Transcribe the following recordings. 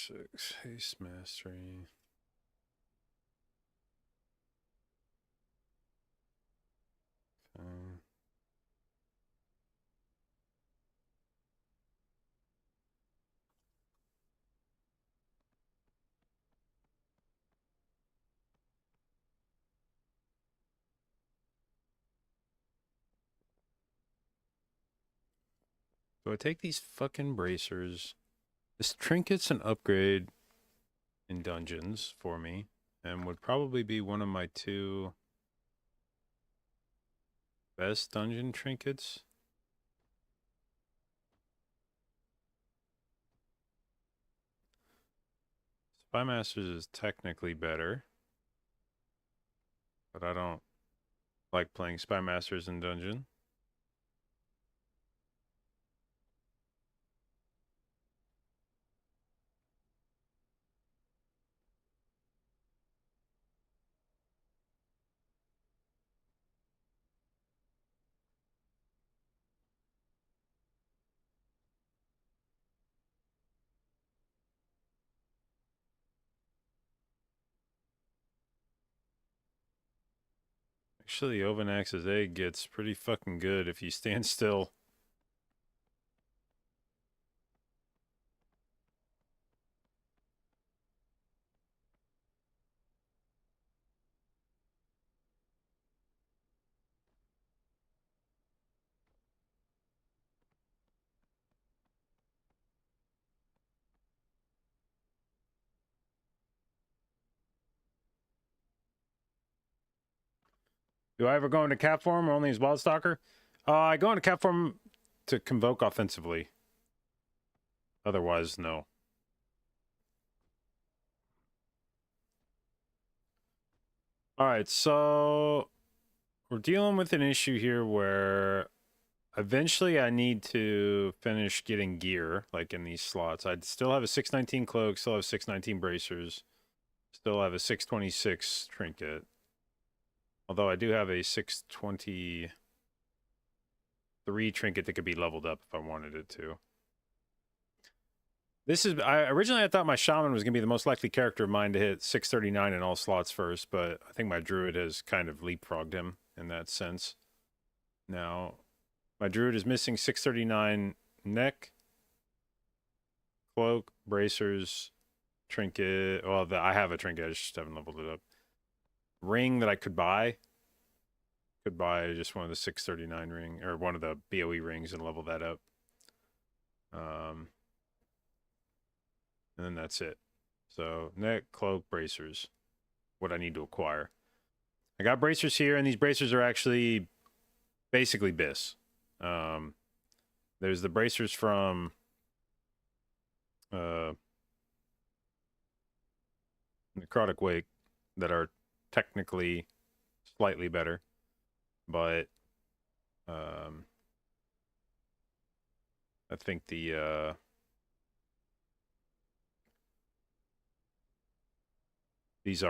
6. Haste Mastery. Okay. Do I take these fucking bracers? This trinket's an upgrade in dungeons for me, and would probably be one of my 2 best dungeon trinkets. Spy Masters is technically better, but I don't like playing Spy Masters in dungeon. Actually, Ovanax's egg gets pretty fucking good if you stand still. Do I ever go into cap form or only as Wildstalker? I go into cap form to convoke offensively. Otherwise, no. Alright, so we're dealing with an issue here where eventually I need to finish getting gear, like in these slots. I'd still have a 619 cloak, still have 619 bracers, still have a 626 trinket. Although I do have a 623 trinket that could be leveled up if I wanted it to. Originally I thought my shaman was going to be the most likely character of mine to hit 639 in all slots first, but I think my druid has kind of leapfrogged him in that sense. Now, my druid is missing 639 neck, cloak, bracers, trinket. Well, I have a trinket, I just haven't leveled it up. Ring that I could buy. Could buy just one of the 639 ring, or one of the BOE rings and level that up. And then that's it. So neck, cloak, bracers. What I need to acquire. I got bracers here, and these bracers are actually basically BIS. There's the bracers from Necrotic Wake that are technically slightly better, but I think these are,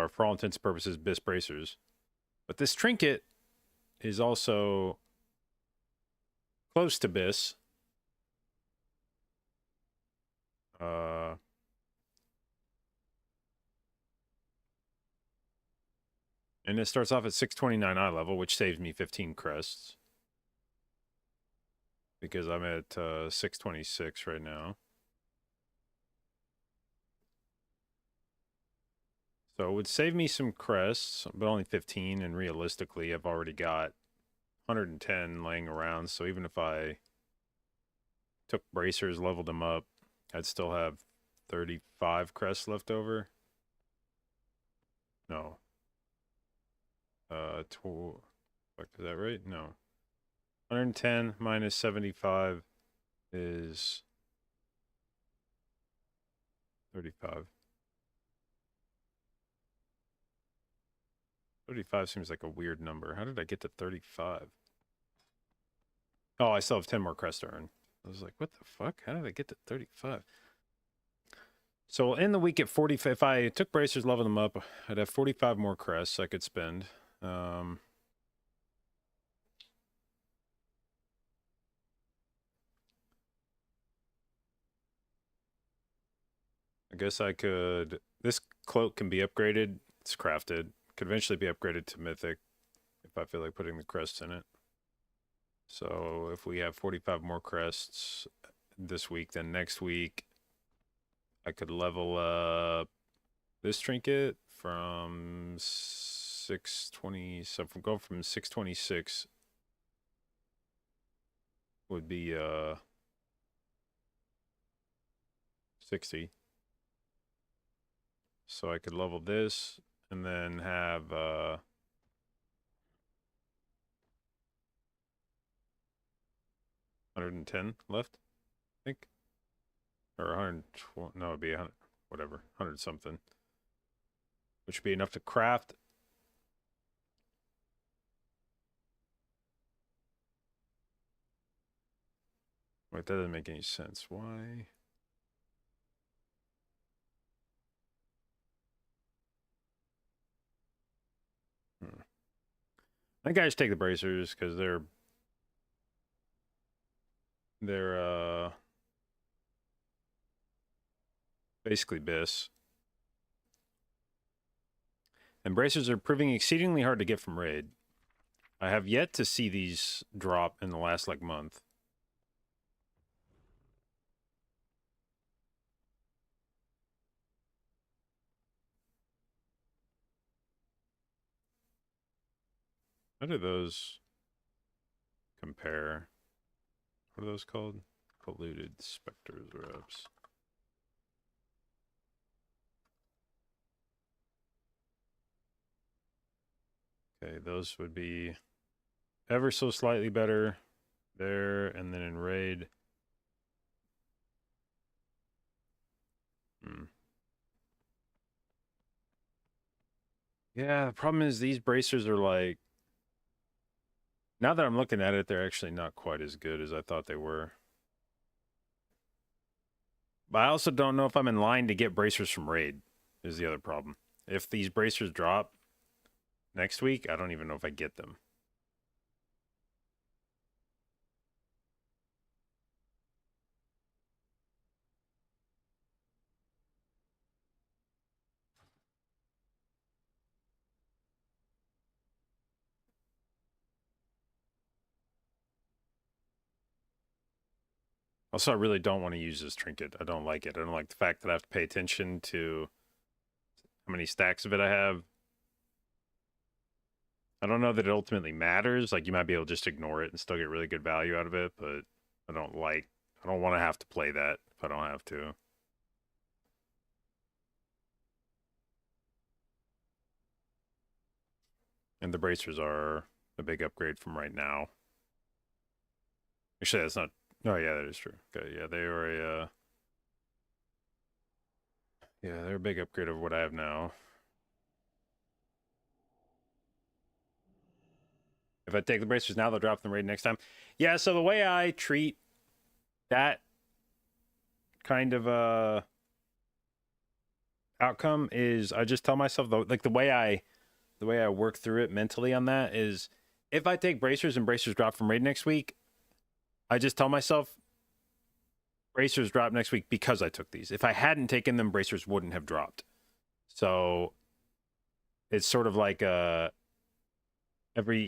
for all intents and purposes, BIS bracers. But this trinket is also close to BIS. And it starts off at 629 eye level, which saves me 15 crests. Because I'm at 626 right now. So it would save me some crests, but only 15, and realistically, I've already got 110 laying around, so even if I took bracers, leveled them up, I'd still have 35 crests left over. No. Fuck, is that right? No. 110 minus 75 is 35. 35 seems like a weird number. How did I get to 35? Oh, I still have 10 more crests to earn. I was like, what the fuck? How did I get to 35? So we'll end the week at 45. If I took bracers, leveled them up, I'd have 45 more crests I could spend. I I guess I could... This cloak can be upgraded. It's crafted. Could eventually be upgraded to mythic if I feel like putting the crests in it. So if we have 45 more crests this week, then next week I could level up this trinket from 620. So if we go from 626 would be 60. So I could level this and then have 110 left, I think. Or 120, no, it'd be 100, whatever, 100 something. Which would be enough to craft. Wait, that doesn't make any sense. Why? I think I just take the bracers because they're basically BIS. And bracers are proving exceedingly hard to get from raid. I have yet to see these drop in the last like month. How do those compare? What are those called? Polluted Spectres reps. Okay, those would be ever so slightly better there, and then in raid. Yeah, the problem is these bracers are like, now that I'm looking at it, they're actually not quite as good as I thought they were. But I also don't know if I'm in line to get bracers from raid, is the other problem. If these bracers drop next week, I don't even know if I get them. Also, I really don't want to use this trinket. I don't like it. I don't like the fact that I have to pay attention to how many stacks of it I have. I don't know that it ultimately matters. Like, you might be able to just ignore it and still get really good value out of it, but I don't want to have to play that if I don't have to. And the bracers are a big upgrade from right now. Actually, that's not... Oh, yeah, that is true. Okay, yeah, they are a... yeah, they're a big upgrade over what I have now. If I take the bracers now, they'll drop them right next time. Yeah, so the way I treat that kind of outcome is I just tell myself, like the way I work through it mentally on that is, if I take bracers and bracers drop from raid next week, I just tell myself bracers drop next week because I took these. If I hadn't taken them, bracers wouldn't have dropped. So it's sort of like every,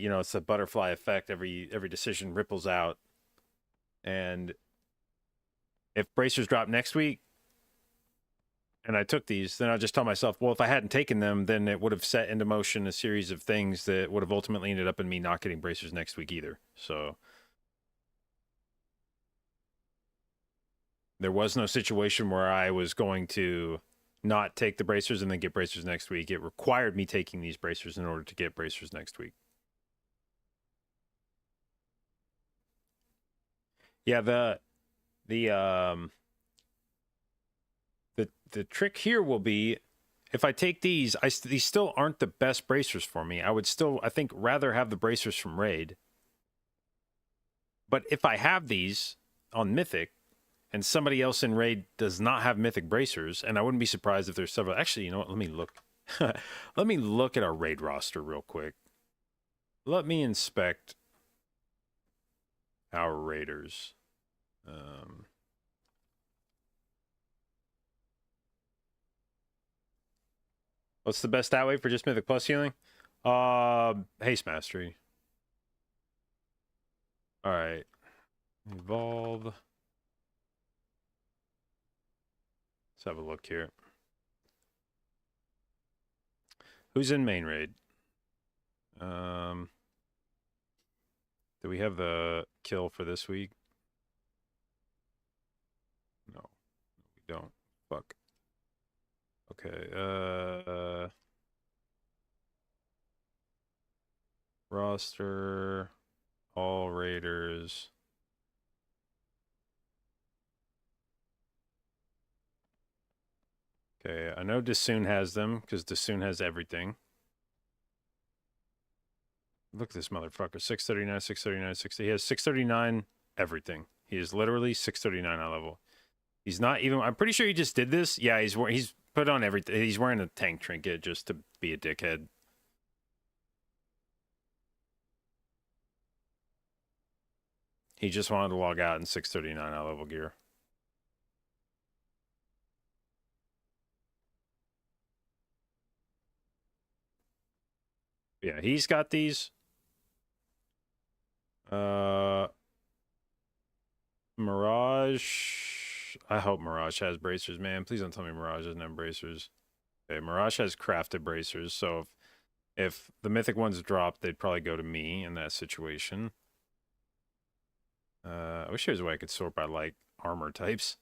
it's a butterfly effect. Every decision ripples out. And if bracers drop next week and I took these, then I just tell myself, well, if I hadn't taken them, then it would have set into motion a series of things that would have ultimately ended up in me not getting bracers next week either. So there was no situation where I was going to not take the bracers and then get bracers next week. It required me taking these bracers in order to get bracers next week. Yeah, the trick here will be, if I take these, these still aren't the best bracers for me. I would still, I think, rather have the bracers from raid. But if I have these on Mythic, and somebody else in raid does not have Mythic bracers, and I wouldn't be surprised if there's several. Actually, you know what? Let me look. Let me look at our raid roster real quick. Let me inspect our raiders. What's the best stat weight for just Mythic Plus healing? Haste Mastery. Alright. Evolve. Let's have a look here. Who's in main raid? Do we have the kill for this week? No, we don't. Fuck. Okay, roster, all raiders. Okay, I know Dasun has them, because Dasun has everything. Look at this motherfucker. 639, 639, 60. He has 639 everything. He is literally 639 eye level. He's not even... I'm pretty sure he just did this. Yeah, he's put on everything. He's wearing a tank trinket just to be a dickhead. He just wanted to log out in 639 eye level gear. Yeah, he's got these. Mirage. I hope Mirage has bracers, man. Please don't tell me Mirage doesn't have bracers. Okay, Mirage has crafted bracers, so if the mythic ones drop, they'd probably go to me in that situation. I wish there was a way I could sort by like armor types.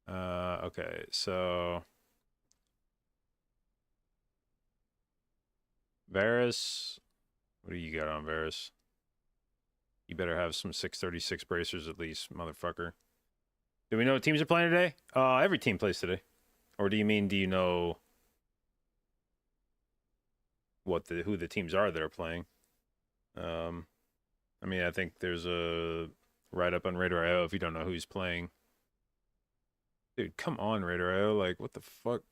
Okay, so Varus, what do you got on Varus? You better have some 636 bracers at least, motherfucker. Do we know what teams are playing today? Every team plays today. Or do you know who the teams are that are playing? I mean, I think there's a write-up on Raider.io if you don't know who's playing. Dude, come on, Raider.io. Like, what the fuck?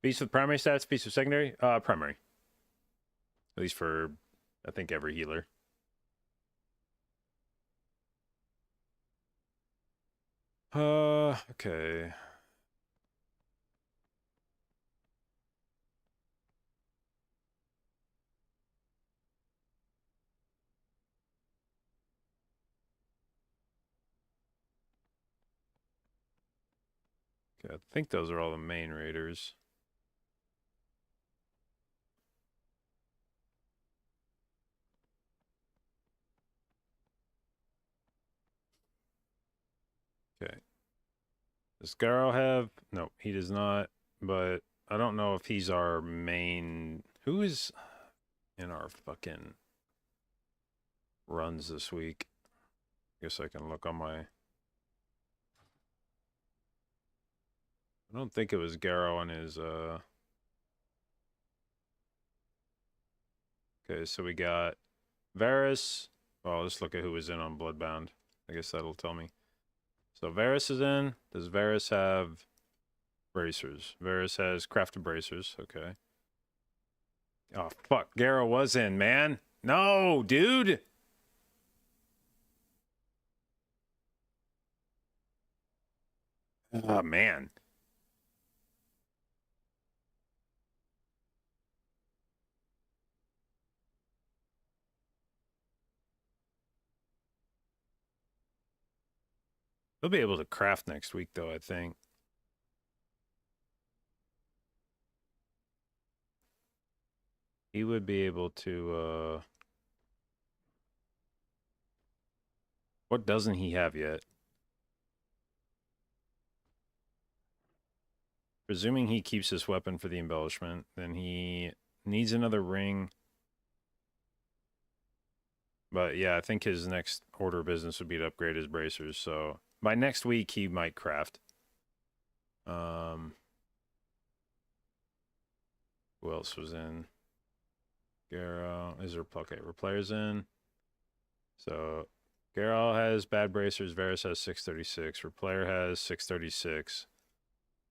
Beast with primary stats, beast with secondary? Primary. At least for, I think, every healer. Okay. Okay, I think those are all the main raiders. Okay. Does Garo have... No, he does not. But I don't know if he's our main... Who is in our fucking runs this week? I guess I can look on my... I don't think it was Garo on his... Okay, so we got Varus. Well, let's look at who was in on Bloodbound. I guess that'll tell me. So Varus is in. Does Varus have bracers? Varus has crafted bracers. Okay. Oh, fuck. Garo was in, man. No, dude. Oh, man. They'll be able to craft next week, though, I think. He would be able to, What doesn't he have yet? Presuming he keeps his weapon for the embellishment, then he needs another ring. But yeah, I think his next order of business would be to upgrade his bracers. So by next week, he might craft. Who else was in? Garo. Is there... Okay, Replayer's in. So Garo has bad bracers. Varus has 636. Replayer has 636.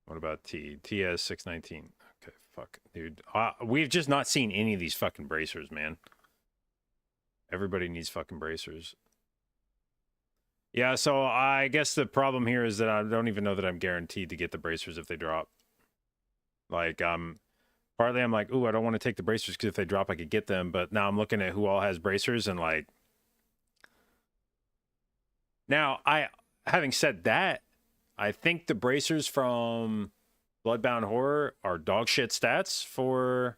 What about T? T has 619. Okay, fuck, dude. We've just not seen any of these fucking bracers, man. Everybody needs fucking bracers. Yeah, so I guess the problem here is that I don't even know that I'm guaranteed to get the bracers if they drop. Like, partly I'm like, ooh, I don't want to take the bracers because if they drop, I could get them. But now I'm looking at who all has bracers and like, now having said that, I think the bracers from Bloodbound Horror are dog shit stats for.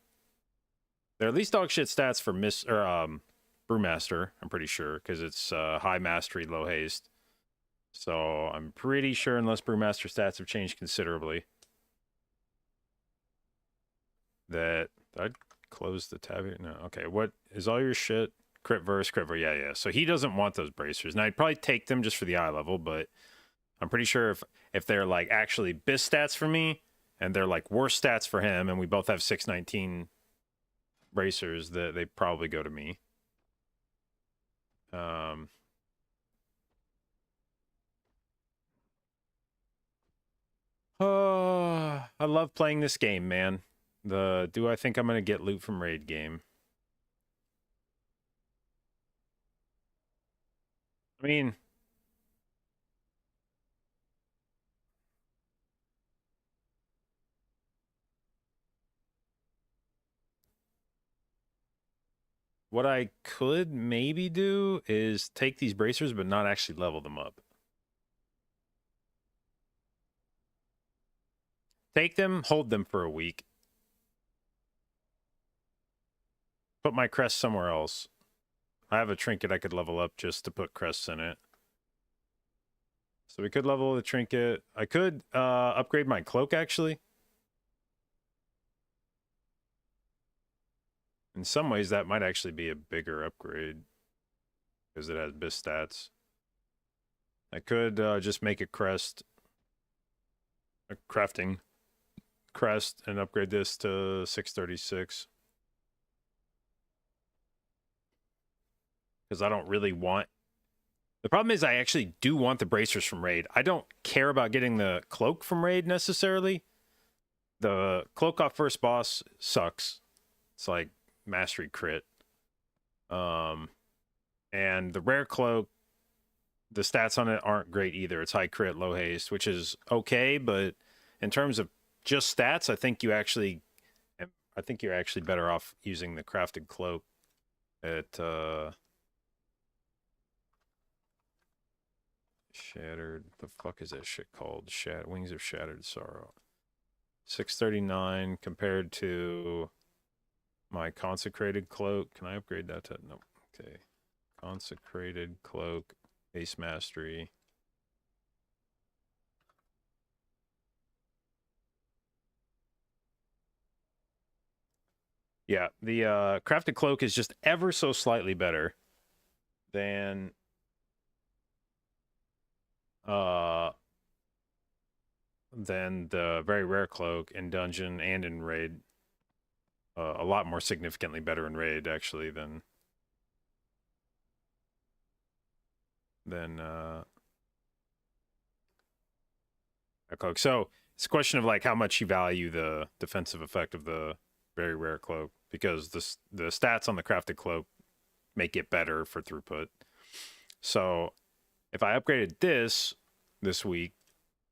They're at least dog shit stats for Brewmaster. I'm pretty sure because it's high mastery, low haste. So I'm pretty sure unless Brewmaster stats have changed considerably, that I'd close the tab here. No, okay. What is all your shit? Crit verse. Yeah, yeah. So he doesn't want those bracers. Now I'd probably take them just for the eye level, but I'm pretty sure if they're like actually BIS stats for me and they're like worse stats for him, and we both have 619 bracers, that they probably go to me. Um, oh, I love playing this game, man. Do I think I'm gonna get loot from raid game? I mean, what I could maybe do is take these bracers, but not actually level them up. Take them, hold them for a week. Put my crest somewhere else. I have a trinket I could level up just to put crests in it. So we could level the trinket. I could upgrade my cloak, actually. In some ways, that might actually be a bigger upgrade because it has BIS stats. I could just make a crest, a crafting crest, and upgrade this to 636. Because I don't really want. The problem is, I actually do want the bracers from raid. I don't care about getting the cloak from raid necessarily. The cloak off first boss sucks. It's like mastery crit. And the rare cloak, the stats on it aren't great either. It's high crit, low haste, which is okay, but in terms of just stats, I think you're actually better off using the crafted cloak at Shattered. The fuck is that shit called? Wings of Shattered Sorrow. 639 compared to my consecrated cloak. Can I upgrade that to no? Okay. Consecrated cloak, base mastery. Yeah, the crafted cloak is just ever so slightly better than uh the very rare cloak in dungeon and in raid. A lot more significantly better in raid actually than a cloak. So it's a question of like how much you value the defensive effect of the very rare cloak because the stats on the crafted cloak make it better for throughput. So if I upgraded this week,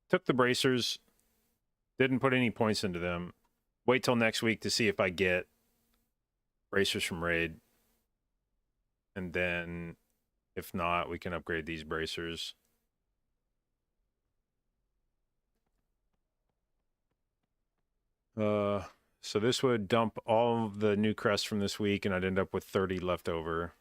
took the bracers, didn't put any points into them, wait till next week to see if I get bracers from raid, and then if not, we can upgrade these bracers. So this would dump all of the new crests from this week, and I'd end up with 30 left over.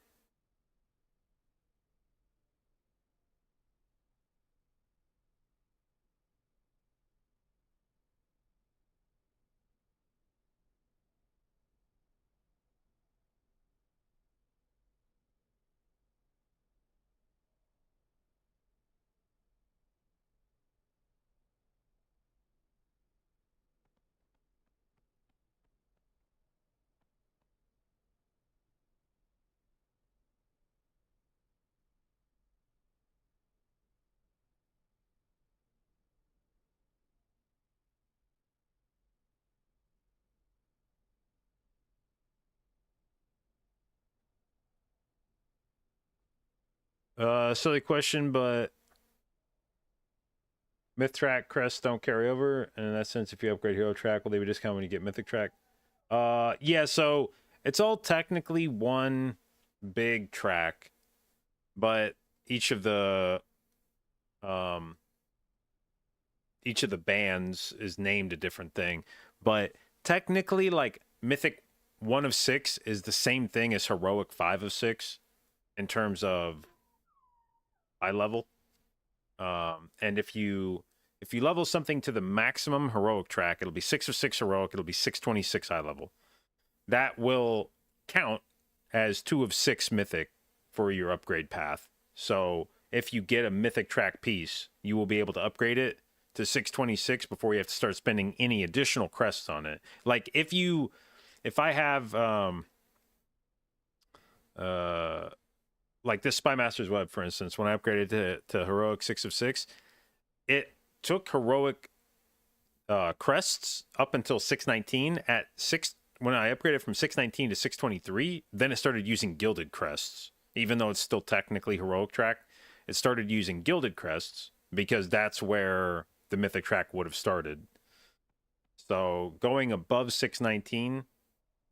Silly question, but Myth Track crests don't carry over. And in that sense, if you upgrade Hero Track, will they be discounted when you get Mythic Track? Yeah, so it's all technically one big track, but each of the um bands is named a different thing. But technically, like Mythic 1 of 6 is the same thing as Heroic 5 of 6 in terms of eye level. And if you level something to the maximum heroic track, it'll be 6 of 6 heroic, it'll be 626 eye level. That will count as 2 of 6 mythic for your upgrade path. So if you get a mythic track piece, you will be able to upgrade it to 626 before you have to start spending any additional crests on it. Like if I have like this Spymaster's Web, for instance, when I upgraded to heroic 6 of 6, it took heroic crests up until 619. At 6, when I upgraded from 619 to 623, then it started using gilded crests. Even though it's still technically heroic track, it started using gilded crests because that's where the mythic track would have started. So going above 619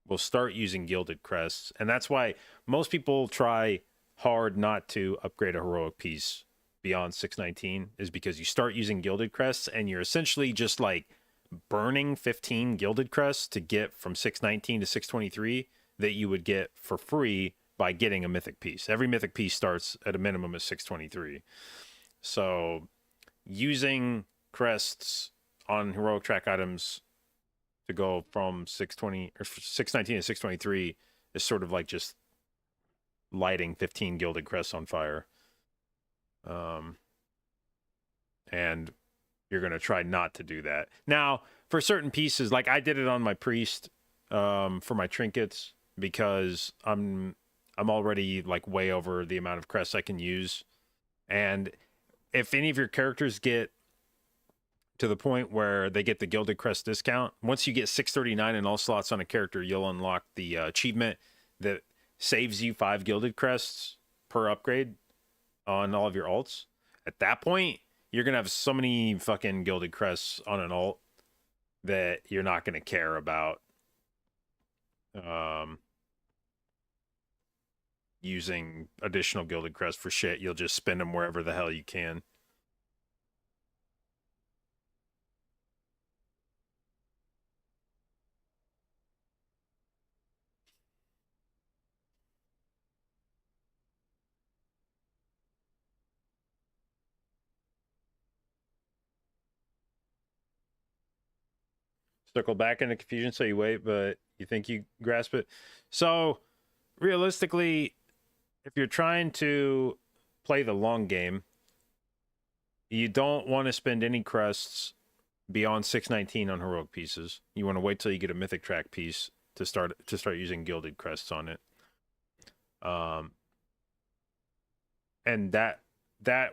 will start using gilded crests, and that's why most people try hard not to upgrade a heroic piece beyond 619, is because you start using gilded crests and you're essentially just like burning 15 gilded crests to get from 619 to 623 that you would get for free by getting a mythic piece. Every mythic piece starts at a minimum of 623. So using crests on heroic track items to go from 620 or 619 to 623 is sort of like just lighting 15 gilded crests on fire. And you're going to try not to do that. Now, for certain pieces, like I did it on my priest for my trinkets, because I'm already like way over the amount of crests I can use. And if any of your characters get to the point where they get the gilded crest discount, once you get 639 in all slots on a character, you'll unlock the achievement that saves you 5 gilded crests per upgrade on all of your alts. At that point, you're gonna have so many fucking gilded crests on an alt that you're not gonna care about using additional gilded crests for shit. You'll just spend them wherever the hell you can. Circle back into confusion, so you wait, but you think you grasp it. So realistically, if you're trying to play the long game, you don't want to spend any crests beyond 619 on heroic pieces. You want to wait till you get a mythic track piece to start using gilded crests on it. And that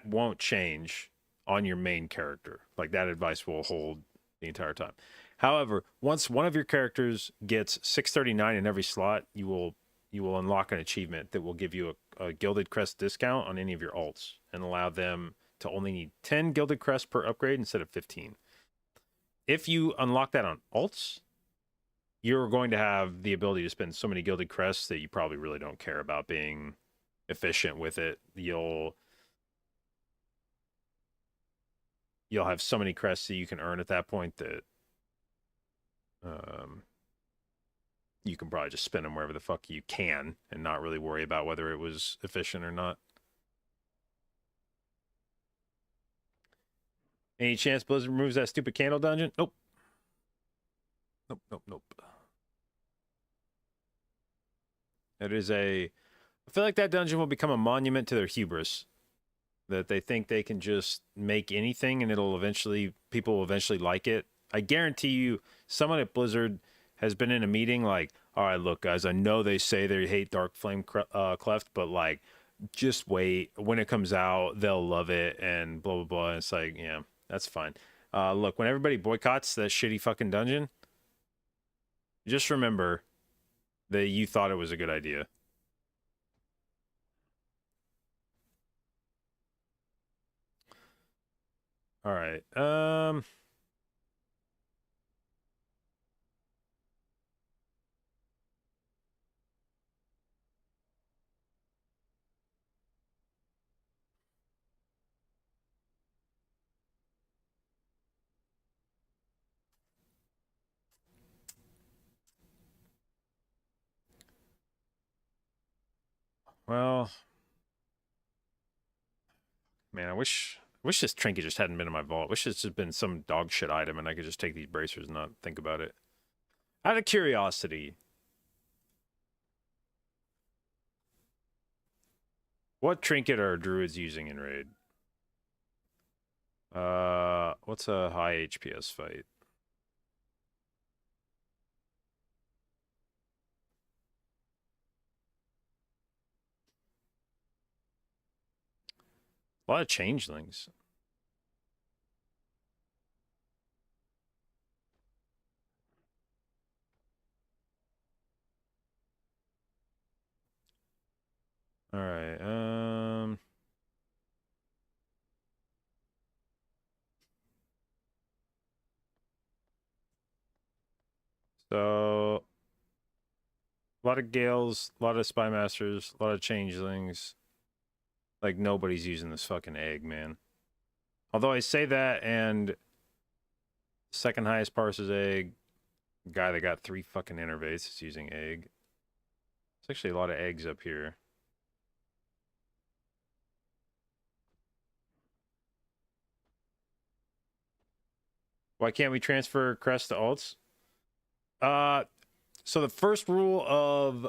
won't change on your main character. Like that advice will hold the entire time. However, once one of your characters gets 639 in every slot, you will unlock an achievement that will give you a gilded crest discount on any of your alts and allow them to only need 10 gilded crests per upgrade instead of 15. If you unlock that on alts, you're going to have the ability to spend so many gilded crests that you probably really don't care about being efficient with it. You'll have so many crests that you can earn at that point that you can probably just spend them wherever the fuck you can and not really worry about whether it was efficient or not. Any chance Blizzard removes that stupid candle dungeon? Nope. Nope. It is I feel like that dungeon will become a monument to their hubris. That they think they can just make anything and people will eventually like it. I guarantee you, someone at Blizzard has been in a meeting like, all right, look, guys, I know they say they hate Dark Flame Cleft, but like, just wait. When it comes out, they'll love it and blah, blah, blah. And it's like, yeah, that's fine. Look, when everybody boycotts that shitty fucking dungeon, just remember that you thought it was a good idea. All right. Well, man, I wish this trinket just hadn't been in my vault. I wish it's just been some dog shit item and I could just take these bracers and not think about it. Out of curiosity, what trinket are druids using in raid? What's a high HPS fight? A lot of changelings. All right. So a lot of Gales, a lot of Spy Masters, a lot of changelings. Like nobody's using this fucking egg, man. Although I say that, and second highest parses egg, guy that got 3 fucking innervates is using egg. It's actually a lot of eggs up here. Why can't we transfer crest to alts? So the first rule of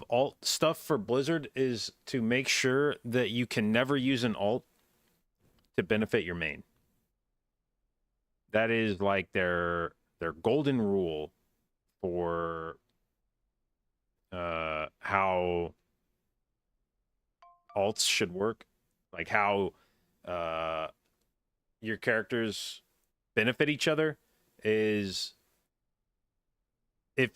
alt stuff for Blizzard is to make sure that you can never use an alt to benefit your main. That is like their golden rule for how alts should work, like how your characters benefit each other is if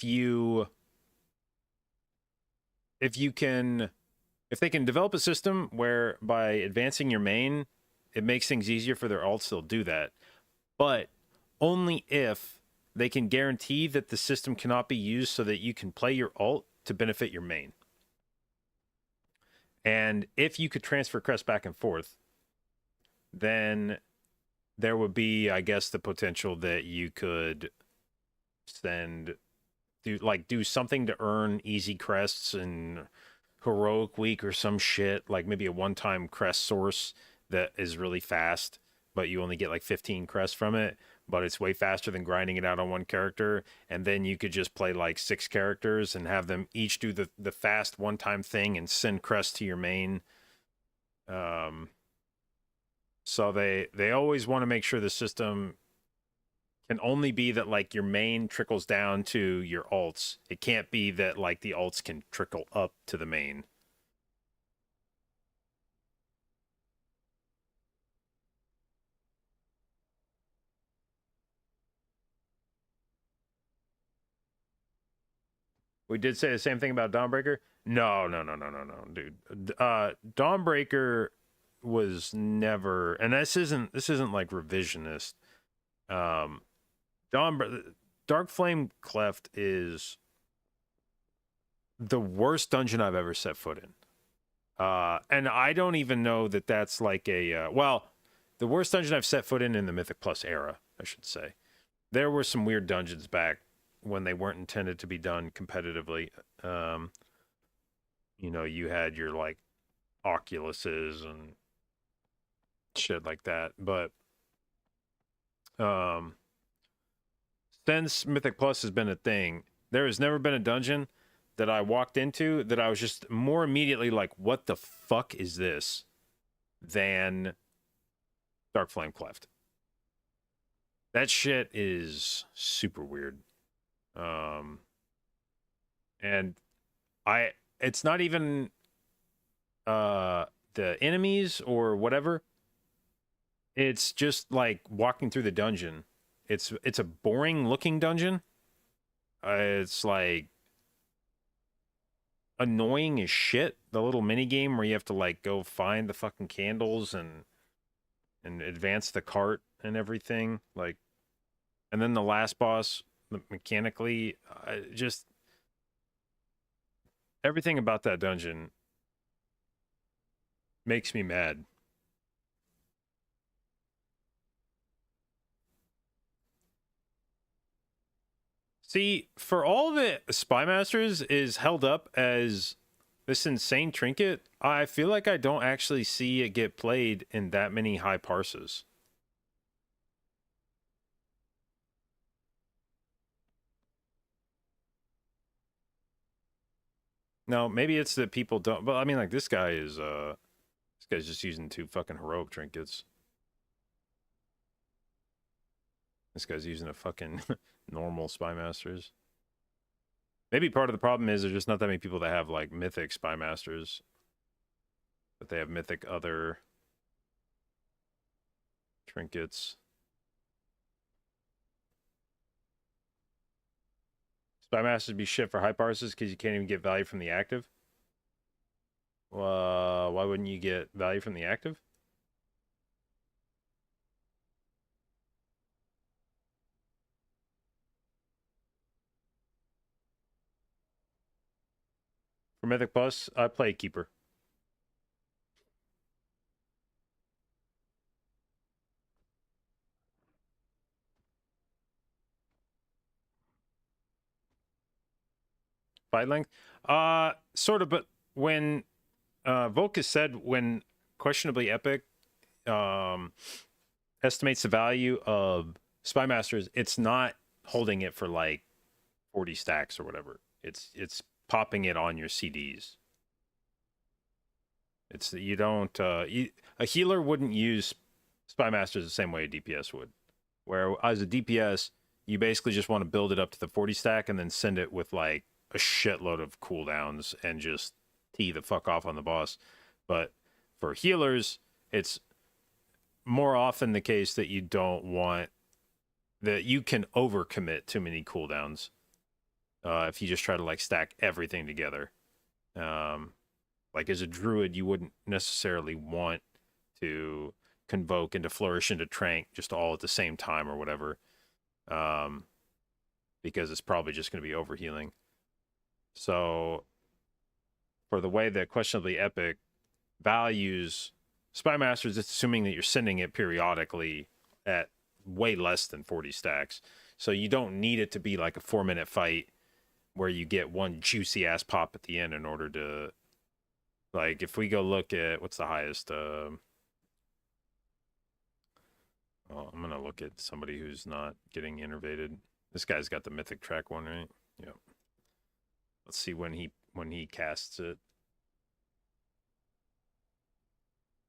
they can develop a system where by advancing your main it makes things easier for their alts, they'll do that, but only if they can guarantee that the system cannot be used so that you can play your alt to benefit your main. And if you could transfer crest back and forth, then there would be, I guess, the potential that you could do something to earn easy crests in heroic week or some shit, like maybe a one-time crest source that is really fast, but you only get like 15 crests from it, but it's way faster than grinding it out on one character. And then you could just play like 6 characters and have them each do the fast one-time thing and send crests to your main. So they always want to make sure the system can only be that like your main trickles down to your alts. It can't be that like the alts can trickle up to the main. We did say the same thing about Dawnbreaker. No, dude. Dawnbreaker was never, and this isn't like revisionist. Um, Dark Flame Cleft is the worst dungeon I've ever set foot in. And I don't even know that that's like the worst dungeon I've set foot in the Mythic Plus era, I should say. There were some weird dungeons back when they weren't intended to be done competitively. You had your like Oculuses and shit like that. But since Mythic Plus has been a thing, there has never been a dungeon that I walked into that I was just more immediately like, what the fuck is this? Than Dark Flame Cleft. That shit is super weird. And it's not even the enemies or whatever. It's just like walking through the dungeon. It's a boring looking dungeon. It's like annoying as shit. The little mini game where you have to like go find the fucking candles and and advance the cart and everything. Like, and then the last boss mechanically, just everything about that dungeon makes me mad. See, for all that Spy Masters is held up as this insane trinket, I feel like I don't actually see it get played in that many high parses. No, maybe it's that people don't. But I mean, like this guy's just using 2 fucking heroic trinkets. This guy's using a fucking normal Spy Masters. Maybe part of the problem is there's just not that many people that have like mythic Spy Masters, but they have mythic other trinkets. Spy Masters be shit for high parses because you can't even get value from the active. Why wouldn't you get value from the active? For Mythic Plus, I play Keeper. Fight length? Sort of, but when Volkus said when questionably epic estimates the value of Spy Masters, it's not holding it for like 40 stacks or whatever. It's popping it on your CDs. It's you don't a healer wouldn't use Spy Masters the same way a DPS would. Where as a DPS, you basically just want to build it up to the 40 stack and then send it with like a shitload of cooldowns and just tee the fuck off on the boss. But for healers, it's more often the case that you don't want that you can overcommit too many cooldowns if you just try to like stack everything together. Like as a druid, you wouldn't necessarily want to convoke into flourish into trank just all at the same time or whatever, because it's probably just going to be overhealing. So for the way that questionably epic values Spy Masters, it's assuming that you're sending it periodically at way less than 40 stacks. So you don't need it to be like a 4-minute fight where you get one juicy ass pop at the end in order to, like, if we go look at what's the highest, well, I'm gonna look at somebody who's not getting innervated. This guy's got the mythic track one, right? Yep. Let's see when he casts it.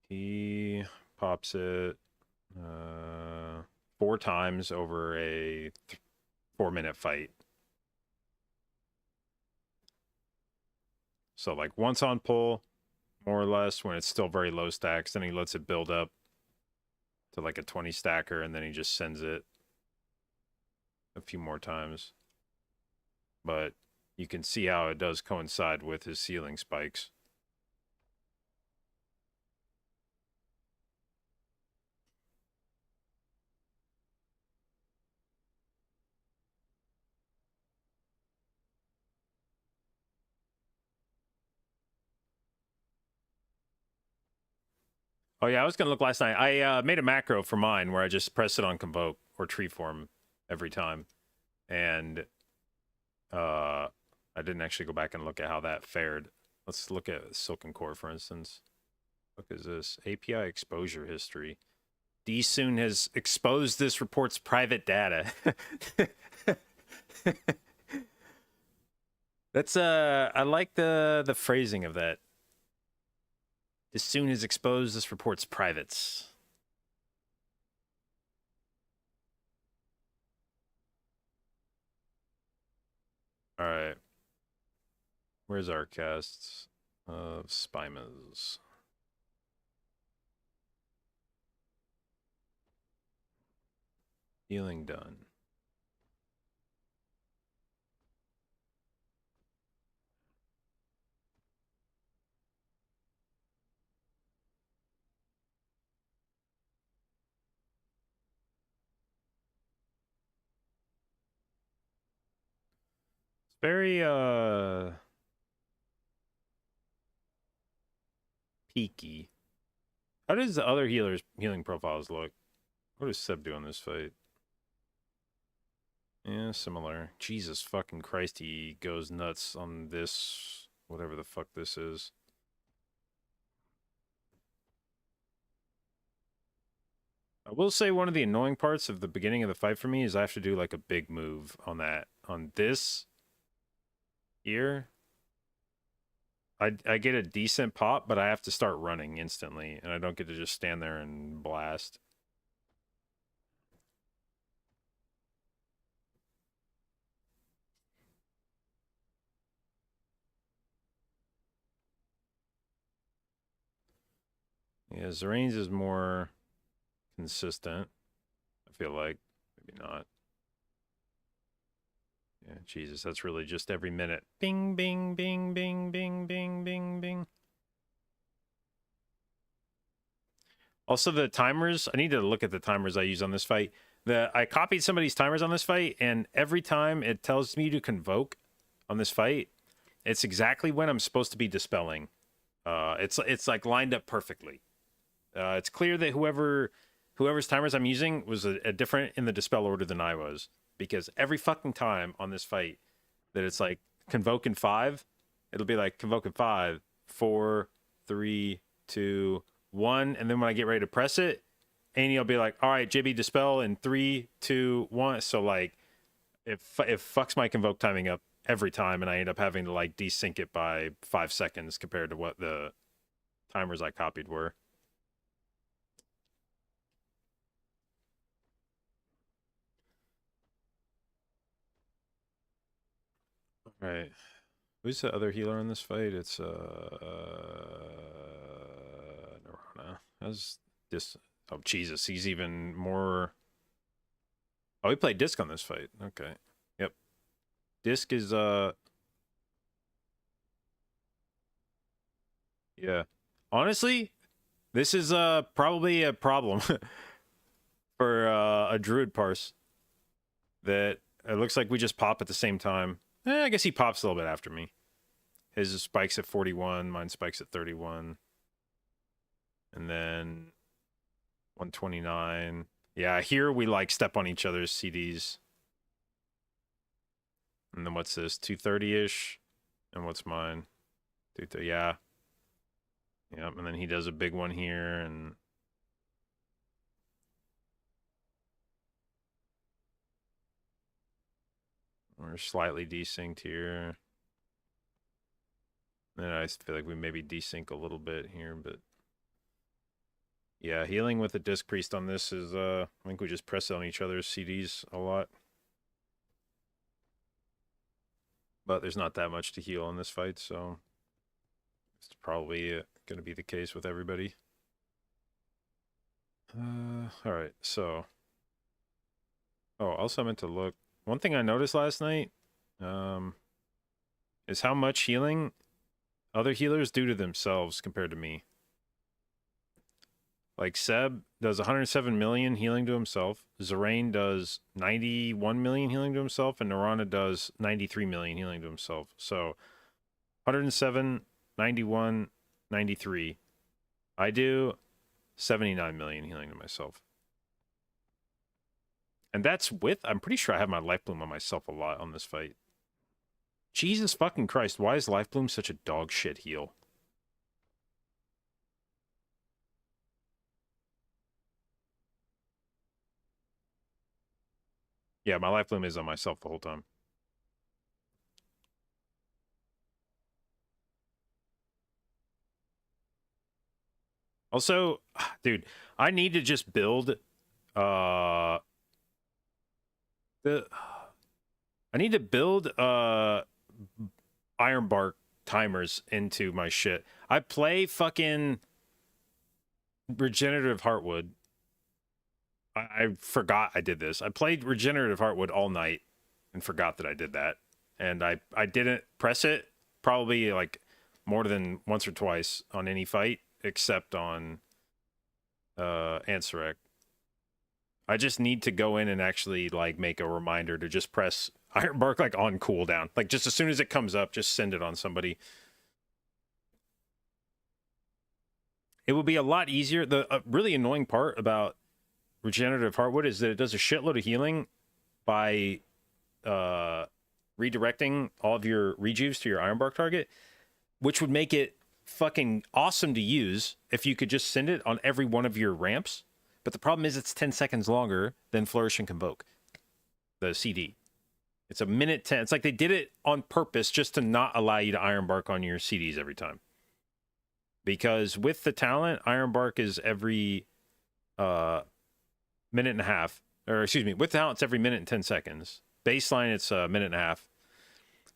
He pops it 4 times over a 4-minute fight. So like once on pull, more or less, when it's still very low stacks, then he lets it build up to like a 20 stacker, and then he just sends it a few more times. But you can see how it does coincide with his ceiling spikes. Oh yeah, I was gonna look last night. I made a macro for mine where I just press it on convoke or tree form every time, and I didn't actually go back and look at how that fared. Let's look at Silken Core, for instance. What is this? API exposure history. DSoon has exposed this report's private data. That's I like the phrasing of that. DSoon has exposed this report's privates. All right. Where's our casts of Spymas? Healing done. Very peaky. How does the other healers' healing profiles look? What does Seb do in this fight? Yeah, similar. Jesus fucking Christ, he goes nuts on this, whatever the fuck this is. I will say one of the annoying parts of the beginning of the fight for me is I have to do like a big move on that. On this here, I get a decent pop, but I have to start running instantly, and I don't get to just stand there and blast. Yeah, Zarain's is more consistent, I feel like. Maybe not. Yeah, Jesus, that's really just every minute. Bing, bing, bing, bing, bing, bing, bing, bing. Also, the timers, I need to look at the timers I use on this fight. I copied somebody's timers on this fight, and every time it tells me to convoke on this fight, it's exactly when I'm supposed to be dispelling. It's like lined up perfectly. It's clear that whoever's timers I'm using was a different in the dispel order than I was, because every fucking time on this fight that it's like convoke in 5, it'll be like convoke in 5, 4, 3, 2, 1, and then when I get ready to press it, Annie will be like, "All right, JB, dispel in 3, 2, 1." So like, it fucks my convoke timing up every time, and I end up having to like desync it by 5 seconds compared to what the timers I copied were. All right. Who's the other healer in this fight? It's Nirvana. How's this? Oh Jesus, he's even more. Oh, he played Disc on this fight. Okay. Yep. Disc is yeah. Honestly, this is probably a problem for a druid parse. That it looks like we just pop at the same time. I guess he pops a little bit after me. His spikes at 41, mine spikes at 31. And then 129. Yeah, here we like step on each other's CDs. And then what's this? 230-ish. And what's mine? 230. Yeah. Yep. And then he does a big one here, and we're slightly desynced here. And I feel like we maybe desync a little bit here, but yeah, healing with the Disc Priest on this is I think we just press on each other's CDs a lot. But there's not that much to heal in this fight, so it's probably going to be the case with everybody. All right, so. Oh, also I meant to look. One thing I noticed last night is how much healing other healers do to themselves compared to me. Like Seb does 107 million healing to himself. Zarain does 91 million healing to himself, and Narana does 93 million healing to himself. So 107, 91, 93. I do 79 million healing to myself. And that's with, I'm pretty sure I have my Life Bloom on myself a lot on this fight. Jesus fucking Christ, why is Life Bloom such a dog shit heal? Yeah, my Life Bloom is on myself the whole time. Also, dude, I need to just build I need to build Ironbark timers into my shit. I play fucking Regenerative Heartwood. I forgot I did this. I played Regenerative Heartwood all night and forgot that I did that. And I didn't press it probably like more than once or twice on any fight except on Ansarek. I just need to go in and actually like make a reminder to just press Ironbark like on cooldown. Like just as soon as it comes up, just send it on somebody. It would be a lot easier. The really annoying part about Regenerative Heartwood is that it does a shitload of healing by redirecting all of your rejuves to your Ironbark target, which would make it fucking awesome to use if you could just send it on every one of your ramps. But the problem is it's 10 seconds longer than Flourish and Convoke, the CD. It's a minute 10. It's like they did it on purpose just to not allow you to Ironbark on your CDs every time. Because with the talent, Ironbark is every minute and a half. Or excuse me, with talent, it's every minute and 10 seconds. Baseline, it's a minute and a half.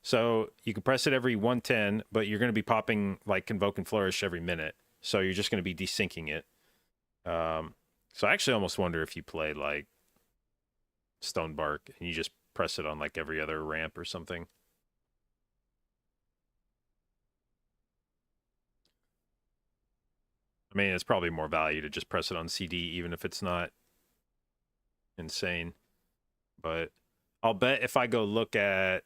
So you can press it every 110, but you're going to be popping like Convoke and Flourish every minute. So you're just going to be desyncing it. So I actually almost wonder if you play like Stonebark and you just press it on like every other ramp or something. I mean, it's probably more value to just press it on CD, even if it's not insane. But I'll bet if I go look at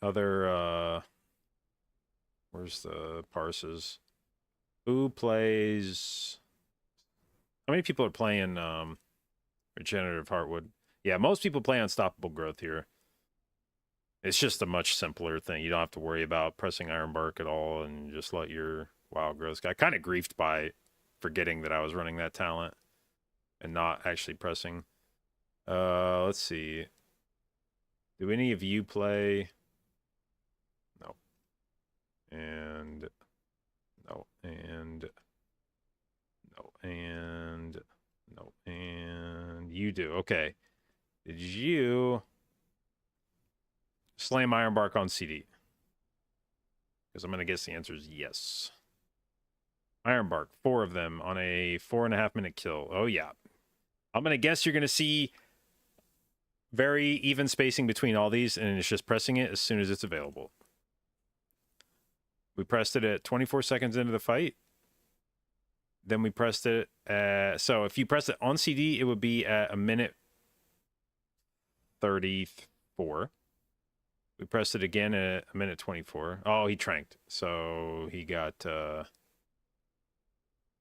other, where's the parses? Who plays? How many people are playing Regenerative Heartwood? Yeah, most people play Unstoppable Growth here. It's just a much simpler thing. You don't have to worry about pressing Ironbark at all and just let your Wild Growth guy. Kind of griefed by forgetting that I was running that talent and not actually pressing. Let's see. Do any of you play? No. And no. And no. And no. And you do. Okay. Did you slam Ironbark on CD? Because I'm going to guess the answer is yes. Ironbark, 4 of them on a 4.5 minute kill. Oh, yeah. I'm going to guess you're going to see very even spacing between all these, and it's just pressing it as soon as it's available. We pressed it at 24 seconds into the fight. Then we pressed it at... So if you press it on CD, it would be at a minute 34. We pressed it again at a minute 24. Oh, he tranked. So he got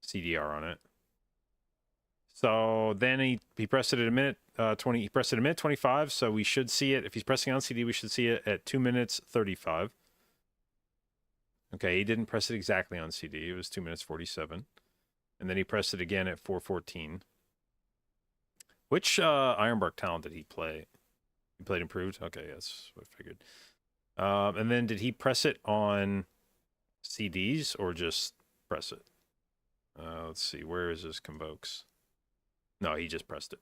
CDR on it. So then he pressed it at a minute 20. He pressed it at a minute 25. So we should see it. If he's pressing on CD, we should see it at 2 minutes 35. Okay, he didn't press it exactly on CD. It was 2 minutes 47. And then he pressed it again at 4:14. Which Ironbark talent did he play? He played Improved? Okay, that's what I figured. And then did he press it on CDs or just press it? Let's see. Where is his Convokes? No, he just pressed it.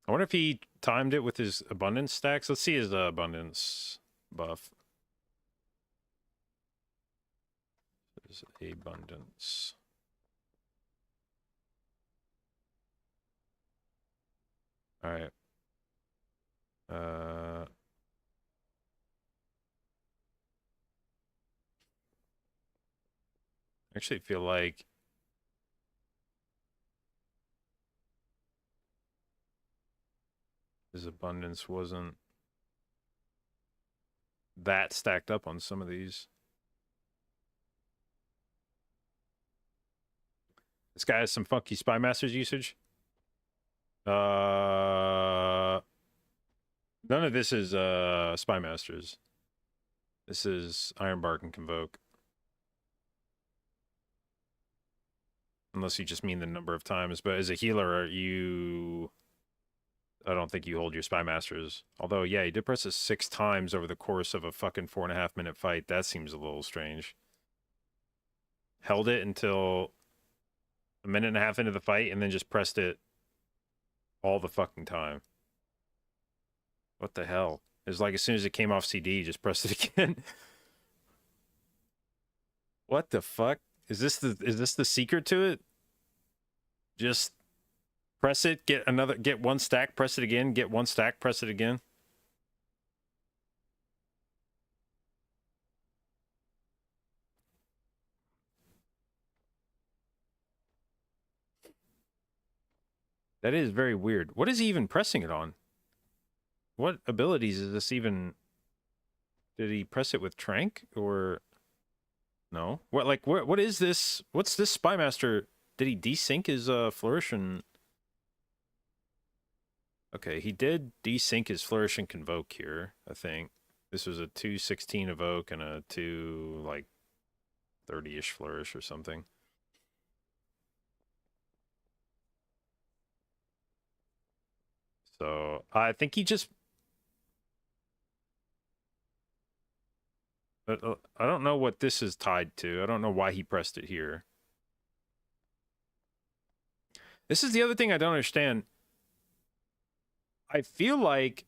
I wonder if he timed it with his abundance stacks. Let's see his abundance buff. There's abundance. All right. Actually feel like his abundance wasn't that stacked up on some of these. This guy has some funky Spy Masters usage. None of this is Spy Masters. This is Ironbark and Convoke. Unless you just mean the number of times. But as a healer, I don't think you hold your Spy Masters. Although, yeah, you did press it 6 times over the course of a fucking 4.5 minute fight. That seems a little strange. Held it until a minute and a half into the fight and then just pressed it all the fucking time. What the hell? It's like as soon as it came off CD, just pressed it again. What the fuck? Is this the secret to it? Just press it, get one stack, press it again, get one stack, press it again. That is very weird. What is he even pressing it on? What abilities is this even? Did he press it with Trank or no? What like what is this? What's this Spymaster? Did he desync his flourish and okay, he did desync his flourish and convoke here, I think. This was a 216 evoke and a 2 like 30-ish flourish or something. So I think he just I don't know what this is tied to. I don't know why he pressed it here. This is the other thing I don't understand. I feel like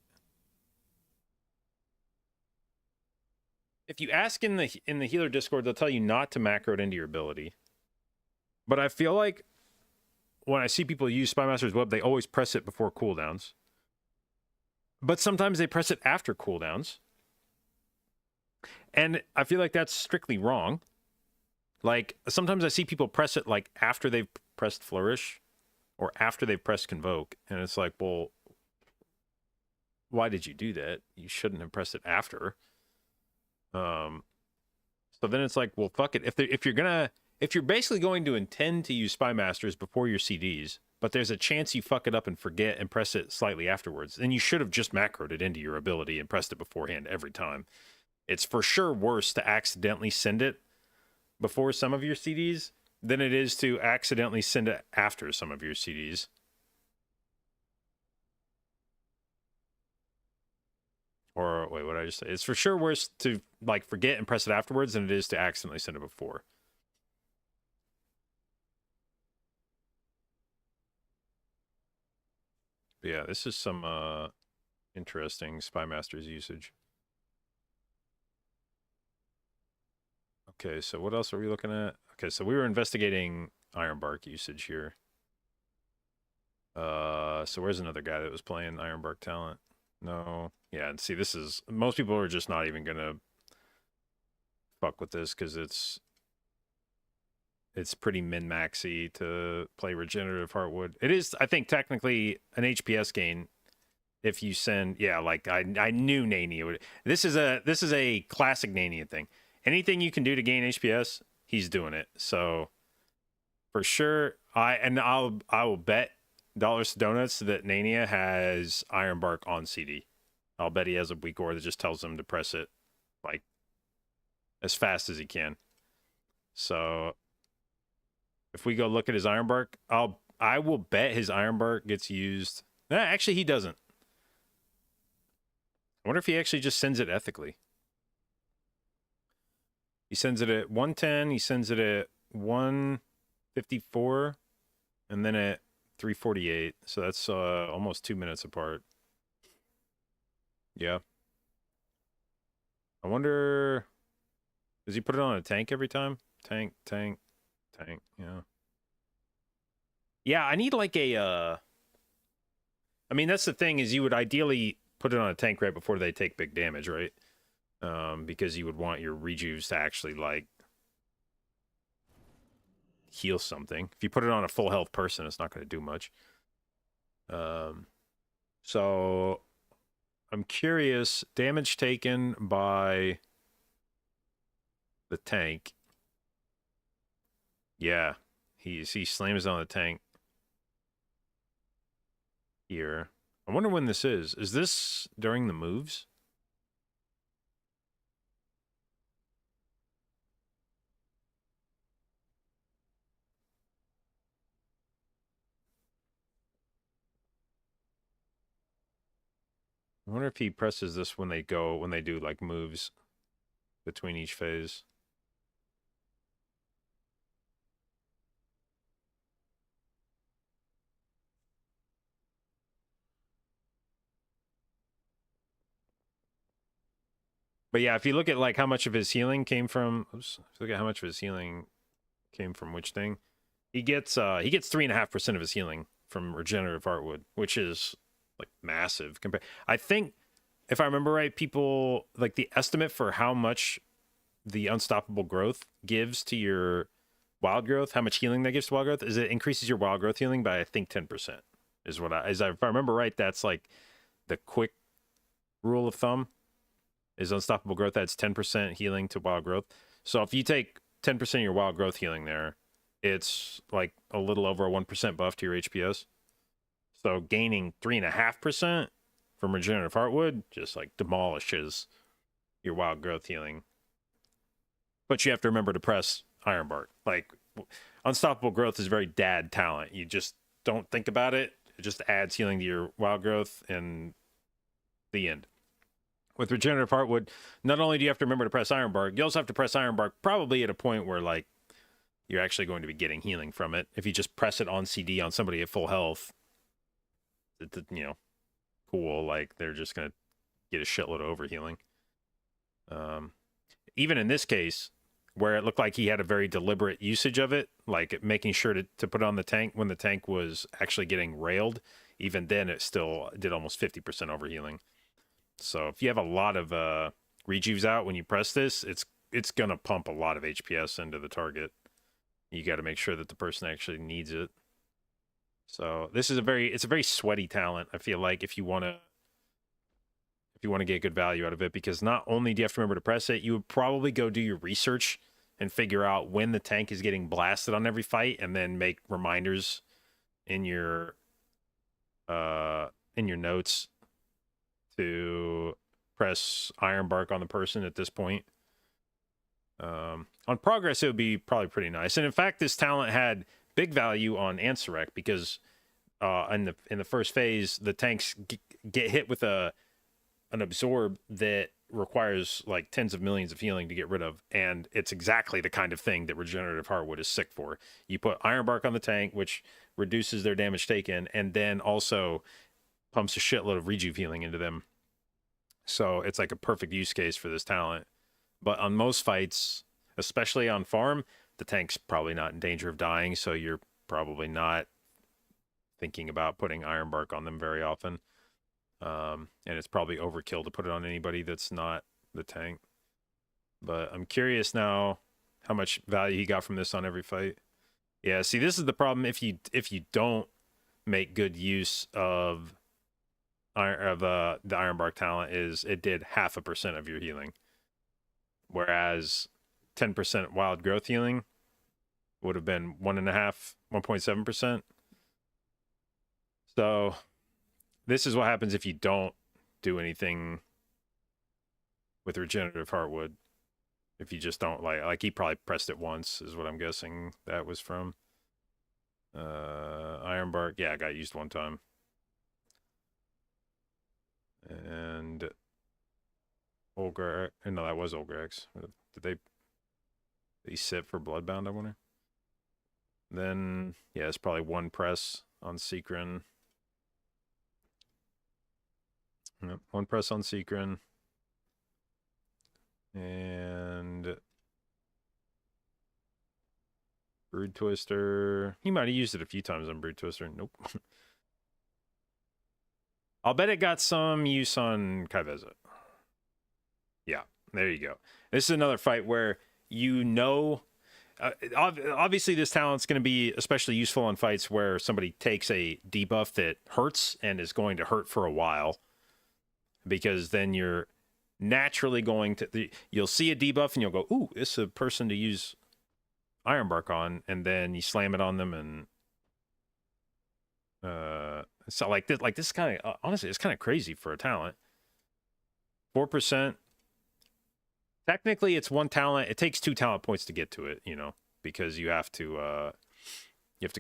if you ask in the healer Discord, they'll tell you not to macro it into your ability. But I feel like when I see people use Spymaster's Web, they always press it before cooldowns. But sometimes they press it after cooldowns. And I feel like that's strictly wrong. Like, sometimes I see people press it, like, after they've pressed Flourish or after they've pressed Convoke. And it's like, well, why did you do that? You shouldn't have pressed it after. So then it's like, well, fuck it. If you're basically going to intend to use Spymasters before your CDs, but there's a chance you fuck it up and forget and press it slightly afterwards, then you should have just macroed it into your ability and pressed it beforehand every time. It's for sure worse to accidentally send it before some of your CDs than it is to accidentally send it after some of your CDs. Or wait, what did I just say? It's for sure worse to like forget and press it afterwards than it is to accidentally send it before. But yeah, this is some interesting Spymaster's usage. Okay, so what else are we looking at? Okay, so we were investigating Ironbark usage here. So where's another guy that was playing Ironbark talent? No. Yeah, and see, this is... Most people are just not even gonna fuck with this because it's pretty min-maxy to play Regenerative Heartwood. It is, I think, technically an HPS gain if you send... Yeah, like, I knew Nania would... This is a classic Nania thing. Anything you can do to gain HPS, he's doing it. So, for sure, I will bet dollars to donuts that Nania has Ironbark on CD. I'll bet he has a weak aura that just tells him to press it like as fast as he can. So if we go look at his Ironbark, I will bet his Ironbark gets used. Nah, actually he doesn't. I wonder if he actually just sends it ethically. He sends it at 110, he sends it at 154, and then at 348. So that's almost 2 minutes apart. Yeah. I wonder, does he put it on a tank every time? Tank, tank, tank, yeah. Yeah, I need like a, I mean, that's the thing is you would ideally put it on a tank right before they take big damage, right? Because you would want your rejuves to actually like heal something. If you put it on a full health person, it's not going to do much. So I'm curious, damage taken by the tank. Yeah, he slams on the tank here. I wonder when this is. Is this during the moves? I wonder if he presses this when they do like moves between each phase. But yeah, if you look at like how much of his healing came from, look at how much of his healing came from which thing. He gets 3.5% of his healing from Regenerative Heartwood, which is like massive compared. I think if I remember right, people like the estimate for how much the Unstoppable Growth gives to your wild growth, how much healing that gives to wild growth, is it increases your wild growth healing by I think 10%. is what if I remember right, that's like the quick rule of thumb is unstoppable growth adds 10% healing to wild growth. So if you take 10% of your wild growth healing there, it's like a little over a 1% buff to your HPS. So gaining 3.5% from regenerative heartwood just like demolishes your wild growth healing. But you have to remember to press Ironbark. Like, unstoppable growth is very dad talent. You just don't think about it. It just adds healing to your wild growth and the end. With regenerative heartwood, not only do you have to remember to press Ironbark, you also have to press Ironbark probably at a point where like you're actually going to be getting healing from it. If you just press it on CD on somebody at full health, you know, cool. Like they're just gonna get a shitload of overhealing. Even in this case, where it looked like he had a very deliberate usage of it, like making sure to put on the tank when the tank was actually getting railed, even then it still did almost 50% overhealing. So if you have a lot of rejuves out when you press this, it's gonna pump a lot of HPS into the target. You got to make sure that the person actually needs it. So this is it's a very sweaty talent. I feel like if you want to get good value out of it, because not only do you have to remember to press it, you would probably go do your research and figure out when the tank is getting blasted on every fight, and then make reminders in your notes to press Ironbark on the person at this point. On progress, it would be probably pretty nice. And in fact, this talent had big value on Ansurek because in the first phase, the tanks get hit with an absorb that requires like tens of millions of healing to get rid of, and it's exactly the kind of thing that regenerative heartwood is sick for. You put Ironbark on the tank, which reduces their damage taken, and then also pumps a shitload of rejuve healing into them. So it's like a perfect use case for this talent. But on most fights, especially on farm, the tank's probably not in danger of dying, so you're probably not thinking about putting Ironbark on them very often. And it's probably overkill to put it on anybody that's not the tank. But I'm curious now how much value he got from this on every fight. Yeah, see, this is the problem if you don't make good use of the Ironbark talent, is it did 0.5% of your healing. Whereas 10% wild growth healing would have been 1.7%. So this is what happens if you don't do anything with regenerative heartwood. If you just don't like he probably pressed it once, is what I'm guessing that was from. Ironbark, yeah, got used one time. And Olger, no, that was Olgrax. Did they sit for Bloodbound, I wonder? Then, yeah, it's probably one press on Seekrin. Yep, one press on Seekrin. And Brood Twister. He might have used it a few times on Brood Twister. Nope. I'll bet it got some use on Kai'Veza. Yeah, there you go. This is another fight where obviously this talent's going to be especially useful in fights where somebody takes a debuff that hurts and is going to hurt for a while, because then you're naturally going to you'll see a debuff and you'll go, ooh, this is a person to use Ironbark on, and then you slam it on them, and so like this kind of honestly, it's kind of crazy for a talent. 4%. Technically, it's one talent. It takes 2 talent points to get to it, because you have to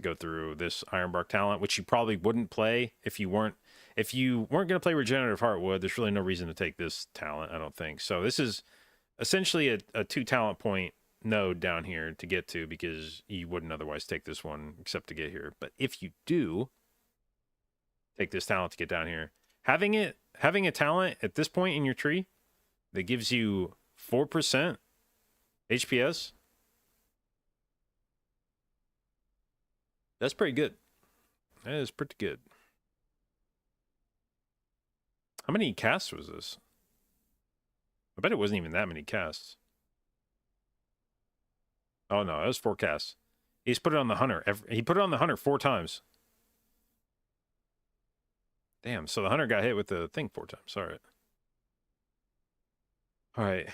go through this Ironbark talent, which you probably wouldn't play if you weren't going to play Regenerative Heartwood. There's really no reason to take this talent, I don't think. So this is essentially a 2 talent point node down here to get to, because you wouldn't otherwise take this one except to get here. But if you do take this talent to get down here, having a talent at this point in your tree that gives you 4% HPS, that's pretty good. That is pretty good. How many casts was this? I bet it wasn't even that many casts. Oh no, it was 4 casts. He's put it on the hunter. He put it on the hunter 4 times. Damn, so the hunter got hit with the thing 4 times. All right. All right.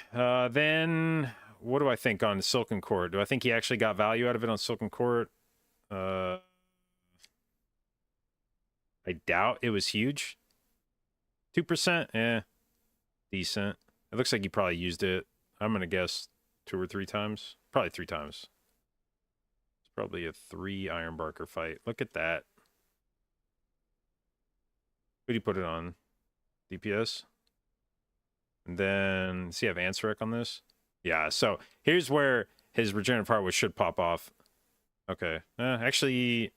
Then what do I think on Silken Court? Do I think he actually got value out of it on Silken Court? I doubt it was huge. 2%? Eh. Decent. It looks like he probably used it. I'm going to guess 2 or 3 times. Probably 3 times. It's probably a 3 Ironbarker fight. Look at that. Who do you put it on? DPS? And then, does he have Anseric on this? Yeah, so here's where his regenerative heart should pop off. Okay. Actually,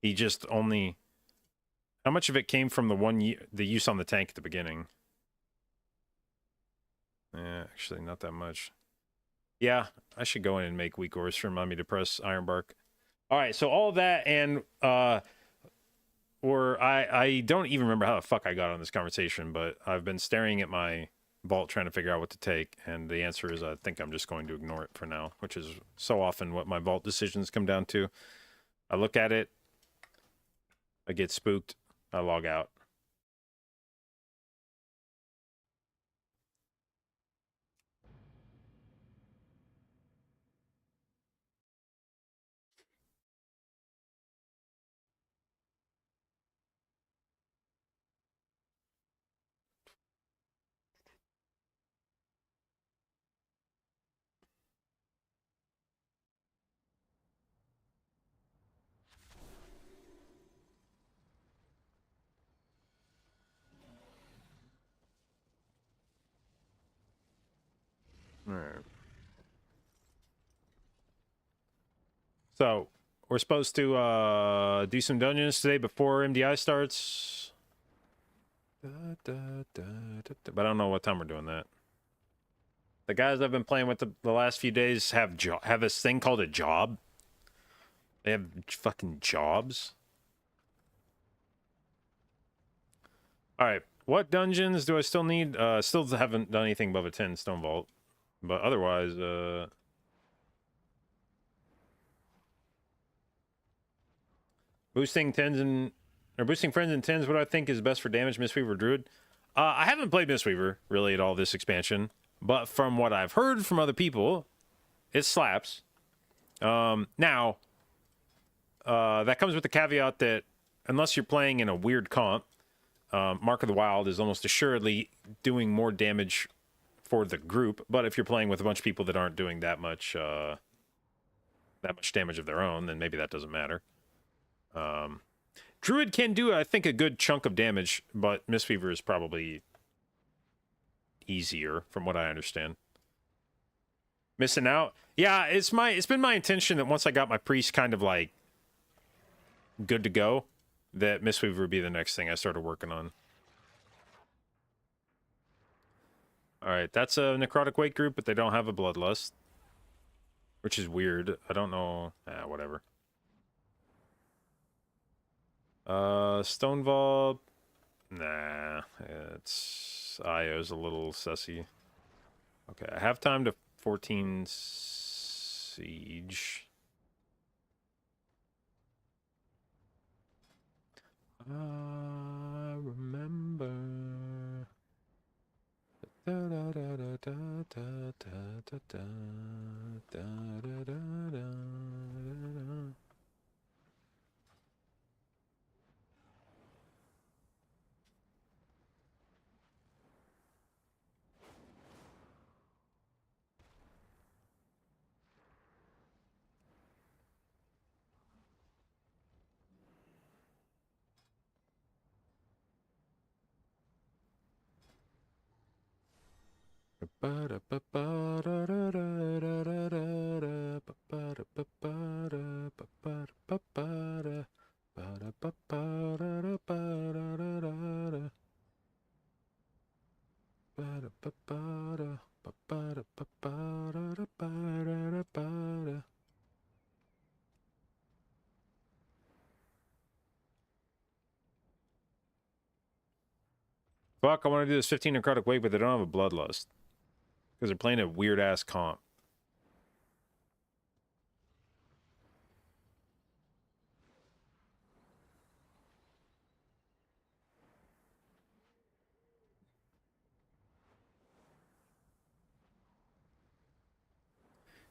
he just only... How much of it came from the use on the tank at the beginning? Actually, not that much. Yeah, I should go in and make weak ores for Mummy to press Ironbark. All right, so all that and or I don't even remember how the fuck I got on this conversation, but I've been staring at my vault trying to figure out what to take, and the answer is I think I'm just going to ignore it for now, which is so often what my vault decisions come down to. I look at it, I get spooked, I log out. All right. So we're supposed to do some dungeons today before MDI starts. But I don't know what time we're doing that. The guys I've been playing with the last few days have this thing called a job. They have fucking jobs. All right, what dungeons do I still need? Still haven't done anything above a 10 Stone Vault, but otherwise, boosting friends in 10s. What do I think is best for damage, Mistweaver Druid? I haven't played Mistweaver really at all this expansion, but from what I've heard from other people, it slaps. Now, that comes with the caveat that unless you're playing in a weird comp, Mark of the Wild is almost assuredly doing more damage for the group. But if you're playing with a bunch of people that aren't doing that much damage of their own, then maybe that doesn't matter. Druid can do, I think, a good chunk of damage, but Mistweaver is probably easier, from what I understand. Missing out? Yeah, it's been my intention that once I got my priest kind of like good to go, that Mistweaver would be the next thing I started working on. All right, that's a Necrotic Wake group, but they don't have a Bloodlust, which is weird. I don't know. Whatever. Stone Vault. Nah, it's IO's a little sussy. Okay, I have time to 14 Siege. I remember. Fuck, I want to do this 15 Necrotic Wake, but they don't have a Bloodlust. Because they're playing a weird-ass comp.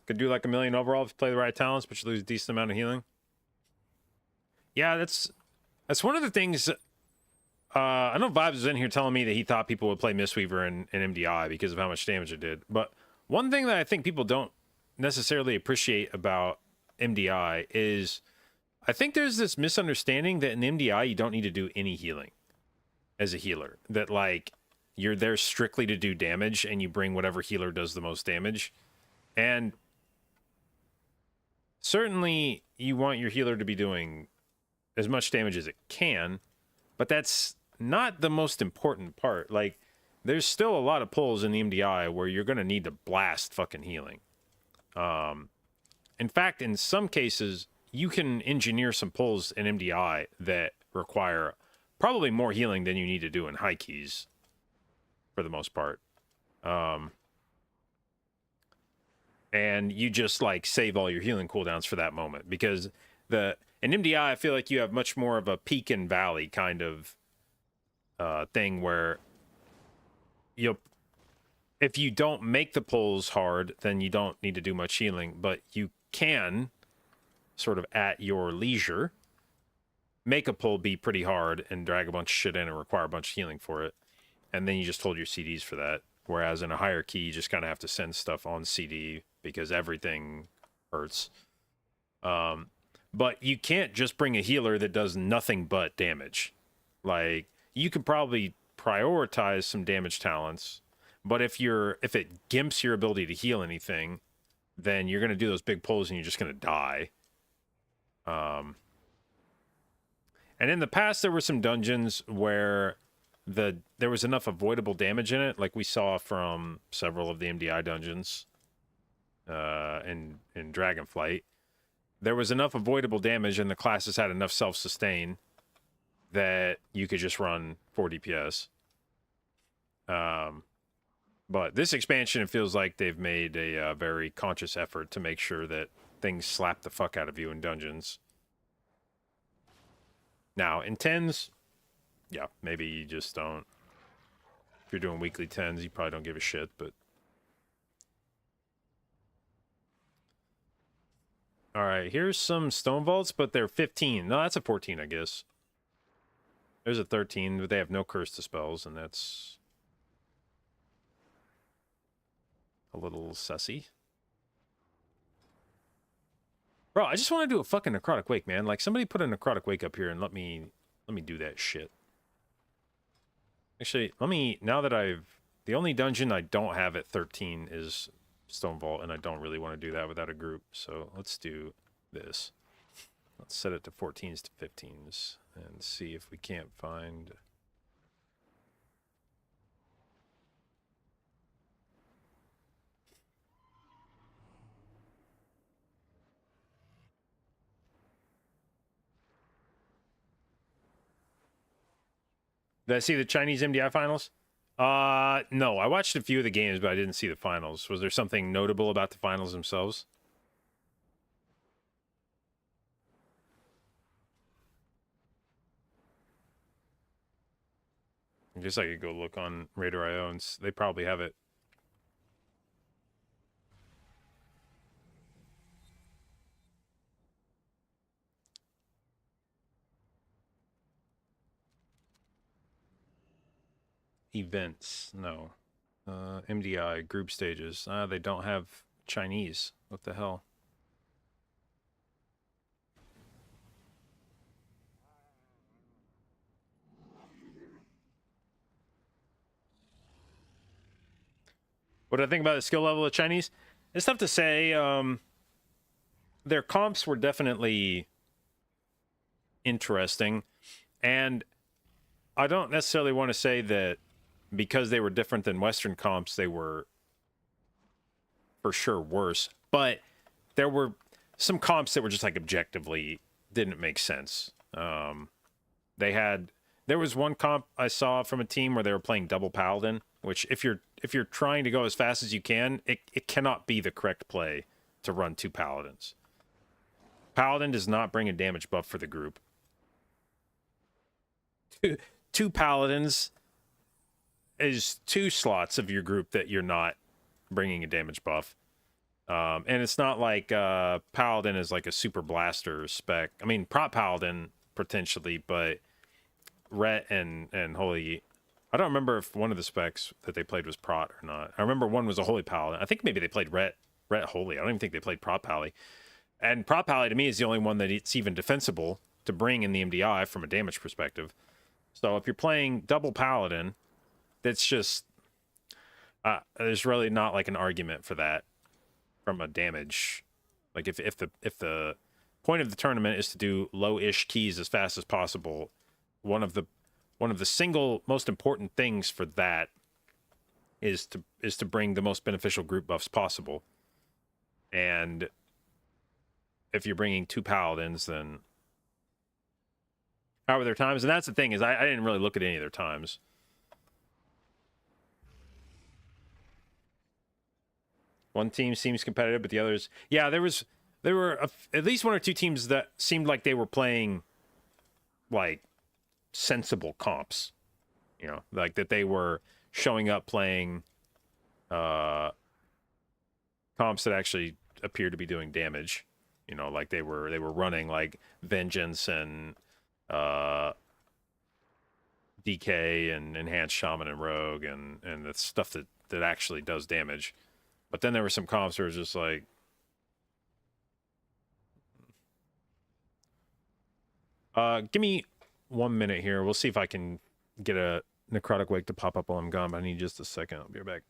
Could do like 1 million overall if you play the right talents, but you lose a decent amount of healing. Yeah, that's one of the things. I know Vibes was in here telling me that he thought people would play Mistweaver and MDI because of how much damage it did. But one thing that I think people don't necessarily appreciate about MDI is I think there's this misunderstanding that in MDI you don't need to do any healing as a healer. That like you're there strictly to do damage and you bring whatever healer does the most damage. And certainly you want your healer to be doing as much damage as it can, but that's not the most important part. Like, there's still a lot of pulls in the MDI where you're going to need to blast fucking healing. In fact, in some cases, you can engineer some pulls in MDI that require probably more healing than you need to do in high keys, for the most part. And you just, like, save all your healing cooldowns for that moment. Because in MDI, I feel like you have much more of a peak and valley kind of thing where if you don't make the pulls hard, then you don't need to do much healing, but you can sort of at your leisure make a pull be pretty hard and drag a bunch of shit in and require a bunch of healing for it, and then you just hold your CDs for that. Whereas in a higher key, you just kind of have to send stuff on CD because everything hurts. But you can't just bring a healer that does nothing but damage. Like, you can probably prioritize some damage talents, but if it gimps your ability to heal anything, then you're going to do those big pulls and you're just going to die. And in the past, there were some dungeons where there was enough avoidable damage in it, like we saw from several of the MDI dungeons in Dragonflight. There was enough avoidable damage and the classes had enough self-sustain that you could just run 4 DPS. But this expansion, it feels like they've made a very conscious effort to make sure that things slap the fuck out of you in dungeons. Now, in 10s, yeah, maybe you just don't. If you're doing weekly 10s, you probably don't give a shit, but... Alright, here's some stone vaults, but they're 15. No, that's a 14, I guess. There's a 13, but they have no curse to spells, and that's a little sussy. Bro, I just want to do a fucking Necrotic Wake, man. Like, somebody put a Necrotic Wake up here and let me do that shit. Actually, now that the only dungeon I don't have at 13 is Stone Vault, and I don't really want to do that without a group, so let's do this. Let's set it to 14s to 15s and see if we can't find... Did I see the Chinese MDI finals? No, I watched a few of the games, but I didn't see the finals. Was there something notable about the finals themselves? I guess I could go look on Radar.io, and they probably have it. Events, no. MDI, group stages. They don't have Chinese. What the hell? What do I think about the skill level of Chinese? It's tough to say. Their comps were definitely interesting. And I don't necessarily want to say that because they were different than Western comps, they were for sure worse. But there were some comps that were just like objectively didn't make sense. There was one comp I saw from a team where they were playing double Paladin, which if you're trying to go as fast as you can, it cannot be the correct play to run 2 Paladins. Paladin does not bring a damage buff for the group. 2 Paladins is 2 slots of your group that you're not bringing a damage buff. And it's not like Paladin is like a super blaster spec. I mean, Prot Paladin potentially, but Ret and Holy. I don't remember if one of the specs that they played was Prot or not. I remember one was a Holy Paladin. I think maybe they played Ret Holy. I don't even think they played Prot Pally. And Prot Pally to me is the only one that it's even defensible to bring in the MDI from a damage perspective. So if you're playing double Paladin, that's just there's really not like an argument for that from a damage. Like if the point of the tournament is to do low-ish keys as fast as possible, one of the single most important things for that is to bring the most beneficial group buffs possible. And if you're bringing two paladins, then how are their times? And that's the thing is I didn't really look at any of their times. One team seems competitive, but the others, yeah, there were at least one or two teams that seemed like they were playing like sensible comps, you know, like that they were showing up playing comps that actually appeared to be doing damage, you know, like they were running like Vengeance and DK and Enhanced Shaman and Rogue and the stuff that actually does damage. But then there were some comps that were just like, give me 1 minute here. We'll see if I can get a Necrotic Wake to pop up while I'm gone, but I need just a second. I'll be right back.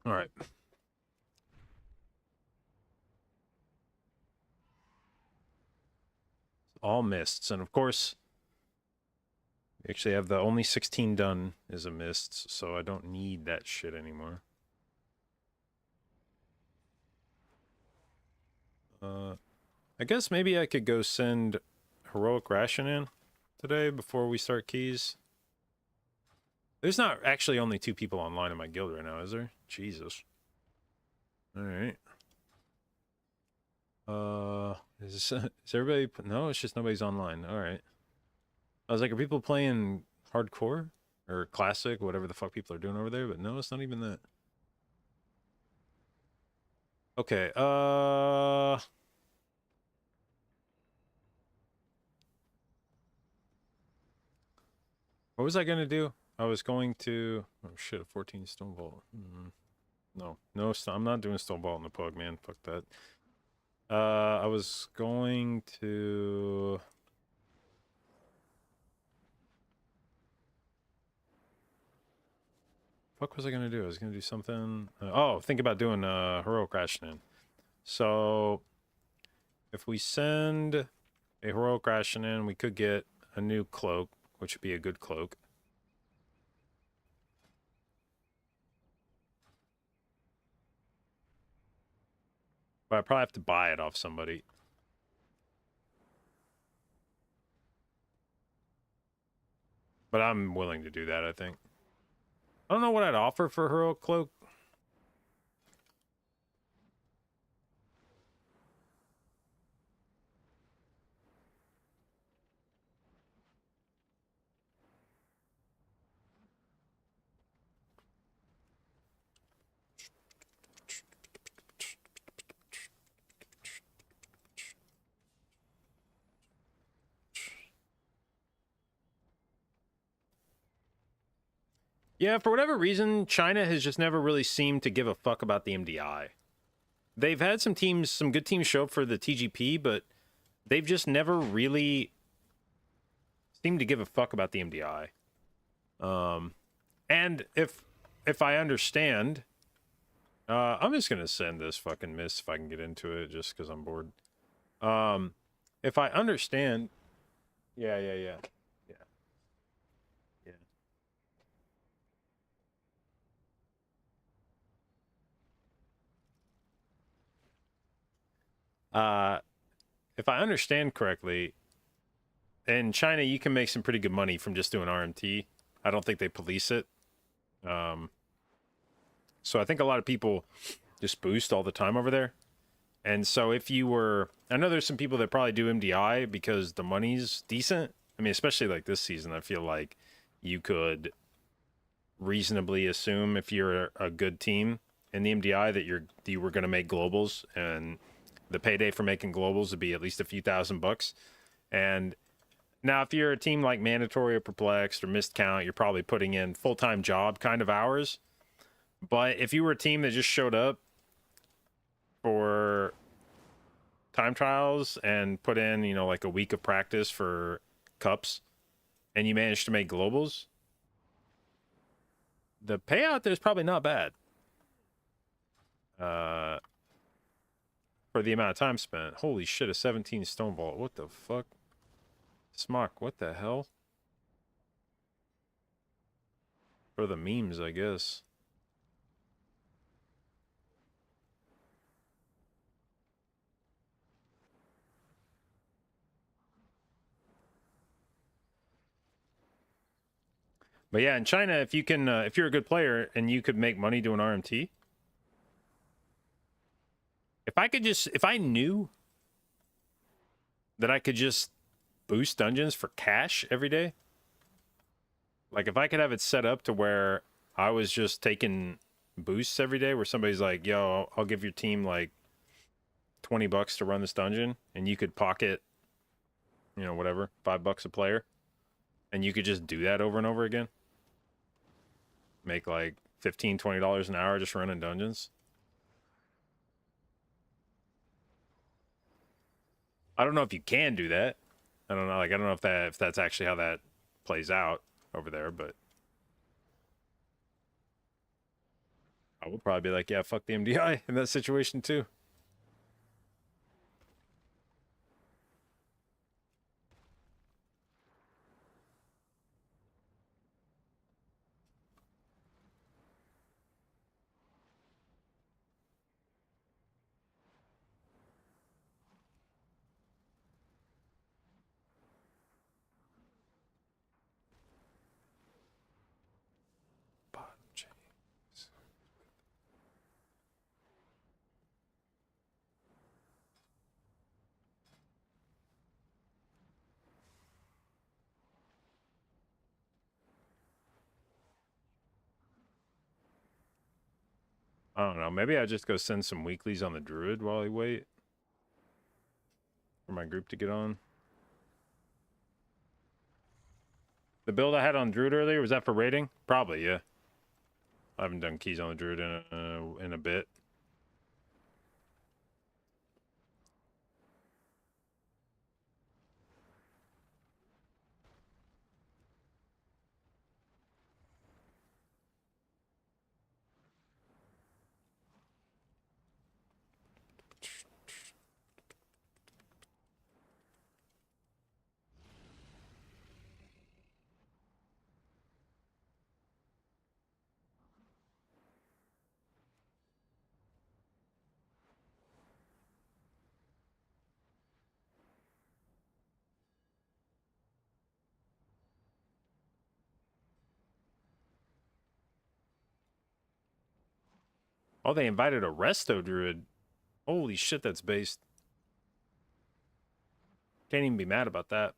All right. All mists, and of course, we actually have the only 16 done is a mist, so I don't need that shit anymore. I guess maybe I could go send Heroic Ration in today before we start keys. There's not actually only 2 people online in my guild right now, is there? Jesus. Alright. Is everybody... No, it's just nobody's online. Alright. I was like, are people playing hardcore? Or classic? Whatever the fuck people are doing over there, but no, it's not even that. Okay, what was I gonna do? I was going to... Oh shit, a 14 stone vault. No, I'm not doing stone vault in the pug, man. Fuck that. I was going to... What was I gonna do? I was gonna do something... think about doing Heroic Ration in. So, if we send a Heroic Ration in, we could get a new cloak, which would be a good cloak. But I probably have to buy it off somebody. But I'm willing to do that, I think. I don't know what I'd offer for Heroic Cloak. Yeah, for whatever reason, China has just never really seemed to give a fuck about the MDI. They've had some good teams show up for the TGP, but they've just never really seemed to give a fuck about the MDI. And if I understand, I'm just gonna send this fucking mist if I can get into it, just because I'm bored. If I understand, yeah. If I understand correctly, in China you can make some pretty good money from just doing RMT. I don't think they police it. So I think a lot of people just boost all the time over there. And so if you were, I know there's some people that probably do MDI because the money's decent. I mean, especially like this season, I feel like you could reasonably assume if you're a good team in the MDI that you were going to make globals, and the payday for making globals would be at least a few $1,000. And now if you're a team like Mandatory or Perplexed or Missed Count, you're probably putting in full-time job kind of hours. But if you were a team that just showed up for time trials and put in, like a week of practice for cups, and you managed to make globals, the payout there's probably not bad. For the amount of time spent. Holy shit, a 17 stone vault. What the fuck? Smock, what the hell? For the memes, I guess. But yeah, in China, if you can, if you're a good player and you could make money doing RMT, if I knew that I could just boost dungeons for cash every day, like if I could have it set up to where I was just taking boosts every day, where somebody's like, yo, I'll give your team like $20 to run this dungeon, and you could pocket, whatever, $5 a player, and you could just do that over and over again. Make like $15-20 an hour just running dungeons. I don't know if you can do that. I don't know. Like, I don't know if that's actually how that plays out over there, but I will probably be like, yeah, fuck the MDI in that situation too. Bottom chains. I don't know. Maybe I just go send some weeklies on the druid while I wait for my group to get on. The build I had on druid earlier, was that for raiding? Probably, yeah. I haven't done keys on the druid in a bit. Oh, they invited a resto druid. Holy shit, that's based. Can't even be mad about that.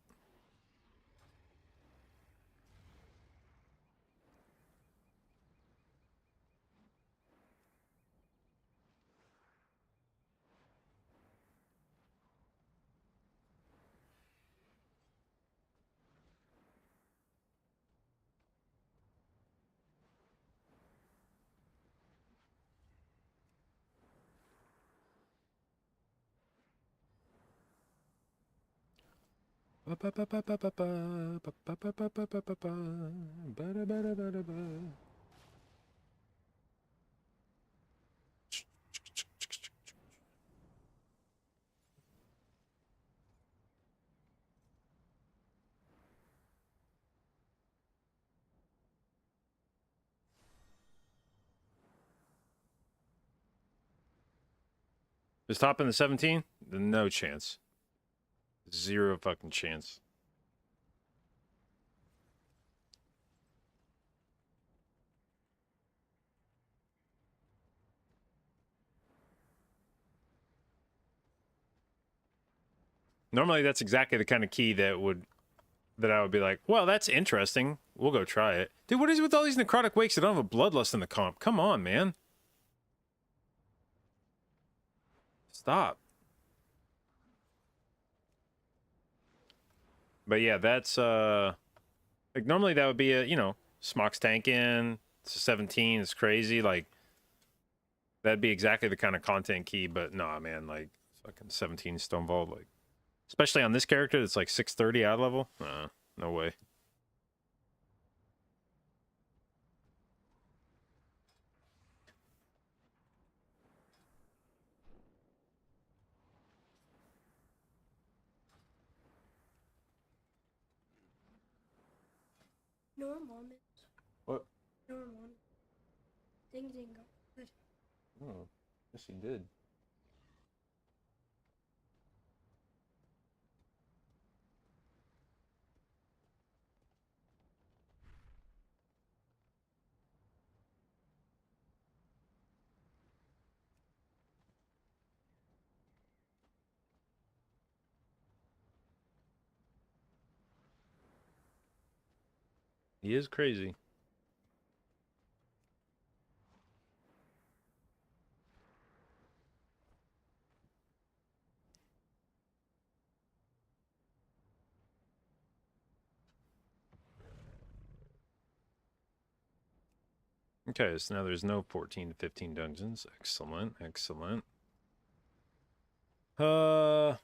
Is top in the 17? No chance. Zero fucking chance. Normally, that's exactly the kind of key that I would be like, well, that's interesting. We'll go try it. Dude, what is it with all these necrotic wakes that don't have a bloodlust in the comp? Come on, man. Stop. But yeah, that's like normally that would be a, Smock's tank in. It's a 17, it's crazy. Like that'd be exactly the kind of content key, but nah, man, like fucking 17 Stone Vault, like especially on this character that's like 630 out level. Nah, no way. Normal. What? Normal. Things didn't go good. Oh, yes, he did. He is crazy. Okay, so now there's no 14 to 15 dungeons. Excellent, excellent. Uh,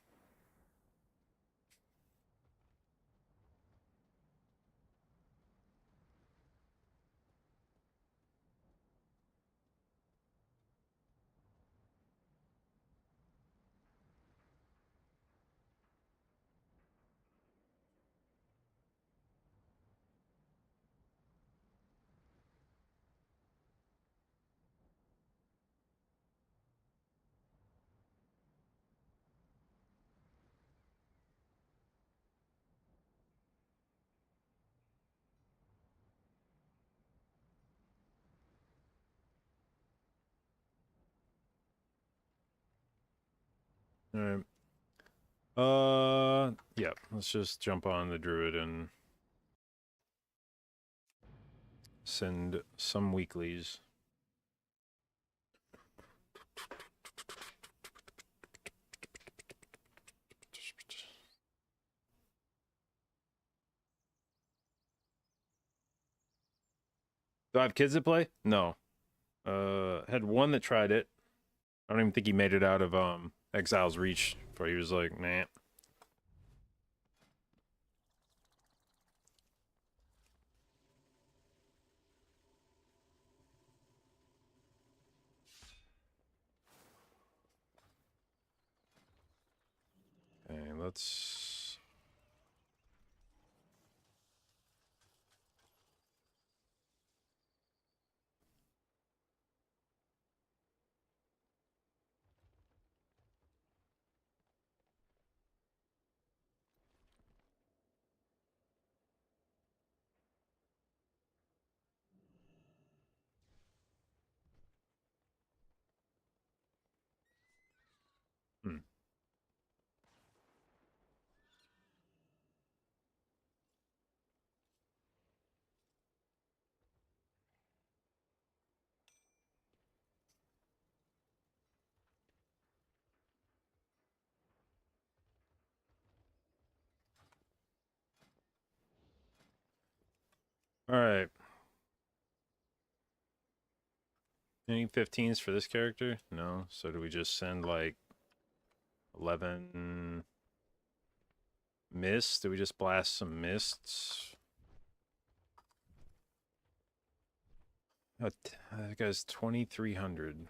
All right. Yeah, let's just jump on the druid and send some weeklies. Do I have kids that play? No. Had one that tried it. I don't even think he made it out of Exile's Reach before he was like, nah. Okay, let's... Hmm. All right. Any 15s for this character? No. So do we just send like 11 mists? Do we just blast some mists? That guy's 2,300.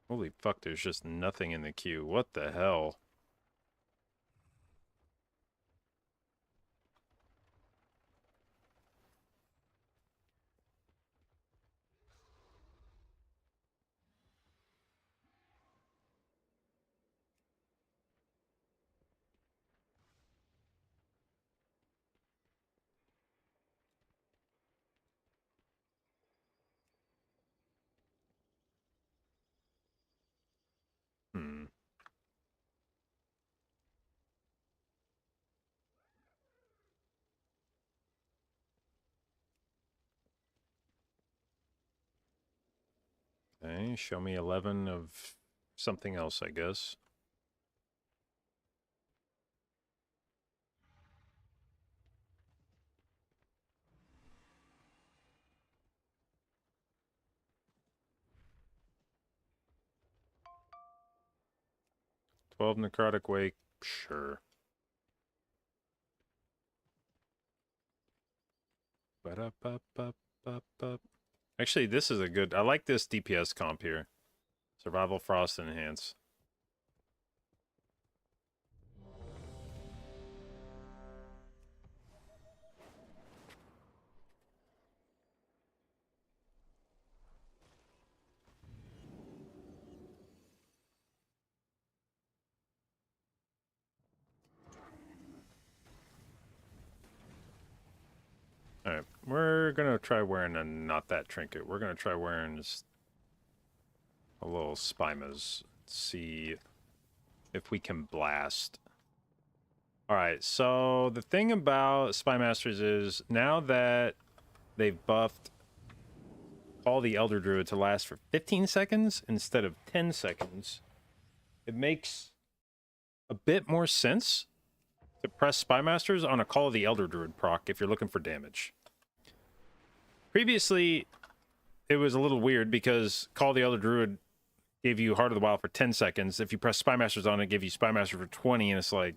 Holy fuck, there's just nothing in the queue. What the hell? Hmm. Okay, show me 11 of something else, I guess. "12 Necrotic Wake." Sure. Ba-da-ba-ba-ba-ba. Actually, this is a good... I like this DPS comp here. Survival, Frost, Enhance. Alright, we're gonna try wearing a not that trinket. We're gonna try wearing just a little Spymas. See if we can blast. Alright, so the thing about Spy Masters is now that they've buffed all the Elder Druid to last for 15 seconds instead of 10 seconds, it makes a bit more sense to press Spy Masters on a Call of the Elder Druid proc if you're looking for damage. Previously, it was a little weird because Call of the Elder Druid gave you Heart of the Wild for 10 seconds. If you press Spy Masters on it, it gave you Spy Master for 20, and it's like,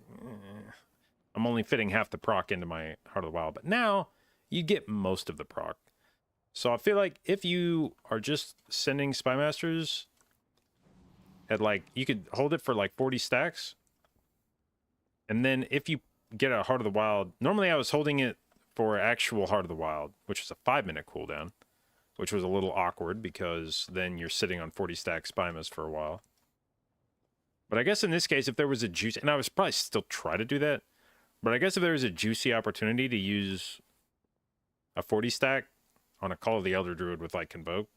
I'm only fitting half the proc into my Heart of the Wild. But now, you get most of the proc. So I feel like if you are just sending Spy Masters at like, you could hold it for like 40 stacks. And then if you get a Heart of the Wild, normally I was holding it for actual Heart of the Wild, which is a 5-minute cooldown, which was a little awkward because then you're sitting on 40 stack Spymas for a while. But I guess in this case, if there was a juice, and I was probably still try to do that, but I guess if there was a juicy opportunity to use a 40 stack on a Call of the Elder Druid with like Convoke,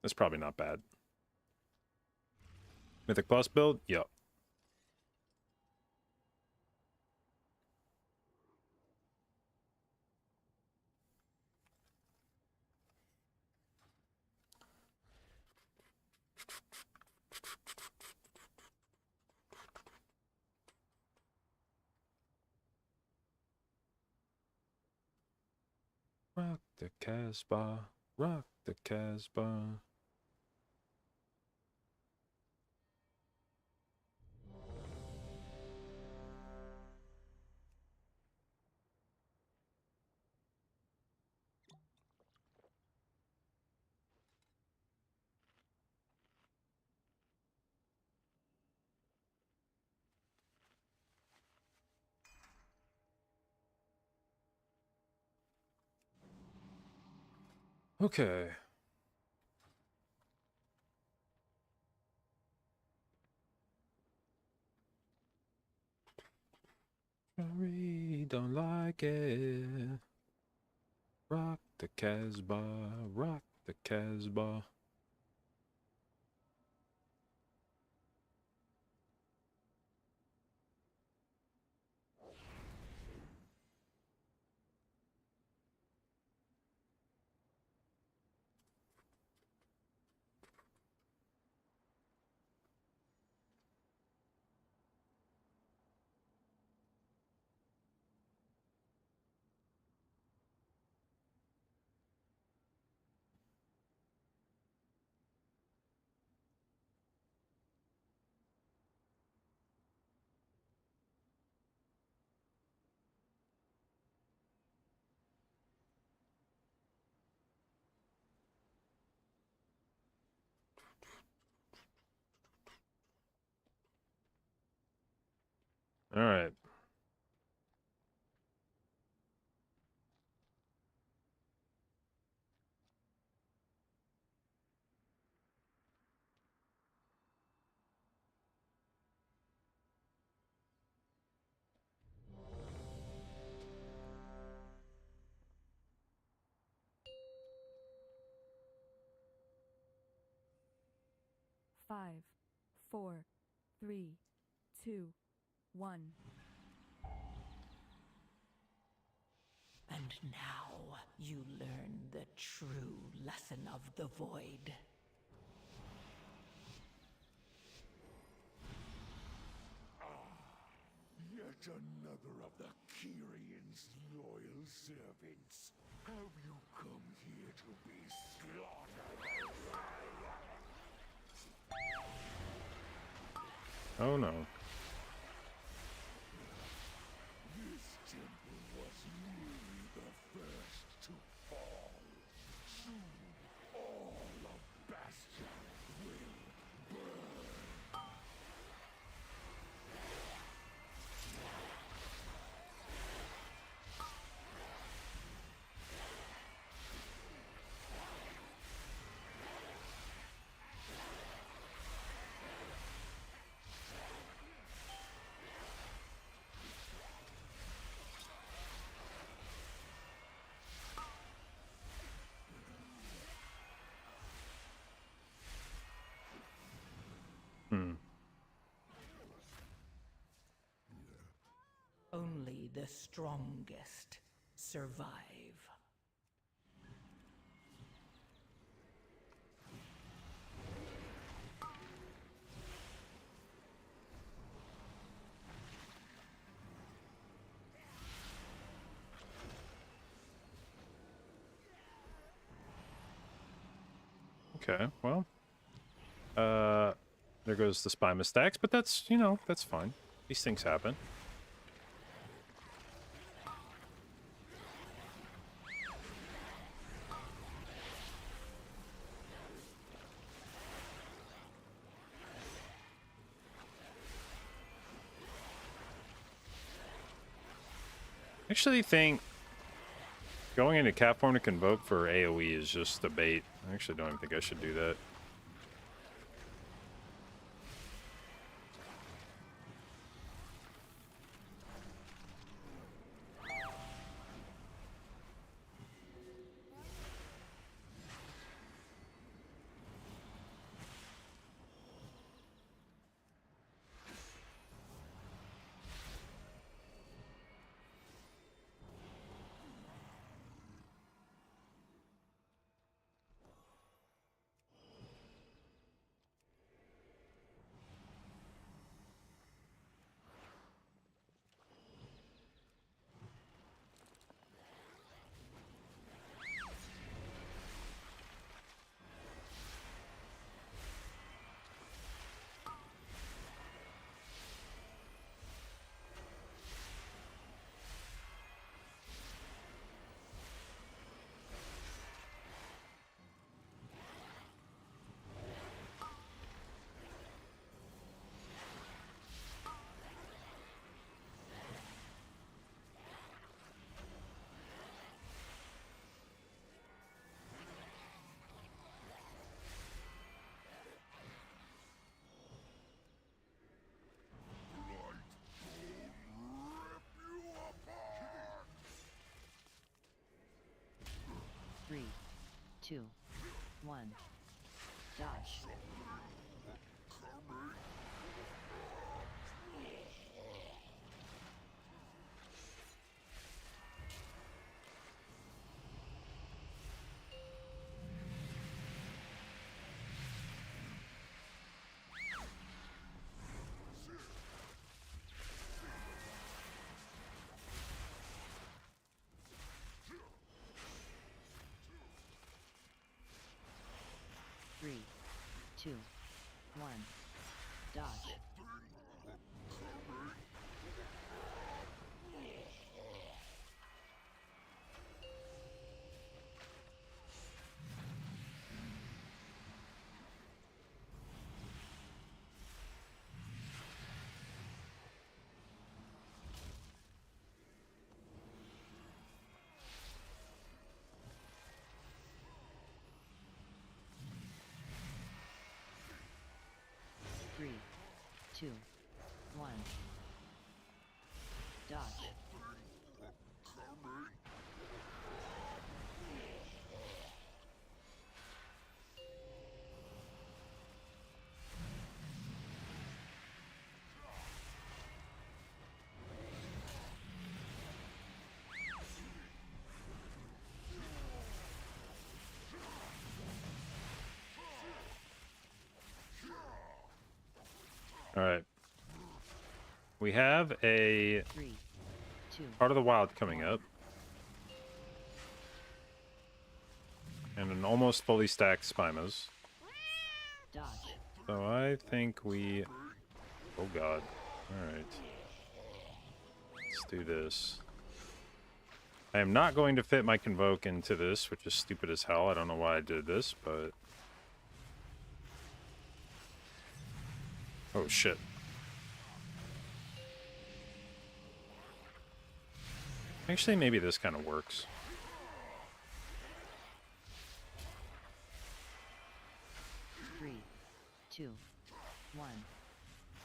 That's probably not bad. Mythic Plus build? Yep. Rock the Casbah, rock the Casbah. Okay. Sorry, don't like it. Rock the Casbah, rock the Casbah. All right. Five, four, three, two, one. And now you learn the true lesson of the Void. Yet another of the Kyrian's loyal servants. Have you come here to be slaughtered? Oh no. This temple was merely the first to fall. Soon, all of Bastion will burn. Hmm. Only the strongest survive. Okay, well. There goes the spy stacks, but that's, that's fine. These things happen. I actually think going into cat form to convoke for AoE is just a bait. I actually don't even think I should do that. 2, 1. Dodge. 3, 2, 1. Dodge. Three, two, one. Dodge. All right. We have a 3, 2. Heart of the Wild coming up. And an almost fully stacked Spimos. Dodge. So I think we... Oh god. Alright. Let's do this. I am not going to fit my Convoke into this, which is stupid as hell. I don't know why I did this, but... Oh shit. Actually, maybe this kind of works. Three, two, one.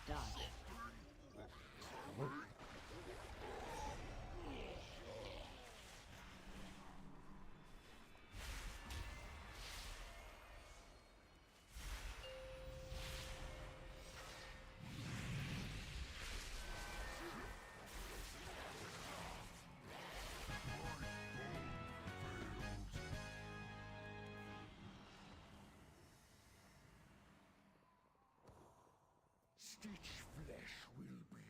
Dodge. Stitch flesh will be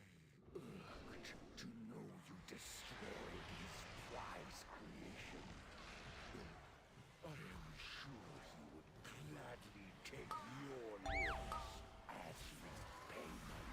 irked to know you destroyed his prize creation. I am sure he would gladly take your limbs as repayment.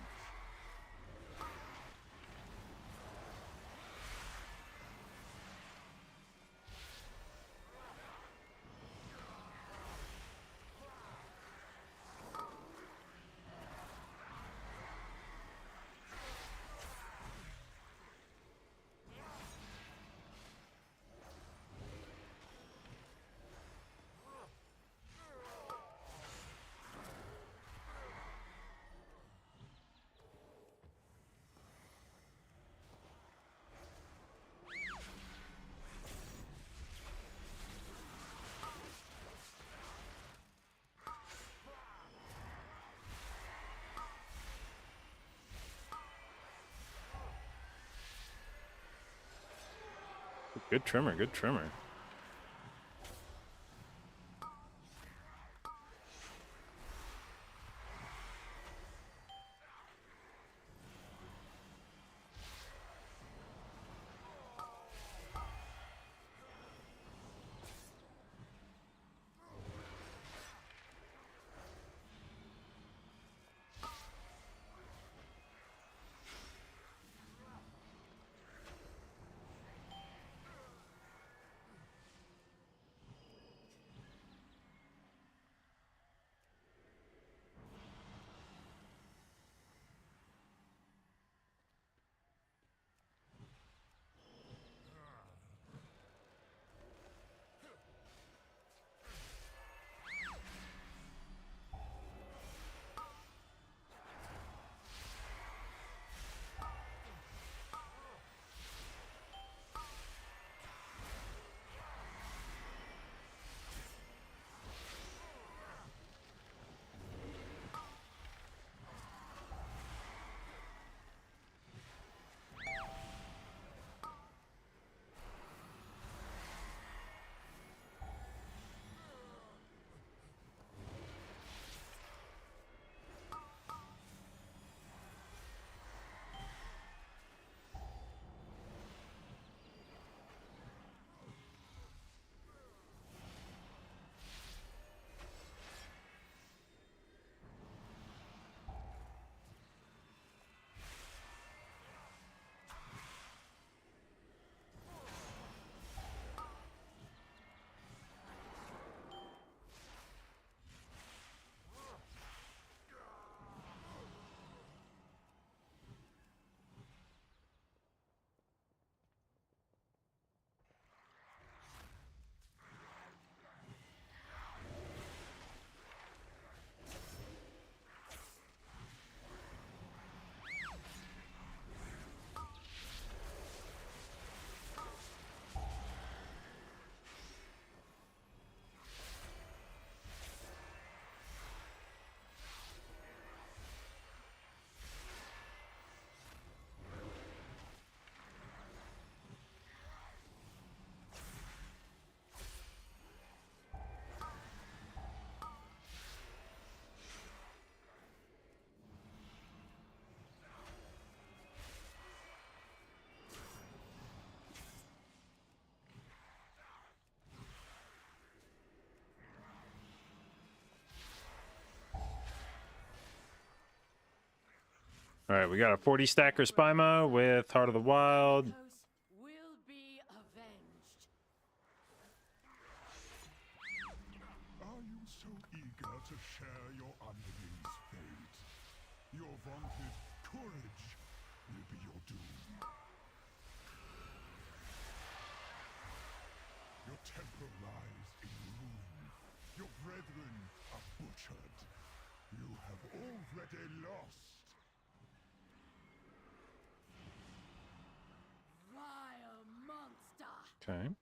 Good trimmer, good trimmer. All right, we got a 40 stacker Spymo with Heart of the Wild. Will be avenged. Are you so eager to share your underling's fate? Your vaunted courage will be your doom. Your temple lies in ruin. Your brethren are butchered. You have already lost. Vile monster. Okay.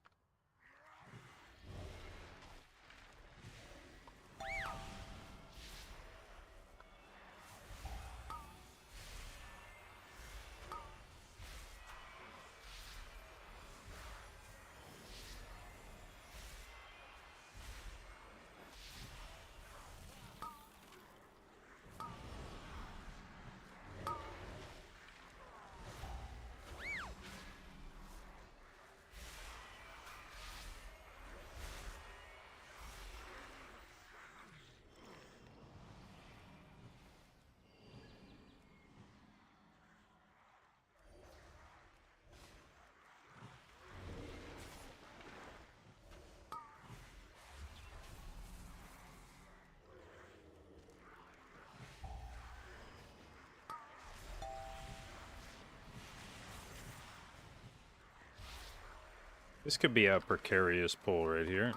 This could be a precarious pull right here.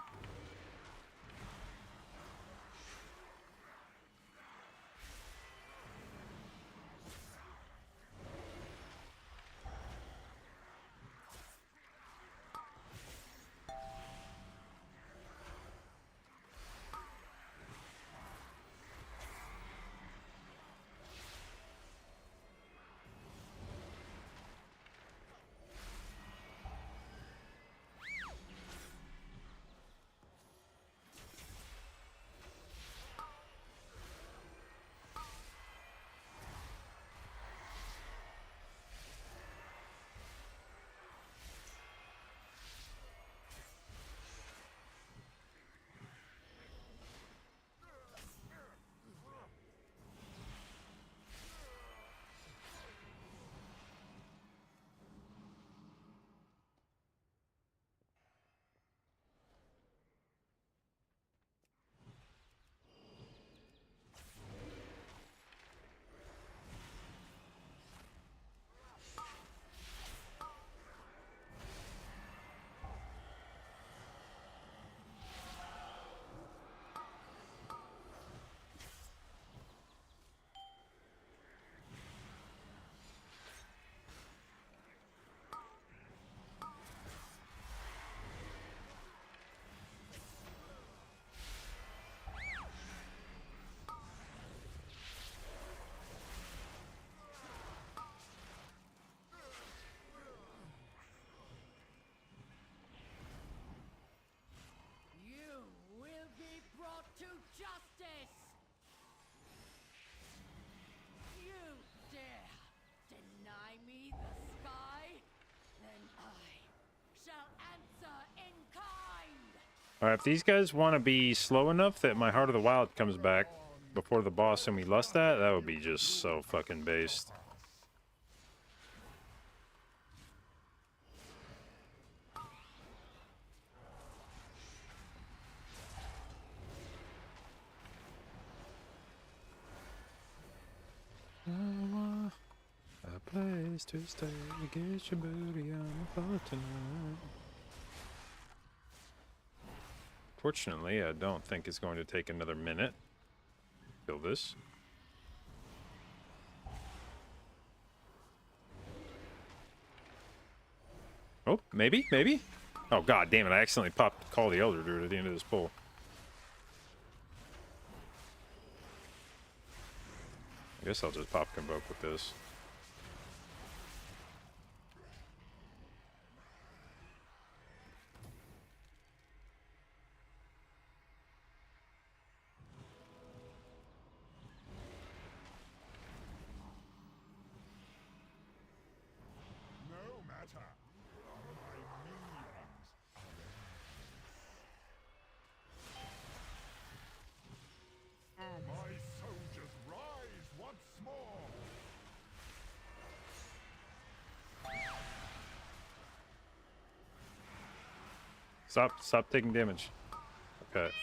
You will be brought to justice. You dare deny me the sky? Then I shall answer in kind. All right, if these guys want to be slow enough that my Heart of the Wild comes back before the boss and we lust that, that would be just so fucking based. A place to stay, get your booty on the floor tonight. Fortunately, I don't think it's going to take another minute. Kill this. Oh, maybe? Oh, god damn it, I accidentally popped Call the Elder Druid at the end of this pull. I guess I'll just pop Convoke with this. No matter. My minions are Ads. My soldiers rise once more. Stop taking damage. Okay.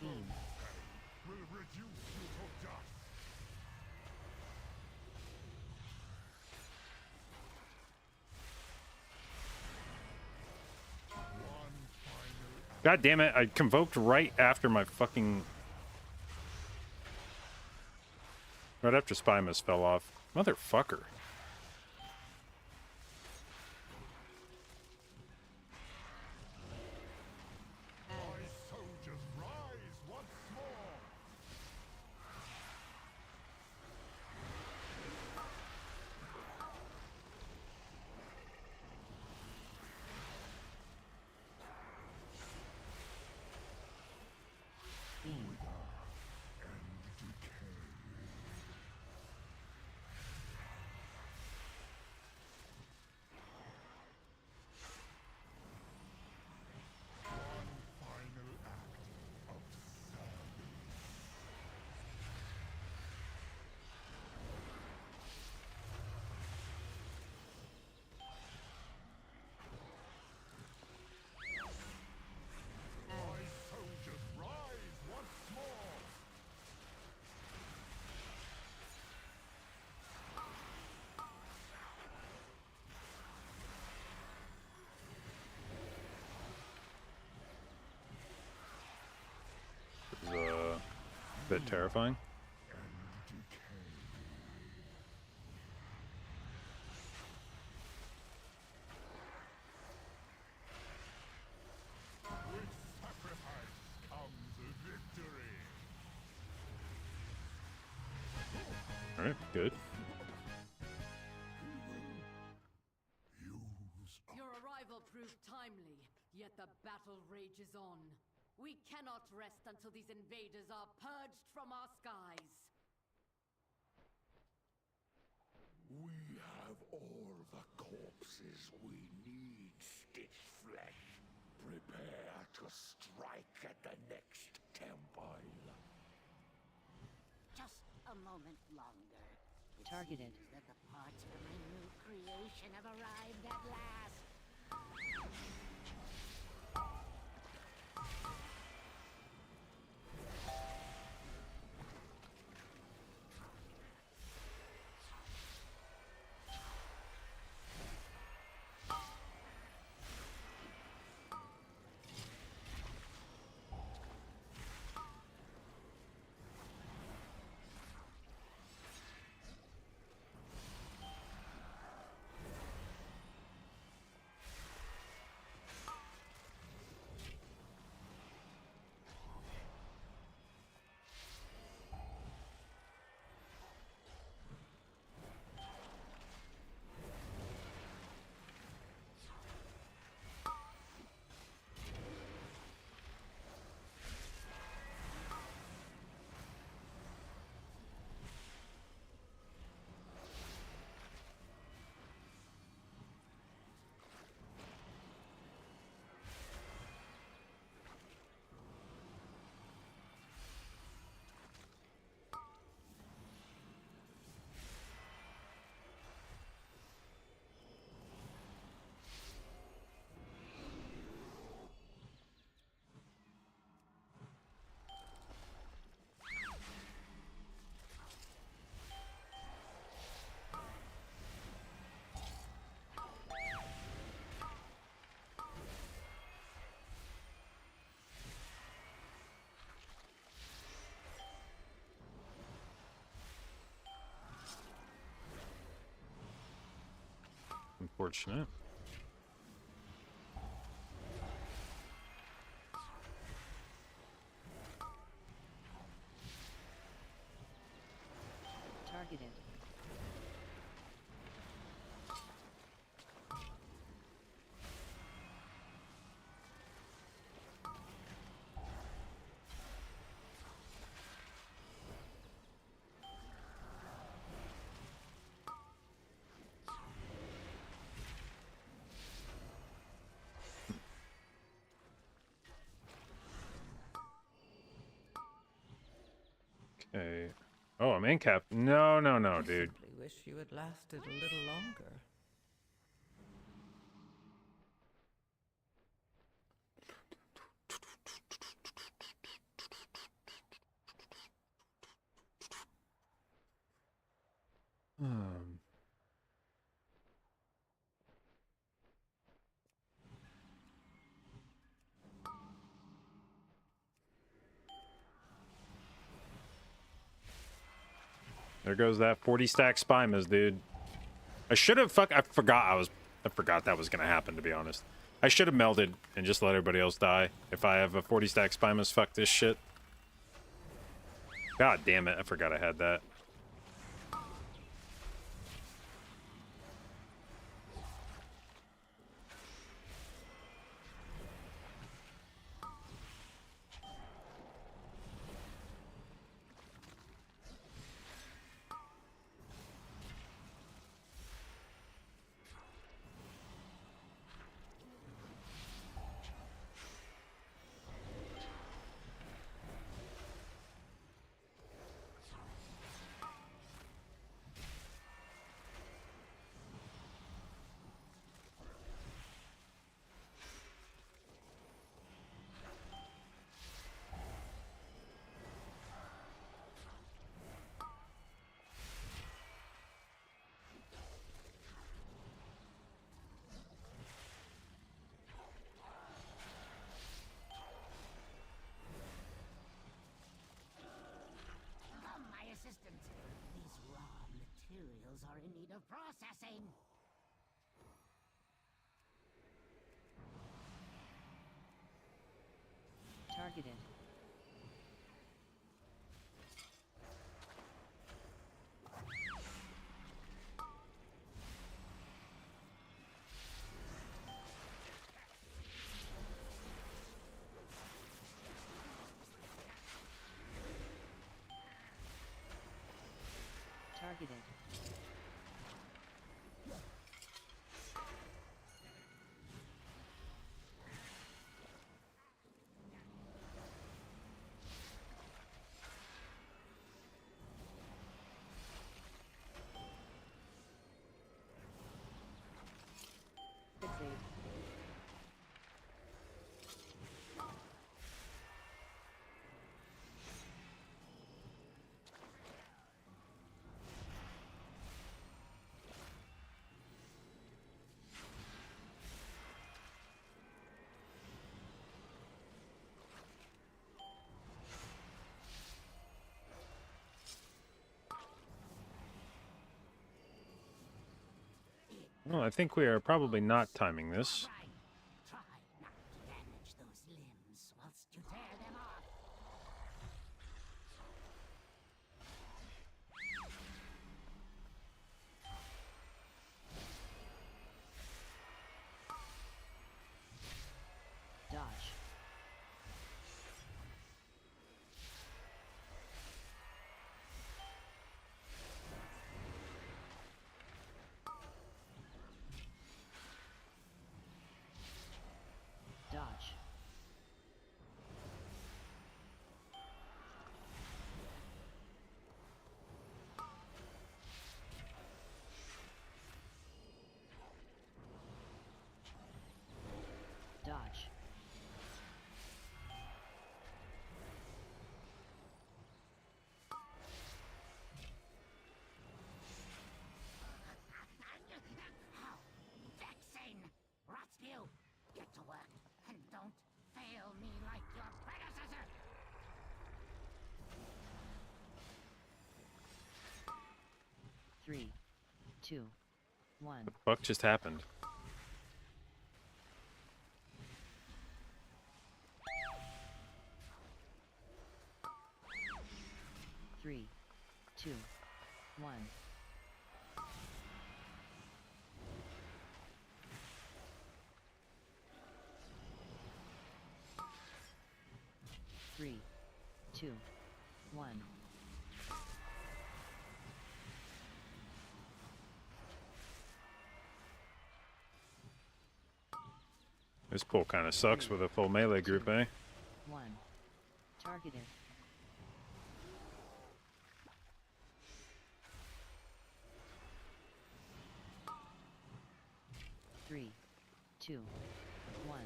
Beam. Will reduce you to dust. God damn it! I convoked right after my fucking. Right after Spymus fell off. Motherfucker. My soldiers rise once more. Beam. Final act of service. My soldiers rise once more. This is a bit terrifying. With sacrifice comes victory. All right, good. Use Your arrival proved timely, yet the battle rages on. We cannot rest until these invaders are purged from our skies. We have all the corpses we need, Stitch Flesh. Prepare to strike at the next temple. Just a moment longer. It Targeted. seems that the parts for my new creation have arrived at last. Unfortunate. Targeted. Okay. Oh, I'm in cap. No, no, no, dude. Simply wish you had lasted a little longer. Um, there goes that 40 stack Spymas, dude. I should have I forgot that was gonna happen, to be honest. I should have melded and just let everybody else die. If I have a 40 stack Spymas, fuck this shit. God damn it, I forgot I had that. Come, my assistant. These raw materials are in need of processing. Targeted. Targeted. Fixate. Well, I think we are probably not timing this. Try not to damage those limbs whilst you tear them off. Dodge. Dodge. Dodge. How vexing! Rotskew, get to work and don't fail me like your predecessor! Three, two, one. Fuck just happened. Three, two, one. Three, two, one. This pull kind of sucks with a full melee group, eh? One. Targeted. 2, 1.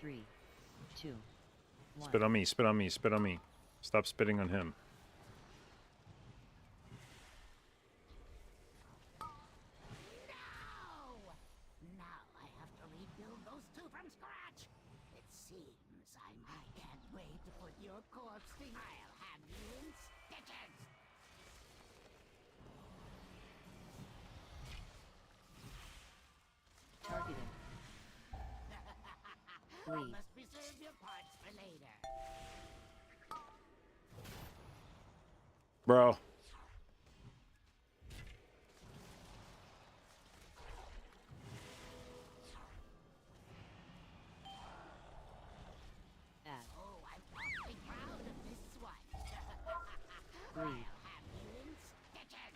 Three, two, one. Spit on me, spit on me, spit on me. Stop spitting on him. No! Now I have to rebuild those two from scratch. It seems I can't wait to put your corpse to... I'll have you in stitches. Targeted. I Lead. must reserve your parts for later. Bro. Add. Oh, I'm awfully proud of this one. Lead. I'll have you in stitches.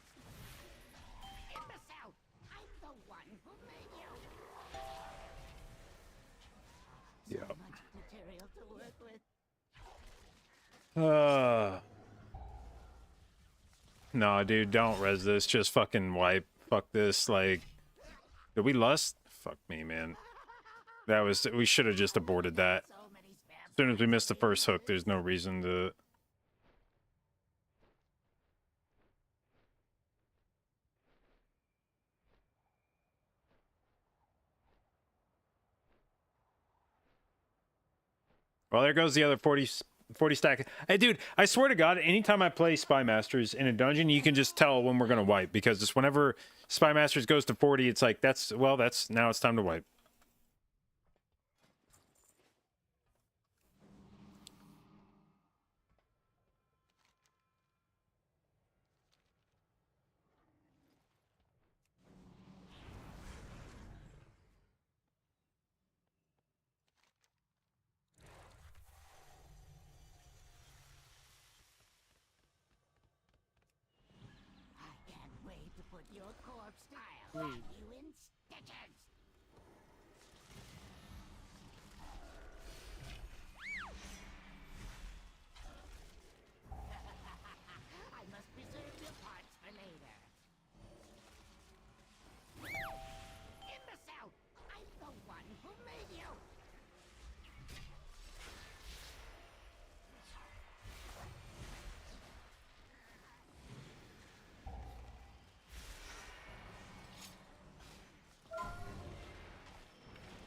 Imbecile! I'm the one who made you. So Yep. much material to work with. No, dude, don't res this. Just fucking wipe. Fuck this. Like, did we lust? Fuck me, man. That was. We should have just aborted that. So many spam As soon as we missed the first hook, there's no reason to. Well, there goes the other 40 stack. Hey, dude, I swear to God, anytime I play Spy Masters in a dungeon, you can just tell when we're going to wipe. Because just whenever Spy Masters goes to 40, it's like, now it's time to wipe. I can't wait to put your corpse to... I'll have you in stitches. I must reserve your parts for later. Imbecile! I'm the one who made you!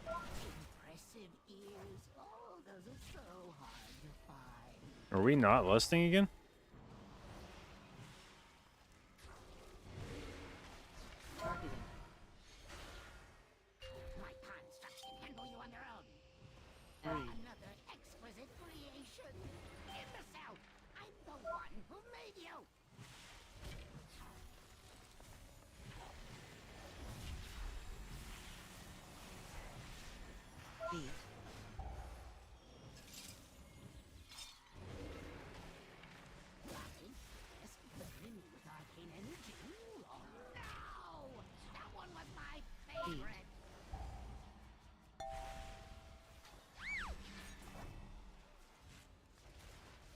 Impressive ears. Oh, those are so hard to find. Are we not lusting again? Targeted. My constructs can handle you on their own. Lead. Another exquisite creation. Imbecile! I'm the one who made you! Beat. Nothing. Yes, burning me with arcane energy. Ooh, oh no! That one was my favorite.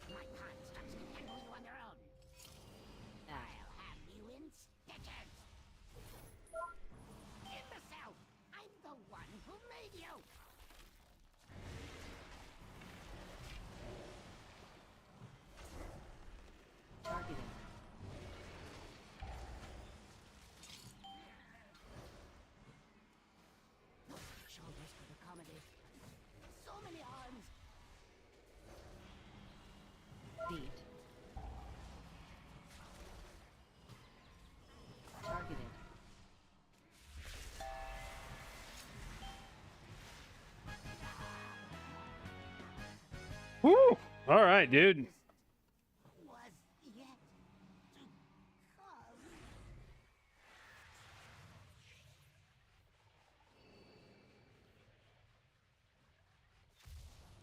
My constructs can handle you on their own. I'll have you in stitches. Imbecile! I'm the one who made you! Targeted. Shoulders could accommodate. So many arms. Beat. Targeted. Woo! All right, dude. Was yet to come.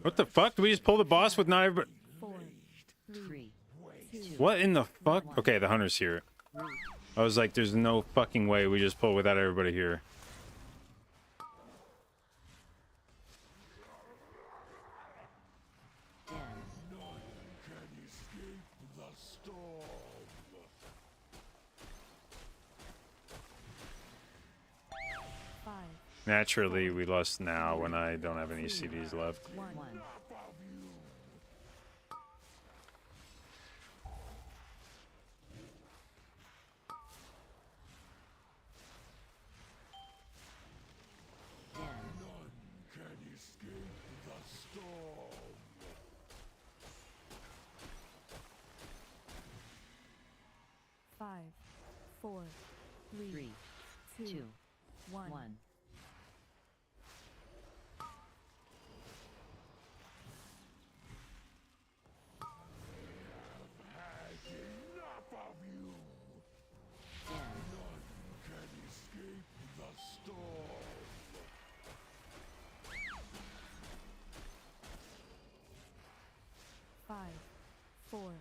What the fuck? Did we just pull the boss with not everybody? 4, 3, 2, What in the fuck? Okay, the hunter's here. root. I was like, there's no fucking way we just pull without everybody here. Dance. Naturally, we lost now when I don't have any CDs left. 1. Ten. Can escape the storm. 5, 4, 3, 3, 2, 2, 1. 1. Had enough of you. 10. Can escape the storm. 5, 4,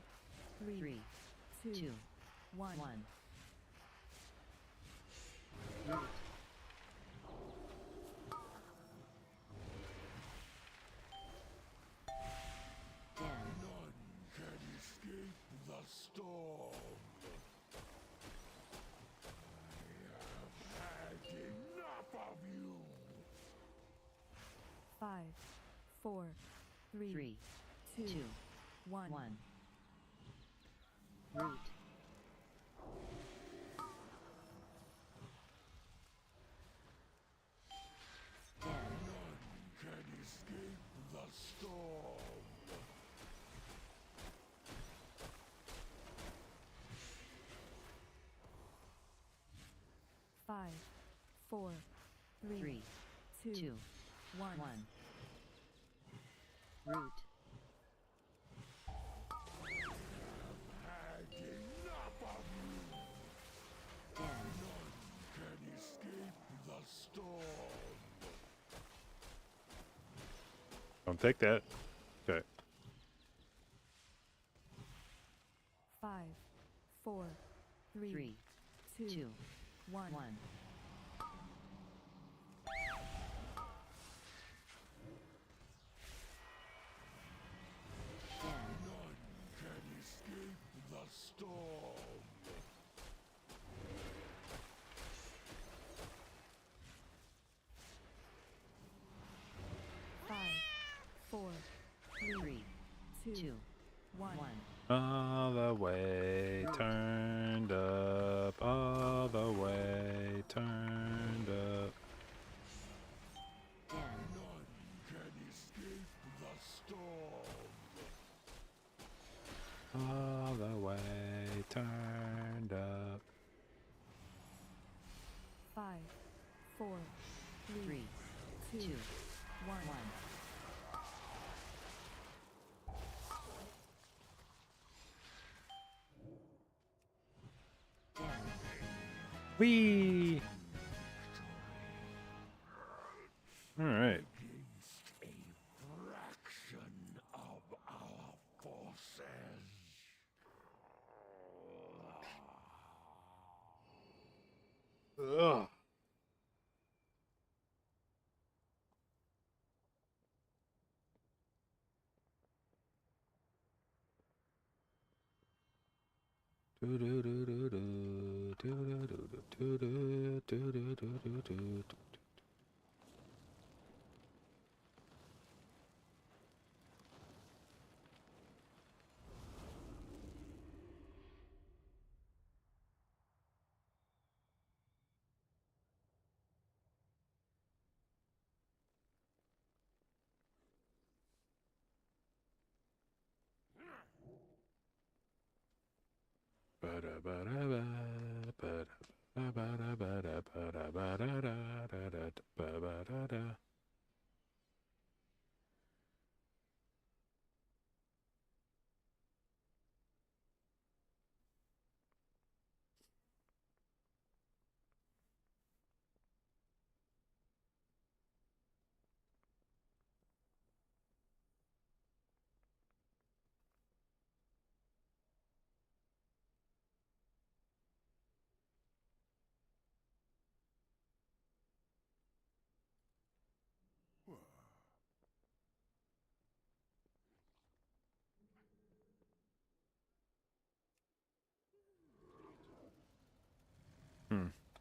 3, 3, 2, 2, 1. 1. Root. 10. None can escape the storm. I have had enough of you. 5, 4, 3, 3, 2, 2, 1. 1. Root. 10. Can escape the storm. 5, 4, 3, 3, 2, 2, 1. 1. Root. Had enough of you. 10. Can escape the storm. Don't take that. Okay. 5, 4, 3, 3, 2, 2, 1. 1. Can escape the storm. 5, 4, 3, 3, 2, 2, 1. 1. All the way turned up. All the way turned up. 10. Can escape the storm. All the way turned up. 5, 4, 3, 3, 2, 2, 1. 1. Whee! All right. Against a fraction of our forces. Ugh.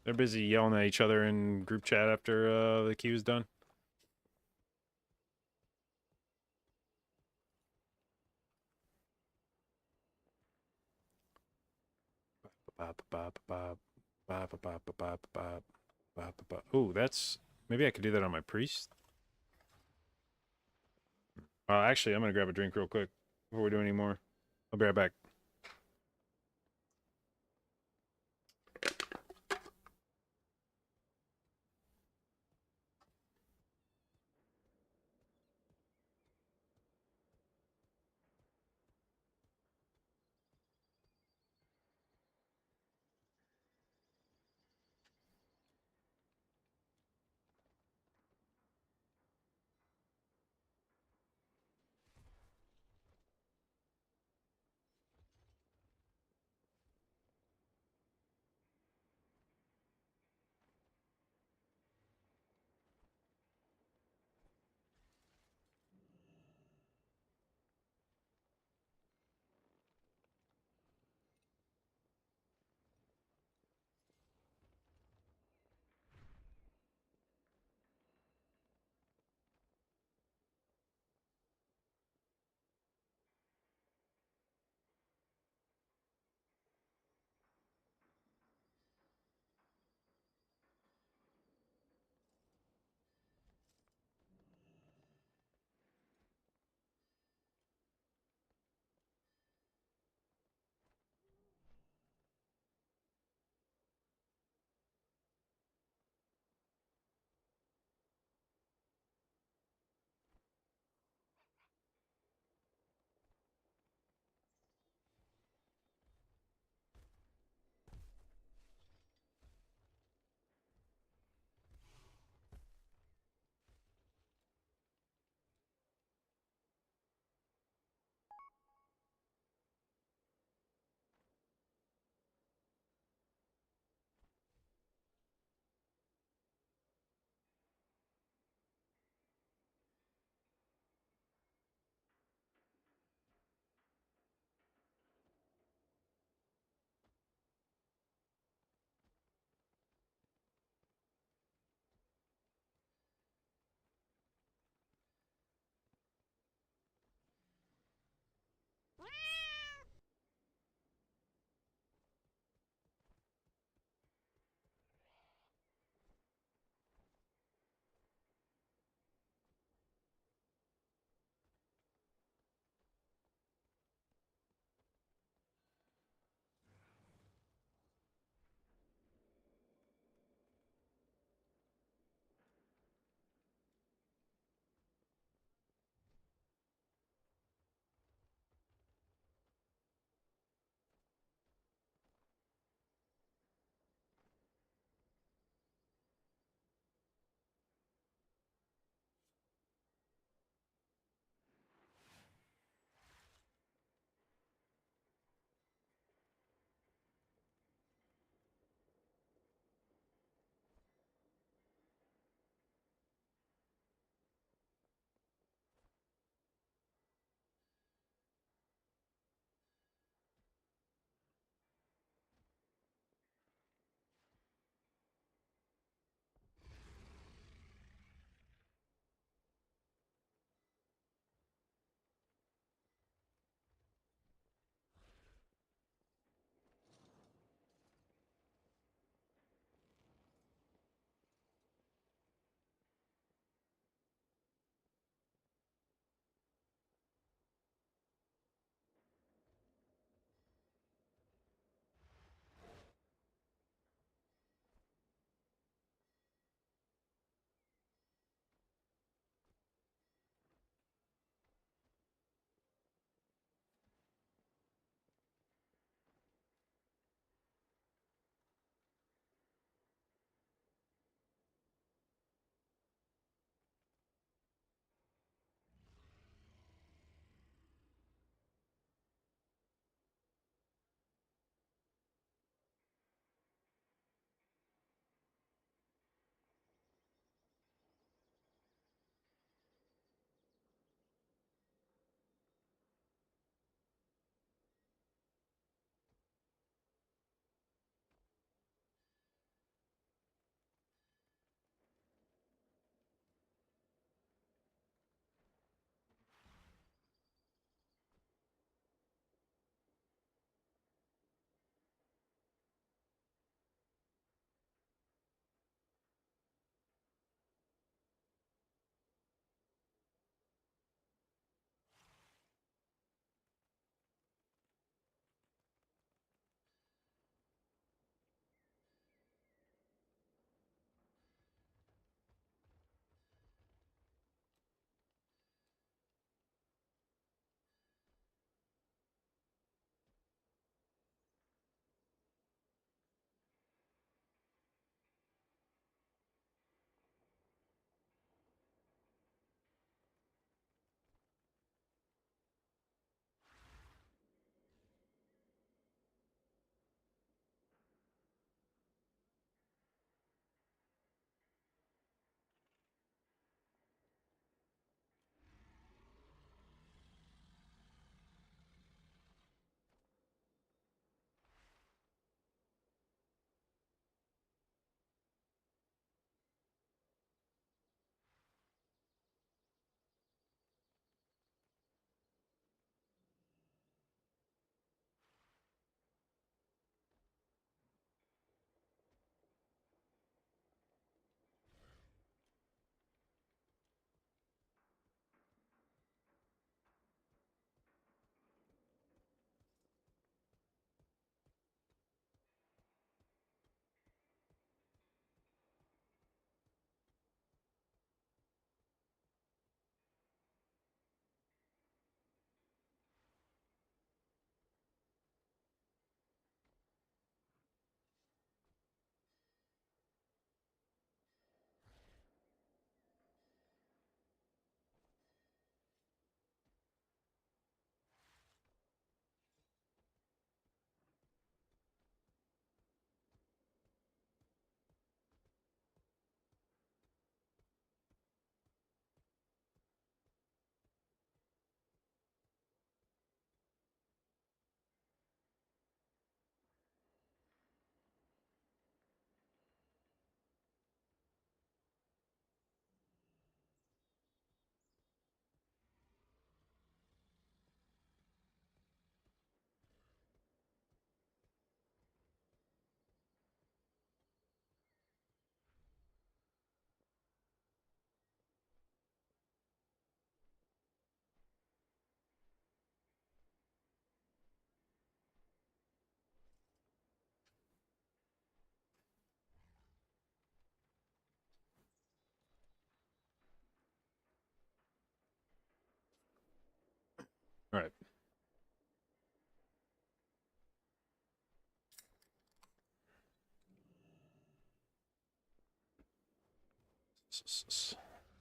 They're busy yelling at each other in group chat after the queue's done. Oh, that's... Maybe I could do that on my priest? Actually, I'm gonna grab a drink real quick before we do any more. I'll be right back.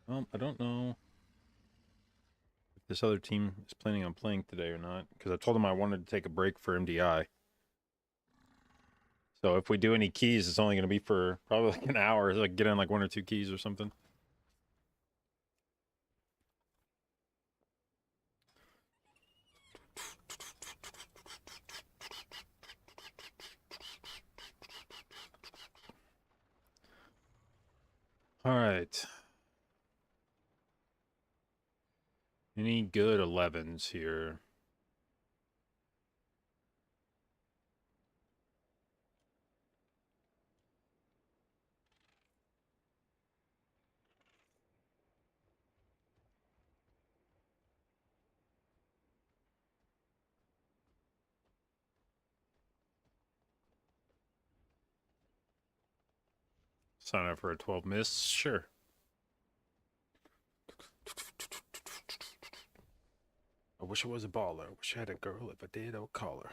Well, I don't know if this other team is planning on playing today or not, because I told them I wanted to take a break for MDI. So if we do any keys, it's only going to be for probably like an hour. Like get in like 1 or 2 keys or something. All right. Any good 11s here? Sign up for a 12 miss? Sure. I wish I was a baller. I wish I had a girl. If I did, I would call her.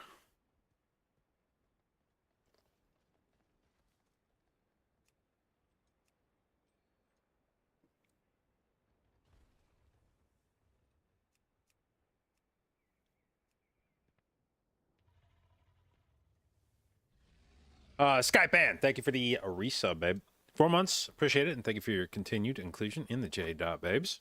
Skype Band, thank you for the resub, babe. 4 months, appreciate it, and thank you for your continued inclusion in the J. Babes.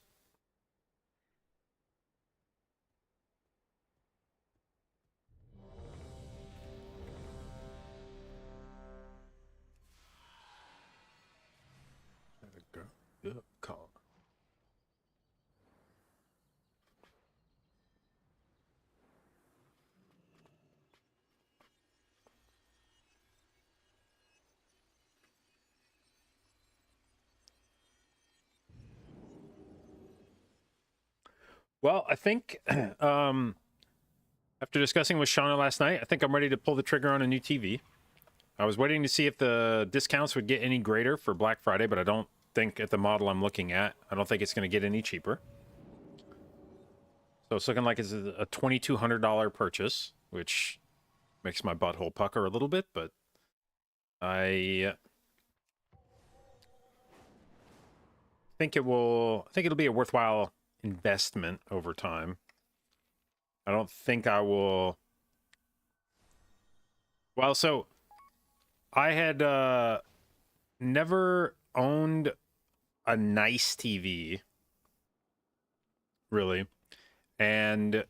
Good call. Well, I think after discussing with Shauna last night, I think I'm ready to pull the trigger on a new TV. I was waiting to see if the discounts would get any greater for Black Friday, but I don't think at the model I'm looking at, I don't think it's going to get any cheaper. So it's looking like it's a $2,200 purchase, which makes my butthole pucker a little bit, but I think it'll be a worthwhile investment over time. I don't think I will. Well, so I had never owned a nice TV, really, and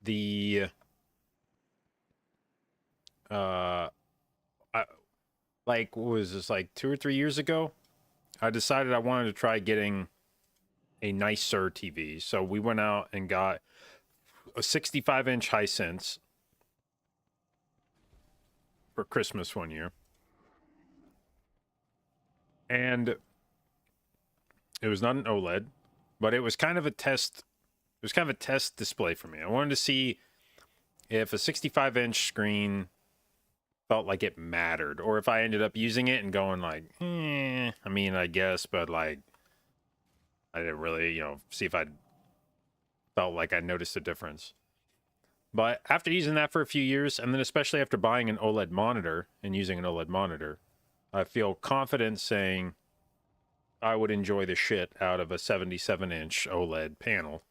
the like what was this, like 2 or 3 years ago, I decided I wanted to try getting a nicer TV. So we went out and got a 65-inch Hisense for Christmas one year. And it was not an OLED, but it was kind of a test. It was kind of a test display for me. I wanted to see if a 65-inch screen felt like it mattered, or if I ended up using it and going like, I mean, I guess, but like, I didn't really, see if I felt like I noticed a difference. But after using that for a few years, and then especially after buying an OLED monitor and using an OLED monitor, I feel confident saying I would enjoy the shit out of a 77-inch OLED panel.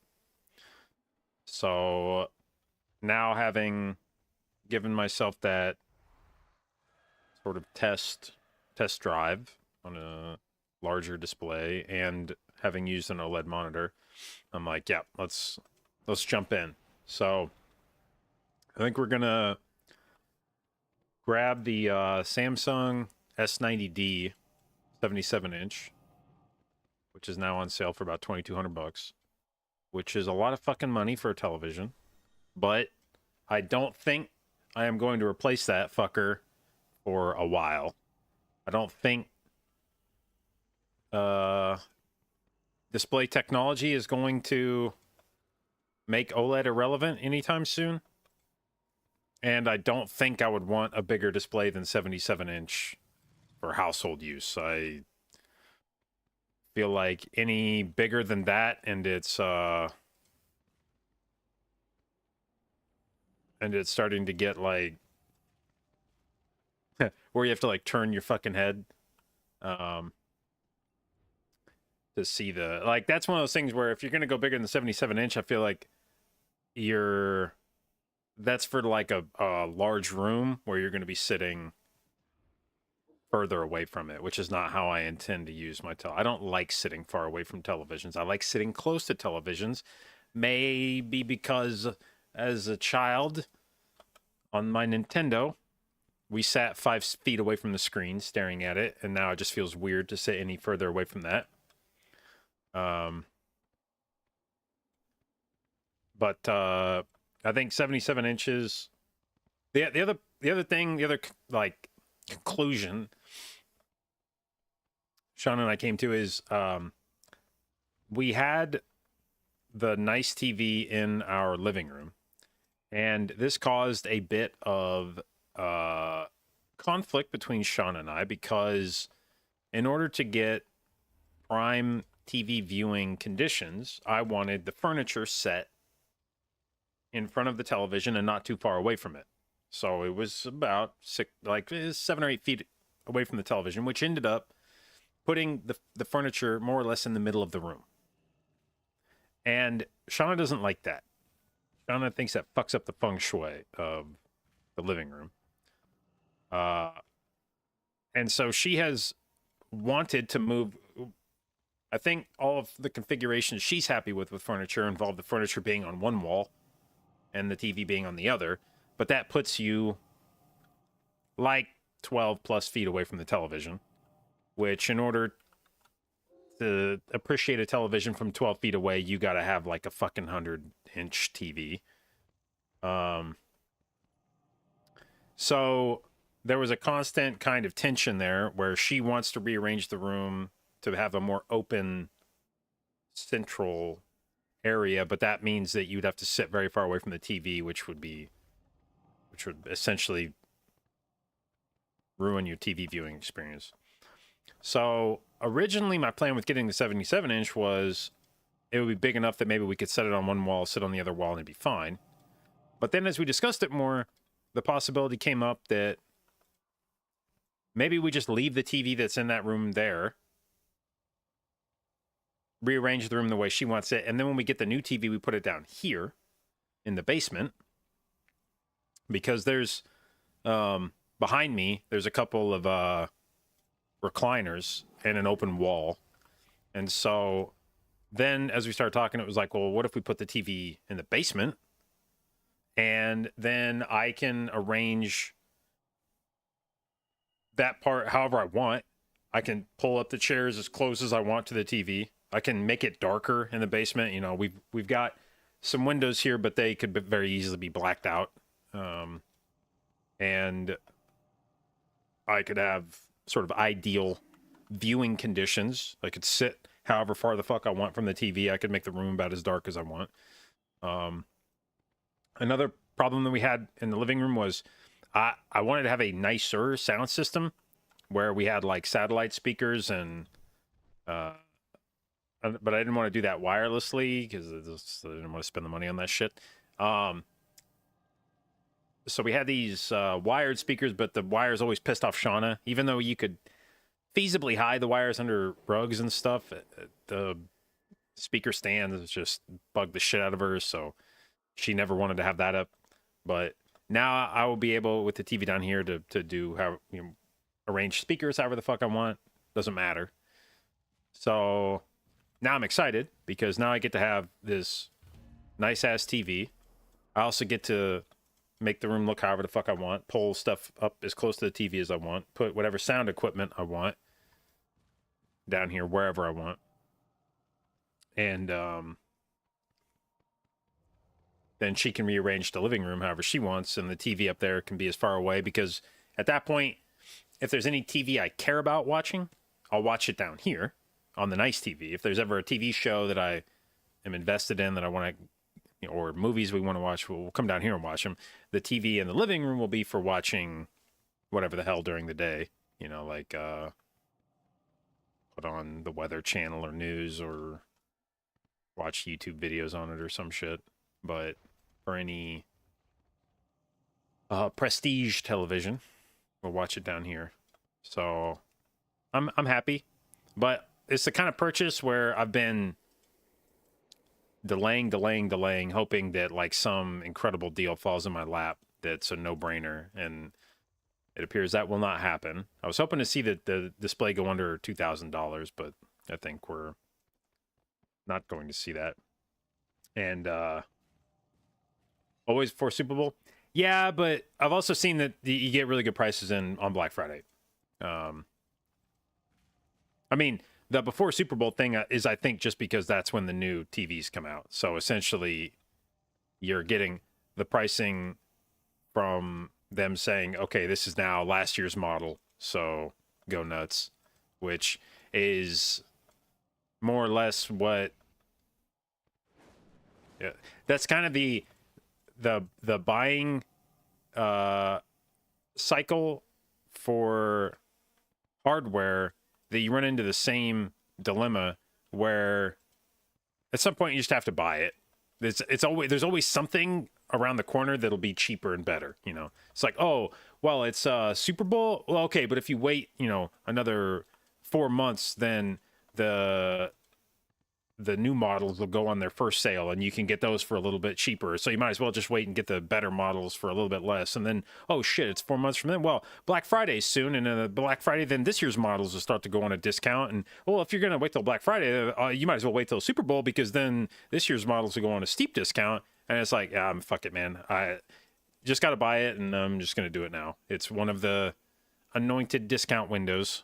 So now, having given myself that sort of test drive on a larger display and having used an OLED monitor, I'm like, yeah, let's jump in. So I think we're gonna grab the Samsung S90D 77-inch, which is now on sale for about $2,200, which is a lot of fucking money for a television. But I don't think I am going to replace that fucker for a while. I don't think display technology is going to make OLED irrelevant anytime soon. And I don't think I would want a bigger display than 77-inch for household use. I feel like any bigger than that, and it's starting to get like where you have to like turn your fucking head. to see the, like, that's one of those things where if you're going to go bigger than 77 inch, I feel like that's for like a large room where you're going to be sitting further away from it, which is not how I intend to use my I don't like sitting far away from televisions. I like sitting close to televisions. Maybe because as a child on my Nintendo, we sat 5 feet away from the screen staring at it, and now it just feels weird to sit any further away from that. But I think 77 inches. The other thing, the other like conclusion Sean and I came to is we had the nice TV in our living room, and this caused a bit of conflict between Sean and I, because in order to get prime TV viewing conditions, I wanted the furniture set in front of the television and not too far away from it. So it was about 7 or 8 feet away from the television, which ended up putting the furniture more or less in the middle of the room. And Shauna doesn't like that. Shauna thinks that fucks up the feng shui of the living room. And so she has wanted to move. I think all of the configurations she's happy with furniture involve the furniture being on one wall and the TV being on the other. But that puts you like 12 plus feet away from the television, which in order to appreciate a television from 12 feet away, you got to have like a fucking 100-inch TV. So there was a constant kind of tension there where she wants to rearrange the room to have a more open central area, but that means that you'd have to sit very far away from the TV, which would essentially ruin your TV viewing experience. So originally my plan with getting the 77 inch was it would be big enough that maybe we could set it on one wall, sit on the other wall, and it'd be fine. But then as we discussed it more, the possibility came up that maybe we just leave the TV that's in that room there, rearrange the room the way she wants it, and then when we get the new TV, we put it down here in the basement, because there's behind me, there's a couple of recliners and an open wall. And so then as we started talking, it was like, well, what if we put the TV in the basement, and then I can arrange that part however I want. I can pull up the chairs as close as I want to the TV. I can make it darker in the basement. You know, we've got some windows here, but they could very easily be blacked out. And I could have sort of ideal viewing conditions. I could sit however far the fuck I want from the TV. I could make the room about as dark as I want. Another problem that we had in the living room was I wanted to have a nicer sound system where we had like satellite speakers and but I didn't want to do that wirelessly because I didn't want to spend the money on that shit. So we had these wired speakers, but the wires always pissed off Shauna. Even though you could feasibly hide the wires under rugs and stuff, the speaker stand just bugged the shit out of her, so she never wanted to have that up. But now I will be able, with the TV down here, to do how, you know, arrange speakers however the fuck I want. Doesn't matter. So now I'm excited because now I get to have this nice ass TV. I also get to make the room look however the fuck I want, pull stuff up as close to the TV as I want, put whatever sound equipment I want down here wherever I want. And then she can rearrange the living room however she wants, and the TV up there can be as far away, because at that point, if there's any TV I care about watching, I'll watch it down here on the nice TV. If there's ever a TV show that I am invested in that I want to, you know, or movies we want to watch, we'll come down here and watch them. The TV in the living room will be for watching whatever the hell during the day, you know, like put on the Weather Channel or news, or watch YouTube videos on it or some shit. But for any prestige television, we'll watch it down here. So I'm happy, but it's the kind of purchase where I've been delaying, hoping that like some incredible deal falls in my lap that's a no-brainer, and it appears that will not happen. I was hoping to see the display go under $2,000, but I think we're not going to see that. And always for Super Bowl, yeah, but I've also seen that you get really good prices on Black Friday. I mean, the before Super Bowl thing is, I think, just because that's when the new TVs come out. So essentially, you're getting the pricing from them saying, okay, this is now last year's model, so go nuts, which is more or less what. Yeah, that's kind of the buying cycle for hardware, that you run into the same dilemma where at some point you just have to buy it. There's always something around the corner that'll be cheaper and better, you know. It's like, oh, well, it's Super Bowl. Well, okay, but if you wait, you know, another 4 months, then the new models will go on their first sale and you can get those for a little bit cheaper. So you might as well just wait and get the better models for a little bit less. And then, oh shit, it's 4 months from then. Well, Black Friday's soon, and Black Friday, then this year's models will start to go on a discount. And well, if you're going to wait till Black Friday, you might as well wait till Super Bowl, because then this year's models will go on a steep discount. And it's like, yeah, fuck it, man. I just got to buy it, and I'm just going to do it now. It's one of the anointed discount windows.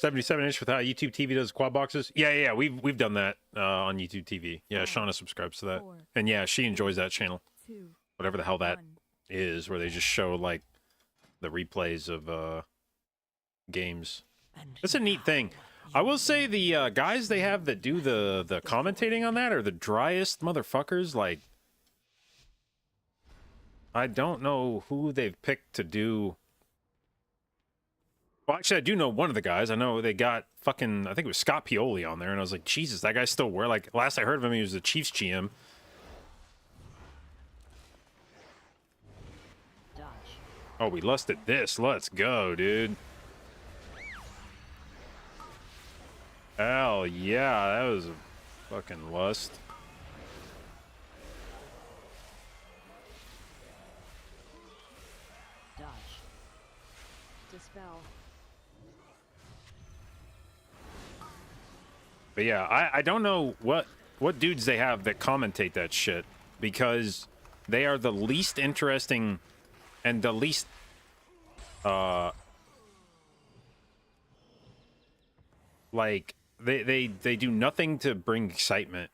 $77 with how YouTube TV does quad boxes. Yeah, we've done that on YouTube TV. Yeah, Shauna subscribes to that, and yeah, she enjoys that channel. Whatever the hell that is, where they just show like the replays of games. That's a neat thing. I will say the guys they have that do the commentating on that are the driest motherfuckers. Like, I don't know who they've picked to do. Well, actually, I do know one of the guys. I know they got fucking, I think it was Scott Pioli on there, and I was like, Jesus, that guy's still where? Like, last I heard of him, he was the Chiefs GM. Dodge. Oh, we lusted this. Let's go, dude. Hell yeah, that was a fucking lust. Dodge. Dispel. But yeah, I don't know what dudes they have that commentate that shit, because they are the least interesting and the least like they do nothing to bring excitement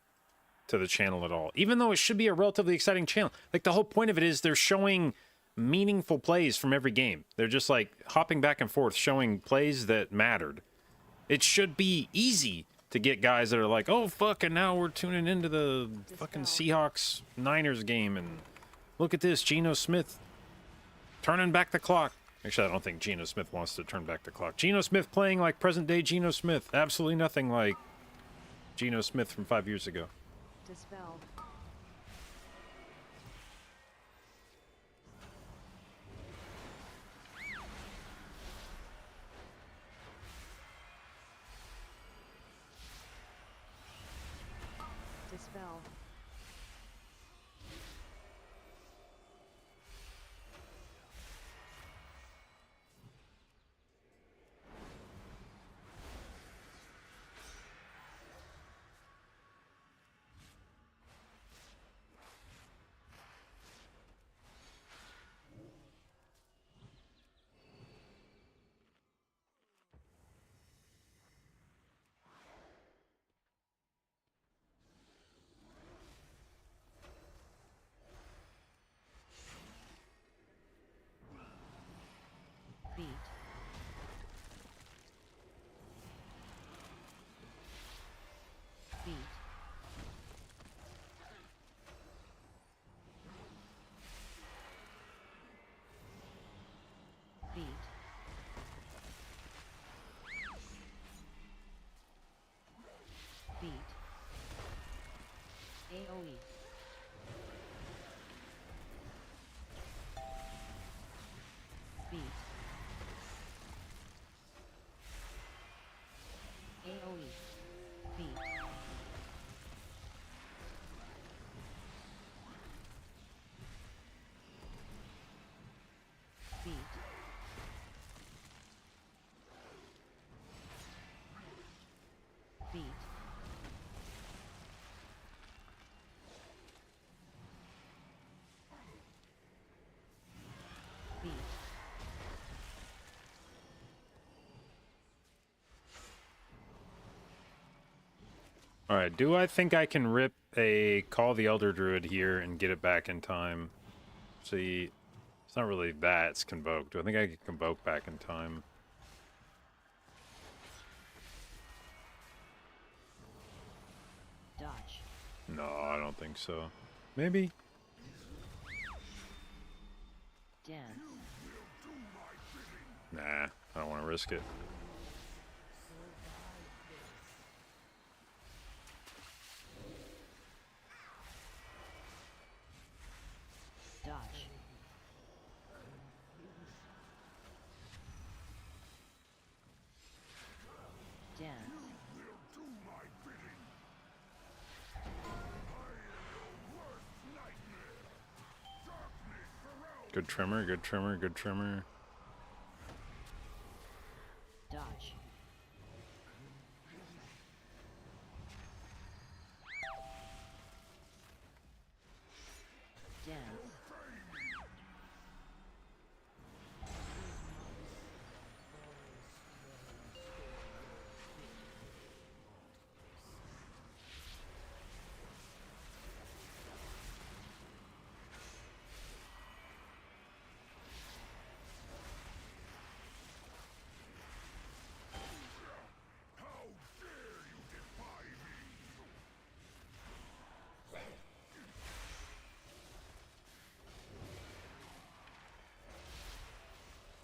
to the channel at all, even though it should be a relatively exciting channel. Like, the whole point of it is they're showing meaningful plays from every game. They're just like hopping back and forth, showing plays that mattered. It should be easy to get guys that are like, oh fuck, and now we're tuning into the fucking Seahawks Niners game, and look at this, Geno Smith turning back the clock. Actually, I don't think Geno Smith wants to turn back the clock. Geno Smith playing like present day Geno Smith. Absolutely nothing like Geno Smith from 5 years ago. Dispel. Dispel. All right, do I think I can rip a Call the Elder Druid here and get it back in time? See, it's not really that, it's Convoke. Do I think I can Convoke back in time? Dodge. No, I don't think so. Maybe? Dance. Nah, I don't want to risk it. Dodge. Dance. Good trimmer, good trimmer, good trimmer. Dodge. Dance.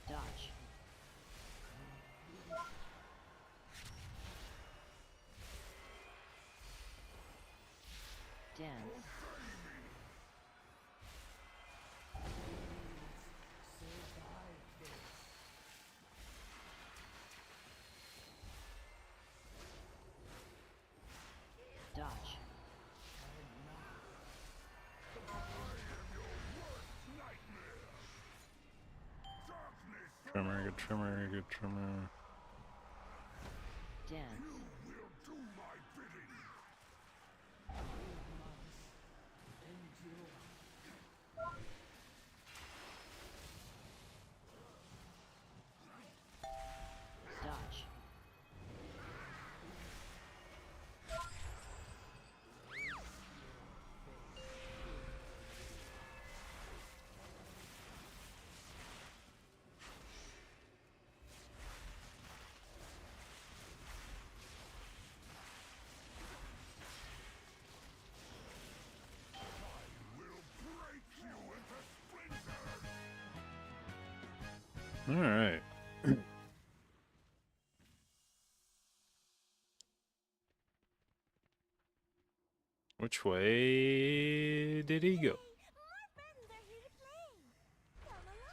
Dodge. Dance. Dodge. Trimmer, good trimmer, good trimmer. Dance. Dodge. All right. Which way did he go?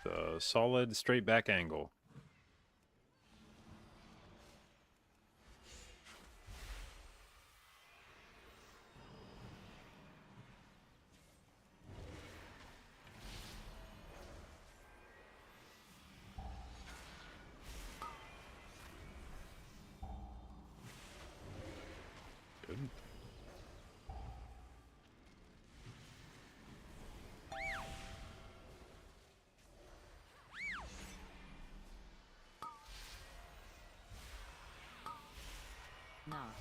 So solid straight back angle. Good. Knock.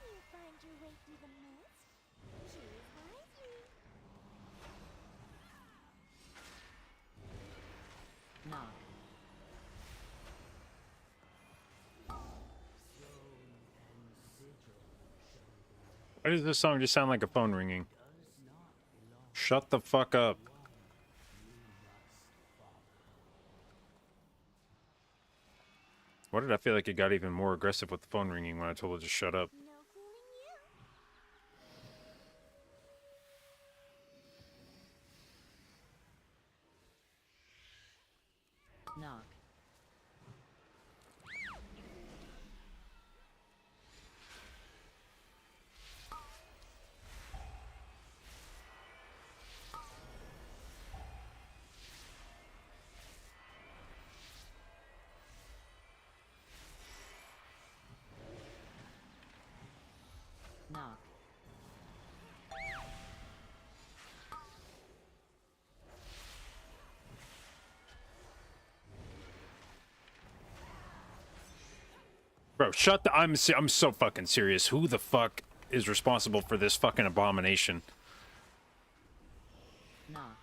You find your way through the mist? Choose wisely. Knock. Why does this song just sound like a phone ringing? Shut the fuck up. Why did I feel like it got even more aggressive with the phone ringing when I told it to shut up? No fooling you. Knock. Bro, shut the... I'm so fucking serious. Who the fuck is responsible for this fucking abomination? Knock.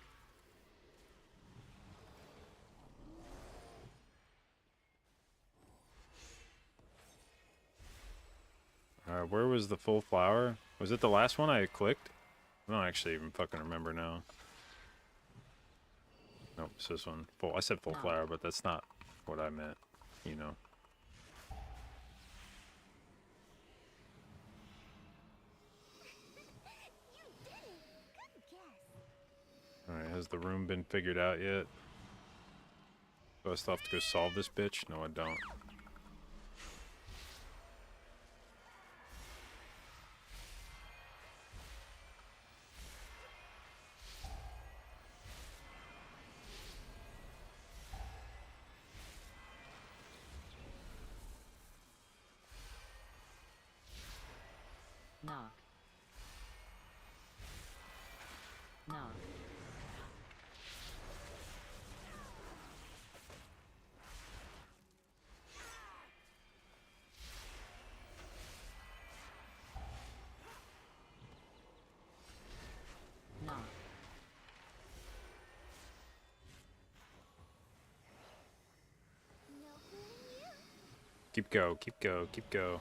Where was the full flower? Was it the last one I clicked? I don't actually even fucking remember now. Nope, it's this one. Full. I said full No. flower, but that's not what I meant. You know. You did it! Good guess. Alright, has the room been figured out yet? Do I still have to go solve this bitch? No, I don't. Knock. Knock. Knock. No fooling you. Keep go, keep go, keep go.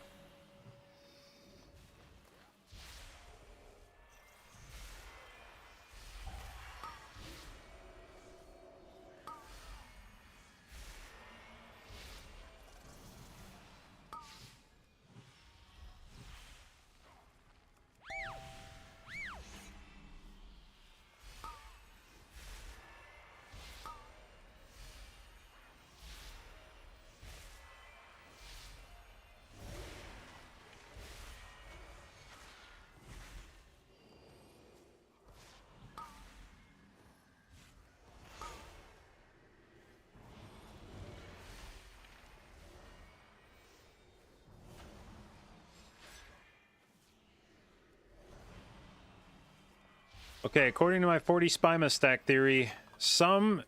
Okay, according to my 40 Spima stack theory, some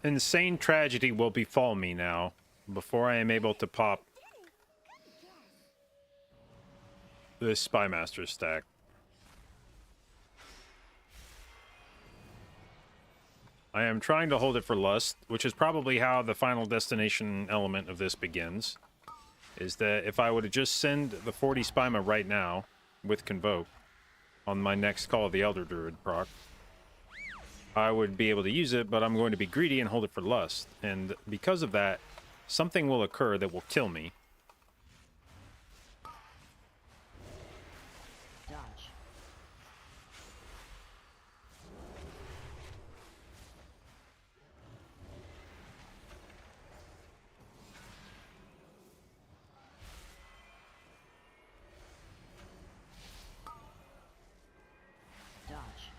insane tragedy will befall me now before I am able to pop this Spy Master stack. I am trying to hold it for lust, which is probably how the final destination element of this begins. Is that if I would just send the 40 Spima right now with Convoke on my next Call of the Elder Druid proc, I would be able to use it, but I'm going to be greedy and hold it for lust. And because of that, something will occur that will kill me. Dodge. Dodge.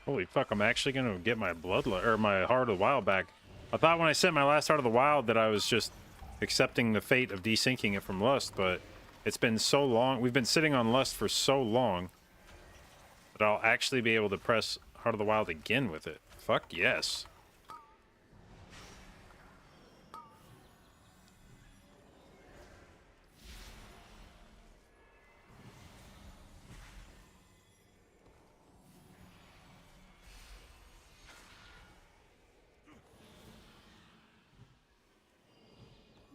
Holy fuck, I'm actually gonna get my or my Heart of the Wild back. I thought when I sent my last Heart of the Wild that I was just accepting the fate of desyncing it from Lust, but it's been so long. We've been sitting on Lust for so long that I'll actually be able to press Heart of the Wild again with it. Fuck yes.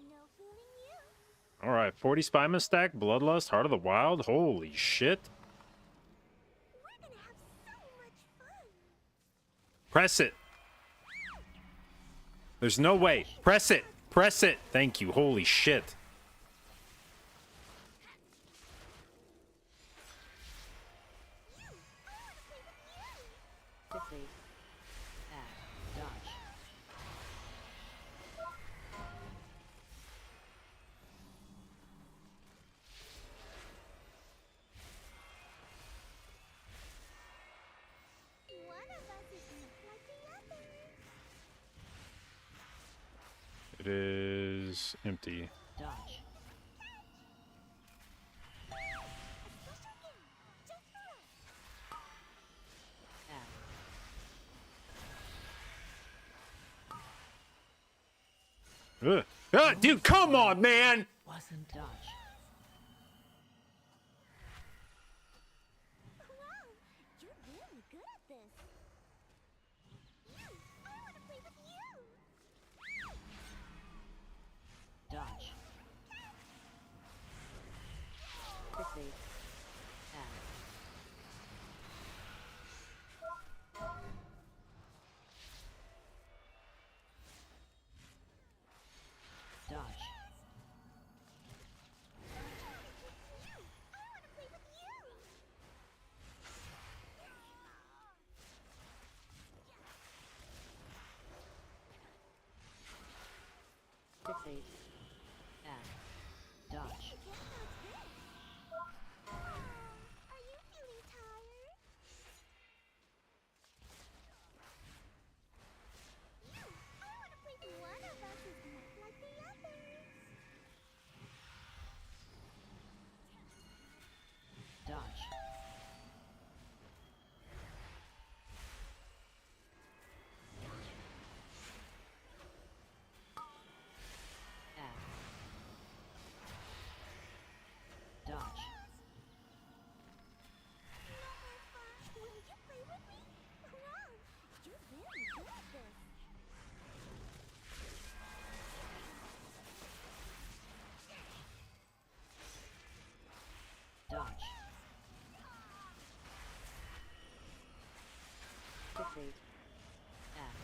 No fooling you. All right, 40 Spyma stack, Bloodlust, Heart of the Wild. Holy shit. We're gonna have so much fun. Press it. There's no way. Press it. Press it. Thank you. Holy shit. Fixate. Add. Dodge. One of us is not like the other. It is empty. Dodge. Just for us. Add. Ugh. Ah, dude, come on, man. Wasn't Dodge. Wow, you're really good at this. You, I want to play with you. Dodge. Fixate. Add. Dodge. You, I want to play with you. Fixate. Add. Dodge. Can't dodge this. Are you feeling tired? You, I want to play with one of us is not like the others. Dodge. Add. Dodge. Will you play with me? Wow, you're very good at this. Dodge. Fixate. Add.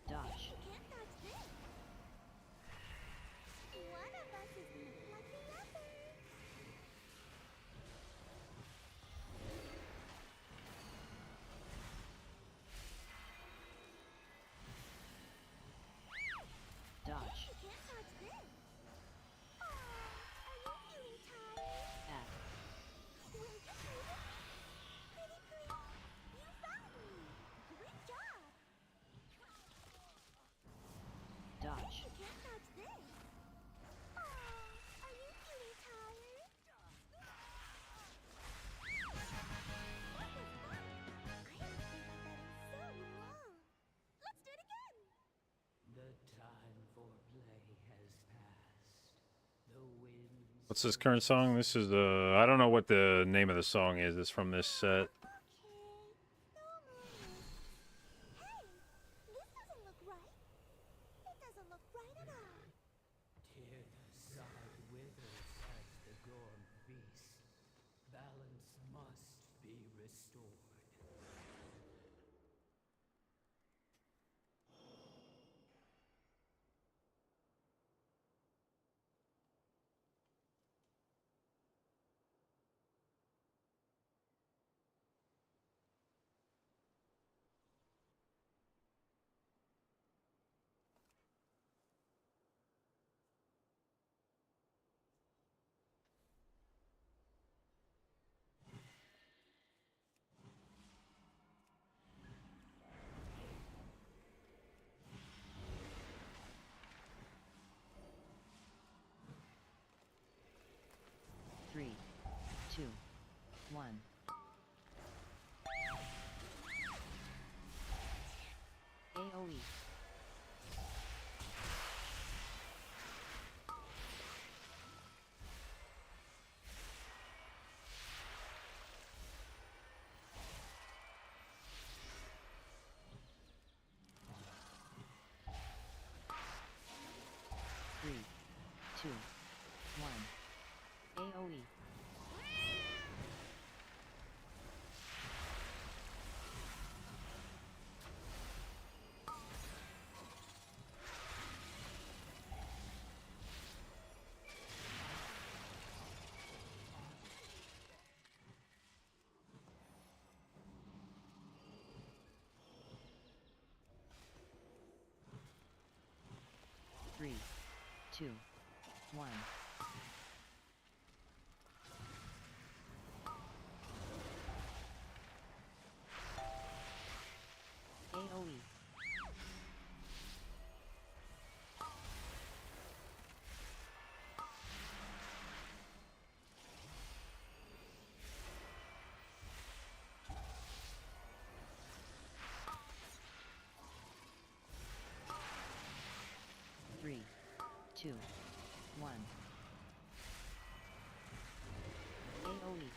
Dodge. Can't dodge this. One of us is not like the others. Dodge. Can't dodge this. Are you feeling tired? Add. Will you play with me? Pretty please. You found me. Great job. Dodge. Can't dodge this. Are you feeling tired? That was fun. I haven't played like that in so long. Let's do it again. The time for play has passed. The winds. What's this current song? This is the... I don't know what the name of the song is. It's from this set. Okay. No more. Hey, this doesn't look right. It doesn't look right at all. Tear side withers as the gorm feast. Balance must be restored. 2, 1. AoE. Three, two, one. AoE. Three, two, one. AoE. Three, two, one. AoE.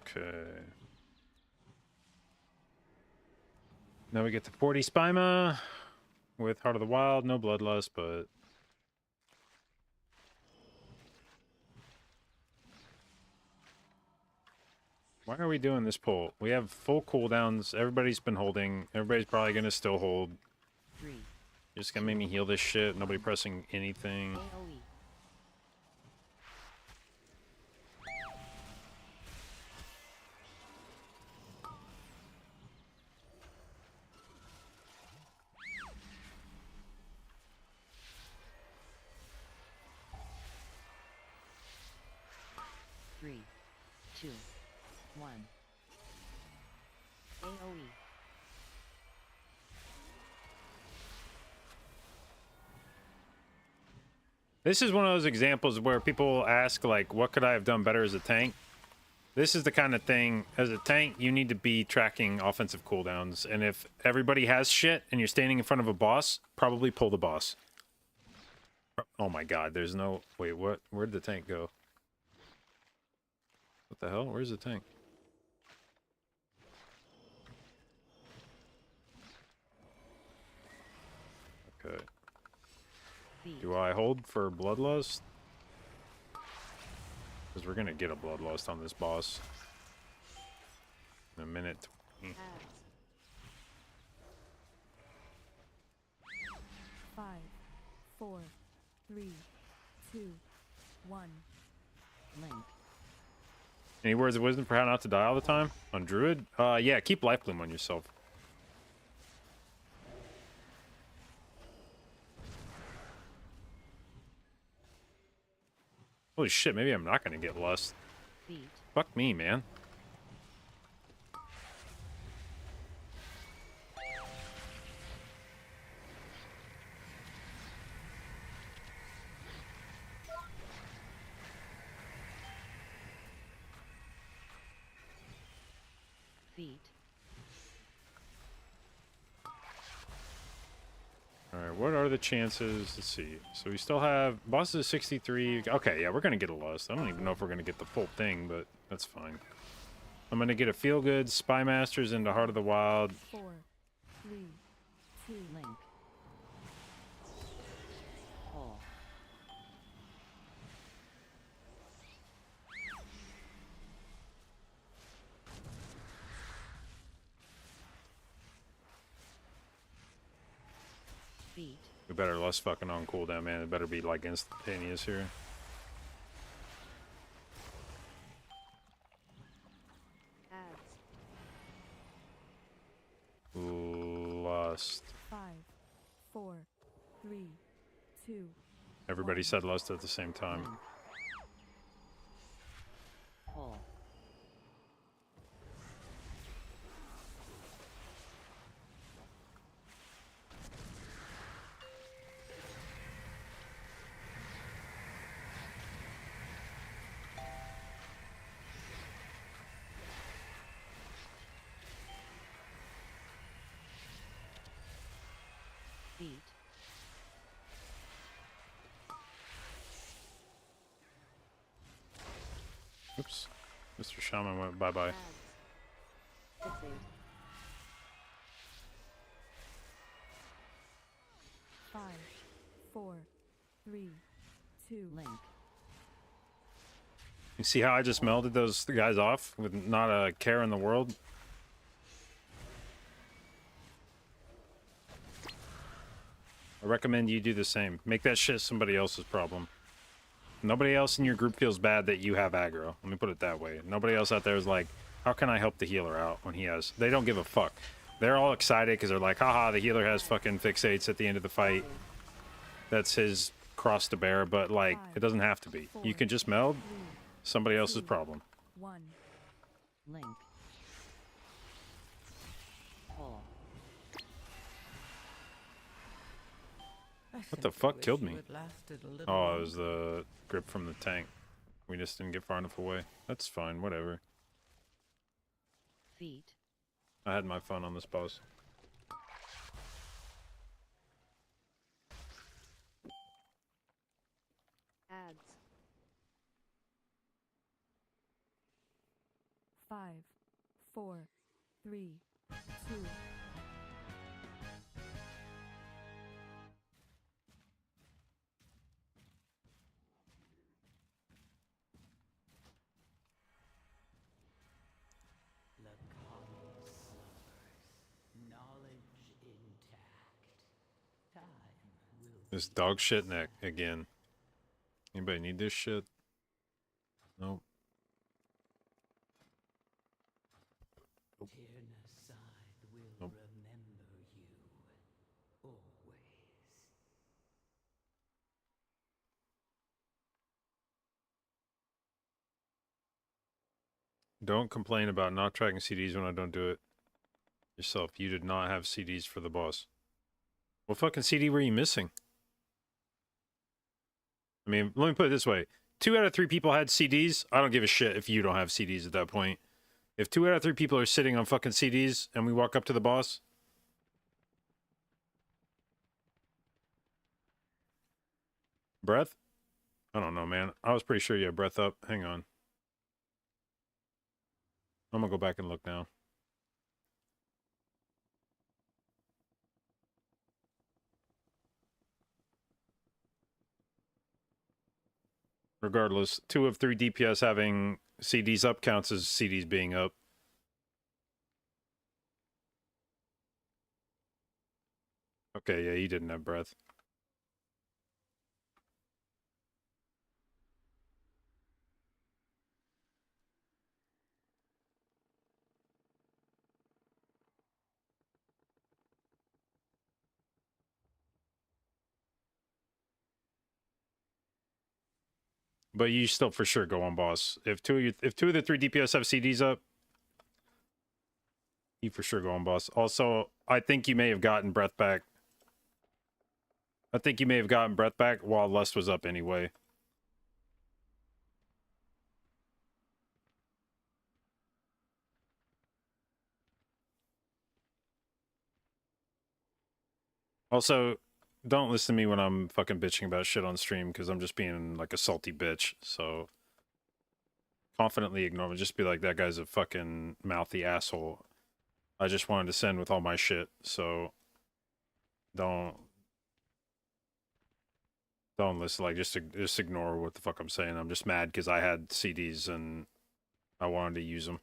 Okay. Now we get the 40 Spima with Heart of the Wild, no Bloodlust, but why are we doing this pull? We have full cooldowns. Everybody's been holding. Everybody's probably gonna still hold. Three. You're just gonna make me heal this shit. Nobody pressing anything. AoE. Three, two, one. AoE. This is one of those examples where people ask, like, what could I have done better as a tank? This is the kind of thing, as a tank, you need to be tracking offensive cooldowns. And if everybody has shit and you're standing in front of a boss, probably pull the boss. Oh my god, there's no... Wait, what? Where'd the tank go? What the hell? Where's the tank? Okay. Feet. Do I hold for Bloodlust? Because we're gonna get a Bloodlust on this boss. In a minute 20. Pass. 5, 4, 3, 2, 1. Link. Any words of wisdom for how not to die all the time? On Druid? Yeah, keep Life Bloom on yourself. Holy shit, maybe I'm not gonna get Lust. Feet. Fuck me, man. Feet. Alright, what are the chances? Let's see. So we still have bosses at 63. Okay, yeah, we're gonna get a Lust. I don't even know if we're gonna get the full thing, but that's fine. I'm gonna get a Feel Good, Spy Masters into Heart of the Wild. 4, 3, 2, Link. Pull. Beat. We better less fucking on cooldown, man. It better be like instantaneous here. Ads. Lust. 5, 4, 3, 2. Everybody said lust at the same time. Link. Pull. Beat. Oops. Mr. Shaman went bye-bye. Ads. Fixate. 5, 4, 3, 2. Link. You see how I just melded those guys off with not a care in the world? I recommend you do the same. Make that shit somebody else's problem. Nobody else in your group feels bad that you have aggro. Let me put it that way. Nobody else out there is like, how can I help the healer out when he has... They don't give a fuck. They're all excited because they're like, haha, the healer has fucking fixates at the end of the fight. That's his cross to bear, but like, it doesn't have to be. You can just meld somebody else's problem. 1. Link. Pull. What the fuck killed me? Oh, it was the grip from the tank. We just didn't get far enough away. That's fine, whatever. Feet. I had my fun on this boss. Ads. 5, 4, 3, 2. This dog shit neck again. Anybody need this shit? Nope. Nope. Don't complain about not tracking CDs when I don't do it yourself. You did not have CDs for the boss. What fucking CD were you missing? I mean, let me put it this way. 2 out of 3 people had CDs. I don't give a shit if you don't have CDs at that point. If 2 out of 3 people are sitting on fucking CDs and we walk up to the boss... Breath? I don't know, man. I was pretty sure you had breath up. Hang on. I'm gonna go back and look now. Regardless, 2 of 3 DPS having CDs up counts as CDs being up. Okay, yeah, you didn't have breath. But you still for sure go on boss. If 2 of the 3 DPS have CDs up, you for sure go on boss. Also, I think you may have gotten breath back. I think you may have gotten breath back while Lust was up anyway. Also, don't listen to me when I'm fucking bitching about shit on stream because I'm just being like a salty bitch. So confidently ignore me. Just be like, that guy's a fucking mouthy asshole. I just wanted to send with all my shit, so don't listen. Like, just ignore what the fuck I'm saying. I'm just mad because I had CDs and I wanted to use them.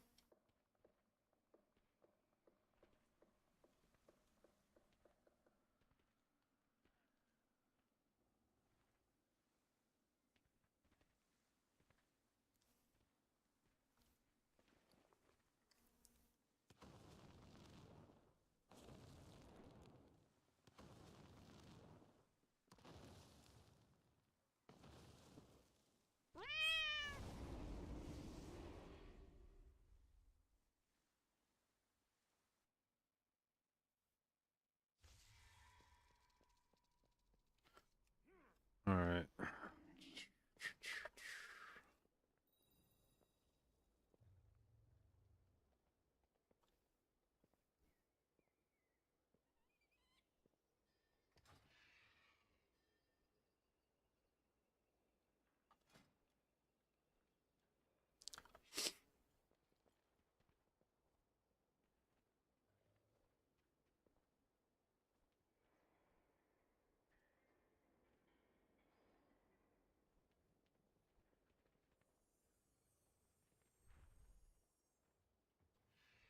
All right.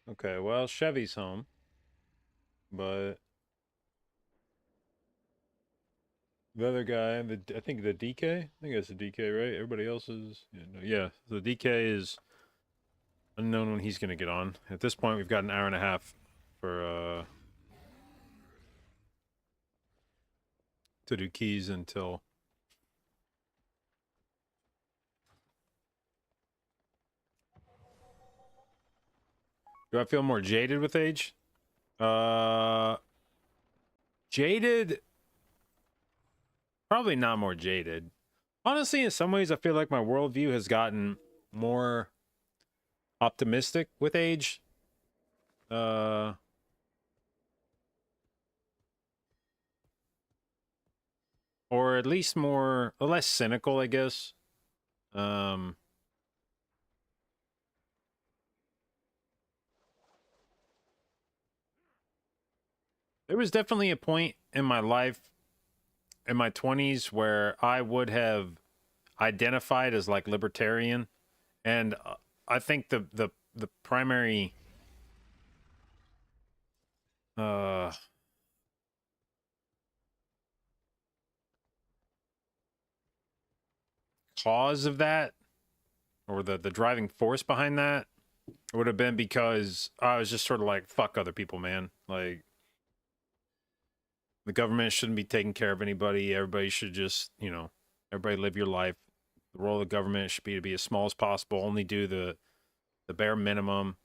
Okay, well, Chevy's home, but the other guy, I think the DK, I think that's the DK, right? Everybody else is, yeah, the DK is unknown when he's gonna get on. At this point, we've got an hour and a half for to do keys until. Do I feel more jaded with age? Jaded. Probably not more jaded. Honestly, in some ways, I feel like my worldview has gotten more optimistic with age. Or at least less cynical, I guess. There was definitely a point in my life, in my 20s, where I would have identified as like libertarian, and I think the primary cause of that, or the driving force behind that, would have been because I was just sort of like, fuck other people, man. Like, the government shouldn't be taking care of anybody. Everybody should just, everybody live your life. The role of the government should be to be as small as possible, only do the bare minimum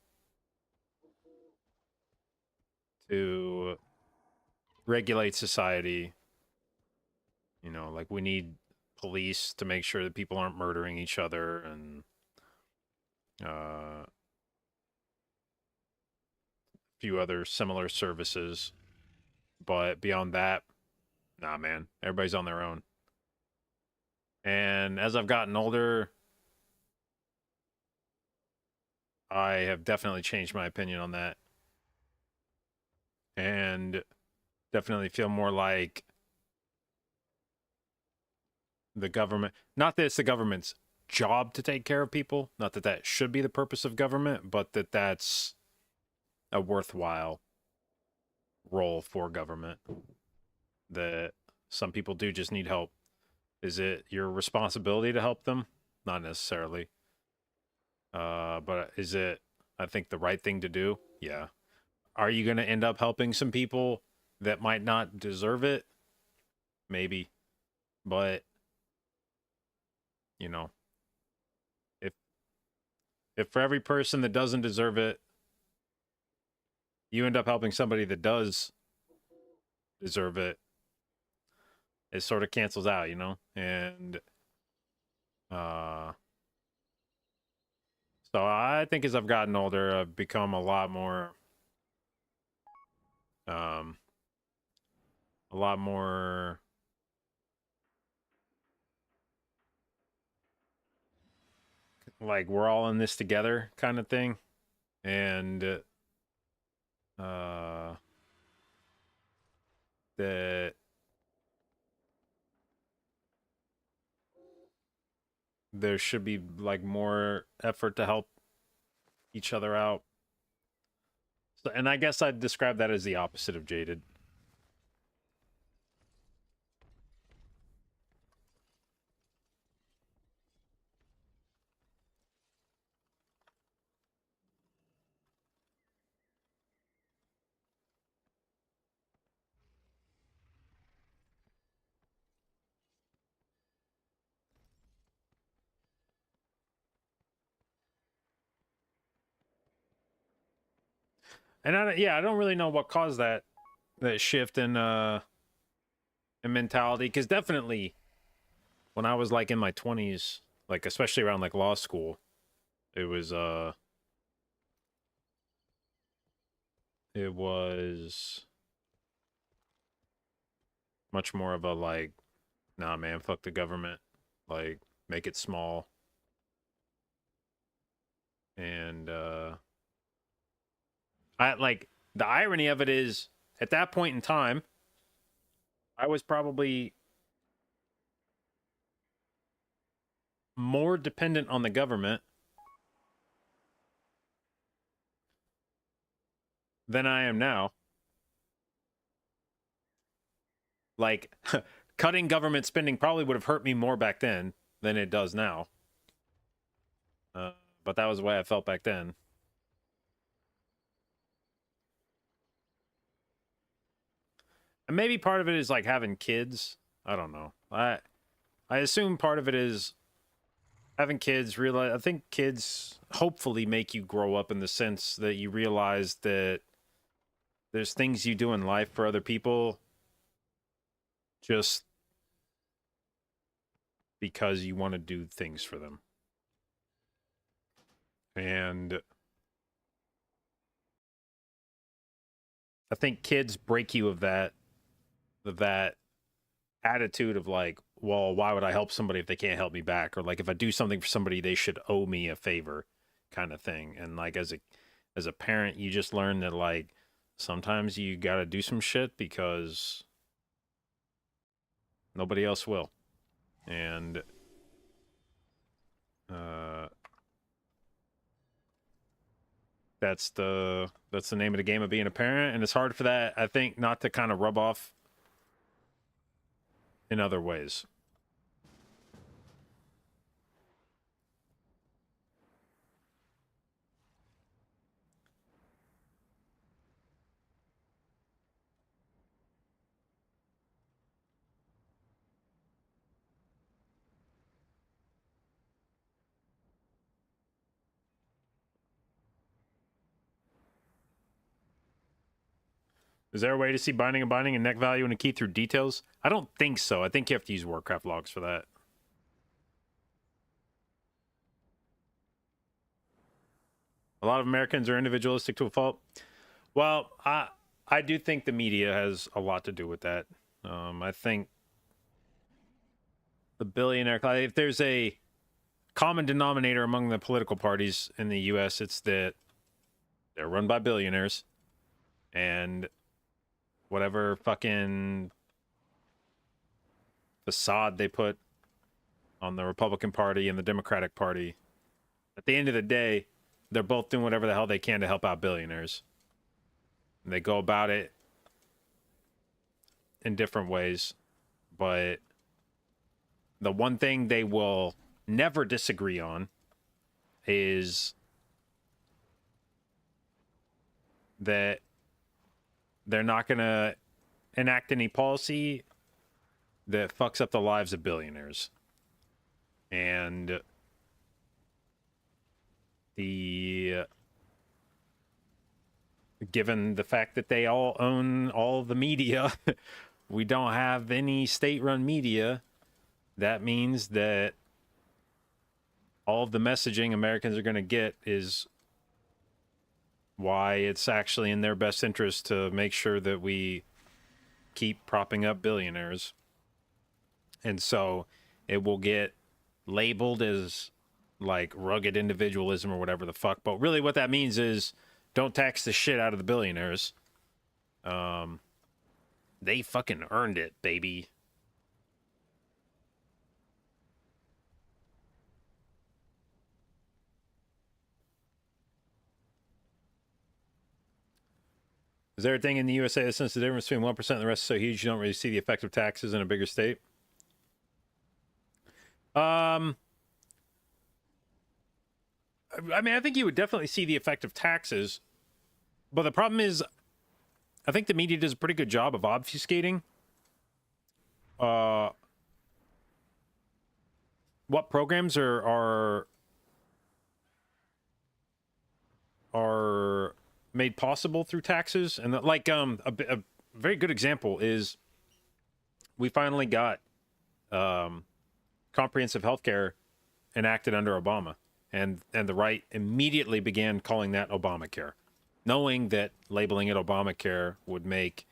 to regulate society. Like, we need police to make sure that people aren't murdering each other, and a few other similar services. But beyond that, nah, man, everybody's on their own. And as I've gotten older, I have definitely changed my opinion on that. And definitely feel more like the government, not that it's the government's job to take care of people, not that that should be the purpose of government, but that that's a worthwhile role for government. That some people do just need help. Is it your responsibility to help them? Not necessarily. But is it, I think, the right thing to do? Yeah. Are you going to end up helping some people that might not deserve it? Maybe. But, if for every person that doesn't deserve it, you end up helping somebody that does deserve it, it sort of cancels out, And so I think as I've gotten older, I've become a lot more a lot more like we're all in this together kind of thing. And that there should be like more effort to help each other out. So, and I guess I'd describe that as the opposite of jaded. And I don't really know what caused that shift in mentality, because definitely when I was like in my 20s, like especially around like law school, it was much more of a like, nah man, fuck the government, like make it small. And I like the irony of it is at that point in time I was probably more dependent on the government than I am now. Like, cutting government spending probably would have hurt me more back then than it does now. But that was the way I felt back then. And maybe part of it is like having kids. I don't know. I assume part of it is having kids. I think kids hopefully make you grow up in the sense that you realize that there's things you do in life for other people just because you want to do things for them. And I think kids break you of that attitude of like, well, why would I help somebody if they can't help me back? Or like, if I do something for somebody, they should owe me a favor kind of thing. And like, as a parent, you just learn that like, sometimes you got to do some shit because nobody else will. And that's the name of the game of being a parent. And it's hard for that, I think, not to kind of rub off in other ways. Is there a way to see binding and neck value in a key through details? I don't think so. I think you have to use Warcraft logs for that. A lot of Americans are individualistic to a fault. Well, I do think the media has a lot to do with that. I think the billionaire class, if there's a common denominator among the political parties in the U.S., it's that they're run by billionaires, and whatever fucking facade they put on the Republican Party and the Democratic Party, at the end of the day, they're both doing whatever the hell they can to help out billionaires. And they go about it in different ways. But the one thing they will never disagree on is that they're not going to enact any policy that fucks up the lives of billionaires. And given the fact that they all own all the media, we don't have any state-run media. That means that all of the messaging Americans are going to get is why it's actually in their best interest to make sure that we keep propping up billionaires. And so it will get labeled as like rugged individualism or whatever the fuck. But really what that means is don't tax the shit out of the billionaires. They fucking earned it, baby. Is there a thing in the USA that since the difference between 1% and the rest is so huge, you don't really see the effect of taxes in a bigger state? I mean, I think you would definitely see the effect of taxes, but the problem is, I think the media does a pretty good job of obfuscating what programs are made possible through taxes. And like a very good example is we finally got comprehensive health care enacted under Obama, and the right immediately began calling that Obamacare, knowing that labeling it Obamacare would make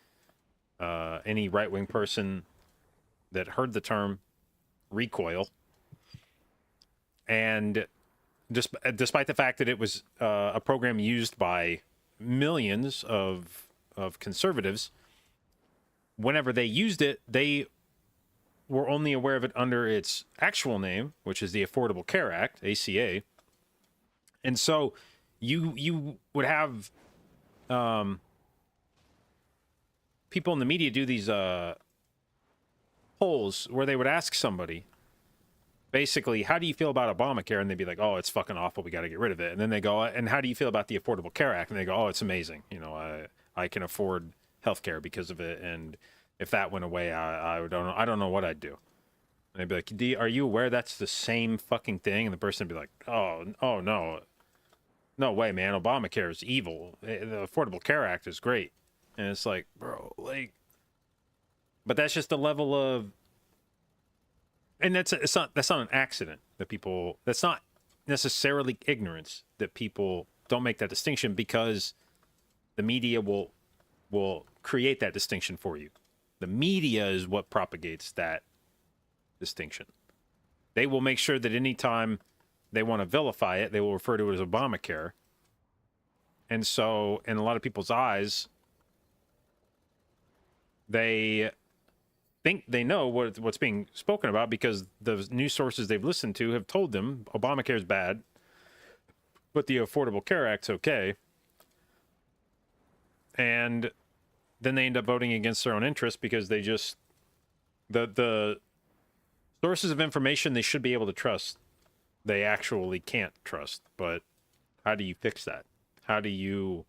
any right-wing person that heard the term recoil. And despite the fact that it was a program used by millions of conservatives, whenever they used it, they were only aware of it under its actual name, which is the Affordable Care Act, ACA. And so you would have people in the media do these polls where they would ask somebody, basically, how do you feel about Obamacare? And they'd be like, oh, it's fucking awful. We got to get rid of it. And then they go, and how do you feel about the Affordable Care Act? And they go, oh, it's amazing. You know, I can afford healthcare because of it. And if that went away, I don't know what I'd do. And they'd be like, are you aware that's the same fucking thing? And the person would be like, oh no. No way, man. Obamacare is evil. The Affordable Care Act is great. And it's like, bro, like, but that's just the level of, and that's not an accident that people, that's not necessarily ignorance that people don't make that distinction, because the media will create that distinction for you. The media is what propagates that distinction. They will make sure that anytime they want to vilify it, they will refer to it as Obamacare. And so, in a lot of people's eyes, they think they know what's being spoken about, because the news sources they've listened to have told them Obamacare is bad, but the Affordable Care Act's okay. And then they end up voting against their own interests, because they just, the sources of information they should be able to trust, they actually can't trust. But how do you fix that? How do you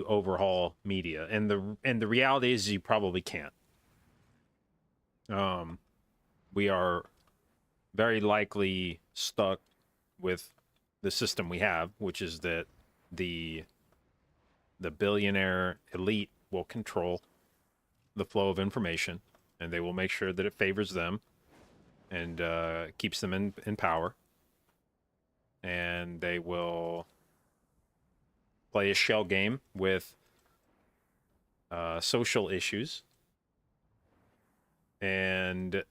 overhaul media? And the reality is you probably can't. We are very likely stuck with the system we have, which is that the billionaire elite will control the flow of information, and they will make sure that it favors them and keeps them in power. And they will play a shell game with social issues, and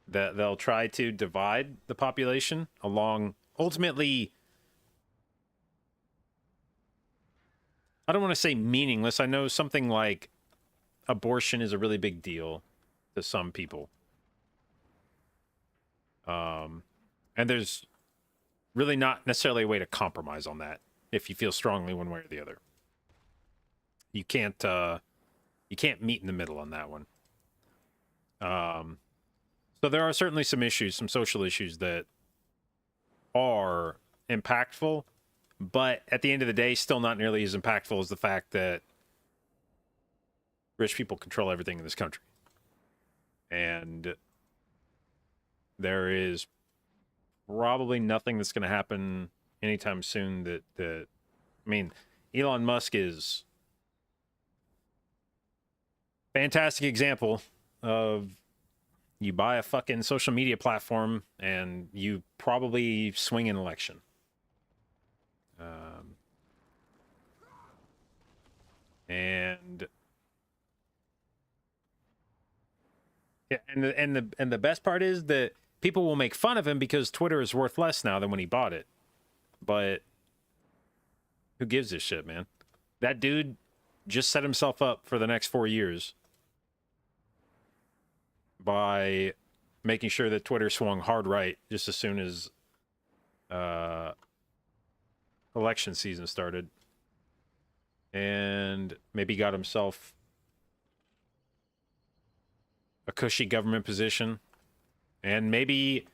that they'll try to divide the population along, ultimately, I don't want to say meaningless. I know something like abortion is a really big deal to some people. And there's really not necessarily a way to compromise on that if you feel strongly one way or the other. You can't meet in the middle on that one. So there are certainly some issues, some social issues that are impactful, but at the end of the day, still not nearly as impactful as the fact that rich people control everything in this country. And there is probably nothing that's going to happen anytime soon that I mean, Elon Musk is a fantastic example of, you buy a fucking social media platform and you probably swing an election. And Yeah, and the best part is that people will make fun of him because Twitter is worth less now than when he bought it. But who gives a shit, man? That dude just set himself up for the next 4 years by making sure that Twitter swung hard right just as soon as election season started, and maybe got himself a cushy government position, and maybe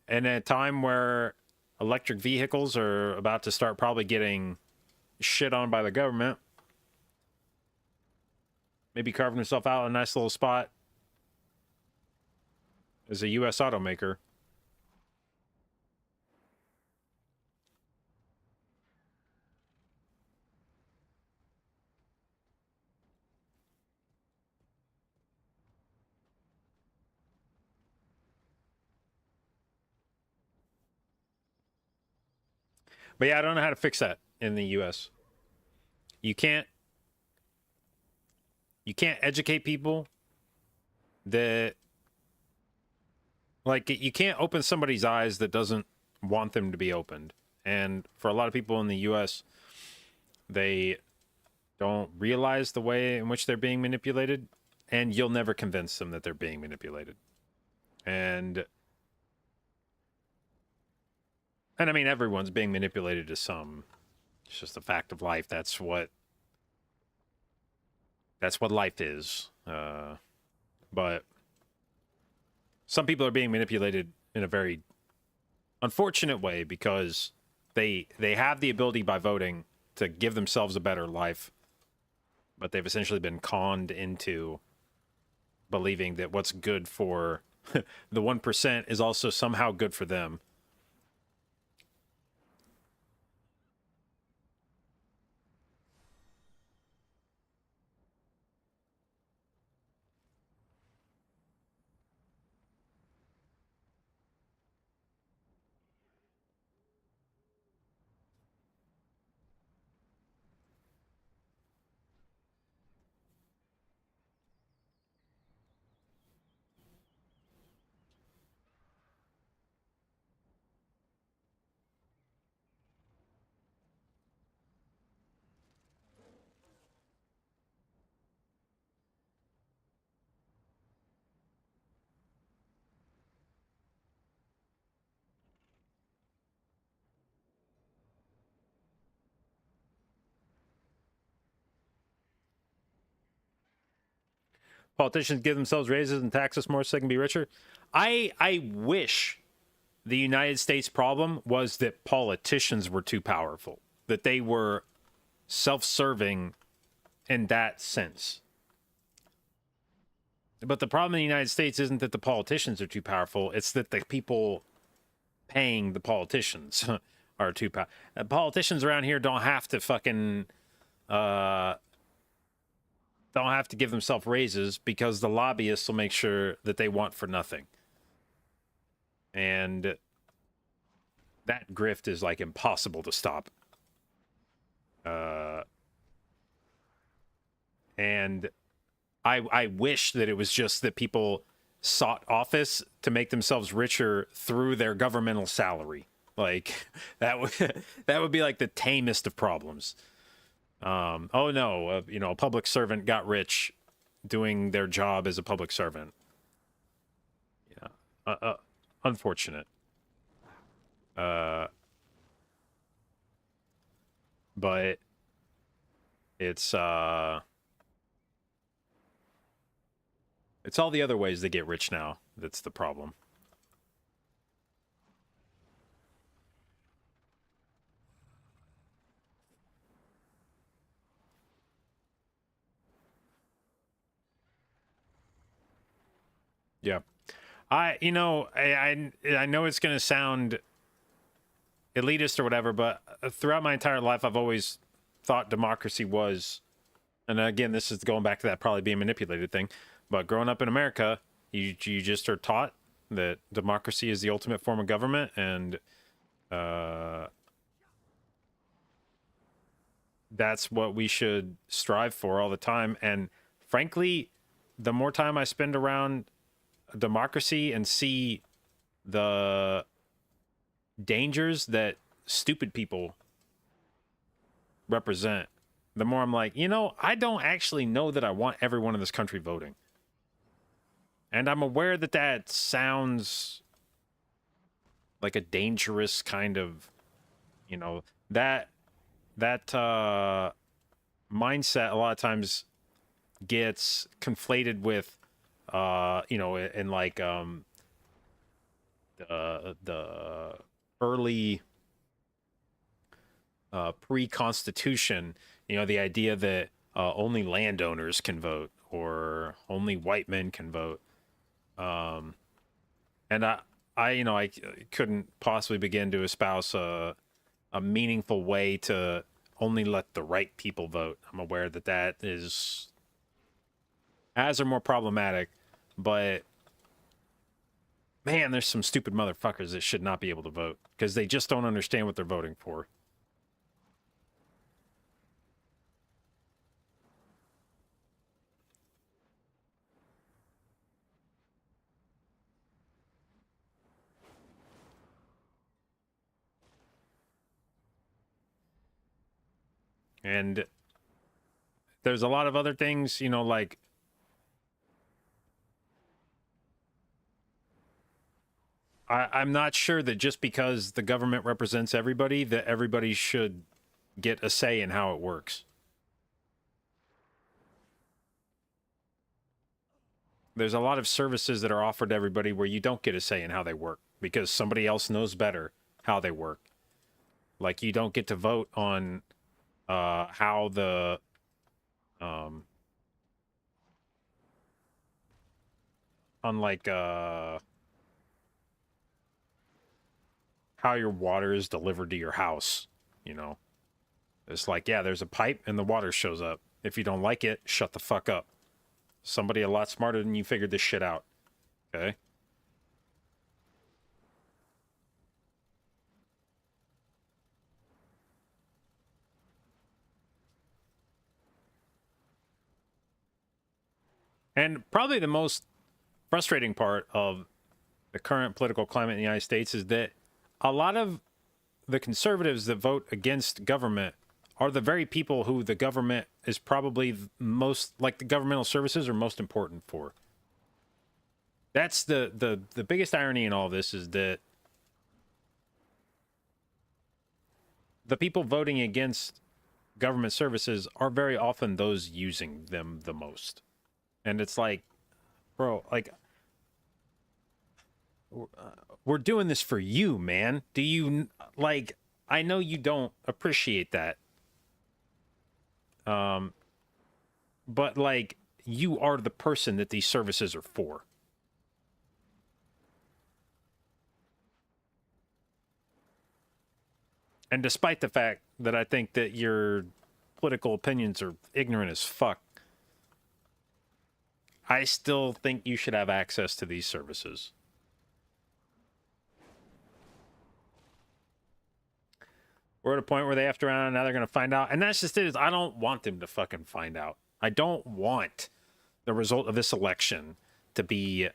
in a time where electric vehicles are about to start probably getting shit on by the government, maybe carving himself out a nice little spot as a U.S. automaker. But yeah, I don't know how to fix that in the US. You can't educate people that, like, you can't open somebody's eyes that doesn't want them to be opened. And for a lot of people in the US, they don't realize the way in which they're being manipulated, and you'll never convince them that they're being manipulated. And I mean, everyone's being manipulated to some. It's just a fact of life. That's what life is. But some people are being manipulated in a very unfortunate way because they have the ability by voting to give themselves a better life, but they've essentially been conned into believing that what's good for the 1% is also somehow good for them. Politicians give themselves raises and tax us more so they can be richer. I wish the United States problem was that politicians were too powerful, that they were self-serving in that sense. But the problem in the United States isn't that the politicians are too powerful, it's that the people paying the politicians are too powerful. Politicians around here don't have to fucking don't have to give themselves raises because the lobbyists will make sure that they want for nothing. And that grift is like impossible to stop. And I wish that it was just that people sought office to make themselves richer through their governmental salary. Like that would be like the tamest of problems. Oh no, a public servant got rich doing their job as a public servant. Yeah, unfortunate. But it's all the other ways they get rich now that's the problem. Yeah. I know it's going to sound elitist or whatever, but throughout my entire life, I've always thought democracy was, and again, this is going back to that probably being manipulated thing, but growing up in America, you just are taught that democracy is the ultimate form of government, and that's what we should strive for all the time. And frankly, the more time I spend around democracy and see the dangers that stupid people represent, the more I'm like, you know, I don't actually know that I want everyone in this country voting. And I'm aware that that sounds like a dangerous kind of, you know, that mindset a lot of times gets conflated with, you know, in like the early pre-Constitution, you know, the idea that only landowners can vote or only white men can vote. And you know, I couldn't possibly begin to espouse a meaningful way to only let the right people vote. I'm aware that that is as or more problematic, but man, there's some stupid motherfuckers that should not be able to vote because they just don't understand what they're voting for. And there's a lot of other things, you know, like I'm not sure that just because the government represents everybody, that everybody should get a say in how it works. There's a lot of services that are offered to everybody where you don't get a say in how they work because somebody else knows better how they work. Like you don't get to vote on how the unlike how your water is delivered to your house, you know. It's like, yeah, there's a pipe and the water shows up. If you don't like it, shut the fuck up. Somebody a lot smarter than you figured this shit out. Okay? And probably the most frustrating part of the current political climate in the United States is that a lot of the conservatives that vote against government are the very people who the government is probably most, like the governmental services are most important for. That's the biggest irony in all this is that the people voting against government services are very often those using them the most. And it's like, bro, like, we're doing this for you, man. Do you, like, I know you don't appreciate that. But, like, you are the person that these services are for. And despite the fact that I think that your political opinions are ignorant as fuck, I still think you should have access to these services. We're at a point where they have to run out, and now they're going to find out. And that's just it. Is I don't want them to fucking find out. I don't want the result of this election to be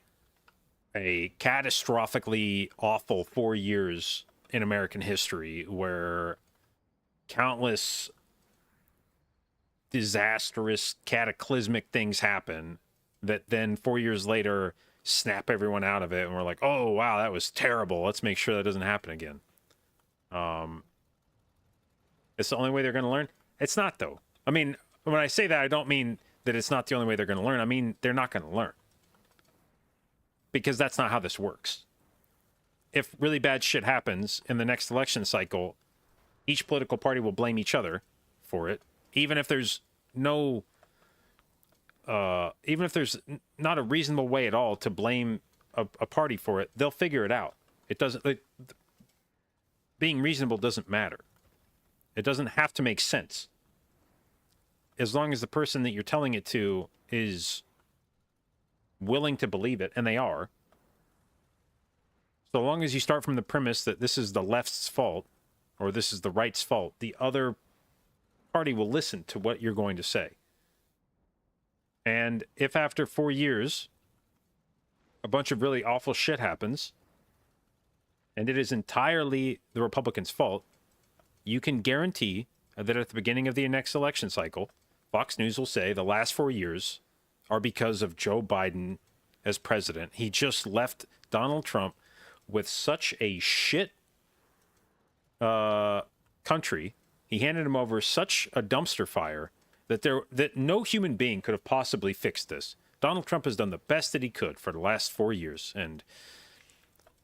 a catastrophically awful 4 years in American history where countless disastrous, cataclysmic things happen that then 4 years later snap everyone out of it. And we're like, oh, wow, that was terrible. Let's make sure that doesn't happen again. It's the only way they're going to learn. It's not, though. I mean, when I say that, I don't mean that it's not the only way they're going to learn. I mean, they're not going to learn. Because that's not how this works. If really bad shit happens in the next election cycle, each political party will blame each other for it. Even if there's no... even if there's not a reasonable way at all to blame a party for it, they'll figure it out. It doesn't... being reasonable doesn't matter. It doesn't have to make sense. As long as the person that you're telling it to is willing to believe it, and they are. So long as you start from the premise that this is the left's fault, or this is the right's fault, the other party will listen to what you're going to say. And if after 4 years, a bunch of really awful shit happens, and it is entirely the Republicans' fault, you can guarantee that at the beginning of the next election cycle, Fox News will say the last 4 years are because of Joe Biden as president. He just left Donald Trump with such a shit country. He handed him over such a dumpster fire that no human being could have possibly fixed this. Donald Trump has done the best that he could for the last 4 years, and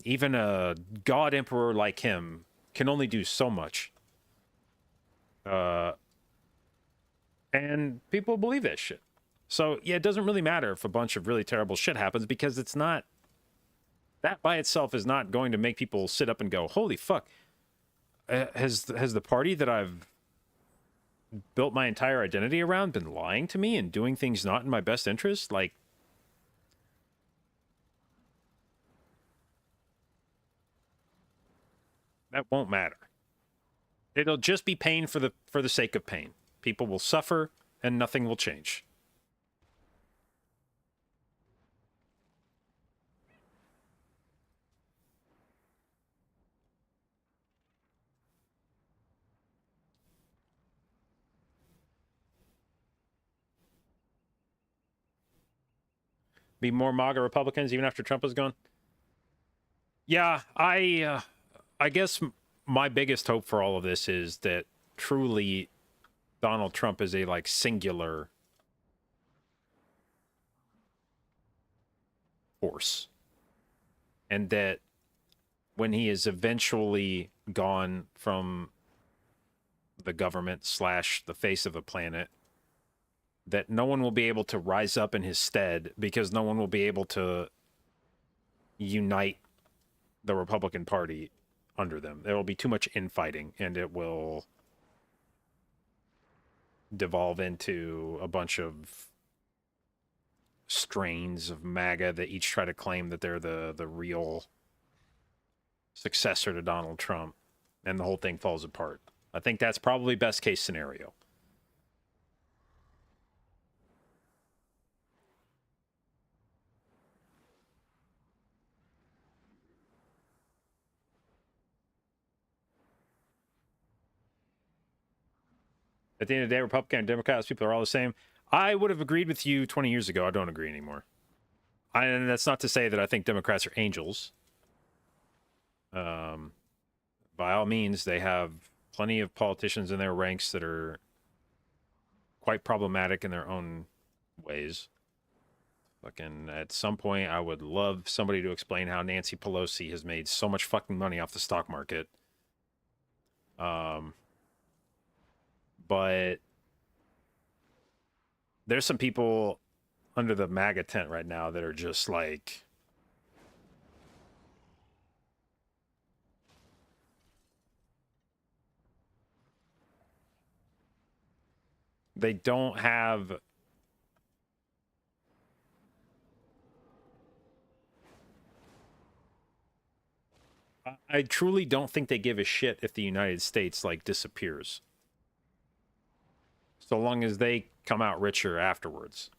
even a god emperor like him can only do so much. And people believe that shit. So, yeah, it doesn't really matter if a bunch of really terrible shit happens, because it's not... That by itself is not going to make people sit up and go, holy fuck, has the party that I've built my entire identity around been lying to me and doing things not in my best interest? Like, that won't matter. It'll just be pain for the sake of pain. People will suffer and nothing will change. Be more MAGA Republicans even after Trump is gone? Yeah, I guess my biggest hope for all of this is that truly Donald Trump is a like singular force, and that when he is eventually gone from the government / the face of the planet, that no one will be able to rise up in his stead, because no one will be able to unite the Republican Party under them. There will be too much infighting, and it will devolve into a bunch of strains of MAGA that each try to claim that they're the real successor to Donald Trump, and the whole thing falls apart. I think that's probably best case scenario. At the end of the day, Republican and Democrats, people are all the same. I would have agreed with you 20 years ago. I don't agree anymore. And that's not to say that I think Democrats are angels. By all means, they have plenty of politicians in their ranks that are quite problematic in their own ways. Fucking, at some point, I would love somebody to explain how Nancy Pelosi has made so much fucking money off the stock market. But there's some people under the MAGA tent right now that are just like, they don't have I truly don't think they give a shit if the United States like disappears, so long as they come out richer afterwards.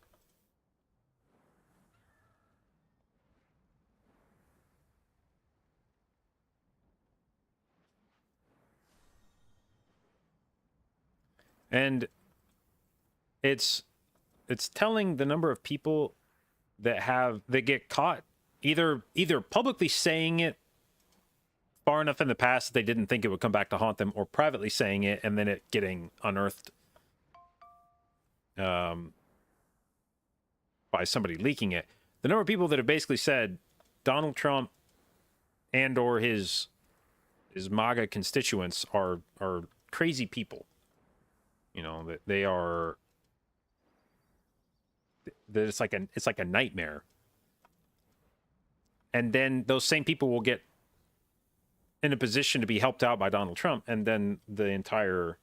And it's telling the number of people that get caught either publicly saying it far enough in the past that they didn't think it would come back to haunt them, or privately saying it and then it getting unearthed by somebody leaking it. The number of people that have basically said Donald Trump and or his MAGA constituents are crazy people. You know, that they are, that it's like a nightmare. And then those same people will get in a position to be helped out by Donald Trump, and then their entire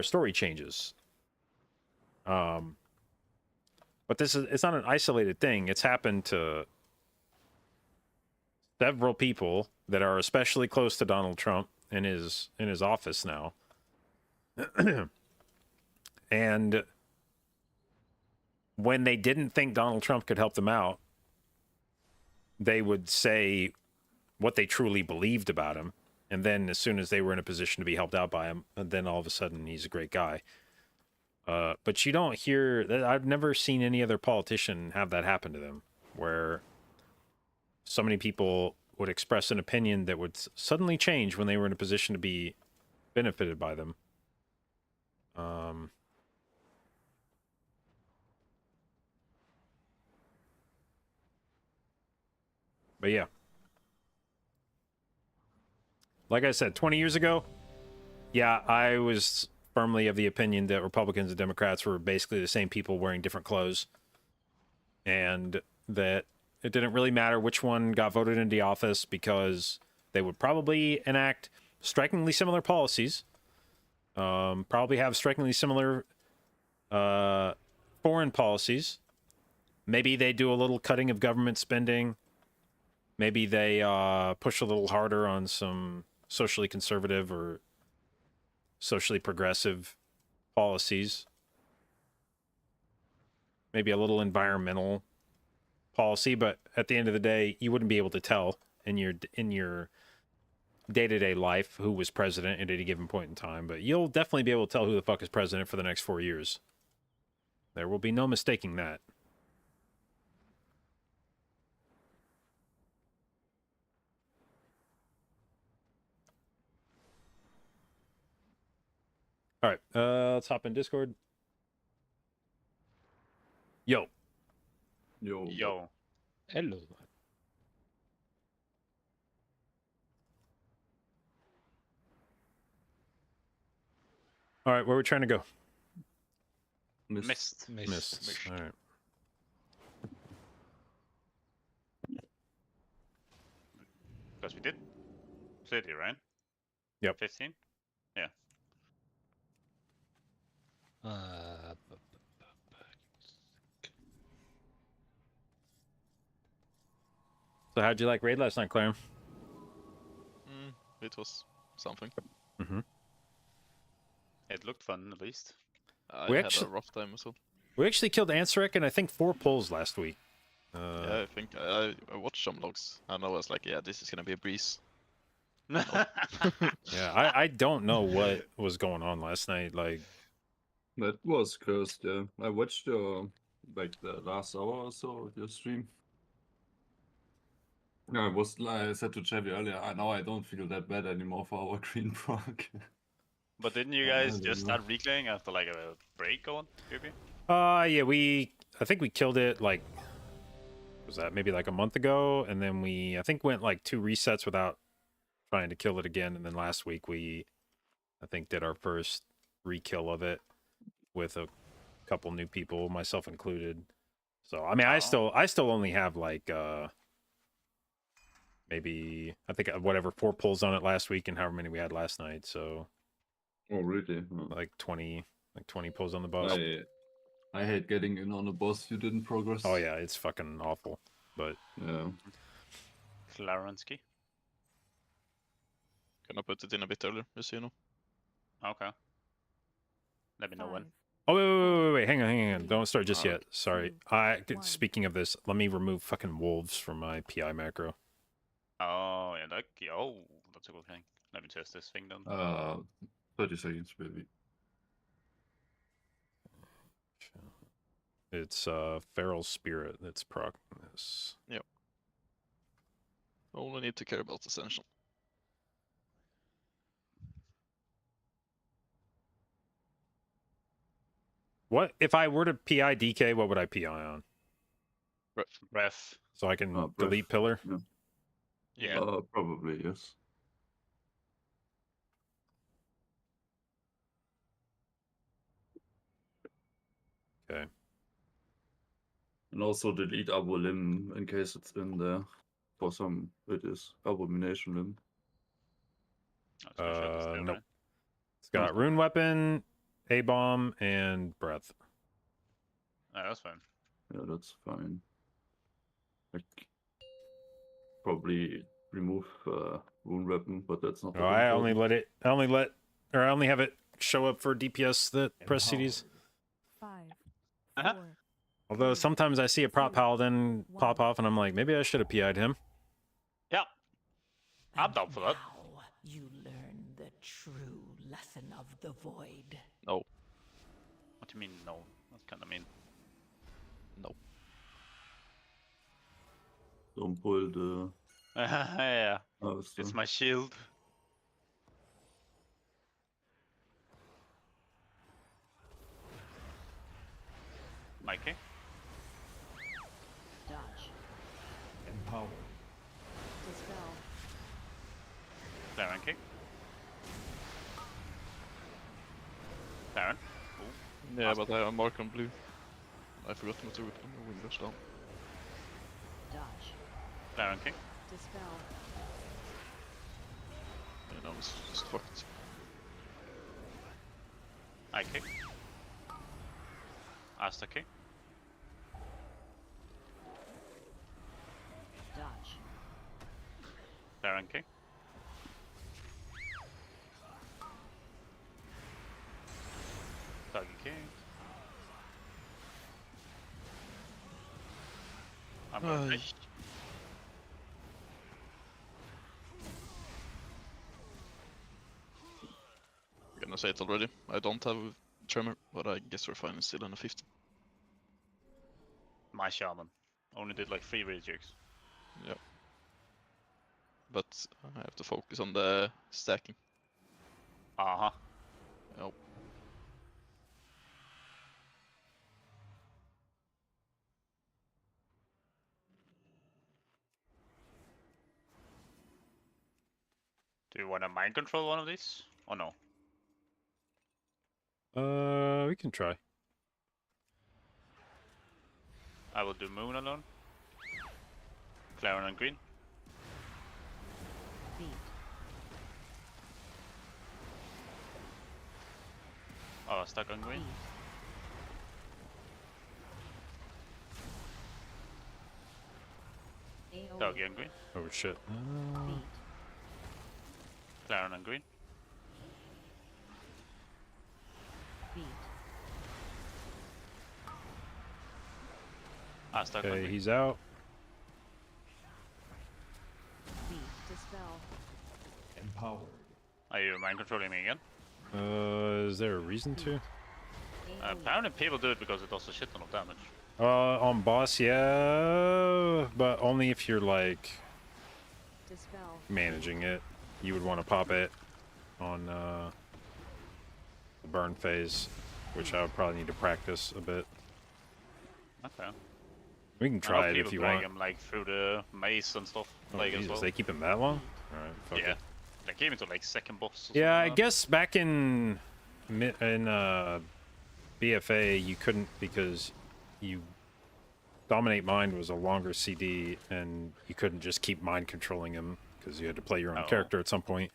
story changes. But it's not an isolated thing. It's happened to several people that are especially close to Donald Trump in his office now. And when they didn't think Donald Trump could help them out, they would say what they truly believed about him. And then as soon as they were in a position to be helped out by him, then all of a sudden he's a great guy. But you don't hear that. I've never seen any other politician have that happen to them, where so many people would express an opinion that would suddenly change when they were in a position to be benefited by them. But yeah. Like I said, 20 years ago, yeah, I was firmly of the opinion that Republicans and Democrats were basically the same people wearing different clothes. And that it didn't really matter which one got voted into office because they would probably enact strikingly similar policies, probably have strikingly similar foreign policies. Maybe they do a little cutting of government spending. Maybe they push a little harder on some socially conservative or socially progressive policies. Maybe a little environmental policy, but at the end of the day, you wouldn't be able to tell in your day-to-day life who was president at any given point in time, but you'll definitely be able to tell who the fuck is president for the next 4 years. There will be no mistaking that. All right, let's hop in Discord. Yo. Yo. Hello. All right, where are we trying to go? Mist. All right. Because we did city, right? Yep. 15? Yeah. So how'd you like raid last night, Claire? It was something. Mm-hmm. It looked fun, at least. I We had actu- a rough time as well. We actually killed Ansarek and I think 4 pulls last week. Yeah, I think I watched some logs and I was like, yeah, this is gonna be a breeze. Yeah, I don't know what was going on last night. Like, That was cursed, yeah. I watched your, like, the last hour or so of your stream. Yeah, I said to Chevy earlier, now I don't feel that bad anymore for our green proc. But didn't you I guys don't just know. start reclaying after like a break going, maybe? yeah, I think we killed it like, was that maybe like a month ago? And then I think went like 2 resets without trying to kill it again. And then last week I think did our first re-kill of it with a couple new people, myself included. So, I mean, I still only have like, maybe, I think whatever, 4 pulls on it last week and however many we had last night. So Oh, really? Oh. like 20 pulls on the boss. I hate getting in on a boss you didn't progress. Oh yeah, it's fucking awful. But Yeah. Clarensky. Gonna put it in a bit earlier, just so you know. Okay. Let me know when. 5, oh wait, hang on. Don't start just yet. Sorry. Two, Speaking of this, let me remove fucking wolves from my PI macro. Oh, yeah, that's a good thing. Let me test this thing then. 30 seconds, baby. It's feral spirit that's proc this. Only need to care about essential. What if I were to PI DK? What would I PI on? Breath. So I can Breath. delete pillar. Yeah. Probably, yes. Okay. And also delete Abo Limb in case it's in there. For some, it is Abomination Limb. That's pretty sure that's there, Nope. right? It's got rune weapon, A bomb, and breath. No, that's fine. Yeah, that's fine. Like, probably remove Rune Weapon, but that's not. Oh, I only have it show up for DPS that press CDs. 5, Uh-huh. 4, Although sometimes I see a prop paladin pop off and I'm like, maybe I should have PI'd him. Yeah. I'm down for that. Now you learn the true lesson of the void. No. What do you mean, no? That's kind of mean. No. Don't pull the Yeah. harvester. It's my shield. Mikey? Dodge. Empowered. Dispel. Baron kick. Baron? Yeah, but I have a mark on blue. I forgot to put my windows down. Dodge. Baron kick. Dispel. You know, it's just fucked. I kick. Asta kick. Dodge. Baron kick. Doggy kick. I'm gonna fish. I'm gonna say it already. I don't have tremor, but I guess we're fine. It's still in the 50. My shaman. Only did like 3 rejects. Yeah. But I have to focus on the stacking. Uh-huh. Yep. Do you want to mind control one of these? Or no? We can try. I will do moon alone. Claren and green. Beat. Oh, stuck on green. AoE. Doggy on green. Oh shit. Beat. Claren and green. Beat. Ah, stuck on Okay, green. he's out. Beat. Dispel. Empowered. Are you mind controlling me again? Is there a reason to? AoE. Apparently people do it because it does a shit ton of damage. On boss, yeah, but only if you're like Dispel. managing it. You would want to pop it on the burn phase, which I would probably need to practice a bit. Okay. We can I try know it people if you playing want. them like through the maze and stuff. Oh, like as Jesus, well. they keep him that long? Alright, fuck Yeah. it. They came into like second boss. Or Yeah, I something like that. guess back in BFA you couldn't because you Dominate Mind was a longer CD and you couldn't just keep mind controlling him because you had to play your own Oh. character at some point.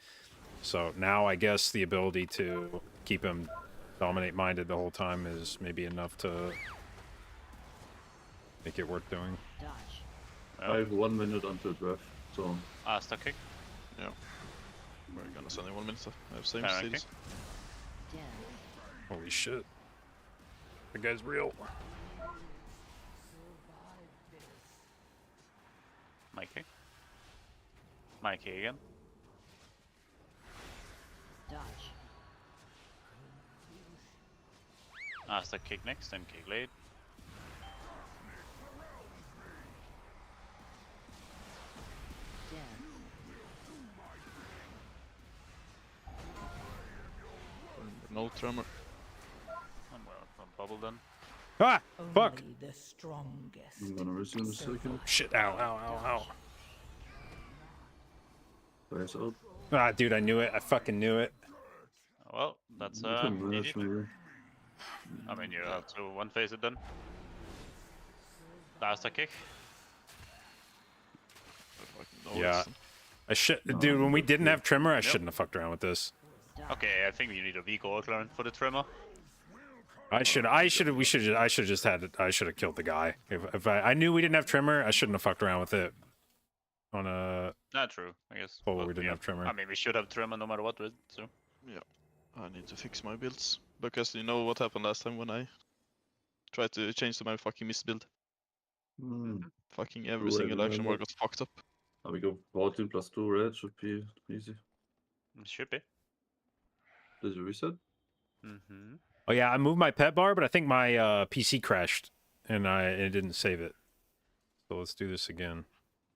So now I guess the ability to keep him dominate minded the whole time is maybe enough to make it worth doing. Dodge. I have 1 minute until draft, so Asta kick. Yeah. We're gonna send in 1 minute. I have same Baron seeds. Dead. Holy shit. The guy's real. Mikey. Mikey again. Dodge. Asta kick next, then kick late. Dead. No tremor. I'm well from bubble then. Ah! Fuck! Only the strongest. I'm gonna resume in a second. Shit, ow, ow, ow, ow. Guys out. Ah, dude, I knew it. I fucking knew it. Well, that's You can GG. rest maybe. I mean, you have to one phase it then. Asta kick. I fucking know Yeah. it's- I should, dude. When we didn't have trimmer, I shouldn't have fucked around with this. Okay, I think you need a weak Claren for the trimmer. I should have just had it. I should have killed the guy. If I knew we didn't have trimmer, I shouldn't have fucked around with it. On a Not true, I guess. Oh, But, we didn't have trimmer. I mean, we should have trimmer no matter what, right? So. I need to fix my builds because you know what happened last time when I try to change to my fucking miss build. Hmm. Fucking every True, I single action remember. mark got fucked up. There we go. 14 plus 2 red should be easy. Should be. Did you reset? Mm-hmm. Oh yeah, I moved my pet bar, but I think my PC crashed and it didn't save it. So let's do this again.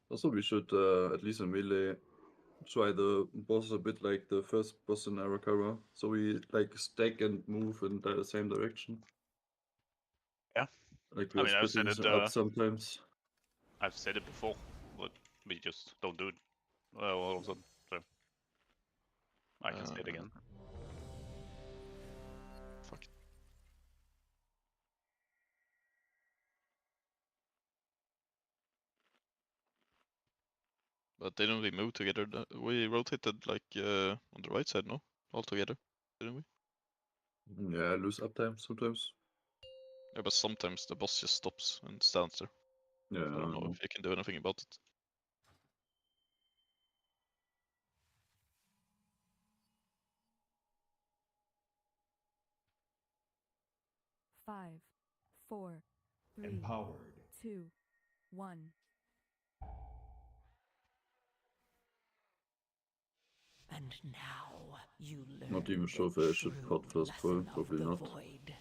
Also, we should, at least in melee, try the bosses a bit like the first boss in Arakawa. So we like stack and move in the same direction. Yeah. Like I we're mean, I've said splitting it. up sometimes. I've said it before, but we just don't do it all of a sudden. So I can say it again. Fuck. But didn't we move together? We rotated like on the right side, no? All together, didn't we? Yeah, I lose uptime sometimes. Yeah, but sometimes the boss just stops and stands there. Yeah, I don't know if you can do anything about it. Five, four, three, Empowered. 2, 1. And now you learn Not even the sure if I should true pot first pull, lesson of probably the not. void.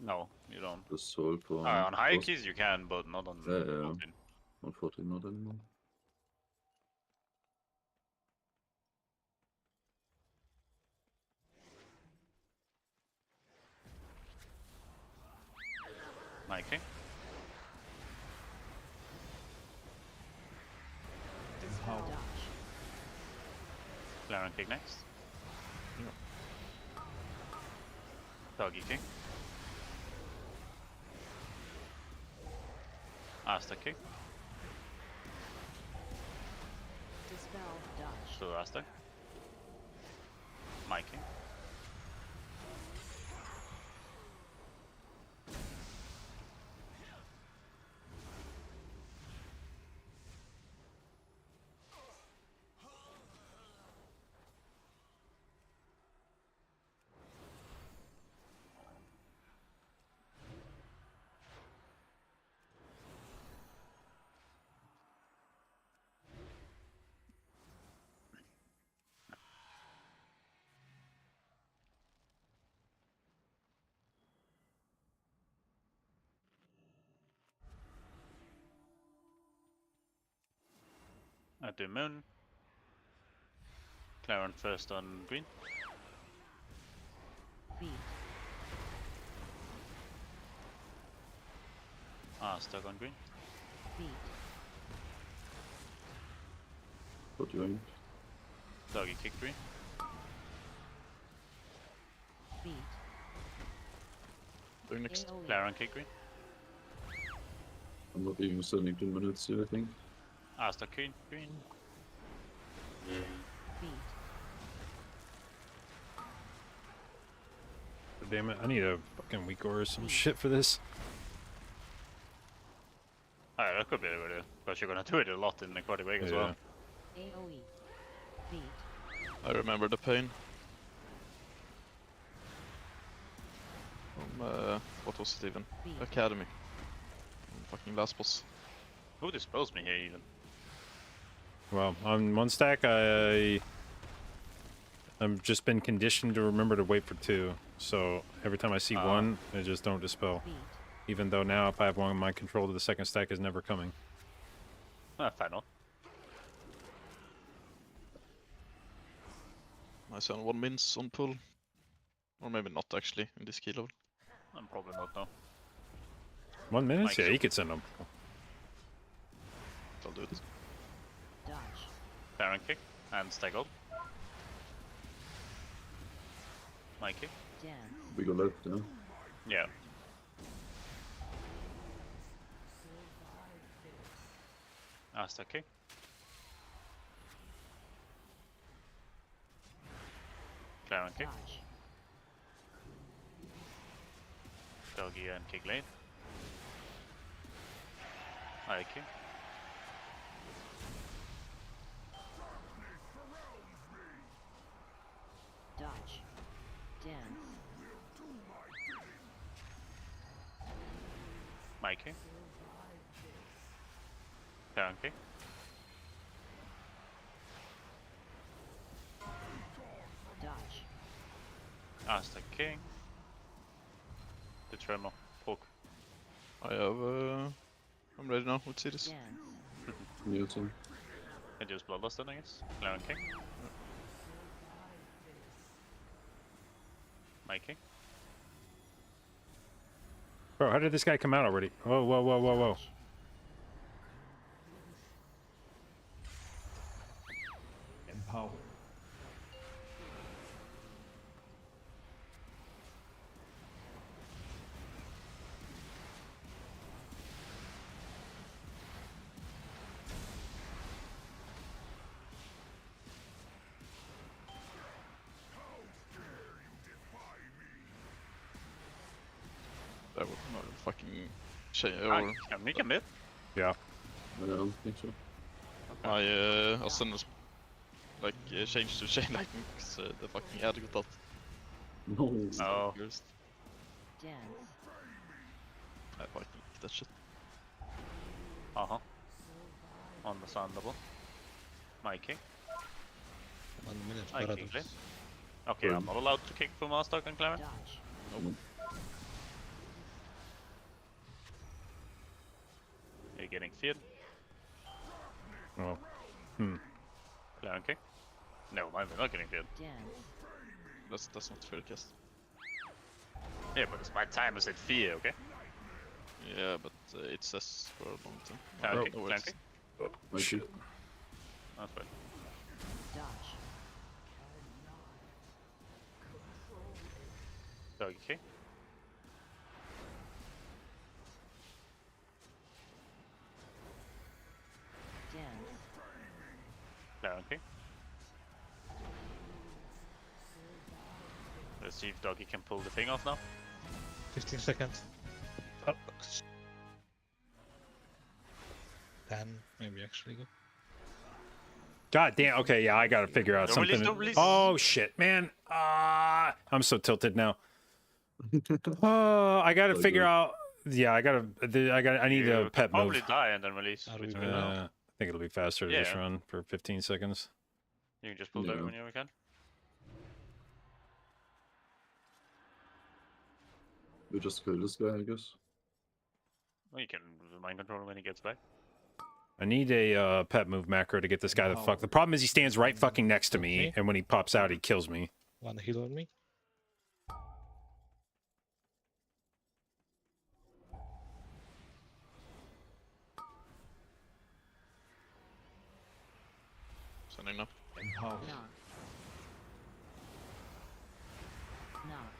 No, you don't. The soul for On high boss. keys you can, but not on Yeah, 14. on 14 not anymore. Mikey. Dodge. Laren kick next. Doggy kick. Asta kick. Dispel. Dodge. So Asta. Mikey. At the moon. Claren first on green. Beat. Stuck on green. Beat. What doing? Doggy kick green. Beat. Doing next. AoE. Claren kick green. I'm not even sending 2 minutes here, I think. Asta green. Green. Beat. Damn it, I need a fucking weak or some shit for this. Alright, that could be the because you're gonna do it a lot in Aquatic Wake as well. AoE. Beat. I remember the pain. From, what was it even? Beat. Academy. Fucking last boss. Who dispels me here even? Well, on one stack, I've just been conditioned to remember to wait for 2. So every time I see 1, I just don't dispel. Beat. Even though now, if I have 1 in my control, the second stack is never coming. Fair enough. Nice on 1 mins on pull. Or maybe not actually in this key level. I'm probably not now. 1 minute? Mike, Yeah, so- you could send them. I'll do it. Dodge. Claren kick and staggle. My kick. Dance. We go left, yeah. Yeah. Asta kick. Claren kick. Dodge. Doggy and kick lane. High kick. Dodge. Dance. Mikey. Donkey. Dodge. Aztec King. The Tremor. Poke. I have. I'm ready now with cities. Dance. Newton. Can use Bloodlust then, I guess. Clan King. Mikey. Bro, how did this guy come out already? Whoa, whoa, whoa, whoa, whoa. Empower. That would not fucking change. Can we commit? Yeah. I don't think so. I send us like change to chain lightning because the fucking ad got that. No. Oh. Dance. I fucking hate that shit. Uh-huh. Understandable. Mikey. 1 minute. I kick it. Okay, I'm not allowed to kick for Master and Clement. Dodge. Nope. You're getting feared. Oh. Hmm. Clement kick. No, I'm not getting feared. Dance. That's not fair cast. Yeah, but it's my time to set fear, okay? Yeah, but it says for a long time. Clement kick, no, Clement it's- kick. Mikey. That's fine. Dodge. Doggy kick. Dance. Clement kick. Let's see if Doggy can pull the thing off now. 15 seconds. 10, maybe actually go. God damn. Okay, yeah, I gotta figure out Don't something. release, don't release. Oh shit, man. I'm so tilted now. I gotta So figure good. out. Yeah, I need You a could pet move. probably die and then release. Are we between good now. now? I think it'll be faster to just Yeah. run for 15 seconds. You can just pull Yeah. Doggy whenever you can. We just kill this guy, I guess. Well, you can mind control when he gets back. I need a pet move macro to get this guy the fuck. The problem is he stands right fucking next to me, Okay. and when he pops out, he kills me. One heal on me. Sending now. Empower. Knock. Knock.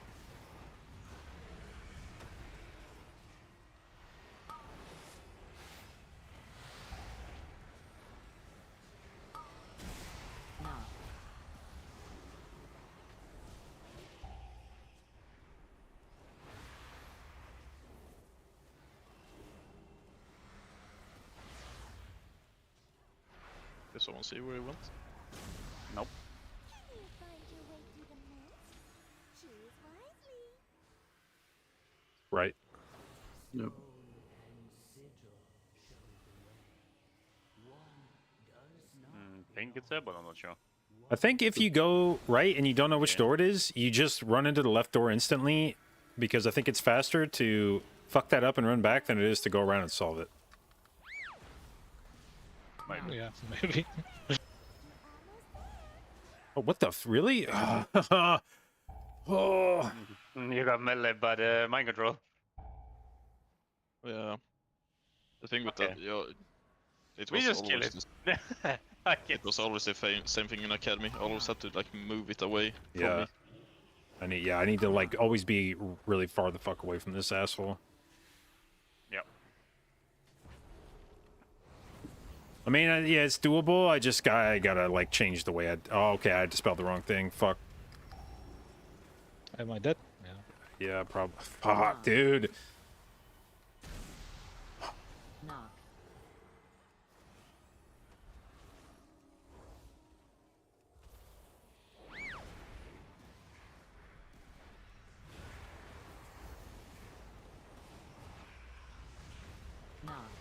Knock. Does someone see where he went? Nope. Can you find your way through the mess? Choose wisely. Right. Yep. Think it's there, but I'm not sure. I think if you go right and you don't know which Yeah. door it is, you just run into the left door instantly, because I think it's faster to fuck that up and run back than it is to go around and solve it. Maybe. Yeah, maybe. Oh, what the really? Oh. You got melee by the mind control. Yeah. The thing with Okay. that, yeah, it We was just kill always it. I it guess. was always the same thing in academy. I always had to like move it away from Yeah. me. I need to like always be really far the fuck away from this asshole. Yep. I mean, yeah, it's doable. I gotta like change the way I. Oh, okay, I spelled the wrong thing. Fuck. Am I dead? Yeah. Yeah, probably. Fuck, dude. Knock. Knock.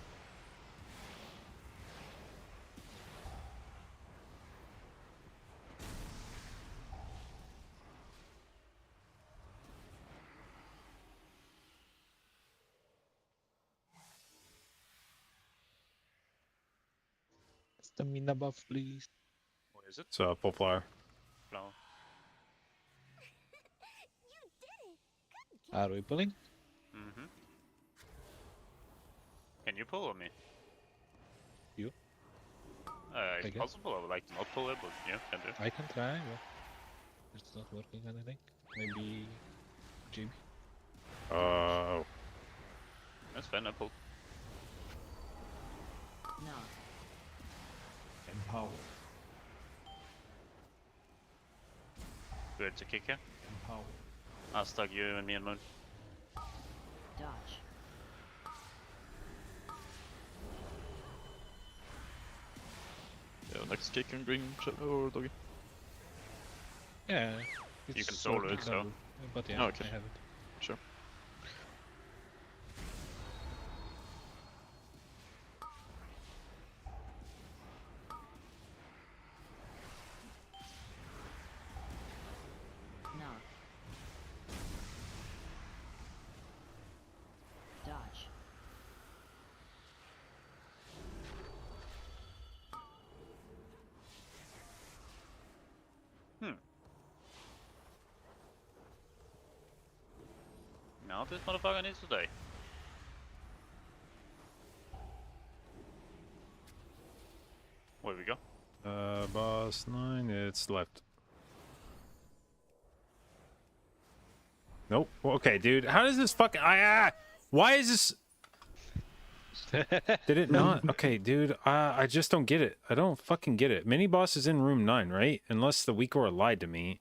Stamina buff, please. What is it? It's full flower. No. You did it! Are we pulling? Mm-hmm. Can you pull on me? You? If guess. possible, I would like to not pull it, but yeah, can do. I can try, but it's not working, I think. Maybe GB. Oh. That's fine, I pulled. Knock. Empower. Good to kick here. Empower. I'll stuck you and me and Moon. Dodge. Yeah, next kick and green or doggy. Yeah. You it's can solo sort it, of so. double, But yeah, Okay. I have it. Sure. Knock. Dodge. Now this motherfucker needs to die. Where we go? Boss 9, it's left. Nope. Okay, dude. How does this fucking... why is this... Did it not? Okay, dude. I just don't get it. I don't fucking get it. Mini boss is in room 9, right? Unless the Weakor lied to me.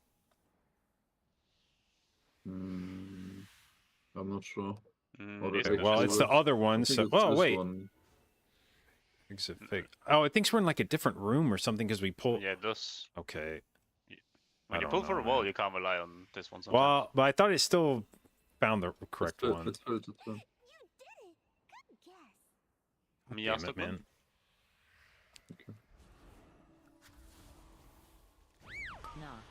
I'm not sure. Okay, well, it's the other one, so... Oh, wait. Exit fake. Oh, it thinks we're in like a different room or something because we pull... Yeah, it does. Okay. When I you don't pull for know, a wall, man. you can't rely on this one sometimes. Well, but I thought it still found the correct It's one. it's filled, it's filled. Me Damn asked it, one. man. Knock.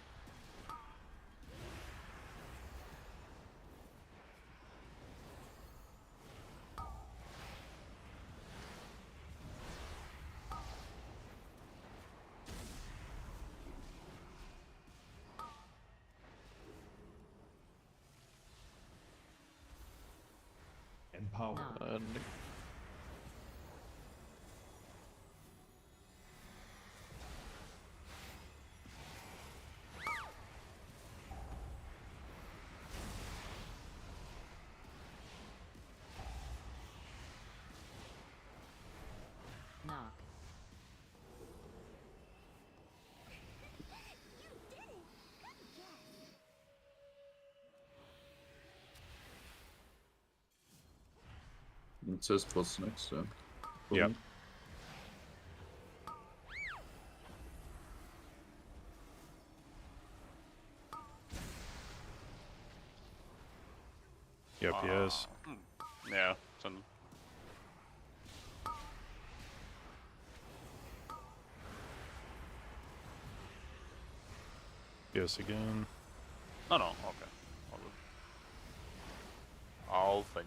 Empower. Knock. Knock. It says boss next, yeah. For Yep. me. Yep, yes. Yeah, so Yes, again. Oh no, okay. All good. All fine.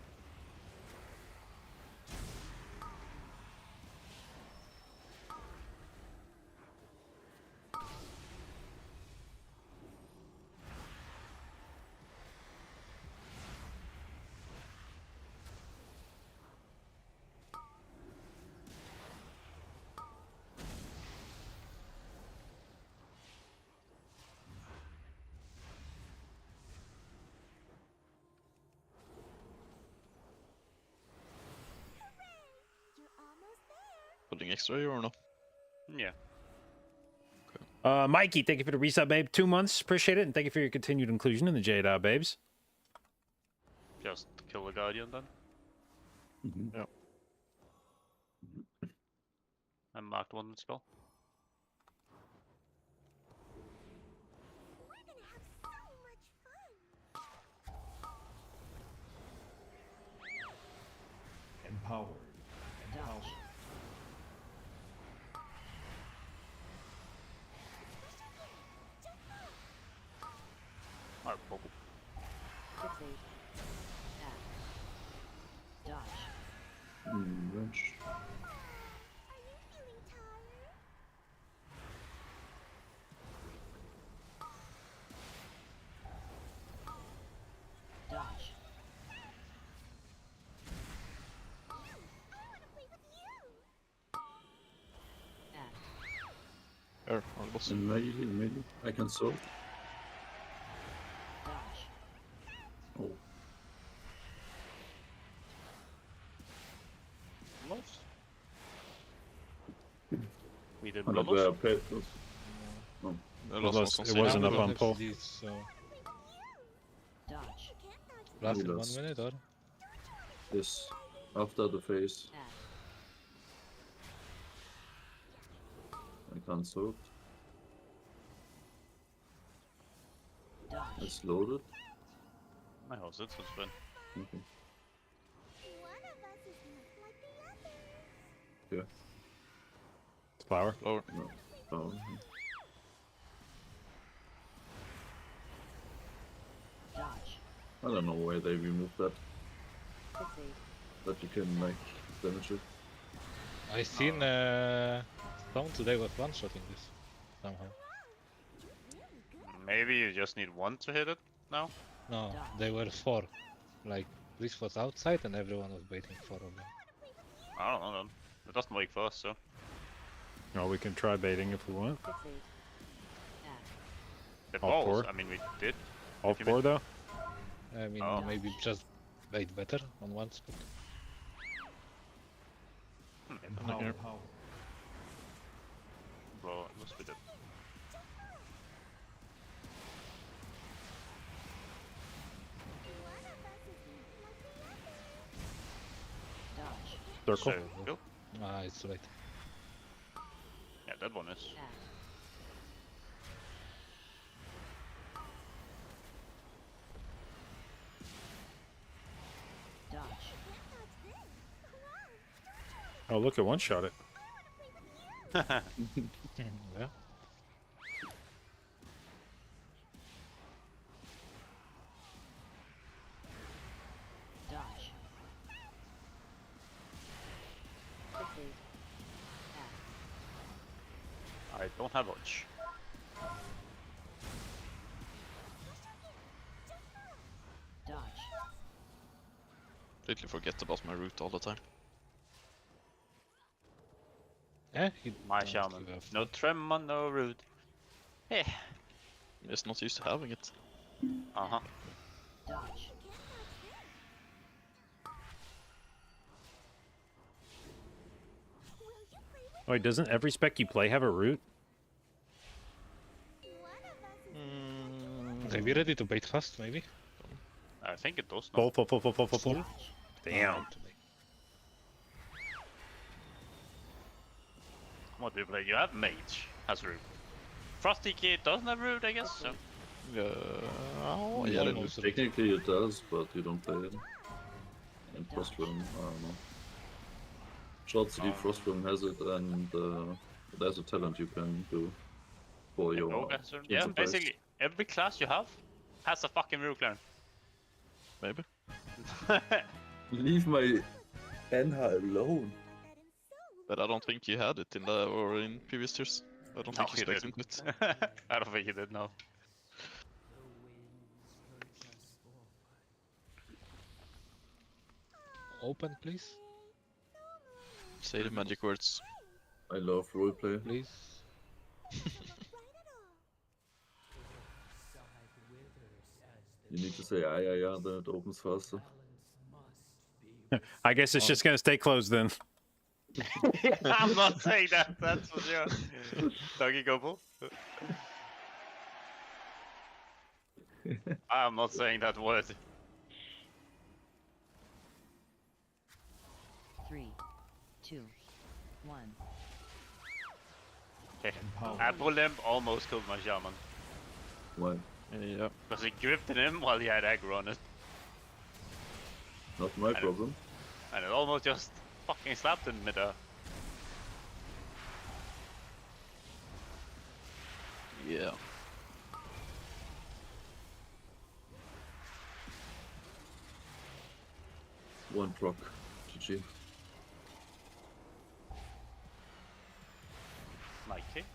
You're almost there. Putting extra here or no? Yeah. Mikey, thank you for the resub, babe. 2 months. Appreciate it. And thank you for your continued inclusion in the Jade babes. Just kill the Guardian then. Mm-hmm. Yeah. I marked one spell. We're gonna have so much fun. Empowered. Dodge. Alright, cool. Fixate. Attack. Dodge. Wrench. Are you feeling tired? Dodge. I want to play with you. Act. Here, on the boss. Maybe. I can solve. Dodge. Oh. Lost. We did I don't blood wear loss. papers. Oh. The It last was- one's it on wasn't sale. up on pull. So Dodge. last in Yes. 1 minute or? Yes. After the phase. Act. I can't solve. Dodge. It's loaded. My house, it's fine. Okay. One of us is not like the others. Yeah. Flower. Lower. No. Oh. Dodge. I don't know why they removed that. Fixate. That you can like damage it. I seen Stone today was one-shotting this somehow. Maybe you just need one to hit it now? No, they were 4. Like this was outside and everyone was waiting for them. I don't know then. It doesn't work for us, so. Oh, we can try baiting if we want. Fixate. Act. The All balls, four? I mean, we did. All If you four though. I mean, Oh. maybe just wait better on one spot. Not here. Bro, it must be dead. Dodge. Circle. So, go. Ah, it's too late. Yeah, that one is. Act. Dodge. Oh, look at one shot it. Yeah. Dodge. Fixate. Act. I don't have much. Dodge. Completely forget about my route all the time. Eh? He My don't shaman. give a No tremor, no root. Eh. I'm just not used to having it. Uh-huh. Dodge. Wait, doesn't every spec you play have a root? Okay, be ready to bait fast, maybe. I think it does now. Full. Dodge. Damn. What do you play? You have mage, has root. Frosty Kid doesn't have root, I guess. So. Oh, yeah, they do. Almost. Technically it does, but you don't play it. And Frostwing, I don't know. Short City Frostwing has it, and there's a talent you can do for your. Yeah, interface. basically every class you have has a fucking root clan. Maybe. Leave my Enha alone. But I don't think you had it in the or in previous tiers. I don't think you he spec'd it. I don't think he did, no. Open, please. Say the magic words. I love roleplay. Please. You need to say yeah, then it opens faster. I guess it's just gonna stay closed then. I'm not saying that, that's for sure. Doggy Gobble. I'm not saying that word. 3, 2, 1. Okay. Apple Limb almost killed my shaman. Why? Yeah. Because he gripped him while he had aggro on it. Not my problem. And it almost just fucking slapped in midair. Yeah. One proc. GG. Night kick.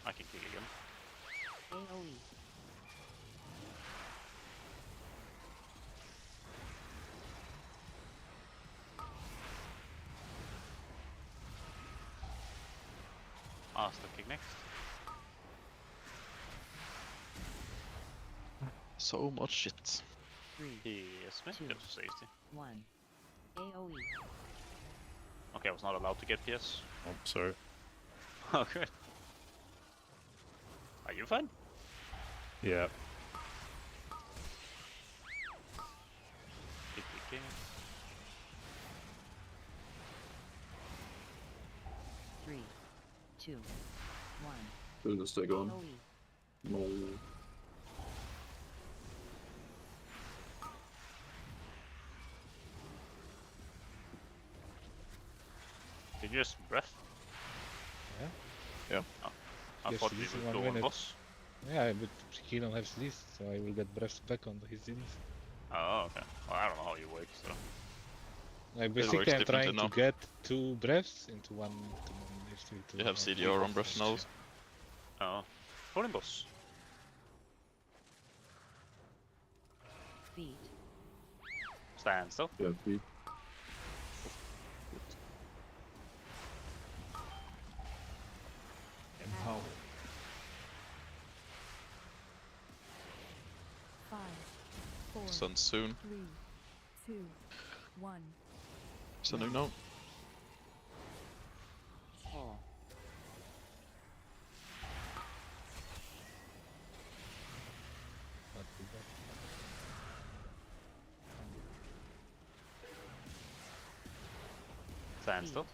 I can kick again. AoE. Master kick next. So much shit. 3, Yes, me. Two. Just for safety. 1. AoE. Okay, I was not allowed to get PS. Oh, sorry. Okay. Are you fine? Yeah. Kick, kick, kick. 3, 2, 1. Will the stack on? AoE. No. Did you just breath? Yeah. Yeah. Oh. I Yes, thought we this is would 1 go on minute. boss. Yeah, but he don't have this, so I will get breath back on his disease. Oh, okay. Well, I don't know how you work, so. Like works basically, I'm differently trying now. to get 2 breaths into one. You have CDR on breath now. Oh. Rolling boss. Feet. Stand still. Yeah, feet. Empower. 5, 4, Sun soon. 3, 2, 1. Sending now. Pull. Not too bad. Stand still.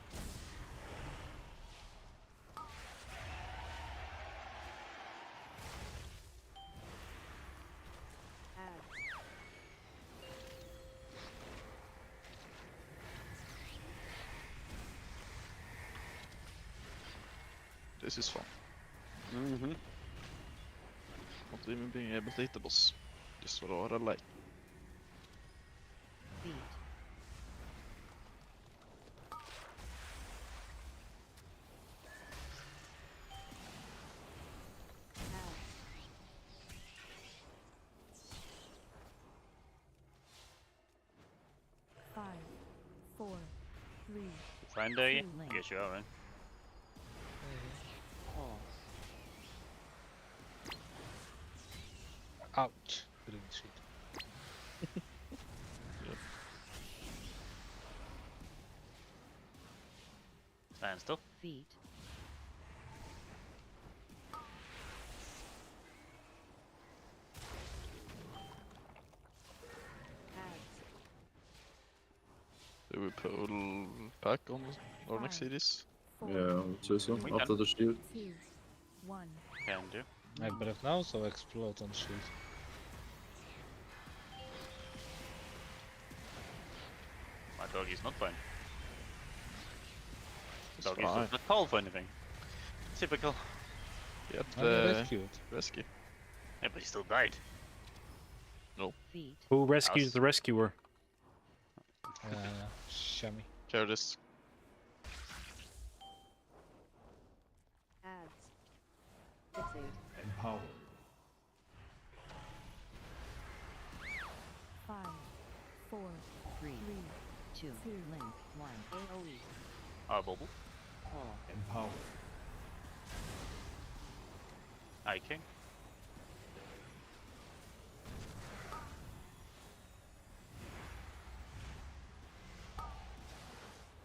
Ads. This is fun. Mm-hmm. Not even being able to hit the boss. Just what I like. Feet. Ads. 5, 4, 3, Friday, Two. I guess you are, right? Pull. Ouch! Green shit. Stand still. Feet. Ads. Do we pull back on our next series? 4, Yeah, I would say so. We After can. the shield. 2, 1. Can do. I have breath now, so explode on shield. My dog is not fine. It's Dog is fine. not call for anything. Typical. Get I'm the rescued. rescue. Yeah, but he still died. Feet. Who rescues Us. the rescuer? Shami. Carry this. Ads. Fixate. Empower. 5, 4, 3, 3, 2, Two. link, 1, AoE, Bubble. pull, Empower. Eye King.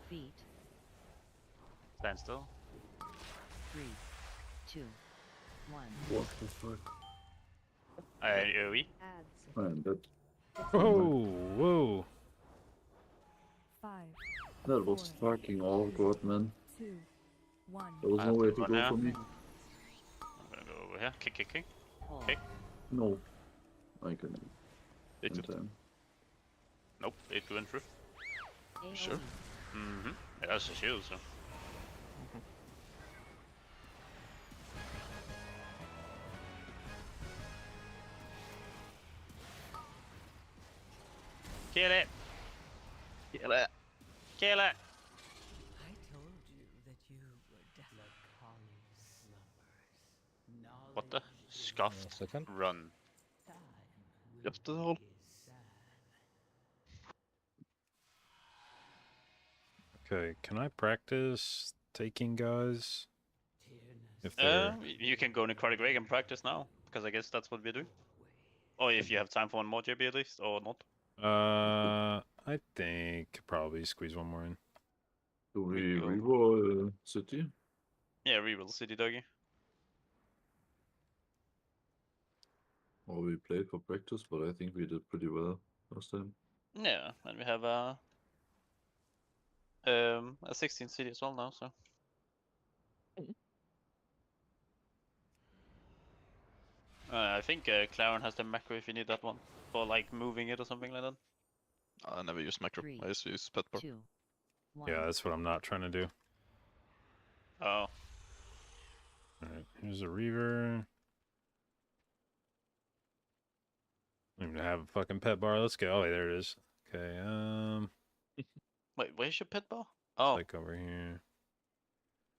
feet, Stand still. 3, 2, 1, What the fuck? AoE. ads, I am dead. Whoa, whoa. 5, That was fucking awkward, man. 2, 1. There was I no have way to to run go now. for me. I'm gonna go over here. Kick, kick, kick. pull, Okay. No. I can Hit in it. time. Nope, it went through. Sure. Mm-hmm. Yeah, that's a shield, so. Kill it! Kill it! Kill it! I told you that you were slumbers. What the? Scuffed. Second. Run. Just the whole. Okay, can I practice taking guys? If they're... You can go Necrotic Wake and practice now, because I guess that's what we do. Or if you have time for one more JB at least, or not. I think could probably squeeze one more in. Do we reroll City? Yeah, reroll City Doggy. Or we played for practice, but I think we did pretty well last time. Yeah, and we have a 16 city as well now, so. I think Claren has the macro if you need that one for like moving it or something like that. I never use macro. 3, I just use pet bar. 2, 1. Yeah, that's what I'm not trying to do. Oh, Alright, here's a Reaver. I don't even have a fucking pet bar. Let's go. Oh, wait, there it is. Okay, wait, where's your pet bar? Oh, like over here.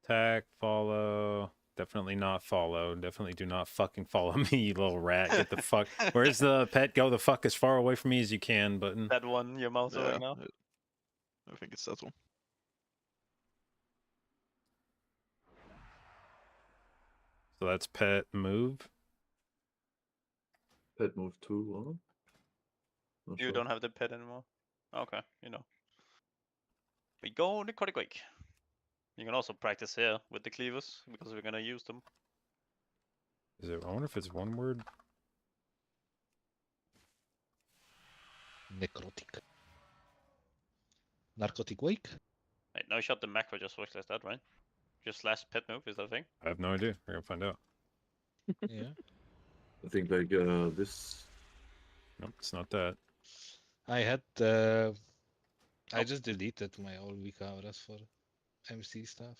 Attack, follow. Definitely not follow. Definitely do not fucking follow me, you little rat. Get the fuck. Where's the pet? Go the fuck as far away from me as you can button. that one your mouse right now. I think it's that one. So that's pet move. Pet move 2, or? Not You sure. don't have the pet anymore. Okay, you know. We go Necrotic Wake. You can also practice here with the cleavers because we're gonna use them. Is it? I wonder if it's one word. Necrotic. Narcotic Wake? Wait, no shot the macro just works like that, right? Just slash pet move, is that a thing? I have no idea. We're gonna find out. Yeah. I think like this. Nope, it's not that. I had I just deleted my old weak auras for MC stuff.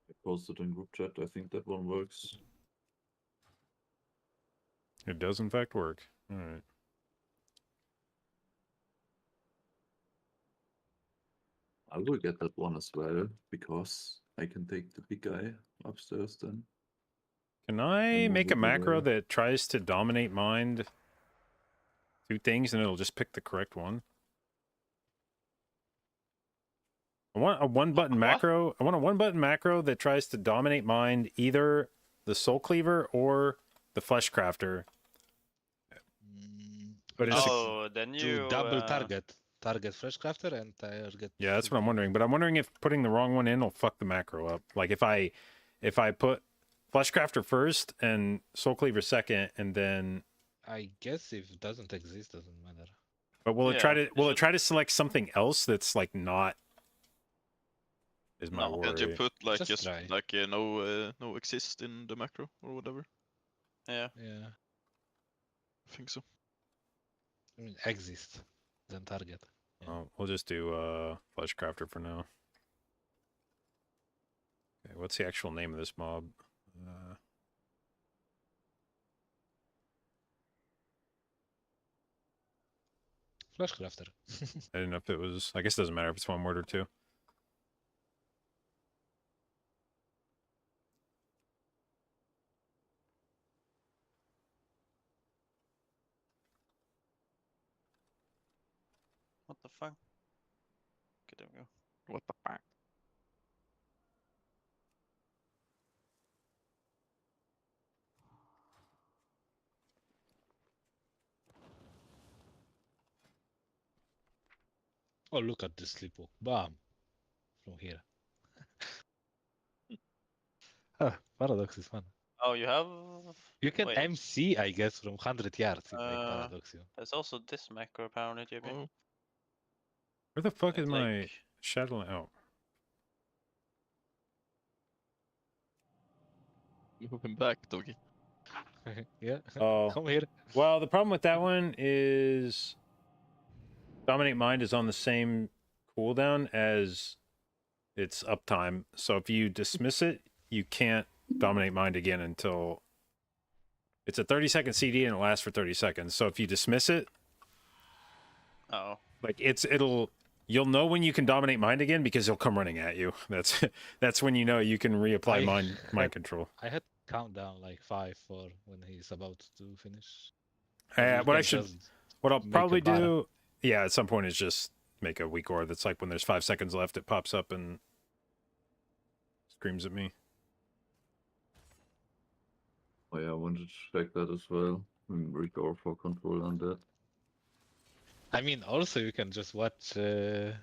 I posted in group chat. I think that one works. It does in fact work. All right. I will get that one as well because I can take the big guy upstairs then. Can I And make a move it macro away. that tries to dominate mind two things and it'll just pick the correct one? I want a one button macro. I want a one button macro that tries to dominate mind either the Soul Cleaver or the Flesh Crafter. But it's then Do you double target. Target Fresh Crafter and target. yeah, that's what I'm wondering. But I'm wondering if putting the wrong one in will fuck the macro up. Like if I put Flesh Crafter first and Soul Cleaver second, and then I guess if it doesn't exist, doesn't matter. but will it try Yeah, to will it try to select something else that's like not is my No. worry. Can't you put like Just try. like no exist in the macro or whatever? Yeah. Yeah. I think so. I mean, exist, then target. Yeah. Oh, we'll just do Flesh Crafter for now. Okay, what's the actual name of this mob? Flesh Crafter. I didn't know if it was. I guess it doesn't matter if it's one word or two. What the fuck? Okay, there we go. What the fuck? Oh, look at this sleepwalk. Bam! From here. Paradox is fun. Oh, you have. You can Wait. MC, I guess, from 100 yards in like Uh, Paradoxio. There's also this macro apparently, JB. Oh, Where the fuck is It's my like- Shadowland? Oh, move him back, doggy. Yeah. Oh. Come here. Well, the problem with that one is Dominate Mind is on the same cooldown as its uptime. So if you dismiss it, you can't Dominate Mind again until it's a 30-second CD and it lasts for 30 seconds. So if you dismiss it, Oh. like you'll know when you can Dominate Mind again because he'll come running at you. That's when you know you can reapply mind control. I had countdown like 5 for when he's about to finish. What I'll make a probably banner. do, yeah, at some point is just make a weak aura that's like when there's 5 seconds left, it pops up and screams at me. Oh yeah, I wanted to check that as well. Record for control on that. I mean, also you can just watch your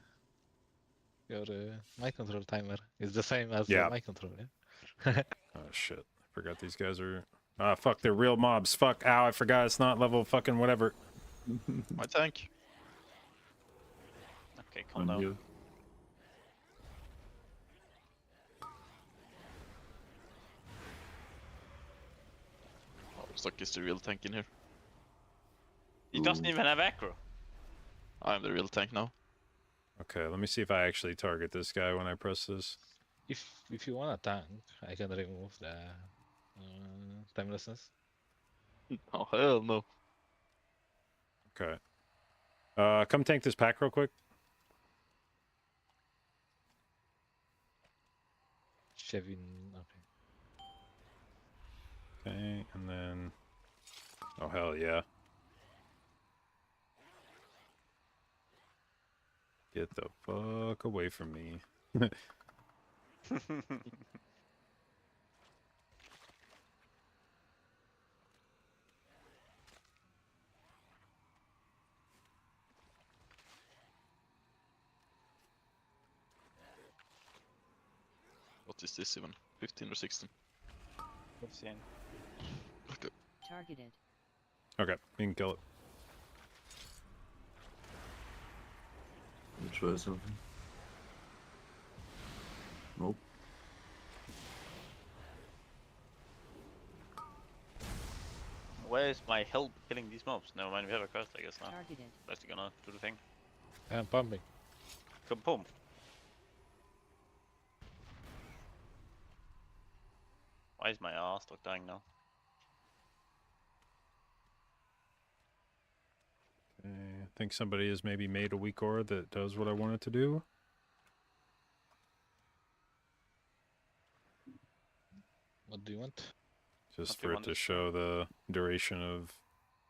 mic control timer. It's the same as Yeah. the mic control, yeah? Oh shit! I forgot these guys are. Ah, fuck! They're real mobs. Fuck! Ow! I forgot it's not level fucking whatever. My tank. Okay, calm I'm down. here. Oh, Stock is the real tank in here. He doesn't even have aggro. I'm the real tank now. Okay, let me see if I actually target this guy when I press this. If you want a tank, I can remove the timelessness. Oh hell no. Okay. Come tank this pack real quick. Chevin, okay. Okay, and then. Oh hell yeah! Get the fuck away from me. What is this even? 15 or 16? 15. Okay. Targeted. Okay, you can kill it. Let me try something. Nope. Where is my help killing these mobs? Never mind, we have a quest, I guess now. Targeted. That's gonna do the thing. I'm pumping. Come boom. Why is my ass stuck dying now? Okay, I think somebody has maybe made a weak aura that does what I want it to do. What do you want? Just What do you for it want to it to show the duration of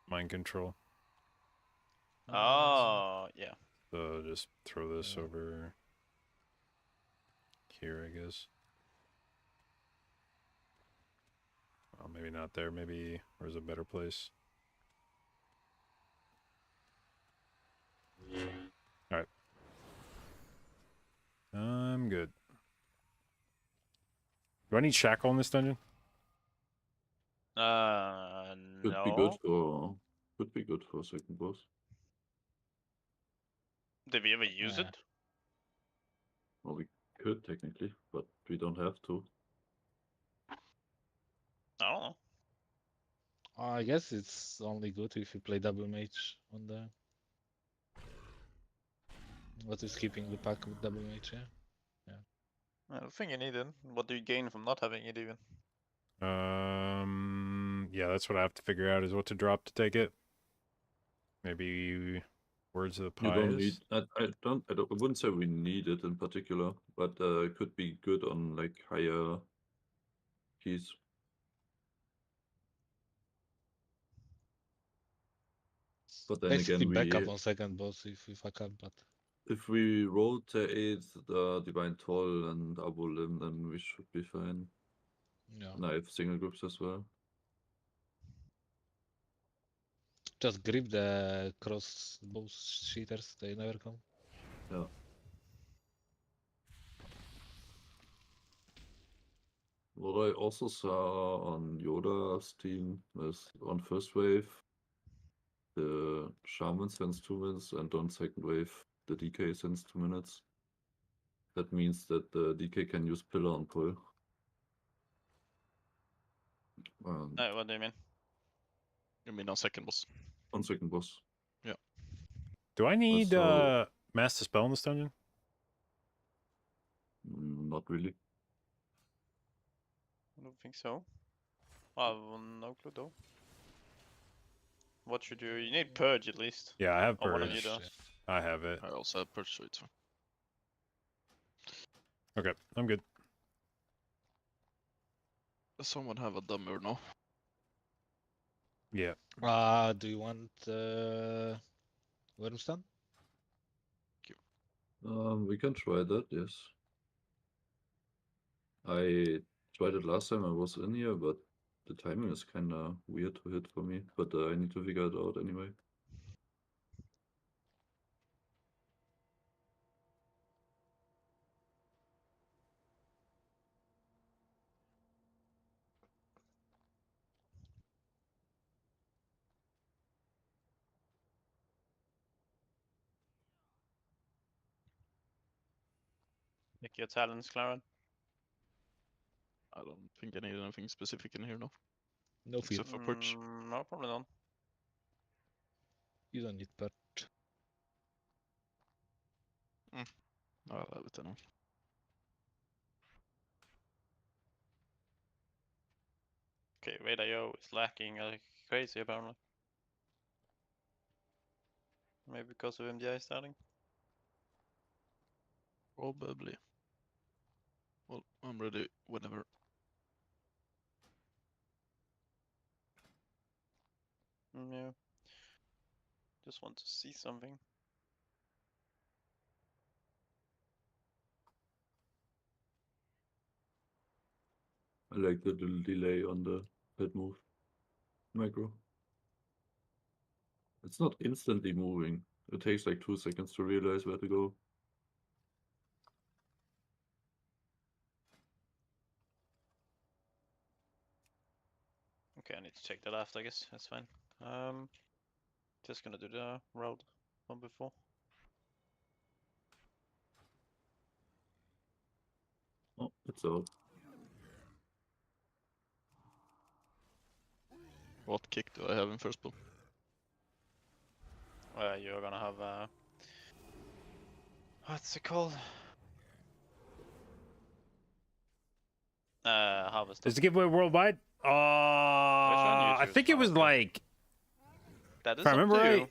mind control. Oh, yeah. So just throw this Yeah. over here, I guess. Well, maybe not there. Maybe where's a better place? Alright. I'm good. Do I need shackle in this dungeon? Could No. be good for second boss. Did we ever use Yeah. it? Well, we could technically, but we don't have to. I don't know. I guess it's only good if you play double mage on the. What is keeping the pack with double mage? Yeah. I don't think you need it. What do you gain from not having it even? Yeah, that's what I have to figure out is what to drop to take it. Maybe Words of the You don't Pious. need. I wouldn't say we need it in particular, but it could be good on like higher keys. But then Basically, again, backup on second boss if we fuck up, but. if we rotate the Divine Toll and Abu Lim, then we should be fine. Yeah. And I have single groups as well. Just grip the crossbow cheaters, they never come. Yeah. What I also saw on Yoda's team is on first wave, the Shaman sends 2 minutes, and on second wave, the DK sends 2 minutes. That means that the DK can use Pillar on pull. What do you mean? You mean on second boss? On second boss. Yeah. Do I need So- Master Spell in this dungeon? Not really. I don't think so. I have no clue though. What should you? You need Purge at least. Yeah, I have Oh, one of you Purge. does. I have it. I also have Purge, so it's fine. Okay, I'm good. Does someone have a dummy or no? Yeah. Do you want Wormstone? We can try that, yes. I tried it last time I was in here, but the timing is kinda weird to hit for me, but I need to figure it out anyway. Pick your talents, Claren. I don't think I need anything specific in here, no. No fear. Except for Purge. No, probably not. You don't need Purge. I'll have it then. Okay, Radar is lacking like crazy apparently. Maybe because of MDI starting. Probably. Well, I'm ready whenever. Yeah. Just want to see something. I like the little delay on the head move. Micro. It's not instantly moving. It takes like 2 seconds to realize where to go. Okay, I need to check that after, I guess. That's fine. Just gonna do the road from before. Oh, it's out. What kick do I have in first pull? You're gonna have what's it called? Harvest. Is the giveaway worldwide? I choose, think it was Harvester? like, That is if I up remember to you. right,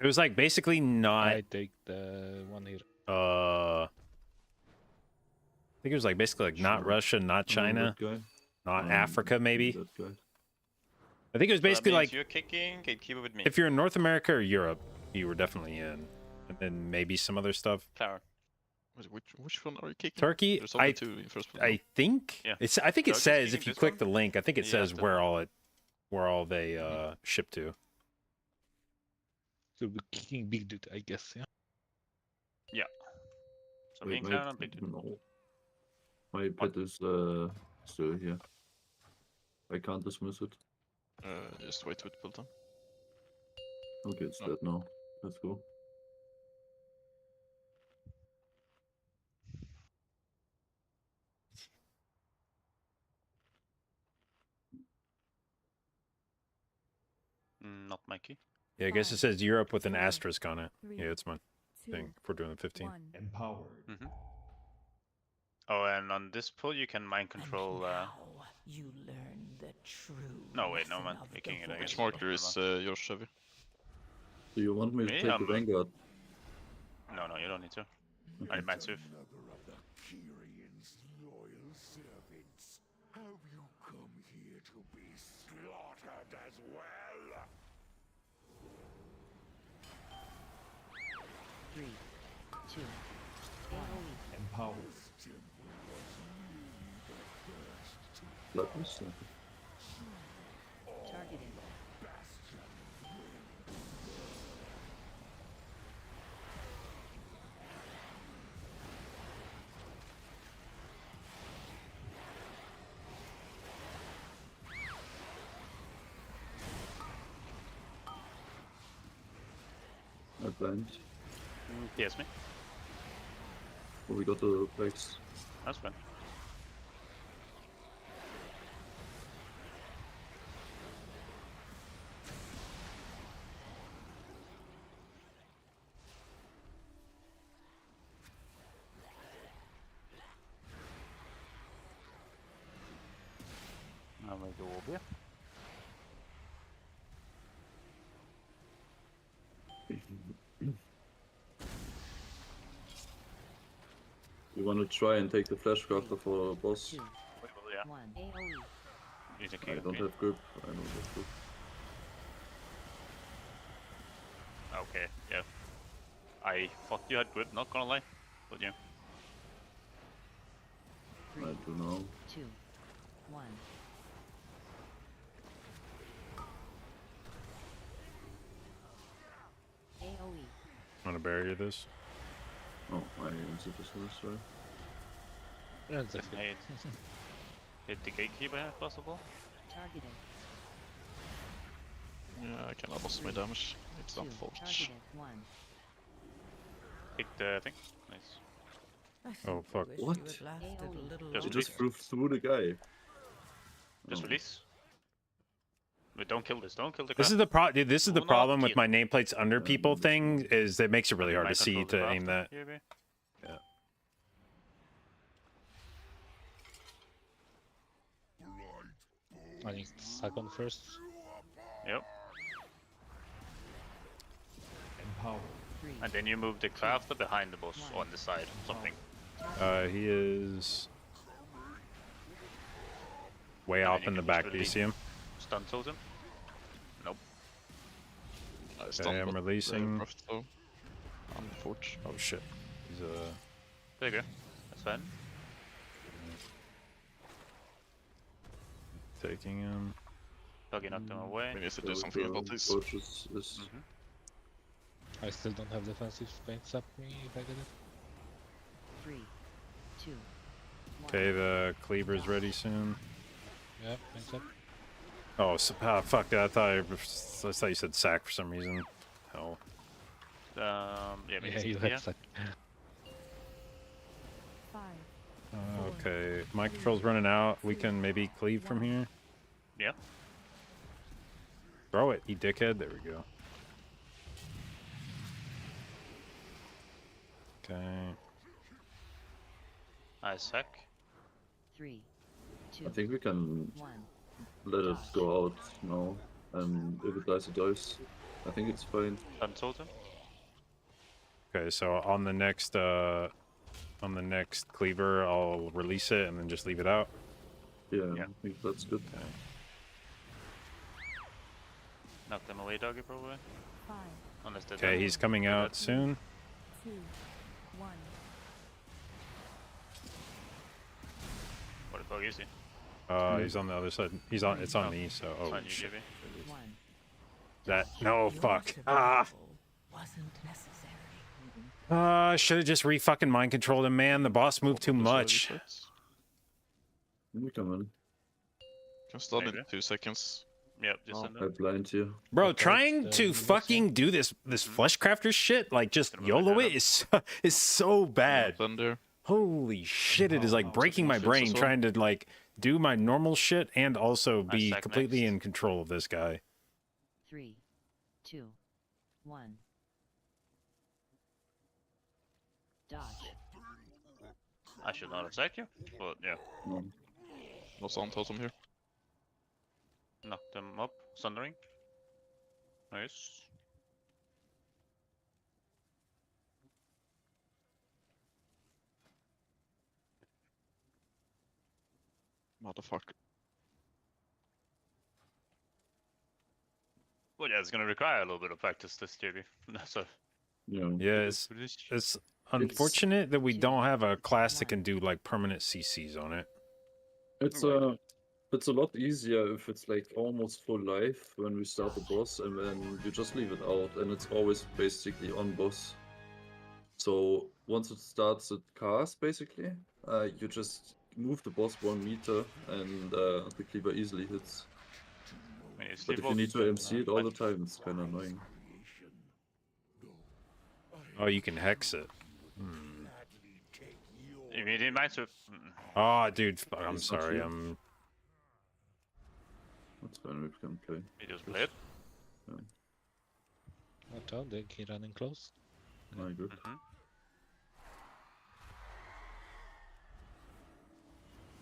it was like basically not. I take the one here. I think it was like basically like not Sure. Russia, not China, That guy. not Africa, maybe. That guy. I think it was So that basically means like you're kicking Gatekeeper with me. if you're in North America or Europe, you were definitely in, and then maybe some other stuff. Claren. Which one are you kicking? Turkey, There's only two in first pull. I think Yeah. it's. I think it Turkey's says kicking if you this click one? the link, I think it Yeah, says that where all they ship to. So we're kicking big dude, I guess. Yeah. So me and my Claren are big dude. no. My pet is still here. I can't dismiss it. Just wait with pull time. Okay, it's No. dead now. Let's go. Not Mikey. Yeah, I guess it 5, says Europe with an 4, asterisk on it. 3, Yeah, it's my 2, thing for doing the 15. 1. Empowered. Oh, and on this pull you can mind And control. now you learn the true. No, wait, no, lesson man. of We the can get it again. Which Yes, marker no is yours, Chevy? Do you want me to Me? take the Vanguard? No, you don't need to. I need Mansooth. Another of the Kyrian's loyal servants. Have you come here to be slaughtered as well? 3, 2, 1. Empowered. Bloodless? Targeted. I blind. Yes, me. Oh, we got the plagues. That's fine. Dobie. You want to try and take the flash crafter for boss? Two. Yeah. One. AoE. You can I keep don't me. have grip. I don't have grip. Okay, yeah. I thought you had grip, not gonna lie. But yeah. I don't know. 2. 1. AoE. Want to barrier this? Oh, I answered this one, sorry. That's a Hit, hit the gatekeeper if possible. Targeted. Yeah, I can lost my damage. It's 2. unfortunate. Targeted. 1. Hit the thing. Nice. Oh fuck. What? Just You release. just flew through the guy. Just Oh. release. But don't kill this. Don't kill the This is craft. the dude, this is the Do not problem with kill. my nameplates under people thing is it makes it really You hard to might see control the to craft, aim that. Maybe. I think second first. Yep. Empower. 3. And then you move the crafter behind the boss on the side. Something. He is way And off then in you the can just back. Do you release. see him? Stun totem. Nope. I Okay, stunned, I'm but releasing. roughed though. Unfortunate. Oh shit. He's There you go. That's fine. taking him. Doggy knocked him away. We need to So do something about the this. approach is I still don't have defensive paints up me if I get it. 3. 2. 1. Okay, the cleaver's ready soon. Yeah, paints up. Oh, so, fuck that. I thought you said sack for some reason. Hell. Yeah, maybe Yeah, it's you here. had suck. 5. Okay, my control's running out. We can maybe cleave from here. Yeah. Throw it, you dickhead. There we go. Okay. Nice hack. 3. 2. I think we can 1. let it go out now. And if it dies, it dies. I think it's fine. Stun totem. Okay, so on the next cleaver, I'll release it and then just leave it out. Yeah, Yeah. I think that's good. Okay. Knock them away, doggy, probably. 5. Unless they're Okay, dead. he's coming out soon. 2. 1. What the fuck is he? He's on the other side. He's on. It's on me. So, It's oh fine, you shit. give me. 1. That no Your fuck. Ah. survival wasn't necessary. Should have just fucking mind controlled him, man. The boss moved too much. We come in. Can stun in Maybe. 2 seconds. Yep, just Oh, send I it. blind you. Bro, Okay, trying so to you fucking do this flesh crafter shit, like just Gonna move YOLO it it is so bad. Thunder. Holy shit, it is like breaking my Fix brain as well. trying to like do my normal shit and also be sack completely next. in control of this guy. 3. 2. 1. Dodge. I should not have sacked you, but yeah. No. No stun totem here. Knock them up. Sundering. Nice. Motherfucker. Well, yeah, it's gonna require a little bit of practice, this JB. So, Yeah. Yeah, it's unfortunate that we don't have a class that can do like permanent CCs on it. It's a lot easier if it's like almost full life when we start the boss and then you just leave it out and it's always basically on boss. So once it starts at cast basically, you just move the boss 1 meter and the cleaver easily hits. when you But sleep if you off, need to MC it all the fine. time, it's kinda annoying. Oh, you can hex it. You mean it might have. Oh, dude, I'm It's not sorry. you. That's fine, we can play. You just play it. Watch out, they keep running close. My good.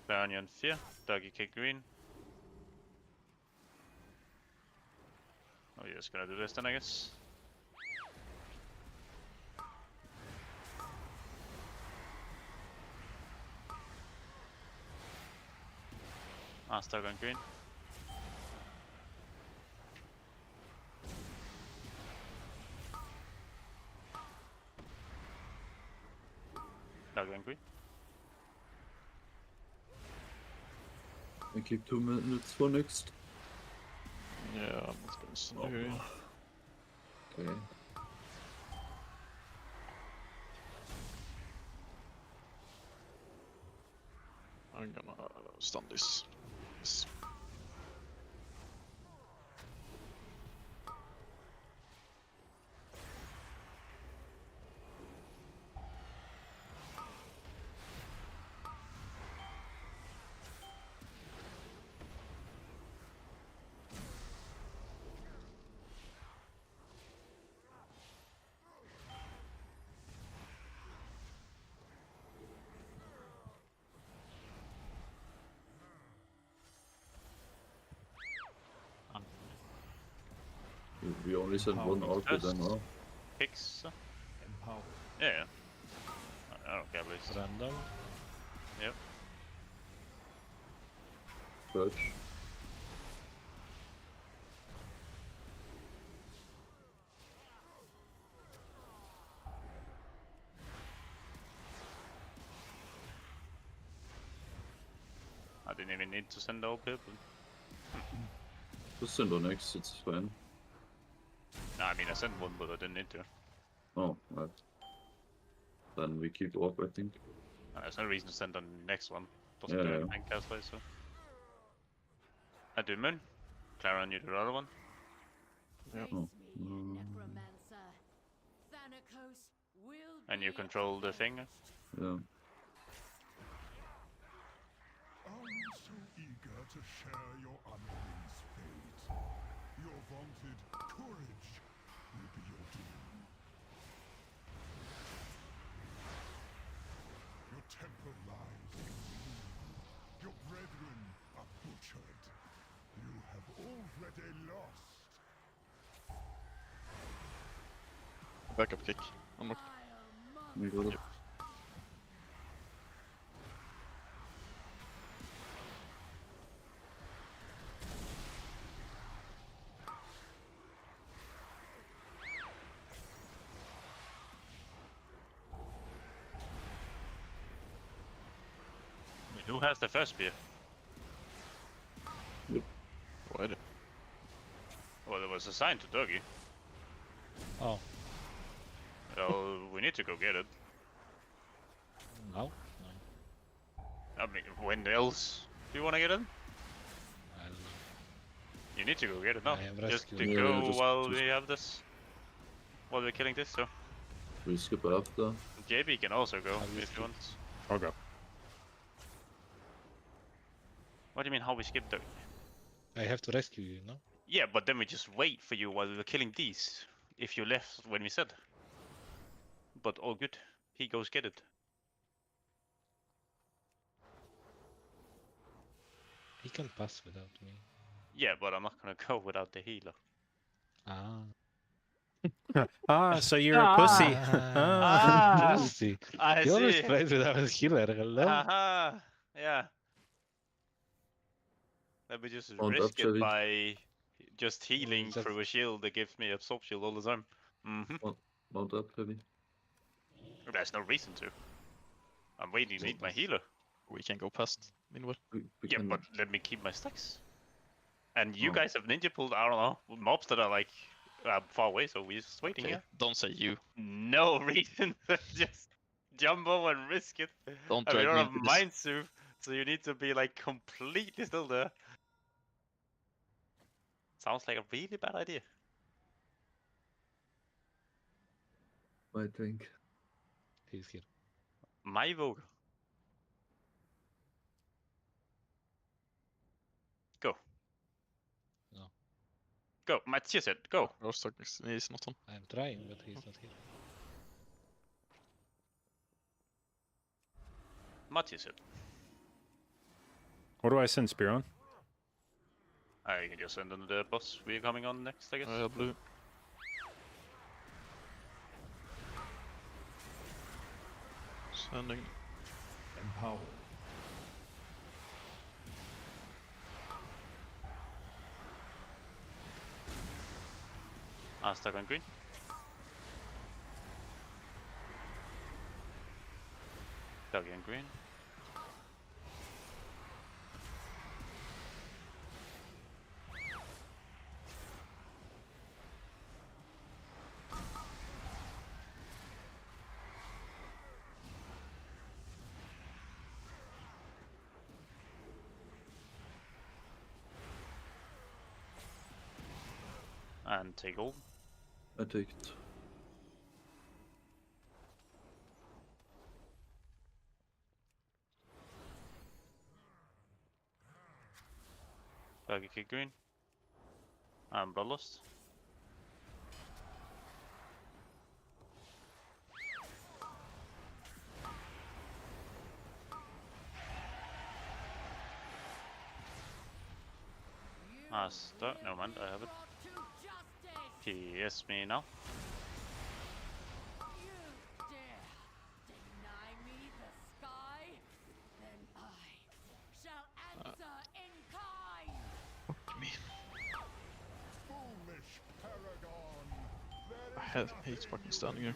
Baronian 4. Doggy kick green. Oh, you're just gonna do this then, I guess. Stuck on green. Stuck on green. I keep 2 minutes for next. Yeah, I'm not going to do. Okay. I'm gonna stun this. Yes. We only sent Oh, one out with them now. Picks. Empower. Yeah. I don't care, please. Random. Yep. Purge. I didn't even need to send OP, but... Just send on X, it's fine. No, I mean I sent one, but I didn't need to. Oh, right. Then we keep off, I think. There's no reason to send on the next one. Doesn't Yeah, do yeah. anything castwise, so... I do Moon. Clara, you do the other one. Yeah. Oh. Necromancer. Thanatos will And you be control the thing. Yeah. Are you so eager to share your underling's fate? Your vaunted courage will be your doom. Your temple lies in ruin. Your brethren are butchered. You have already lost. Backup kick. I'm not. We got it. Who has the first spear? Why do? Well, it was assigned to Dougie. Oh, So we need to go get it. no? No. I mean, when else do you want to get it? I don't know. You need to go get it now. I have Just to rescued. Yeah, go just- while just- we have this. While we're killing this, so. We skip after. JB can also go How we if he skip? wants. I'll go. What do you mean how we skip Dougie? I have to rescue you, no? Yeah, but then we just wait for you while we were killing these. If you left when we said. But all good. He goes get it. He can pass without me. Yeah, but I'm not gonna go without the healer. Ah. So you're a pussy. Ah. Pussy. I He always see. plays without his healer. Hello? Haha. Yeah. Let me just On risk that, it Chevy. by just healing just- through a shield that gives me absorb shield all the time. Mount up heavy. There's no reason to. I'm waiting to So need my that's- healer. We can go past. Meanwhile. We Yeah, can- but let me keep my stacks. And you Oh. guys have ninja pulled, I don't know, mobs that are like far away, so we're just waiting Okay, here. don't say you. No reason to just jumbo and risk it. Don't And we drag don't me have into this. mind soup, so you need to be like completely still there. Sounds like a really bad idea. I think. He's here. My vote. Go. No. Go, Matthias said, go. Rostock is not on. I'm trying, but he's not here. Matthias said. What do I send Spear on? You can just send in the boss we're coming on next, I guess. Blue. Sending. Empower. Stuck on green. Stuck in green. And take all. I take it. Target kick green. And Bloodlust. Stuck. Never mind, I have it. PS me now. You dare deny me the sky? Then I shall answer in kind. Fuck me. Foolish Paragon. I hate fucking standing here.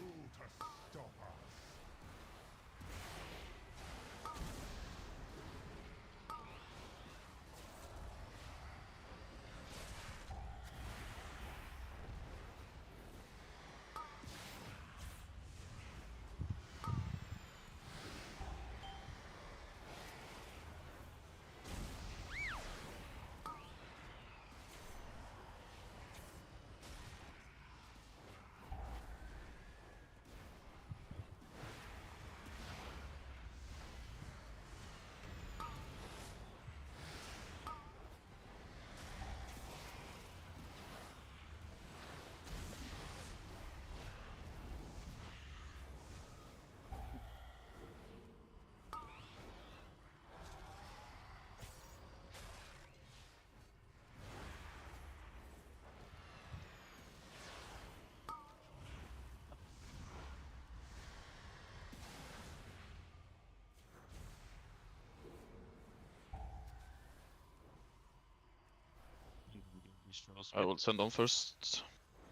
To stop us. I will send on first.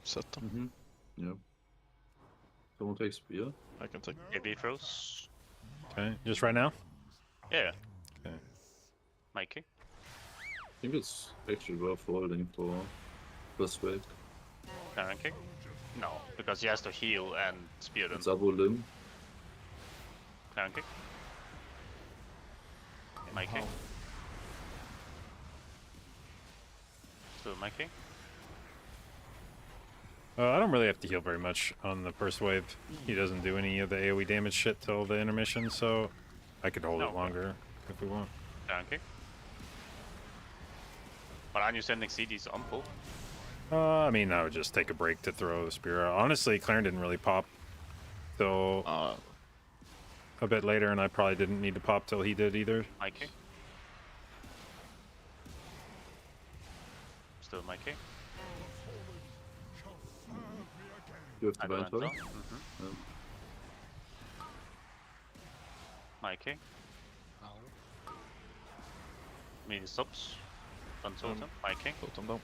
Set them. Yeah. Someone take spear. I can take. AB froze. Okay, just right now? Yeah. Okay. Mikey. I think it's actually worth holding for first wave. Clarence kick. No, because he has to heal and spear them. It's Abu Lim. Clarence kick. Mikey. Still Mikey. I don't really have to heal very much on the first wave. He doesn't do any of the AoE damage shit till the intermission, so I could hold it longer if we want. Clarence kick. But aren't you sending CDs on pull? I mean, I would just take a break to throw the spear out. Honestly, Clarence didn't really pop till a bit later, and I probably didn't need to pop till he did either. Mikey. Still Mikey. You have to Advance bind her. on. Yeah. Mikey. Mini stops. Done totem. Mikey. Totem down.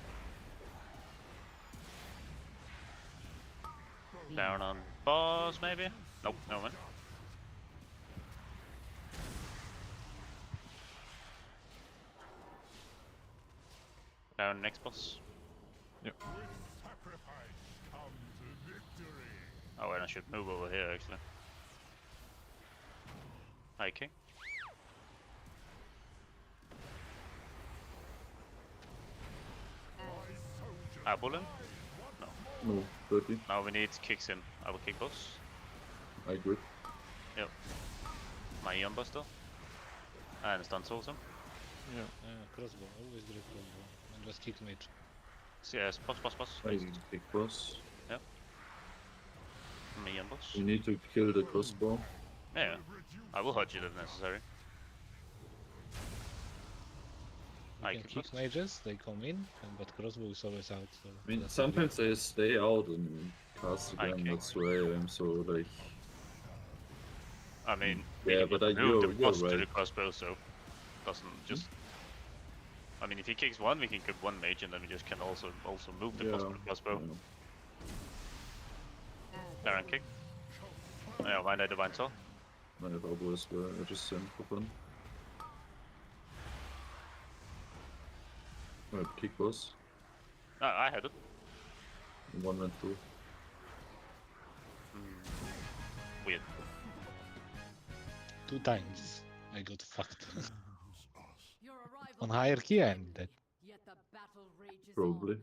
Down on boss, maybe? Nope, no one. Down next boss. Yep. Sacrifice comes victory. Oh, and I should move over here actually. Mikey. Bullet? No. No, 30. Now we need kicks in. I will kick boss. I agree. Yep. My Eon Buster. And stun totem. Yeah. Crossbow. Always do crossbow. And just kick mage. So yes, boss. I kick boss. Yep. Me and boss. You need to kill the crossbow. Yeah. I will hurt you if necessary. I can can keep bust. mages, they come in, but crossbow is always out. So I mean, that's sometimes they stay out and cast again. Okay. That's why I'm so like. I mean, Yeah, we but can move the you're boss to right. the crossbow, so doesn't just. I mean, if he kicks one, we can kick one mage, and then we just can also move the boss to the crossbow. Baron kick. Ja, meine Divine Soul. Meine Baubo ist just send for fun. Kick boss. I had it. One went through. Weird. 2 times I got fucked. Your arrival On hierarchy and that. Yet the battle rages Probably. on.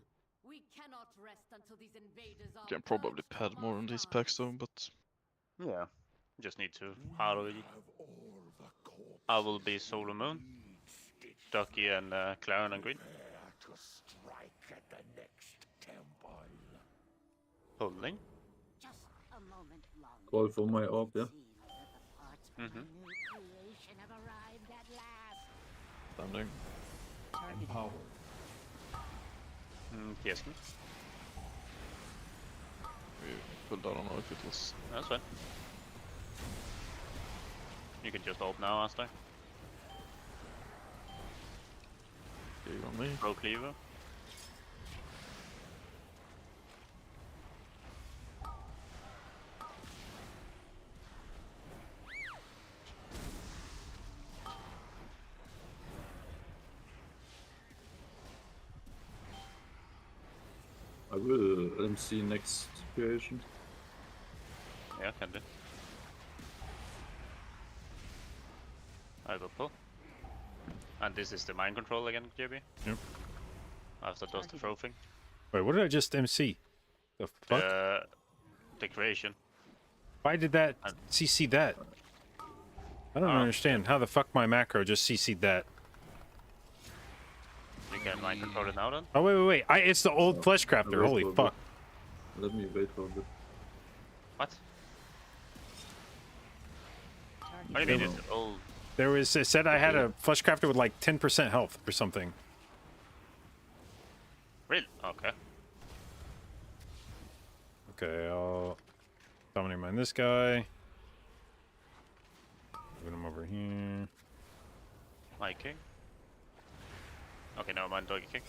We cannot rest until these invaders are Can probably purged pad from more our on these skies. packs though, but Yeah. Just need to. I will be Solar Moon, Ducky, and Claren and Green. To strike at the next temple. Holding. Just a moment longer. Call for my orb, yeah? Seems that the parts of my new creation have arrived at last. standing. Targeted. Kirsten. We pulled, I don't know if it was. That's fine. You can just ult now, Asta. Big on me. Pro Cleaver. I will MC next creation. Yeah, can do. I will pull. And this is the mind control again, JB? Yep. After does the throw thing. Wait, what did I just MC? The fuck? The creation. Why did that And- CC that? I don't understand how the fuck my macro just CC'd that. You can mind control it now then? Oh wait. It's the old flesh crafter. wait Holy for a fuck. Let me wait for a bit. What? Targeted. What do you mean No. it's old? There was it said I had a flesh crafter with like 10% health or something. Really? Okay. Okay, I'll dominate mine this guy. Put him over here. My king. Okay, now mind doggy kick.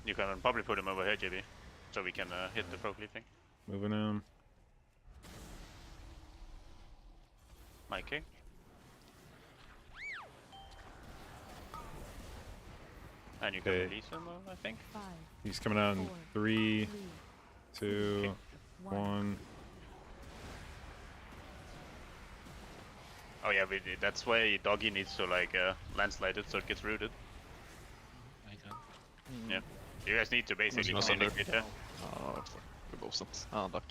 You can probably put him over here, JB. So we can hit the pro cleave thing. Moving him. My king. And you can Okay. release him, I think. 5, He's coming out in 3, 2, 1. 1. Oh yeah, that's why doggy needs to like landslide it so it gets rooted. I can. Yeah. You guys need to basically Nice clean the under. grid here. Oh, fuck. We both sent. Ah, duck.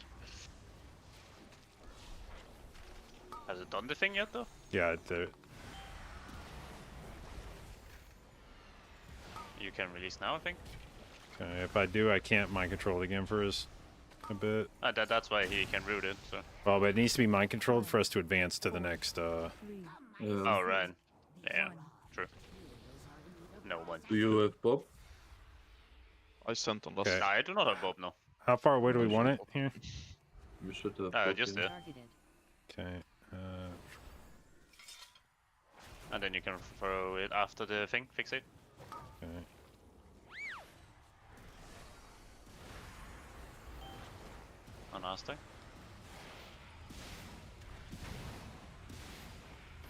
Has it done the thing yet though? Yeah, You can release now, I think. okay, if I do, I can't mind control it again for us a bit. That's why he can root it. So. Well, but it needs to be mind controlled for us to advance to the next. 3, Yeah. Oh right. Yeah. 1. True. No one. Do you have Bob? I sent on last. Okay. No, I do not have Bob now. How far away do we want it here? You should have Bob. Just yeah. there. Targeted. Okay. And then you can throw it after the thing. Fix it. Okay. On Asta.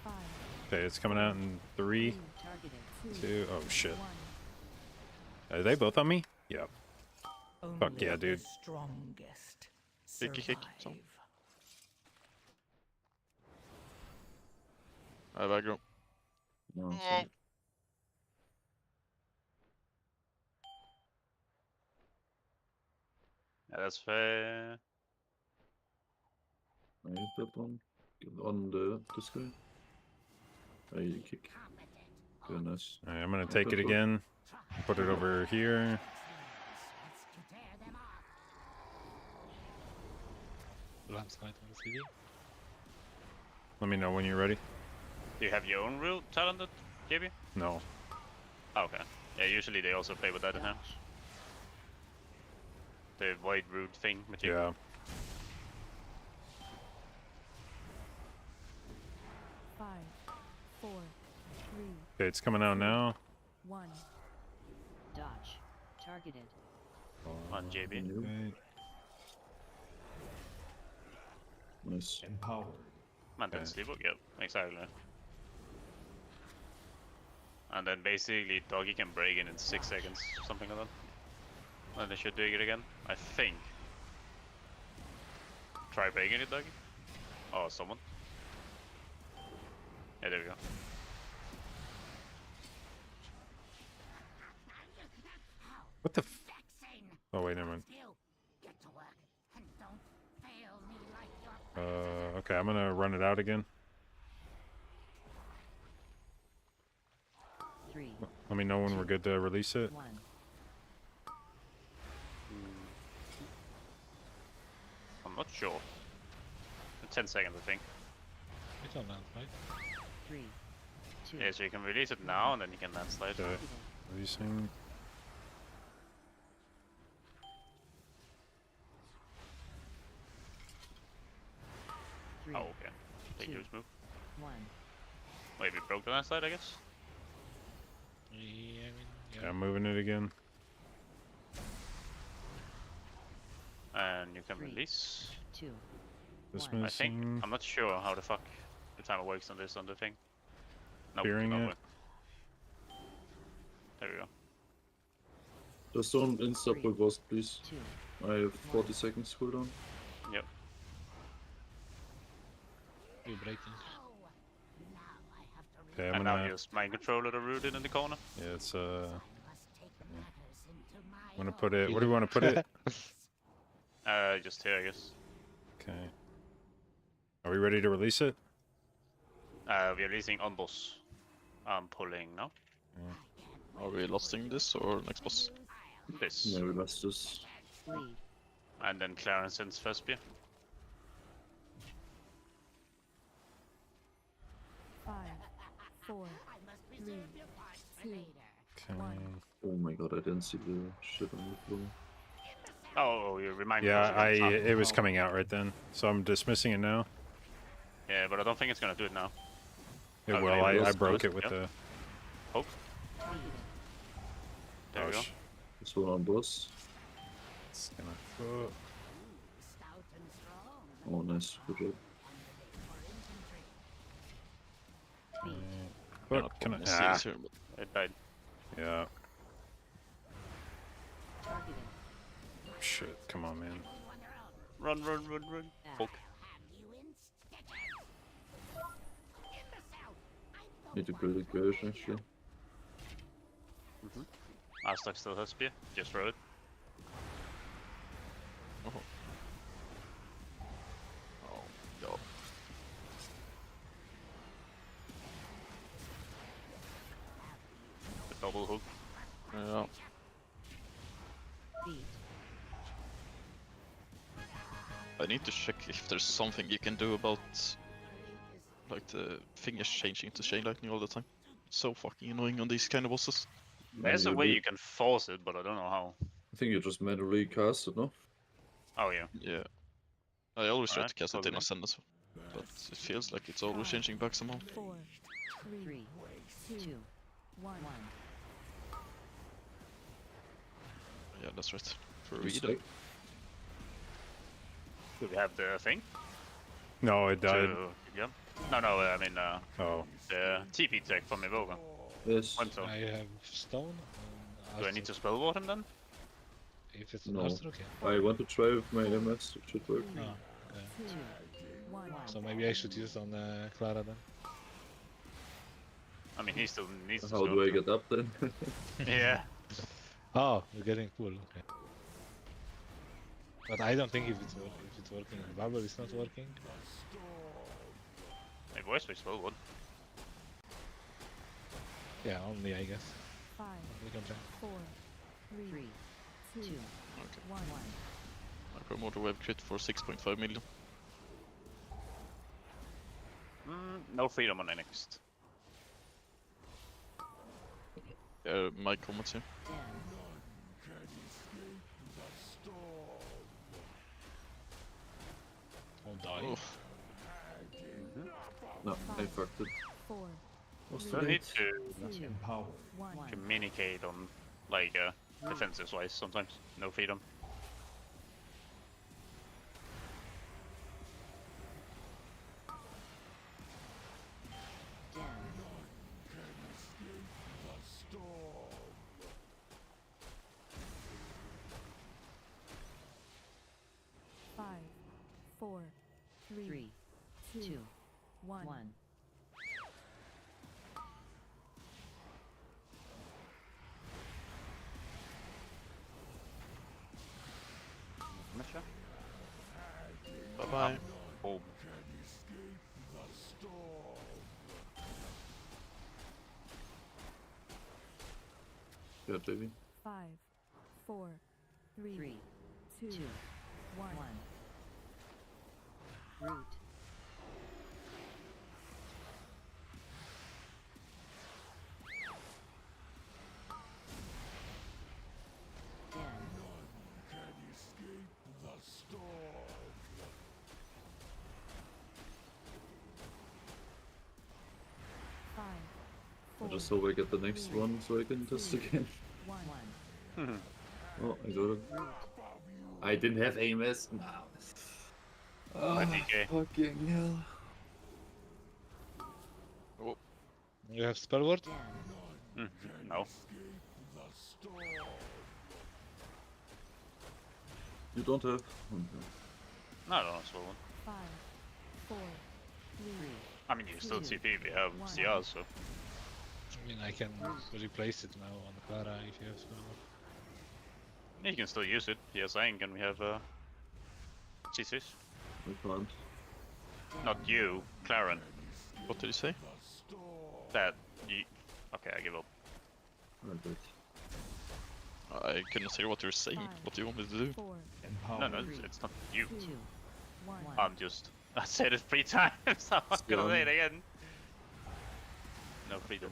5, Okay, it's coming out in 3, Targeted. 2. Oh shit. 1. Are they both on me? Yep. Fuck Only yeah, the dude. strongest Kick, kick, so. survive. I have aggro. No, I'm sorry. Yeah, that's fair. I hit that one. Get on this guy. I kick. Very nice. Alright, I'm gonna take it again. Put it over here. Landslide on the CD. Let me know when you're ready. Do you have your own root talented, JB? No. Okay. Yeah, usually they also play with that in here. The white root thing. Magic. Yeah. 5, 4, 3, Okay, it's coming out now. 1. Dodge. Targeted. On JB. Okay. Nice. Empowered. Maintain sleepwalk, yep, exactly. And then basically Doggy can break in 6 seconds, something like that. And they should do it again, I think. Try breaking it, Doggy. Oh, someone. Yeah, there we go. What the f- Oh, wait, never mind. Get to work and don't fail me like your Okay, I'm gonna run it out again. 3, Let me know when we're good to release it. 1. I'm not sure. 10 seconds, I think. It's on land, right? 3, 2. Yeah, so you can release it now and then you can landslide. Okay. Releasing. Three, Oh, okay. Take two. loose move. 1. Wait, we broke the landslide, I guess? Yeah, I mean, Yeah, I'm moving it again. And you can Three. release. 2. Dismissing. I think. I'm not sure how the fuck the timer works on this under thing. Nope, Clearing not it. work. There we go. Just don't insta with us, please. 2. I have 40 seconds cooldown. Yep. You're breaking. now I have to Okay, I'm And now gonna. just mind controller the rooted in the corner. Yeah, it's must take matters into my I'm gonna put it. Where do we want to put it? Just here, I guess. Okay. Are we ready to release it? We are releasing on boss. I'm pulling now. Are we losting this or next boss? This. Yeah, we lost this. 3, And then Clarence sends first spear. 5, 4, 3, 2, Okay. Oh my god, I didn't see the shit on the floor. Oh, you remind me. Yeah, of it. it was coming out right then, so I'm dismissing it now. Yeah, but I don't think it's gonna do it now. It Okay, will. well, I let's broke do it with Yep. the. Hope. There we go. This one on boss. It's gonna. stout and strong. Oh, nice. Good job. What can I? We'll see Ah, this here, but It died. yeah. targeted. Shit. Come on, man. Run, run, run, run. Fuck. Need to kill the Gersh actually. Aztec still has spear. Just throw it. oh god. The double hook. Yeah. Beat. I need to check if there's something you can do about like the fingers changing to chain lightning all the time. It's so fucking annoying on these kind of bosses. There's a way you can force it, but I don't know how. I think you just manually cast it, no? Oh yeah. Yeah. I always try Alright, to cast it in probably. Ascendance, but it feels like it's always changing back somehow. 4, 3, 2, 1. Yeah, that's right. For Just read. like- Do we have the thing? No, it died. Yeah. No, I mean Oh. the TP tech from Evoga. Yes. One I have stone. Do I need to spell ward him then? If it's No. Astro, okay. I want to try with my MS, it should work. Oh, okay. 2, 1. So maybe I should use on Clara then. I mean, he still needs to How spell. do I get up then? Yeah. Oh, we're getting full. Okay. But I don't think if it's working. If Bubble is not working. Maybe worst we spell ward. Yeah, only I guess. 5, We can try. 4, 3, 2, Okay. 1. I promote a web crit for 6.5 million. No freedom on the next. Yeah, my comments here. I'll die. Oh, No, I fucked it. 4, Was You too need late. to 2, 1. communicate on like defensive wise sometimes. No freedom. Five, 4, 3, 2, 1. Measure. bye bye. Boom. Yeah, JB. 5, 4, 3, 2, 1. Root. I just hope I get the next one so I can test again. 1. Oh, I got it. I didn't have AMS. No. Oh, DK. fucking hell. You have spell ward? No. You don't have? Okay. No, I don't have slow one. 5, 4, 3. I mean, you still TP, we have CR, so. I mean, I can replace it now on Clara if you have spell ward. You can still use it. He has Aang and we have CCs. I can't. Not you, Claren. What did he say? That you. Okay, I give up. I bet. I couldn't hear what you were saying. What do you want me to do? 4, No, no, it's not you. 2, 1. I'm just. I said it 3 times. I'm not gonna say it again. No freedom.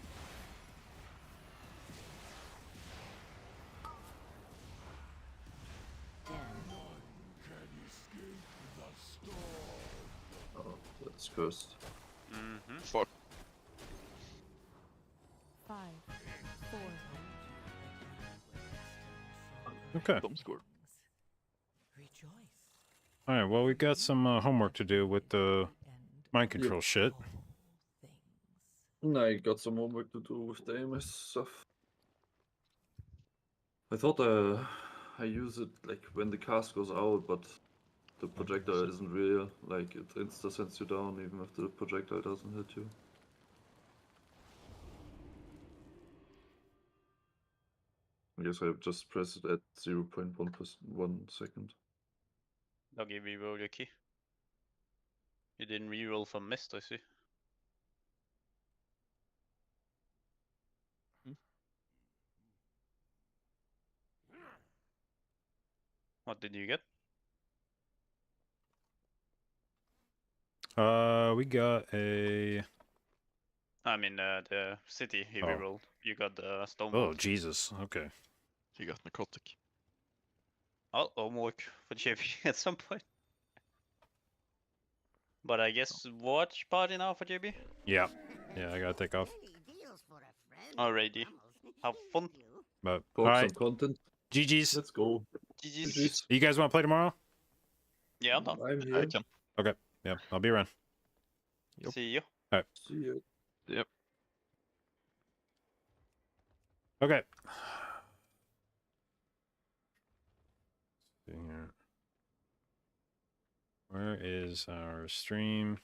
Oh, that's cursed. Fuck. 5, 4. Okay. Dumb score. All right. Well, we got some homework to do with the mind control shit. I got some homework to do with the AMS stuff. I thought I use it like when the cast goes out, but the projectile isn't real. Like it insta sends you down even if the projectile doesn't hit you. I guess I just press it at 0.1 second. Doggy reroll your key. You didn't reroll from Mist, I see. What did you get? We got a. I mean, the city he Oh. rerolled. You got the stone. Oh Jesus. Okay. He got necrotic. I'll homework for JP at some point. But I guess watch party now for JB. Yeah. Yeah. I gotta take off. Alrighty. Have fun. But Poke all right. some content. GG's. Let's go. GG's. You guys want to play tomorrow? Yeah, I'm done. I'm I here. can. Okay. Yeah. I'll be around. Yep. See you. See you. Yep. Okay. See here. Where is our stream?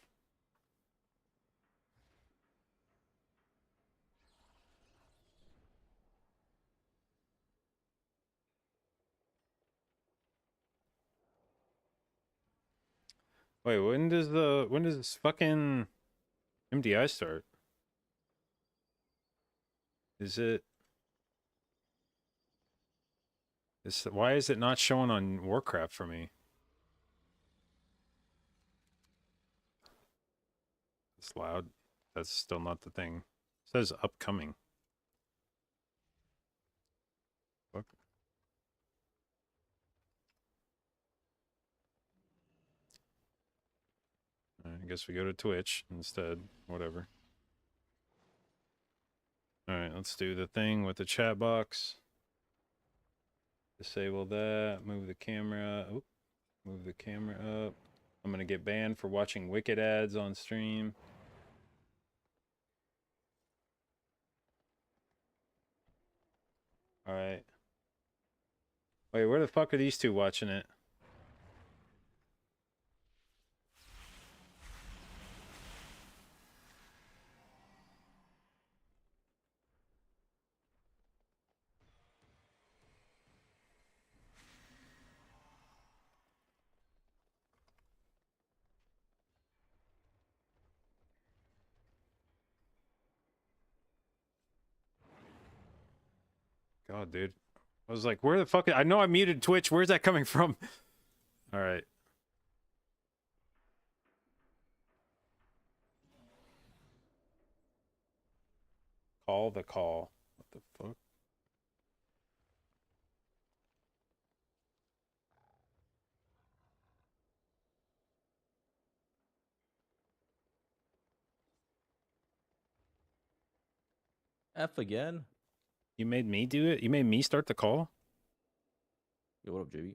Wait, when does this fucking MDI start? Is it? Why is it not showing on Warcraft for me? It's loud. That's still not the thing. It says upcoming. I guess we go to Twitch instead. Whatever. All right, let's do the thing with the chat box. Disable that. Move the camera. Oop. Move the camera up. I'm gonna get banned for watching Wicked ads on stream. All right. Wait, where the fuck are these two watching it? God, dude. I was like, where the fuck? I know I muted Twitch. Where's that coming from? All right. Call the call. What the fuck? F again? You made me do it? You made me start the call? Yo, what up, JB?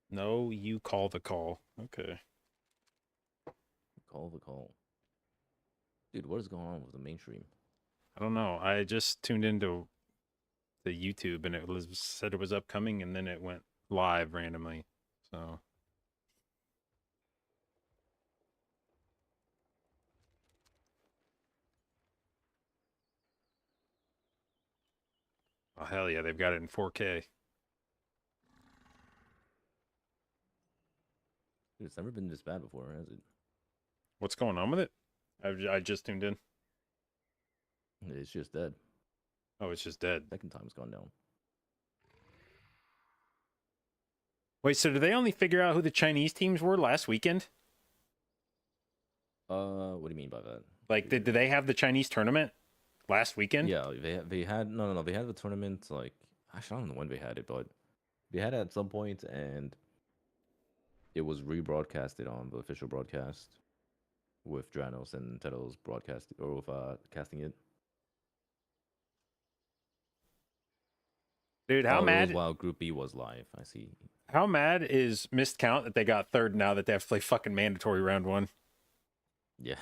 No, you call the call. Okay. Call the call. Dude, what is going on with the mainstream? I don't know. I just tuned into the YouTube and it was said it was upcoming and then it went live randomly. So oh hell yeah, they've got it in 4K. Dude, it's never been this bad before, has it? What's going on with it? I just tuned in. It's just dead. Oh, it's just dead. Second time it's gone down. Wait, so did they only figure out who the Chinese teams were last weekend? What do you mean by that? Like, did they have the Chinese tournament last weekend? Yeah, they had no, they had the tournament, like, actually I don't know when they had it, but they had it at some point and it was rebroadcasted on the official broadcast with Dranos and Tetos broadcast or with casting it. Dude, how it was mad? while Group B was live, I see. How mad is missed count that they got third now that they have to play fucking mandatory round one? Yeah.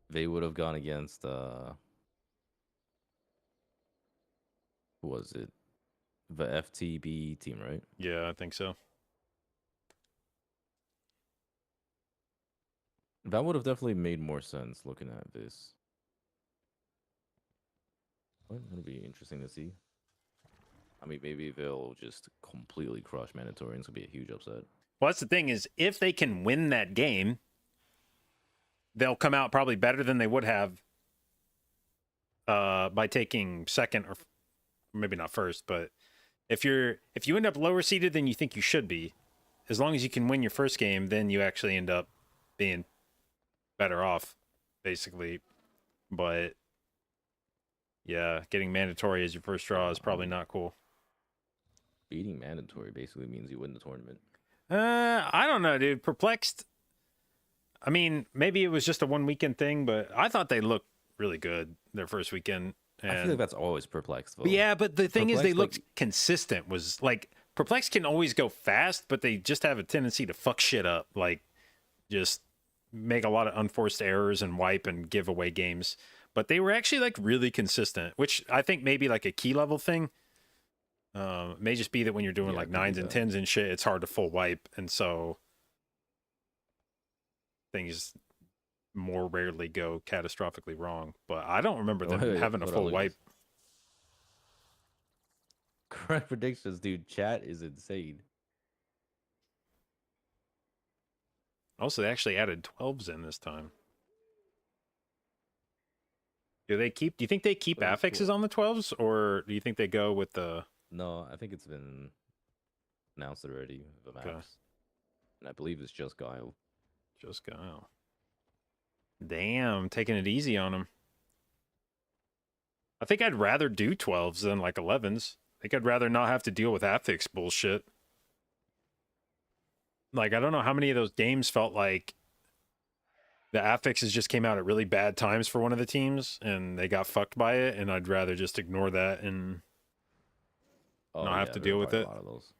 They would have gone against who was it? The FTB team, right? Yeah, I think so. That would have definitely made more sense looking at this. Well, it'll be interesting to see. I mean, maybe they'll just completely crush mandatory and it's gonna be a huge upset. Well, that's the thing is, if they can win that game, they'll come out probably better than they would have by taking second or maybe not first. But if you end up lower seeded than you think you should be, as long as you can win your first game, then you actually end up being better off, basically. But yeah, getting mandatory as your first draw is probably not cool. Beating mandatory basically means you win the tournament. I don't know, dude. Perplexed. I mean, maybe it was just a one weekend thing, but I thought they looked really good their first weekend. And... I feel like that's always Perplexed. Though. Yeah, but the thing is, they looked like... consistent. Was like Perplexed can always go fast, but they just have a tendency to fuck shit up. Like, just make a lot of unforced errors and wipe and give away games. But they were actually like really consistent, which I think maybe like a key level thing. It may just be that when you're doing like 9s and 10s and shit, it's hard to full wipe, and so things more rarely go catastrophically wrong. But I don't remember them having a full wipe. Correct predictions, dude. Chat is insane. Also, they actually added 12s in this time. Do you think they keep affixes on the 12s, or do you think they go with the... No, I think it's been announced already, the maps. Okay. And I believe it's just Guile. Just Guile. Damn, taking it easy on him. I think I'd rather do 12s than like 11s. I think I'd rather not have to deal with affix bullshit. like, I don't know how many of those games felt like the affixes just came out at really bad times for one of the teams and they got fucked by it, and I'd rather just ignore that and not have to there deal are with probably it. A lot of those.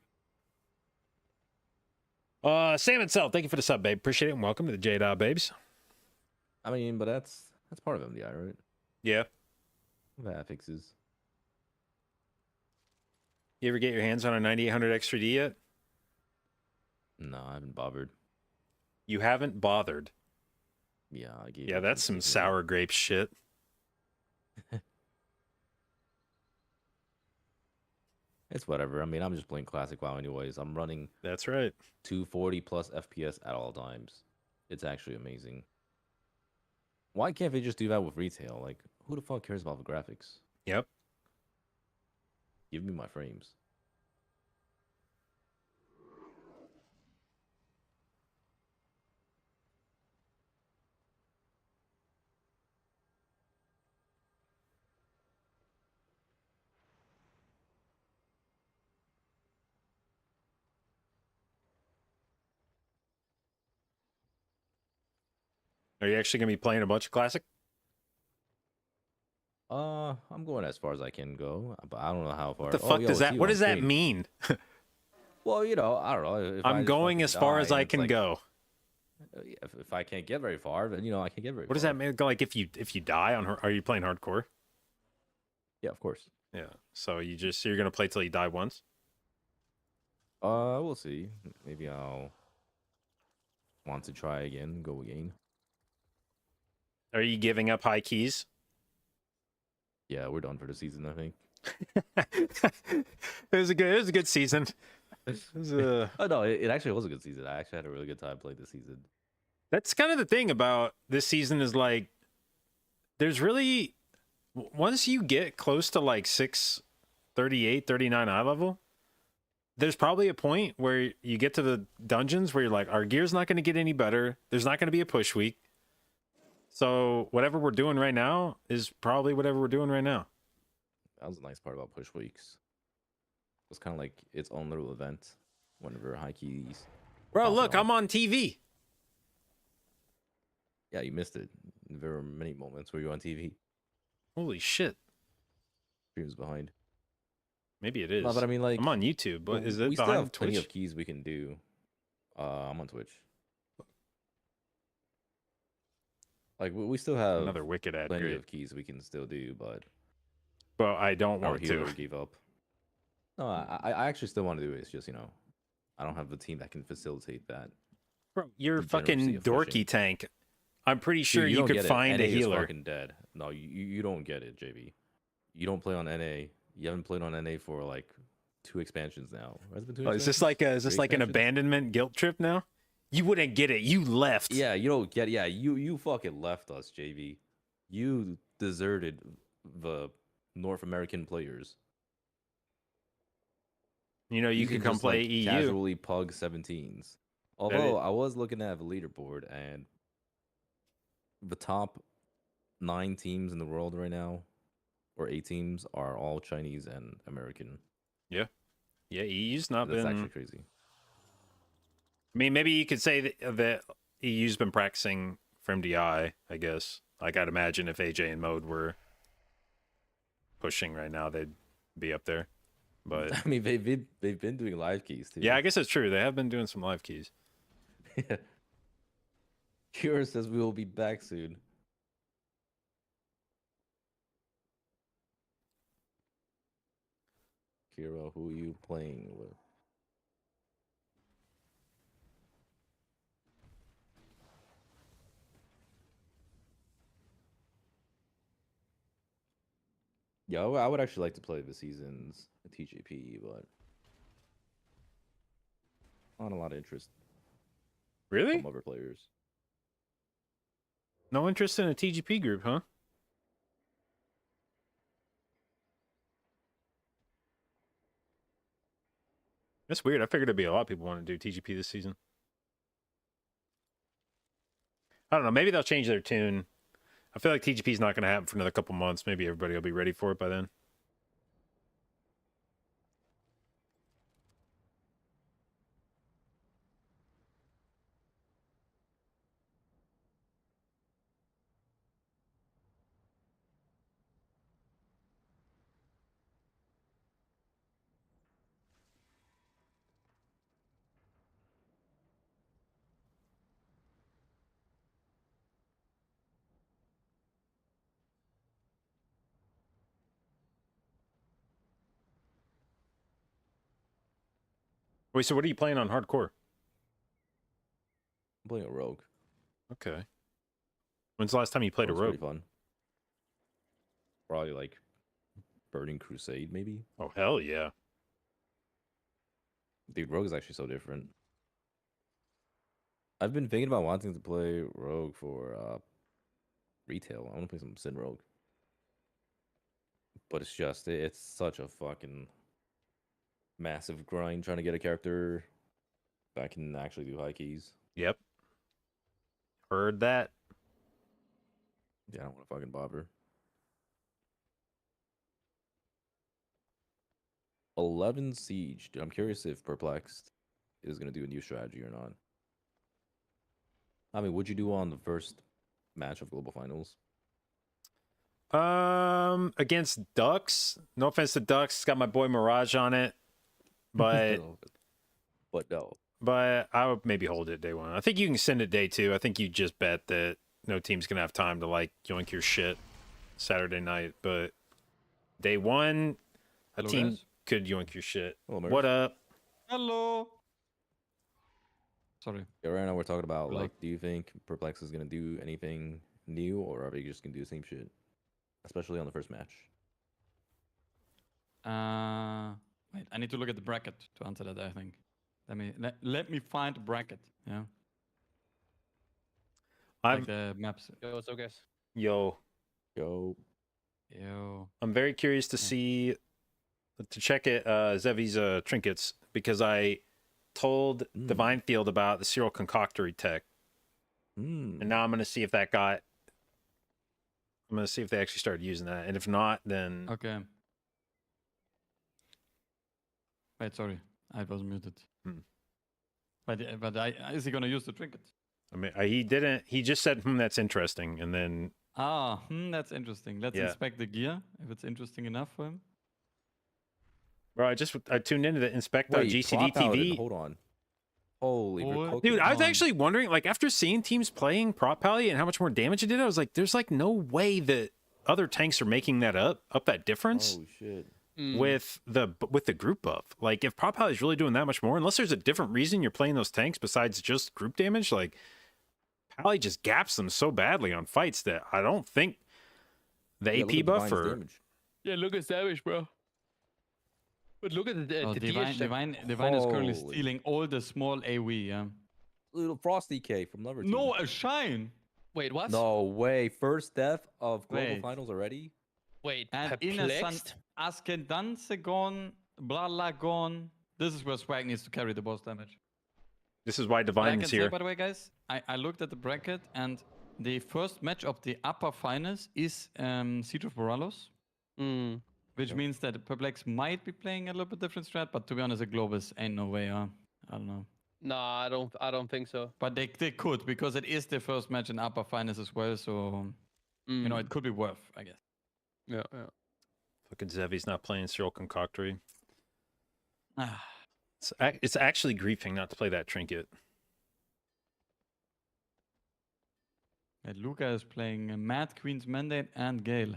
Sam itself, thank you for the sub, babe. Appreciate it, and welcome to the J-Dot Babes. I mean, but that's part of MDI, right? Yeah. The affixes. You ever get your hands on a 9800 X3D yet? No, I haven't bothered. You haven't bothered. Yeah, I gave Yeah, up that's on some it. sour grape shit. It's whatever. I mean, I'm just playing classic WoW anyways. I'm running That's right. 240 plus FPS at all times. It's actually amazing. Why can't they just do that with retail? Like, who the fuck cares about the graphics? Yep. Give me my frames. Are you actually going to be playing a bunch of Classic? I'm going as far as I can go, but I don't know how far. What the fuck does that? What does that mean? Well, you know, I don't know. If I I'm just going fucking as far die, as I it's can like, go. If I can't get very far, then you know I can get very. What does that mean? Like if you die on her, are you playing hardcore? Yeah, of course. Yeah. So you're gonna play till you die once. We'll see. Maybe I'll want to try again, go again. Are you giving up high keys? Yeah, we're done for the season, I think. It was a good season. It was Oh no, it actually was a good season. I actually had a really good time playing this season. That's kind of the thing about this season is like, there's really, once you get close to like 638, 39 eye level, there's probably a point where you get to the dungeons where you're like, our gear's not going to get any better. There's not going to be a push week. So whatever we're doing right now is probably whatever we're doing right now. That was a nice part about push weeks. It's kind of like its own little event whenever high keys. Bro, pop look, on. I'm on TV. Yeah, you missed it. There were many moments where you were on TV. Holy shit. Streams behind. Maybe it is. No, but I mean, like, I'm on YouTube, but is it we still behind have plenty Twitch? of keys we can do. I'm on Twitch. Like we still have Another wicked ad plenty grid. of keys we can still do, but But I don't our want hero to. gave up. No, I actually still want to do it. It's just, you know, I don't have the team that can facilitate that. Bro, you're the fucking generosity of dorky fishing. tank. I'm pretty sure Dude, you don't could get it. find NA a is healer. fucking dead. No, you don't get it, JB. You don't play on NA. You haven't played on NA for like 2 expansions now. Has it been 2 Oh, is this expansions? like 3 like an expansions? abandonment guilt trip now? You wouldn't get it. You left. Yeah, you don't get. Yeah, you fucking left us, JB. You deserted the North American players. You know, you could come just, play like, EU. Casually pug 17s. Although I was looking at the leaderboard and the top 9 teams in the world right now, or 8 teams, are all Chinese and American. Yeah. Yeah, EU's not That's been. actually crazy. I mean, maybe you could say that EU's been practicing for MDI, I guess. Like, I'd imagine if AJ and Mode were pushing right now, they'd be up there. But I mean, they've been doing live keys too. yeah, I guess it's true. They have been doing some live keys. Kira says we will be back soon. Kira, who are you playing with? Yeah, I would actually like to play the seasons at TJP, but not a lot of interest Really? from other players. No interest in a TGP group, huh? That's weird. I figured there'd be a lot of people want to do TGP this season. I don't know. Maybe they'll change their tune. I feel like TGP's not going to happen for another couple months. Maybe everybody will be ready for it by then. Wait, so what are you playing on hardcore? I'm playing a rogue. Okay. When's the last time you played a Rogue's rogue? pretty fun. Probably like Burning Crusade, maybe. Oh hell yeah! Dude, rogue is actually so different. I've been thinking about wanting to play rogue for retail. I want to play some Sin Rogue. But it's just it's such a fucking massive grind trying to get a character that can actually do high keys. Yep. Heard that. Yeah, I don't want to fucking bother. 11 Siege. Dude, I'm curious if Perplexed is gonna do a new strategy or not. I mean, what'd you do on the first match of Global Finals? Against Ducks. No offense to Ducks, it's got my boy Mirage on it, but no. But I would maybe hold it day one. I think you can send it day two. I think you just bet that no team's gonna have time to like yoink your shit Saturday night. But day one, a Hello, team guys. could yoink your shit. Hello, Merv. What up? Hello. Sorry. Yeah, right now we're talking about Hello. like, do you think Perplex is gonna do anything new, or are they just gonna do the same shit? Especially on the first match. Wait, I need to look at the bracket to answer that. I think. Let me find the bracket. Yeah. I'm Like the maps. Yo, what's up, guys? yo. Yo. I'm very curious to see to check it Zevi's trinkets because I told Divine Field about the serial concoctory tech. And now I'm gonna see if that got I'm gonna see if they actually started using that. And if not, then Okay. Wait, sorry, I was muted. But is he gonna use the trinket? I mean he didn't he just said that's interesting and then That's interesting. Let's Yeah. inspect the gear if it's interesting enough for him. bro, I tuned into the Inspect Wait, GCD Prop Paladin, TV. hold on. Holy we're cooking. Dude, I was actually wondering, like, after seeing teams playing Prop Pally and how much more damage it did, I was like, there's like no way that other tanks are making that up that difference Oh shit. with the group buff. Like, if Prop Pally is really doing that much more, unless there's a different reason you're playing those tanks besides just group damage, like Pally just gaps them so badly on fights that I don't think the Yeah, look AP at buff Divine's or damage. Yeah, look at Savage, bro. But look at the Oh, DH Divine is currently stealing all the small AoE. Yeah. Little Frosty K from Lover Team. No, a shine. Wait, what? No way. First death of Global Wait. Finals already? Wait, And Innocent, Ascendanse gone, Blala gone. This is where Swag needs to carry the boss damage. this is why What I Divine's can say, here. by the way, guys, I looked at the bracket and the first match of the upper finals is Siege of Boralos, which means that Perplex might be playing a little bit different strat, but to be honest, a Globus ain't no way, huh? I don't know. Nah, I don't think so. But they could, because it is their first match in upper finals as well, so you know, it could be worth, I guess. Yeah. Fucking Zevi's not playing Serial Concoctory. Ah. It's actually griefing not to play that trinket. And Luca is playing Mad Queen's Mandate and Gale.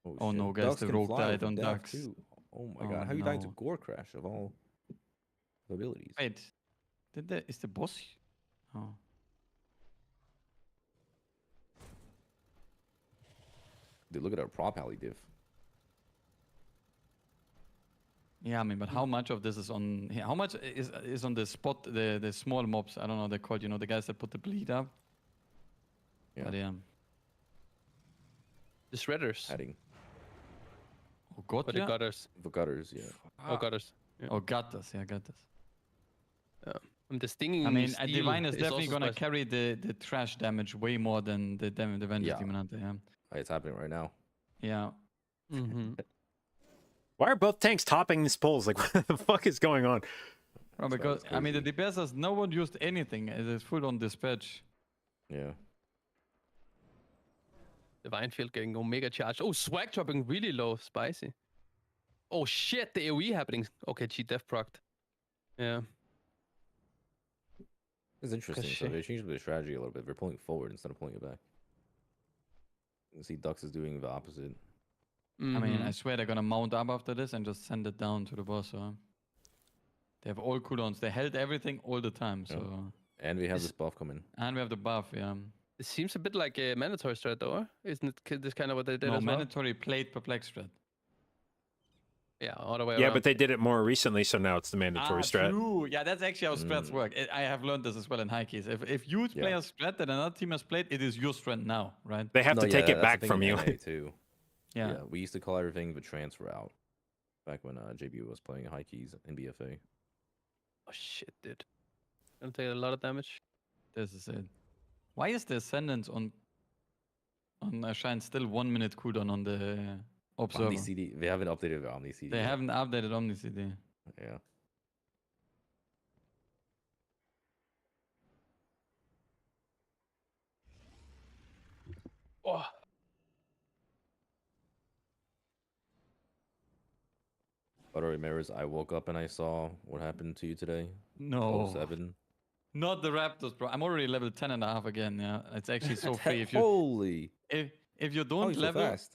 Oh shit. no, guys, Ducks the can rogue fly died over on death, Ducks. too. Oh my Oh, god, how you dying to no. Gore Crash of all abilities? Wait, is the boss? Oh. Dude, look at our Prop Alley diff. Yeah, I mean, but how much of this is on? How much is on the spot? The small mobs. I don't know. They're called. You know, the guys that put the bleed up. Yeah. But yeah. The Shredders. Heading. Oh god. Or the Gutters. The gutters, yeah. Oh, Gutters. Yeah. Oh, Gutters. Yeah, Gutters. And the Stinging I mean, Steel Divine is definitely also gonna spicy. carry the trash damage way more than the Vengeance Yeah. Demon Hunter. Yeah. It's happening right now. Yeah. Why are both tanks topping these polls? Like, what the fuck is going on? Well, because I mean, the DPSers, no one used anything. It is full on dispatch. Yeah. Divine Field getting Omega charged. Oh, Swag dropping really low. Spicy. Oh shit, the AoE happening. Okay, G Def procced. Yeah. It's interesting. So shit. they changed the strategy a little bit. They're pulling forward instead of pulling it back. You can see Dux is doing the opposite. I mean, I swear they're gonna mount up after this and just send it down to the boss. Huh? They have all cooldowns. They held everything all the time. Yeah. So And we have Is- this buff coming. and we have the buff. Yeah. It seems a bit like a mandatory strat, though. Isn't it this kind of what they did No, as well? mandatory played perplex strat. Yeah, all the way Yeah, around. but they did it more recently, so now it's the mandatory strat. True. Yeah, that's actually how strats Mm. work. I have learned this as well in high keys. If you play Yeah. a strat that another team has played, it is your strat now, right? They have No, to yeah, take it that's the back thing from in you. NA too. Yeah. We used to call everything the transfer out back when JB was playing high keys in BFA. Oh shit, dude. Gonna take a lot of damage. This is it. Why is the Ascendance on Shine still 1 minute cooldown on the Observer? Omni CD. They haven't updated the Omni CD. They yet. haven't updated Omni CD. Yeah. Oh. By the way, Maris, I woke up and I saw what happened to you today. No. 07. Not the Raptors, bro. I'm already level 10.5 again, yeah. It's actually so free. If you Holy! if you How don't you so level, fast?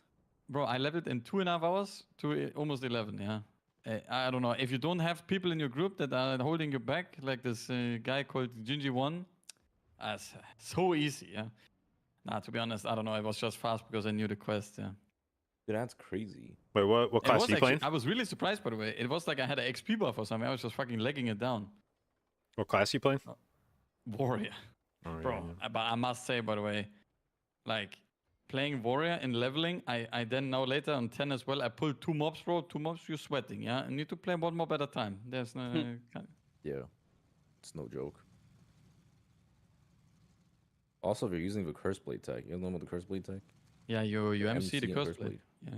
bro, I leveled in 2.5 hours to almost 11, yeah. I don't know. If you don't have people in your group that are holding you back, like this guy called Gingy1, that's so easy, yeah. Nah, to be honest, I don't know. I was just fast because I knew the quest, yeah. Dude, that's crazy. Wait, what It class was are you actually, playing? I was really surprised, by the way. It was like I had an XP buff or something. I was just fucking legging it down. What class are you playing? Warrior. Oh, yeah, Bro, yeah. but I must say, by the way, like playing warrior and leveling, I then now later on 10 as well, I pulled 2 mobs, bro. 2 mobs, you're sweating, yeah? I need to play 1 mob at a time. There's no. Yeah. It's no joke. Also, if you're using the Curse Blade tech, you know what the Curse Blade tech? Yeah, you MC the and curse Curse blade. Yeah.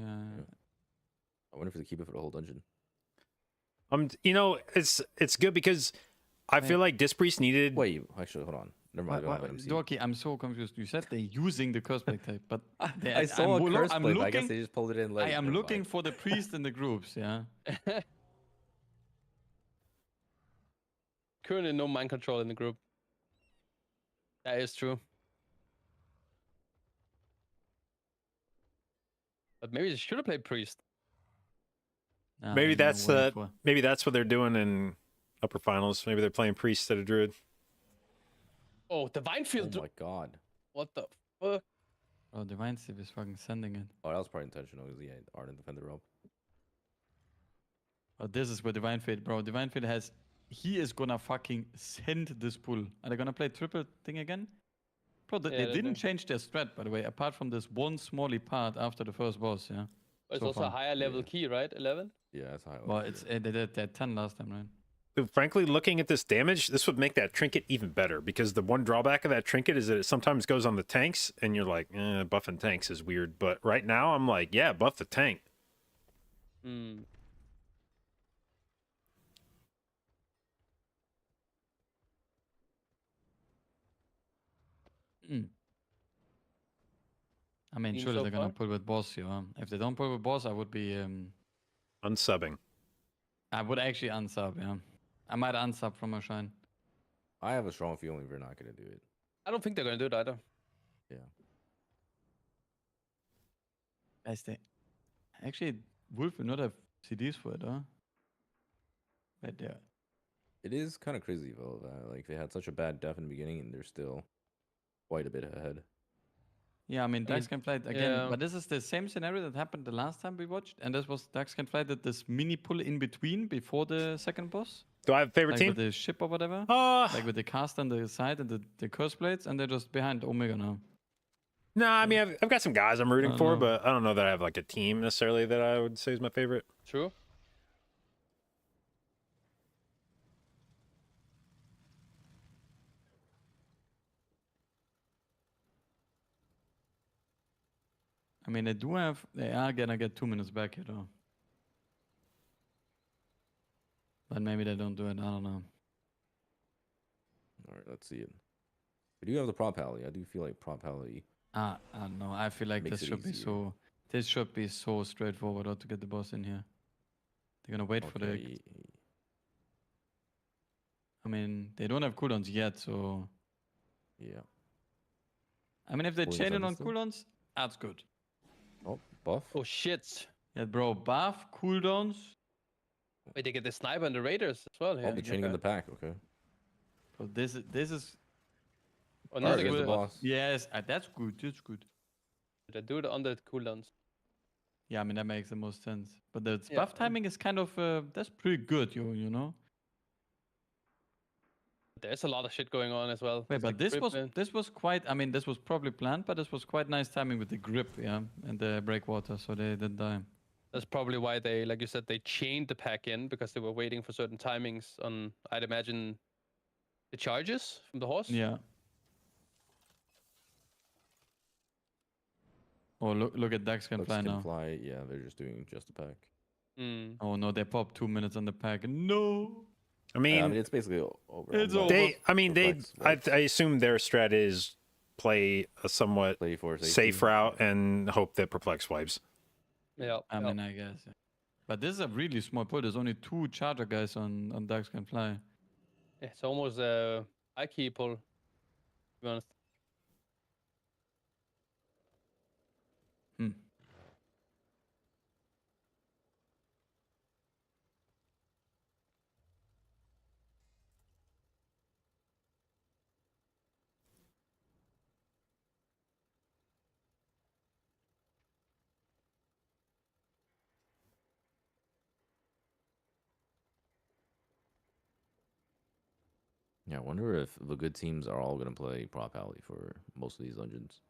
I wonder if they keep it for the whole dungeon. You know, it's good because I feel like Disc Priest needed. Wait, actually, hold on. Never mind. I don't have MC. Dorky, I'm so confused. You said they're using the curse blade type, but I saw a Curse I'm Blade. looking, I guess they just pulled it in late. I am Never looking mind. for the priest in the groups, yeah. Currently no mind control in the group. That is true. But maybe they should have played priest. Nah, Maybe you know, that's waiting for- maybe that's what they're doing in upper finals. Maybe they're playing priest instead of druid. Oh, Divine Field. Oh my god. What the fuck? Oh, Divine Steve is fucking sending it. Oh, that was probably intentional because he had Arden defender up. Oh, this is where Divine Fate, bro. Divine Fate has. He is gonna fucking send this pull. Are they gonna play triple thing again? Bro, they Yeah, they didn't do. change their strat, by the way, apart from this one smally part after the first boss, yeah. It's So also a far. higher level key, right? 11? Yeah, that's high. Well, it's they did that 10 last time, right? Dude, frankly, looking at this damage, this would make that trinket even better because the one drawback of that trinket is that it sometimes goes on the tanks, and you're like, buffing tanks is weird. But right now, I'm like, yeah, buff the tank. Hmm. I mean, Team surely so they're gonna far? pull with boss, yeah. If they don't pull with boss, I would be Unsubbing. I would actually unsub, yeah. I might unsub from a shine. I have a strong feeling they're not going to do it. I don't think they're gonna do it either. Yeah. Guys, they actually Wolf will not have CDs for it, huh? Right there. It is kind of crazy though that like they had such a bad def in the beginning and they're still quite a bit ahead. Yeah, I mean, I mean, Dax can fly it again, yeah. but this is the same scenario that happened the last time we watched, and this was Dax can fly did this mini pull in between before the second boss. Do I have a favorite Like team? with the ship or whatever. Uh, Like with the cast on the side and the curse blades, and they're just behind Omega now. no, I mean, I've got some guys I'm rooting I for, don't know. but I don't know that I have like a team necessarily that I would say is my favorite. True. I mean, they are gonna get 2 minutes back here though. But maybe they don't do it, I don't know. All right, let's see it. We do have the prop alley. I do feel like prop alley. I don't know, I feel like Makes this it should be easier. this should be so straightforward how to get the boss in here. They're gonna wait for the Okay, I mean, they don't have cooldowns yet, so yeah. I mean if they Cooldowns chain are it on still? cooldowns, that's good. Oh, buff. Oh shit. Yeah, bro, buff, cooldowns. Wait, they get the sniper and the raiders as well here. Oh, the training in the pack. Okay. But this is. Oh, Alright, no, they here's get the the boss. Yes, that's good. That's good. They do it on the cooldowns. Yeah, I mean that makes the most sense. But the Yeah, buff timing is kind of that's pretty good, you know. There's a lot of shit going on as well. Wait, There's but the this was quite. I mean, this was probably planned, but this was quite nice timing with the grip, yeah, and the breakwater, so they didn't die. That's probably why they, like you said, they chained the pack in because they were waiting for certain timings on, I'd imagine, the charges from the horse. Yeah. Oh, look at Dax can Lux fly can now. fly. Yeah, they're just doing just a pack. Oh no, they popped 2 minutes on the pack. No. I mean, it's basically over. It's almost. over. I mean, Reflects wipes. I assume their strat is play a somewhat Play for safe safety. route and hope that Perplex wipes. Yeah. I mean, I guess. Yeah. But this is a really small pull. There's only 2 charger guys on Dax can fly. It's almost a high key pull, to be honest. Yeah, I wonder if the good teams are all gonna play Prop Alley for most of these dungeons.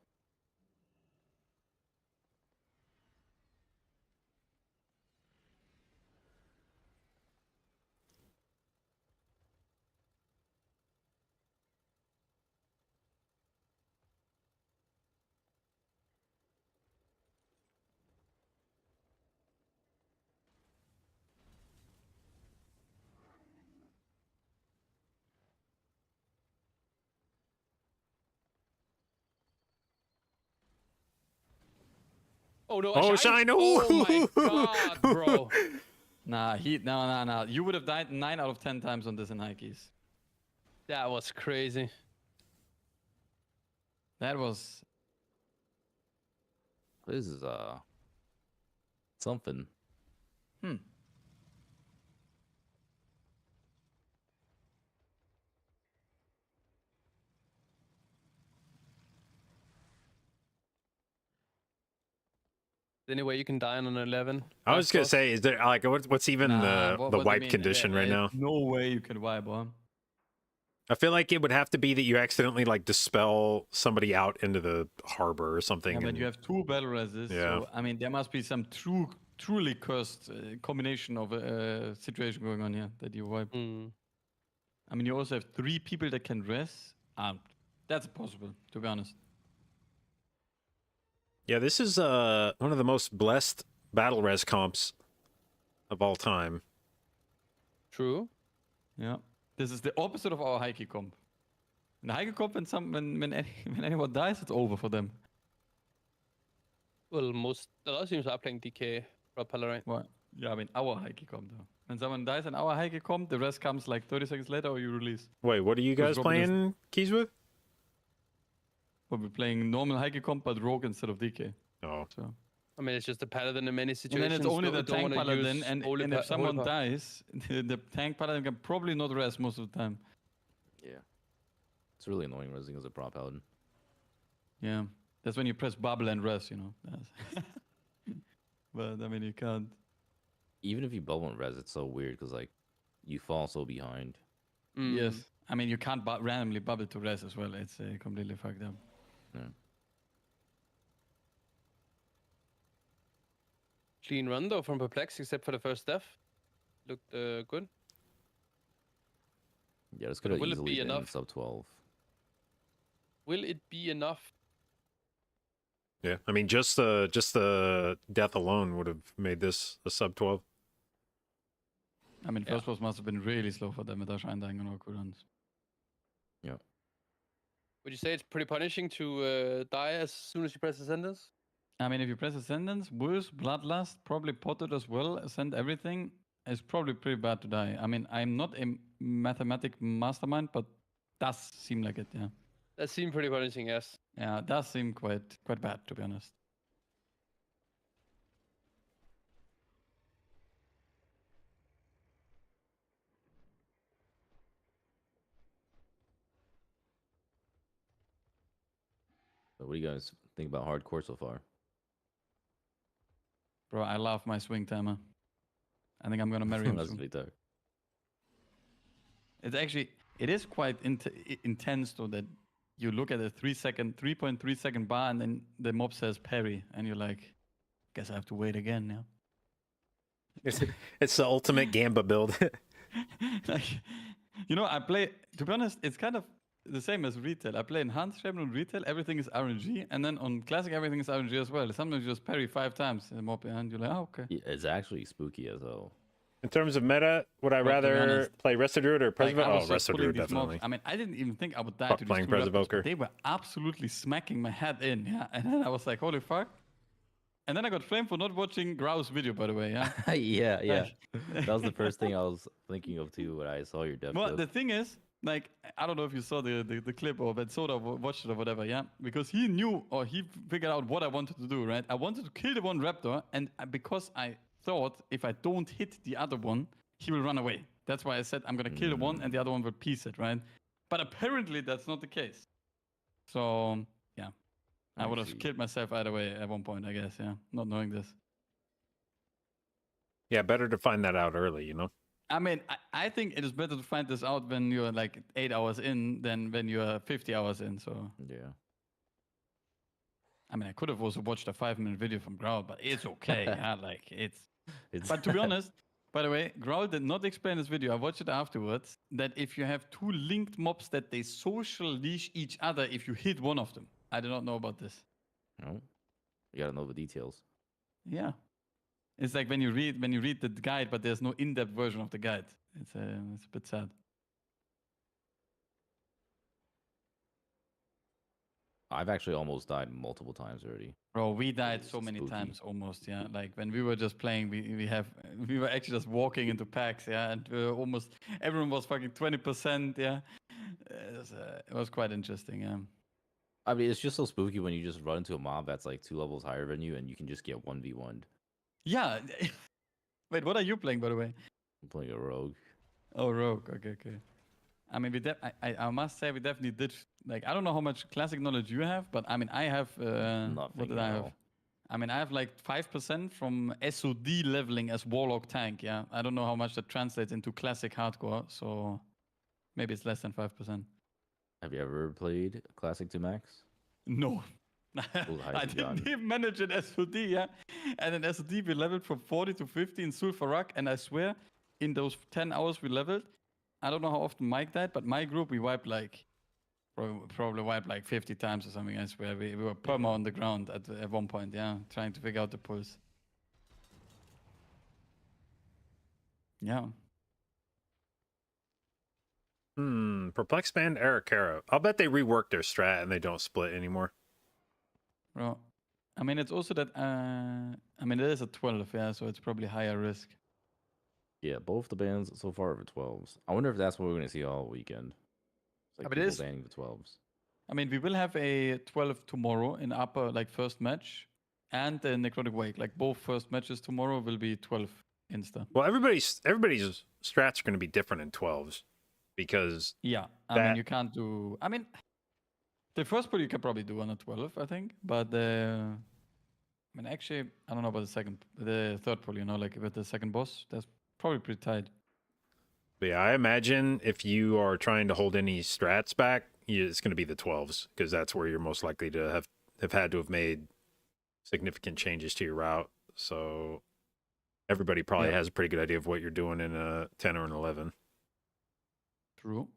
Oh no! Oh, a Shine! Oh my god, bro! Nah, no. You would have died 9 out of 10 times on this in high keys. That was crazy. That was. This is something. Anyway, you can die on an 11. I was gonna say, is there like what's even Nah, the what do you wipe mean? condition right now? No way you can wipe on. I feel like it would have to be that you accidentally like dispel somebody out into the harbor or something. Yeah, but and- you have 2 battle reses. Yeah. So, I mean, there must be some truly cursed combination of a situation going on here that you wipe. I mean, you also have 3 people that can res. That's possible, to be honest. Yeah, this is one of the most blessed battle res comps of all time. True. Yeah. This is the opposite of our Heike comp. In the Heike comp, when anyone dies, it's over for them. Well, a lot of teams are playing DK propeller, right? What? Yeah, I mean, our Heike comp, though. When someone dies in our Heike comp, the rest comes like 30 seconds later or you release. Wait, what are you guys Because Robin is- playing keys with? Well, we're playing normal Heike comp, but rogue instead of DK. Oh. So. I mean, it's just a paladin in many And situations. then it's only the don't tank wanna paladin, use and holy if someone power. dies, the tank paladin can probably not rest most of the time. Yeah. It's really annoying resing as a Prop Paladin. Yeah, that's when you press bubble and rest, you know. That's- but I mean, you can't. Even if you bubble and res, it's so weird because like you fall so behind. Yes, I mean you can't randomly bubble to rest as well. It's completely fucked up. Yeah. Clean run though from Perplex, except for the first death. Looked good. Yeah, this But could have will it easily be been enough? sub 12. Will it be enough? Yeah, I mean just the death alone would have made this a sub 12. I mean, first boss must have been really slow for them with Shine dying on all cooldowns. Yeah. Would you say it's pretty punishing to die as soon as you press Ascendance? I mean, if you press Ascendance, Wolves, Bloodlust, probably Potted as well, Ascend everything, it's probably pretty bad to die. I mean, I'm not a mathematic mastermind, but does seem like it, yeah. That seemed pretty punishing, yes. Yeah, it does seem quite bad, to be honest. So what do you guys think about hardcore so far? Bro, I love my swing timer. I think I'm gonna marry him That's soon. pretty dark. It's actually, it is quite intense though that you look at a 3.3 second bar and then the mob says parry and you're like, guess I have to wait again now. It's the ultimate Gamba build. Like, you know, I play, to be honest, it's kind of the same as retail. I play Enhanced Champion on retail, everything is RNG, and then on Classic, everything is RNG as well. Sometimes you just parry 5 times in the mob and you're like, oh, okay. Yeah, it's actually spooky as hell. In terms of meta, would I Well, to be rather honest, play Resto Druid or Like, President? I was Oh, just Resto pulling Druid, these mobs. definitely. I mean, I didn't even think I would die Fuck to these playing 2 raptors, Presvoker. but they were absolutely smacking my head in, yeah. And then I was like, holy fuck. And then I got flamed for not watching Grau's video, by the way, yeah. yeah. Like- That was the first thing I was thinking of too when I saw your dev Well, clip. the thing is, like, I don't know if you saw the clip or that sort of watched it or whatever, yeah? Because he knew or he figured out what I wanted to do, right? I wanted to kill the one raptor, and because I thought if I don't hit the other one, he will run away. That's why I said I'm gonna kill the one and the other one will piece it, right? But apparently that's not the case. So, yeah. I would have killed myself either way at one point, I guess, yeah. Not knowing this. Yeah, better to find that out early, you know? I mean, I think it is better to find this out when you're like 8 hours in than when you're 50 hours in, so. Yeah. I mean, I could have also watched a 5-minute video from Growl, but it's okay, yeah, like, it's... But to be honest, by the way, Growl did not explain this video, I watched it afterwards, that if you have 2 linked mobs that they social leash each other if you hit one of them. I did not know about this. No. You gotta know the details. Yeah. It's like when you read the guide, but there's no in-depth version of the guide. It's a bit sad. I've actually almost died multiple times already. Bro, we died so many spooky. times almost, yeah. Like when we were just playing, we were actually just walking into packs, yeah, and we were almost everyone was fucking 20%, yeah. It was quite interesting, yeah. I mean, it's just so spooky when you just run into a mob that's like 2 levels higher than you and you can just get 1v1'd. Yeah. Wait, what are you playing, by the way? I'm playing a rogue. Oh, rogue. Okay. I mean, I must say we definitely did. Like, I don't know how much classic knowledge you have, but I mean, I have. What did I have? I mean, I have like 5% from SOD leveling as Warlock tank. Yeah, I don't know how much that translates into classic hardcore. So maybe it's less than 5%. Have you ever played Classic to Max? No. I didn't even manage an SOD, yeah. And in SOD we leveled from 40 to 50 in Sulfurak, and I swear, in those 10 hours we leveled, I don't know how often Mike died, but my group we wiped like, probably wiped like 50 times or something, I swear. We were perma on the ground at one point, yeah, trying to figure out the pulse. Yeah. Perplex Band, Arakara. I'll bet they reworked their strat and they don't split anymore. Well, I mean, it's also that, I mean, it is a 12, yeah, so it's probably higher risk. Yeah, both the bands so far are 12s. I wonder if that's what we're going to see all weekend. It's like I mean, it people is- banning the 12s. I mean, we will have a 12 tomorrow in upper, like, first match, and the Necrotic Wake. Like, both first matches tomorrow will be 12 insta. Well, everybody's strats are going to be different in 12s because Yeah, I mean, you can't do... I mean, the first pull you can probably do on a 12, I think, but I mean, actually, I don't know about the third pull, you know, like with the second boss, that's probably pretty tight. But yeah, I imagine if you are trying to hold any strats back, it's going to be the 12s because that's where you're most likely to have had to have made significant changes to your route. So everybody probably has a pretty good idea of what you're doing in a 10 or an 11. True.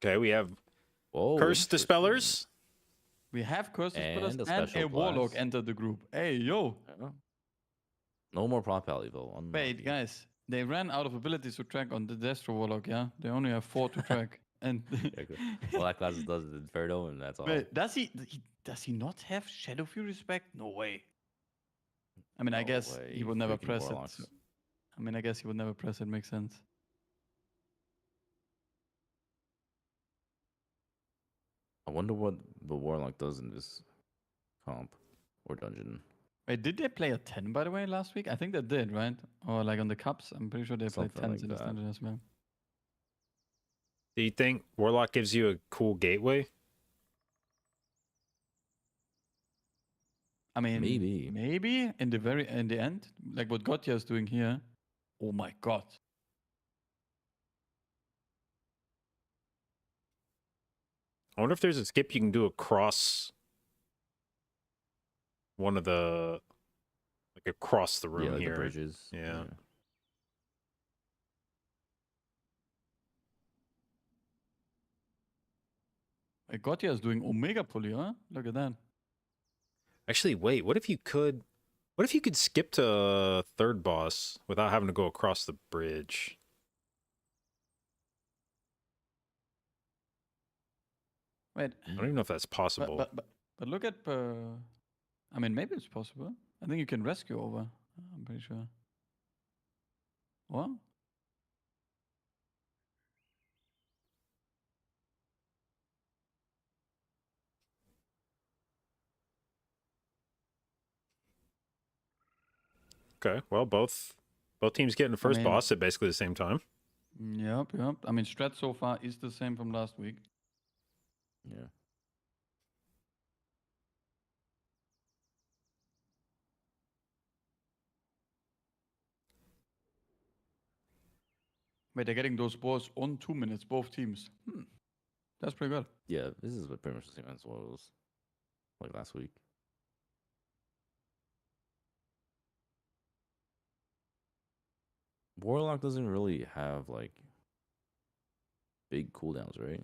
Okay, we have Whoa, Curse Dispellers. We have Curse Dispellers And a and a special Warlock class. entered the group. Hey, yo! No more prop alley though. Wait, guys. They ran out of abilities to track on the Destro Warlock, yeah? They only have 4 to track. And Well, that class does the Inferno, and that's all. Wait, does he not have Shadow Fury Spec? No way. I mean, I No guess way, he would never freaking press Warlocks. it. I mean, I guess he would never press it. Makes sense. I wonder what the Warlock does in this comp or dungeon. Wait, did they play a 10 by the way last week? I think they did, right? Or like on the cups. I'm pretty sure they played Something 10s like in this that. dungeon as well. Do you think Warlock gives you a cool gateway? I mean, Maybe. maybe in the end, like what Gotya is doing here. Oh my god! I wonder if there's a skip you can do across one of the, like across the room Yeah, like here. the bridges. Yeah. Like Gotya is doing Omega Pulley, huh? Look at that. Actually, wait. What if you could skip to third boss without having to go across the bridge? Wait. I don't even know if that's possible. But look at. I mean, maybe it's possible. I think you can rescue over. I'm pretty sure. What? Okay, well, both teams getting the first mean- boss at basically the same time. Yep. I mean, strat so far is the same from last week. Yeah. Wait, they're getting those balls on 2 minutes, both teams. That's pretty good. Yeah, this is pretty much the same as what it was like last week. Warlock doesn't really have like big cooldowns, right?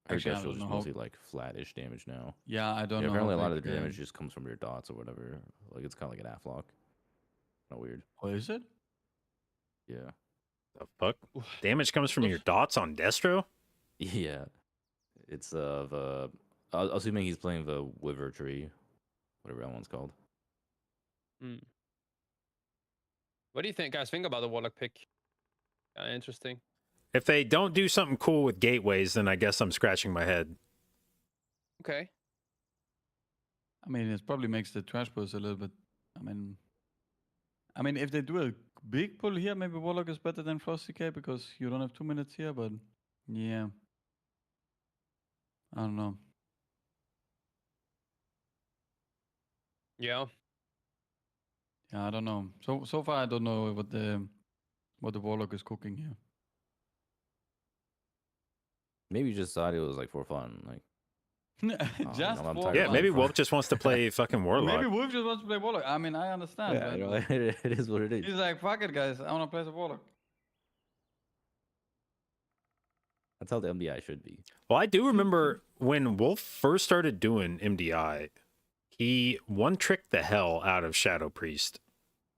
Actually, I Actually, don't is know how- mostly like flattish damage now. Yeah, I don't know. Apparently, a how lot of big, the damage just comes from your dots or whatever. Like it's kind of like an AFLOC. Not weird. Oh, is it? Yeah. The fuck? Damage comes from your dots on Destro? Yeah. It's assuming he's playing the Wither tree, whatever that one's called. What do you think, guys? Think about the Warlock pick. Interesting. If they don't do something cool with gateways, then I guess I'm scratching my head. Okay. I mean, it probably makes the trash pulls a little bit. I mean, if they do a big pull here, maybe Warlock is better than Frosty K because you don't have 2 minutes here. But yeah, I don't know. Yeah. Yeah, I don't know. So far, I don't know what the Warlock is cooking here. Maybe you just thought it was like for fun, like. Just I'm for tired Yeah, of maybe fun. Wolf just wants to play fucking Warlock. Maybe Wolf just wants to play Warlock. I mean, I understand. Yeah, right? you know, it is what it is. He's like, fuck it, guys. I want to play the Warlock. That's how the MDI should be. Well, I do remember when Wolf first started doing MDI, he one-tricked the hell out of Shadow Priest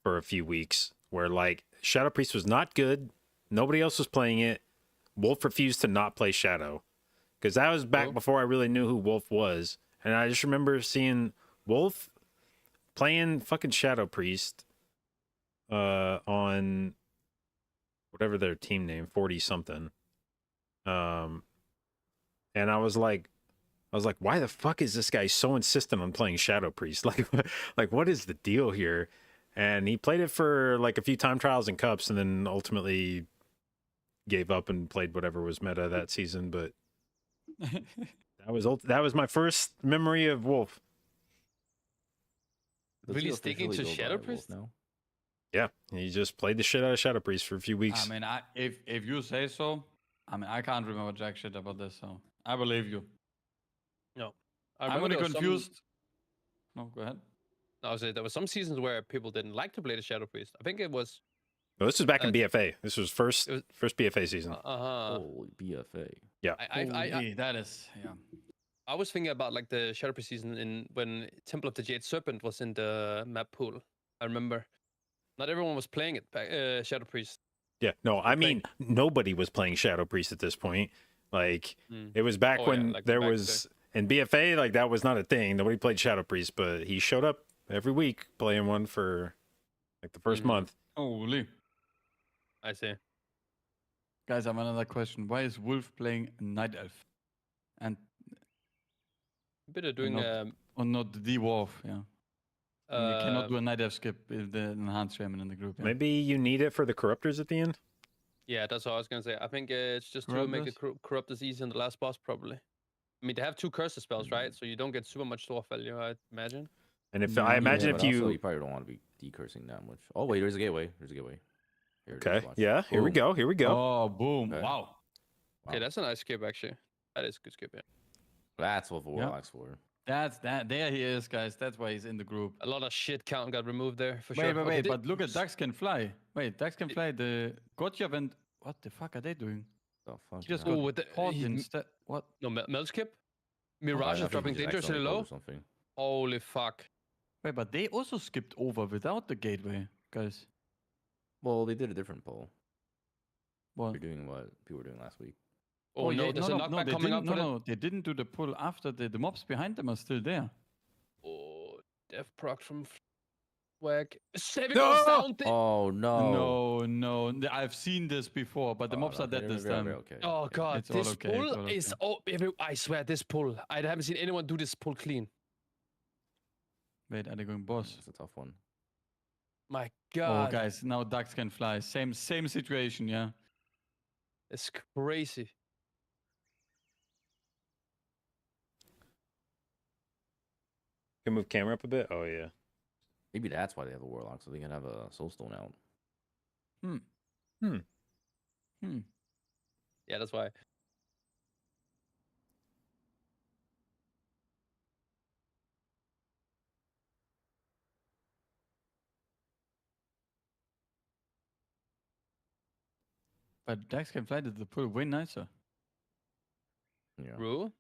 for a few weeks, where like Shadow Priest was not good. Nobody else was playing it. Wolf refused to not play Shadow. Because that was back before I really knew who Wolf was. And I just remember seeing Wolf playing fucking Shadow Priest on whatever their team name, 40-something. And I was like, why the fuck is this guy so insistent on playing Shadow Priest? Like, what is the deal here? And he played it for like a few time trials and cups, and then ultimately gave up and played whatever was meta that season. But that was my first memory of Wolf. Does Really he sticking officially to go by Shadow Wolf Priest? now? Yeah, he just played the shit out of Shadow Priest for a few weeks. I mean, if you say so, I mean, I can't remember jack shit about this, so I believe you. No. I'm remember only there was some- confused. No, go ahead. I was there was some seasons where people didn't like to play the Shadow Priest. I think it was. No, this was back in BFA. This was first BFA season. Holy BFA. Yeah. Holy, that is, yeah. I was thinking about like the Shadow Priest season in when Temple of the Jade Serpent was in the map pool. I remember. Not everyone was playing it back. Shadow Priest. Yeah, no, I mean, nobody was playing Shadow Priest at this point. Like, it was back Oh, yeah, when like there back was, in BFA, like, that was not a thing. Nobody played Shadow Priest, but he showed up every week playing one for like the first month. Holy. I see. Guys, I have another question. Why is Wolf playing Night Elf? And A bit of doing or not the dwarf, yeah. And you cannot do a Night Elf skip if the enhanced shaman in the group. Yeah. Maybe you need it for the corruptors at the end. Yeah, that's what I was gonna say. I think it's just to make it Corruptors easy in the last boss, probably. I mean, they have 2 curses spells, right? So you don't get super much dwarf value, I imagine. And if I imagine but if also you you probably don't want to be decursing that much. Oh wait, there's a gateway. There's a gateway. Here it is, okay, watch. yeah, here we Boom. go. Here we go. Oh, boom! Okay. Wow. Okay, that's a nice skip actually. That is a good skip, yeah. That's what Yeah. Warlock's for. That's that. There he is, guys. That's why he's in the group. A lot of shit count got removed there for Wait, sure. wait, Okay, wait. But look at Dax Can Fly. Wait, Dax Can Fly. The Gotcha and what the fuck are they doing? The fuck? He just Oh, got with the caught instead. What? No, Meld skip? I Mirage think is dropping he just dangerously accidentally low? closed something. Holy fuck. Wait, but they also skipped over without the gateway, guys. Well, they did a different poll. What? They're doing what people were doing last week. Oh, no, yeah, there's a knockback they coming didn't, up for no, they didn't do the pull after the mobs behind them are still there. Oh, death proc from Swag. Saving us down. Oh no! No. I've seen this before, but the mobs are dead this time. Okay. Oh god, It's all this okay, pull it's all is. Oh, I swear, this pull. I haven't seen anyone do this pull clean. Wait, are they going boss? It's a tough one. My Oh, god. guys, now Dax Can Fly. Same situation, yeah. It's crazy. Can move camera up a bit. Oh yeah. Maybe that's why they have a Warlock, so they can have a Soulstone out. Yeah, that's why. But Dax Can Fly did the pull way nicer. Yeah. True.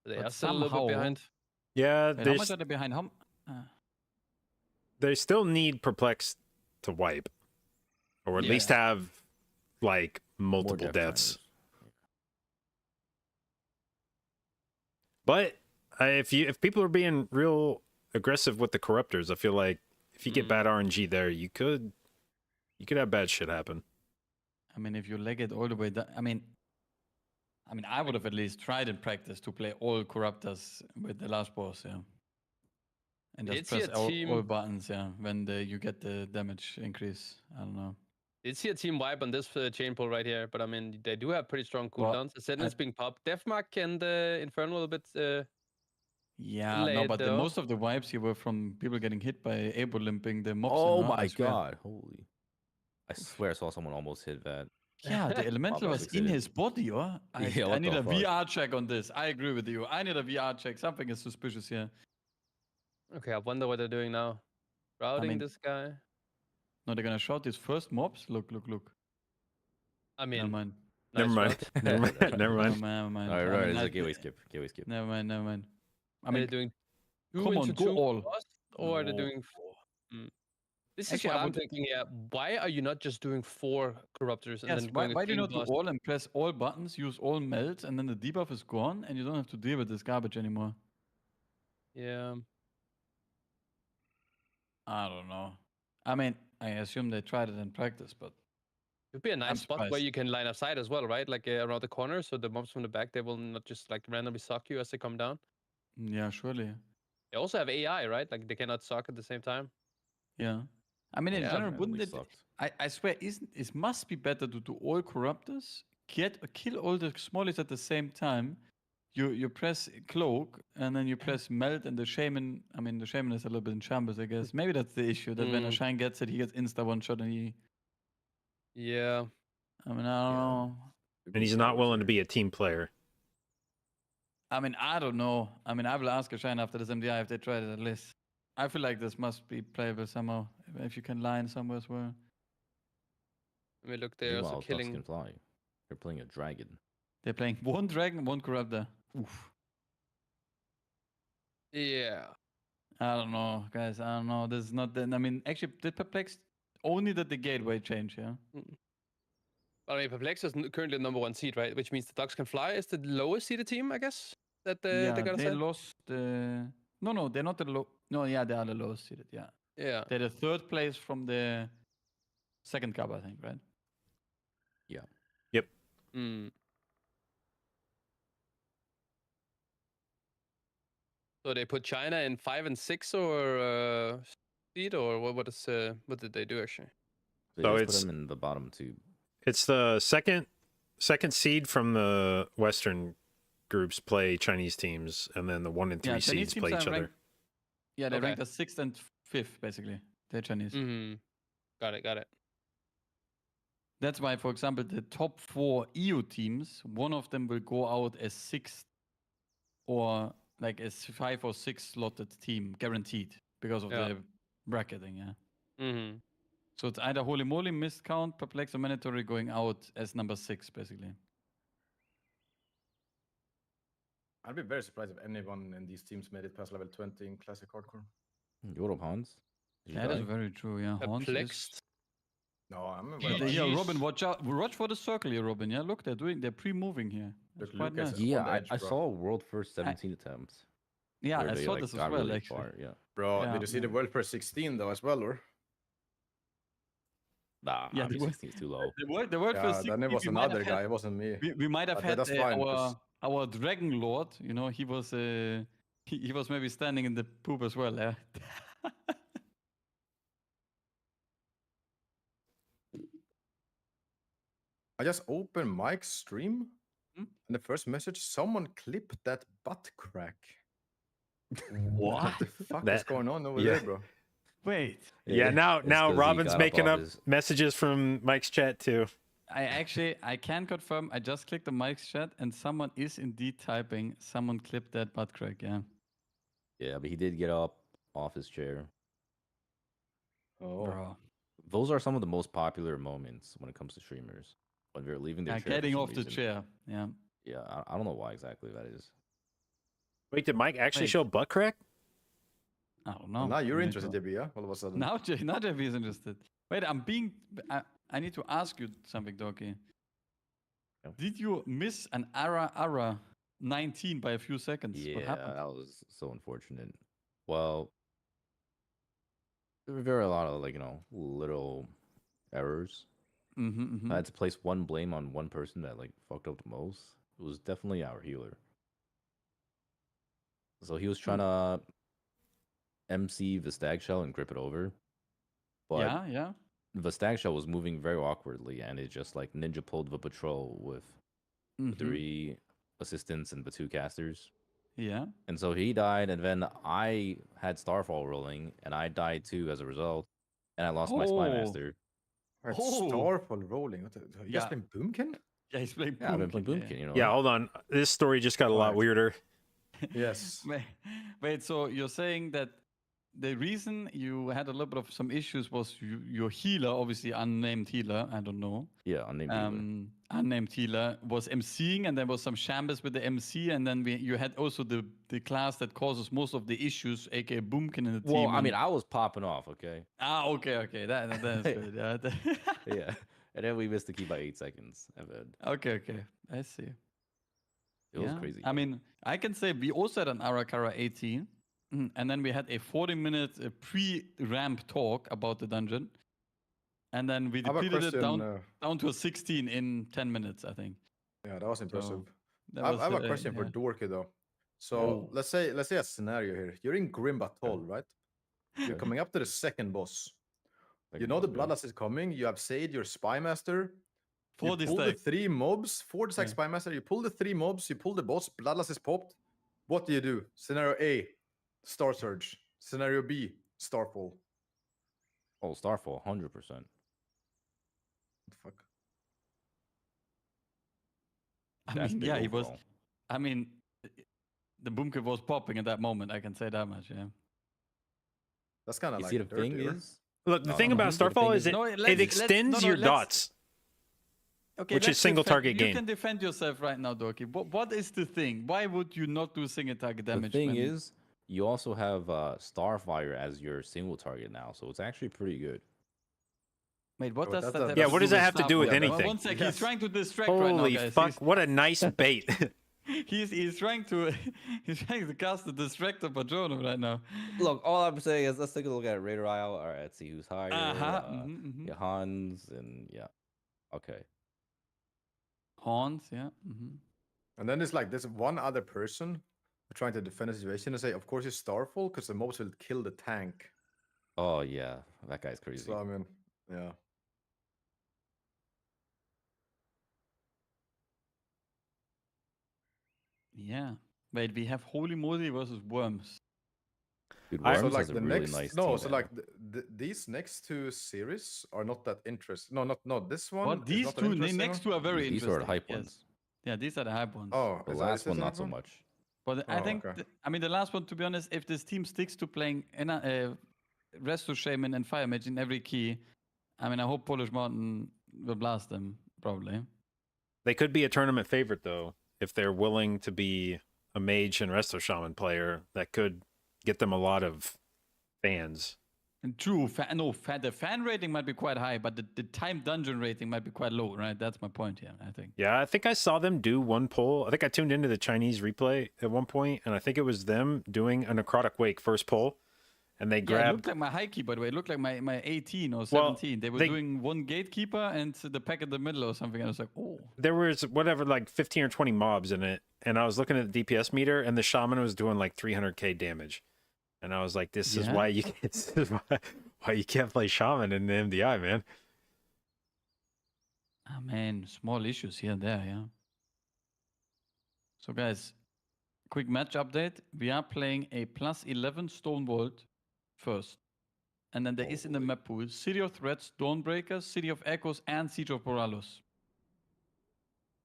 They But are still a little bit behind. Yeah, Wait, how much are they behind? they still need Perplex to wipe, or at least have like multiple depth deaths. timers. But if people are being real aggressive with the corruptors, I feel like if you get bad RNG there, you could have bad shit happen. I mean, if you leg it all the way down, I mean, I would have at least tried in practice to play all corruptors with the last boss, yeah. And just It's your press all team- buttons, yeah, when you get the damage increase. I don't know. Did see a team wipe on this chain pull right here, but I mean, they do have pretty strong Well, cooldowns. Ascendant's being popped. Deathmark and Infernal a bit. Yeah, no, Late but though. most of the wipes here were from people getting hit by Abo limping the mobs. Oh you know, I my swear. god! Holy! I swear I saw someone almost hit that. Yeah, the elemental Wow, was that's in exciting. his body, or? I Yeah, what need the a fuck? VR check on this. I agree with you. I need a VR check. Something is suspicious here. Okay, I wonder what they're doing now. Routing mean- this guy. No, they're gonna shout these first mobs. Look. I Never mean, mind. Never nice mind. route. Never mind. Never mind. Never mind. All right, I right. mean, There's a I- gateway skip. Gateway skip. Never mind. I Are mean, they doing two come on, into go two all. boss, or are they No. doing four? This is Actually, what I I'm would- thinking. Yeah, why are you not just doing 4 corruptors and yes. then Why, going a why do you clean not do boss? all and press all buttons, use all melts, and then the debuff is gone, and you don't have to deal with this garbage anymore? Yeah. I don't know. I mean, I assume they tried it in practice, but It'd be a nice spot where surprised. you can line up sight as well, right? Like around the corner, so the mobs from the back they will not just like randomly suck you as they come down. yeah, surely. They also have AI, right? Like they cannot suck at the same time. Yeah. I mean, in Yeah, general, randomly wouldn't it? sucked. I swear, it must be better to do all corruptors, kill all the smallies at the same time. You press cloak, and then you press melt, and the shaman. I mean, the shaman is a little bit in shambles, I guess. Maybe that's the issue. That when a shine gets it, he gets insta one shot, and he. Yeah. I mean, I don't know. And he's not willing to be a team player. I mean, I don't know. I mean, I will ask a shine after this MDI if they tried it at least. I feel like this must be playable somehow. If you can line somewhere as well. I mean, look, they're also Meanwhile, Ducks killing. can fly. They're playing a dragon. They're playing one dragon, one corruptor. Oof. Yeah. I don't know, guys. I don't know. This is not. I mean, actually, did Perplex only did the gateway change? Yeah. I mean, Perplex is currently the #1 seed, right? Which means the Ducks Can Fly is the lowest seeded team, I guess. That yeah. they got They aside. lost. No, they're not the low. No, yeah, they are the lowest seeded. Yeah, Yeah. they're the third place from the second cup, I think, right? Yeah. Yep. So they put China in 5 and 6 or seed, or what did they do actually? They So just it's- put them in the bottom two. It's the second seed from the Western groups play Chinese teams, and then the 1 and 3 Yeah, Chinese seeds teams play are each other. ranked- Yeah, they're Okay. ranked as 6th and 5th, basically. They're Chinese. Mm-hmm. Got it. That's why, for example, the top 4 EU teams, one of them will go out as 6th or like as 5 or 6 slotted team, guaranteed, because of Yeah. the bracketing, yeah. Mm-hmm. So it's either Holy Moly, Miscount, Perplex, or Mandatory going out as number 6, basically. I'd be very surprised if anyone in these teams made it past level 20 in Classic Hardcore. Europe Hans. Did you Yeah, that's die? very true, yeah. Hans is- Perplexed. No, I'm Yeah, Robin, watch out. Watch for the circle here, Robin. Yeah, look, they're pre-moving here. That's Look, quite Lucas nice. is Yeah, on the edge, I bro. saw world first 17 attempts. Yeah, where I they, saw like, this as got well, really actually. far, yeah. Bro, Yeah, did you see yeah. the World First 16 though as well, or? Nah, Yeah, obviously the it's too low. The word for Yeah, then it 60, was we might another have guy, had- it wasn't me. We might have But had that's fine, 'cause- our Dragon Lord. You know, he was he was maybe standing in the poop as well. Yeah. I just opened Mike's stream, and the first message, someone clipped that butt crack. What the fuck is That- going on over yeah. there, bro? Wait. Yeah, now it's 'cause he Robin's got up making off up his- messages from Mike's chat too. I can confirm. I just clicked the Mike's chat, and someone is indeed typing. Someone clipped that butt crack. Yeah. Yeah, but he did get up off his chair. Oh, Bro. Those are some of the most popular moments when it comes to streamers. When they're leaving their Yeah, chair. for getting some off the reason. chair. Yeah. Yeah, I don't know why exactly that is. Wait, did Mike actually Wait. show butt crack? I don't know. now you're Maybe interested, so. JB, yeah? All of a sudden. Now, now JB is interested. Wait, I need to ask you something, Doki. Yeah. Did you miss an Ara 19 by a few seconds? What Yeah, happened? that was so unfortunate. Well, there were a lot of little errors. Mm-hmm, I had to place one blame on one person that fucked up the most. It was definitely our healer. So he was trying to MC the stag shell and grip it over, but Yeah. the stag shell was moving very awkwardly, and it just ninja pulled the patrol with the Mhm. 3 assistants and the 2 casters. Yeah. And so he died, and then I had Starfall rolling, and I died too as a result, and I lost my Spy Oh. Master. Alright, Oh. Starfall rolling. What the, you guys Yeah. playing Boomkin? Yeah, he's playing Yeah, I've been playing Boomkin, Boomkin, you know. Yeah, hold on. This story just got a lot Alright. weirder. Yes. Wait, so you're saying that the reason you had a little bit of some issues was your healer, obviously unnamed healer, I don't know. Yeah, unnamed healer. Unnamed healer was MCing, and there was some shambles with the MC, and then you had also the class that causes most of the issues, aka Boomkin in the team. Well, I and- mean, I was popping off, okay? okay, that's good. Yeah. Yeah. And then we missed the key by 8 seconds. And then okay, I see. it was crazy. I mean, I can say we also had an Arakara 18, and then we had a 40-minute pre-ramp talk about the dungeon, and then we I have a depleted it question, down to a 16 in 10 minutes, I think. Yeah, that was impressive. that I was, have a question for yeah. Dorky though. So Oh. let's say a scenario here. You're in Grim Battle, right? You're coming up to the second boss. You know the Bloodlust is coming. You have Sade, your Spy Master. You 40 pull the stacks. 3 mobs, 40 stack Yeah. Spy Master. You pull the 3 mobs. You pull the boss. Bloodlust is popped. What do? Scenario A, Star Surge. Scenario B, Starfall. Oh, Starfall, 100%. What the fuck? I That's mean, big yeah, he was. overall. I mean, the Boomkin was popping at that moment. I can say that much. Yeah. That's kind of You like see, the thing dirty, or- is, Look, the No, thing no, about the thing Starfall is- is No, it let's- extends no, no, your let's- dots. Okay, Which is let's single defend- target You gain. can defend yourself right now, Dorky. What is the thing? Why would you not do single target damage? the thing when- is, you also have Starfire as your single target now, so it's actually pretty good. Wait, what Oh, does that's that a- have Yeah, to what do does that have to do with Starfire? anything? One sec, Yes. he's trying to distract right now, Holy guys. fuck! What a nice bait. he's trying to cast the distractor Patrono right now. Look, all I'm saying is let's take a look at Raider Isle. All right, see who's higher. Uh-huh, Hans and yeah. Okay. Hans, yeah. And then it's like there's one other person trying to defend the situation and say, of course, it's Starfall because the mobs will kill the tank. Oh yeah, that guy's crazy. So I mean, yeah. Yeah. Wait, we have Holy Moly versus Worms. Dude, So Worms like has a the really next, nice no, team so now. like these next two series are not that interesting. No, this one. Well, is these not that two, the interesting next one. two are very These interesting. are the hype yes. ones. Yeah, these are the hype ones. Oh, The is last that one the not hype so one? much. But I Oh, think, okay. I mean, the last one, to be honest, if this team sticks to playing Resto Shaman and Fire Mage in every key, I mean, I hope Polish Mountain will blast them, probably. They could be a tournament favorite, though, if they're willing to be a mage and Resto Shaman player. That could get them a lot of fans. And true, the fan rating might be quite high, but the time dungeon rating might be quite low, right? That's my point here, I think. Yeah, I think I saw them do one poll. I think I tuned into the Chinese replay at one point, and I think it was them doing a Necrotic Wake first poll, and they Yeah, it grabbed... looked like my high key, by the way. It looked like my 18 or 17. They were doing one gatekeeper and the pack in the middle or something. And I was like, oh. There was whatever, like 15 or 20 mobs in it, and I was looking at the DPS meter, and the shaman was doing like 300k damage, and I was like, "This is why you this is why you can't play shaman in the MDI, man." Ah, man, small issues here and there, yeah. So, guys, quick match update. We are playing a +11 Stonevolt first, and then there is in the map pool City of Threats, Dawnbreakers, City of Echoes, and Siege of Boralos.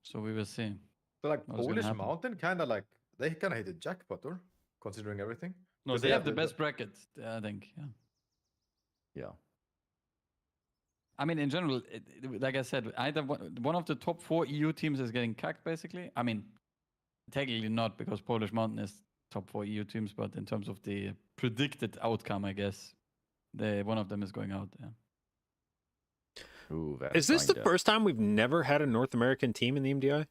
So we will see. So like what is gonna Polish happen. Mountain, kind of like they kind of hit the jackpot, or considering everything. No, 'Cause they have the best bracket, I think. Yeah. Yeah. I mean, in general, like I said, either one of the top 4 EU teams is getting cucked, basically. I mean, technically not, because Polish Mountain is top 4 EU teams, but in terms of the predicted outcome, I guess, one of them is going out. Yeah. Ooh, Is this the first time we've never had a North American team in the MDI?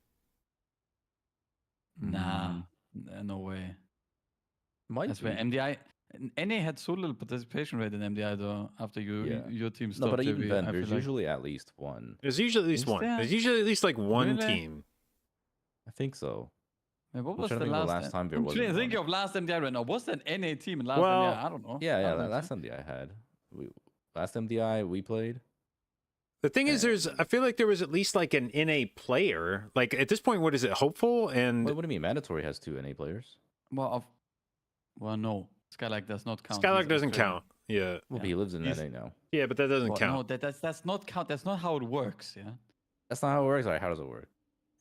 Nah, no way. Might That's where be. MDI. NA had so little participation rate in MDI though. After your team No, stopped. but even JV, then, I there's feel like- usually at least one. There's usually at least Is one. there? There's usually at least like one Really? team. I think so. Man, what I'm was trying the to think of last? time there I'm wasn't trying to think one. of last MDI right now. Was that NA team in last Well, MDI? I don't know. Yeah, I yeah. don't think Last so. MDI I had. Last MDI we played. The thing is, I feel like there was at least like an NA player. Like at this point, what is it? Hopeful and What do you mean? Mandatory has 2 NA players. Well, no. Skylark does not count. Skylark He's doesn't Australian. count. Yeah. Well, Yeah. he lives in He's- NA now. Yeah, but that doesn't Well, count. no, that's not count. That's not how it works. Yeah. That's not how it works. All right, how does it work?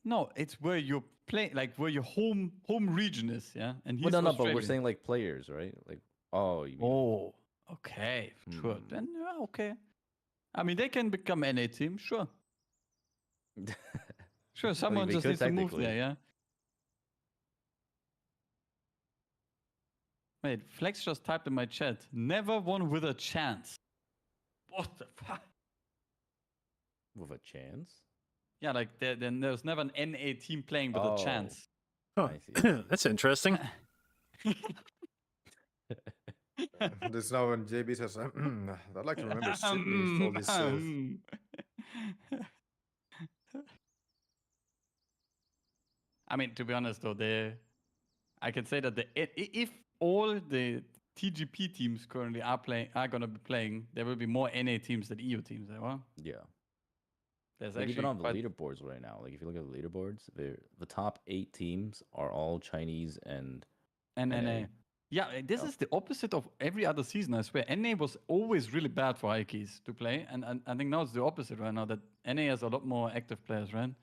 No, it's where you play, like where your home region is. Yeah. And he's Well, no, but we're Australian. saying like players, right? Like, oh, you mean Oh, okay, sure. Hmm. Then yeah, okay. I mean, they can become NA team, sure. Sure, someone they just could needs to move technically. there, yeah. Wait, Flex just typed in my chat. Never won with a chance. What the fuck? with a chance? Yeah, like then there's never an NA team playing with a chance. Huh. I see. That's interesting. This now when JB says, I'd like to remember Sydney all this. I mean, to be honest, though, I can say that if all the TGP teams currently are going to be playing, there will be more NA teams than EU teams. Well, Yeah. there's Like actually even on the quite- leaderboards right now, like if you look at the leaderboards, the top 8 teams are all Chinese and NA. Yeah, this is the opposite of every other season, I swear. NA was always really bad for high keys to play, and I think now it's the opposite right now, that NA has a lot more active players, right?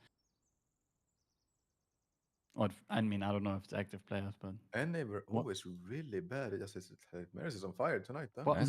Or I mean, I don't know if it's active players, but... And they were What? always really bad. It just Maris is on fire tonight. Huh? But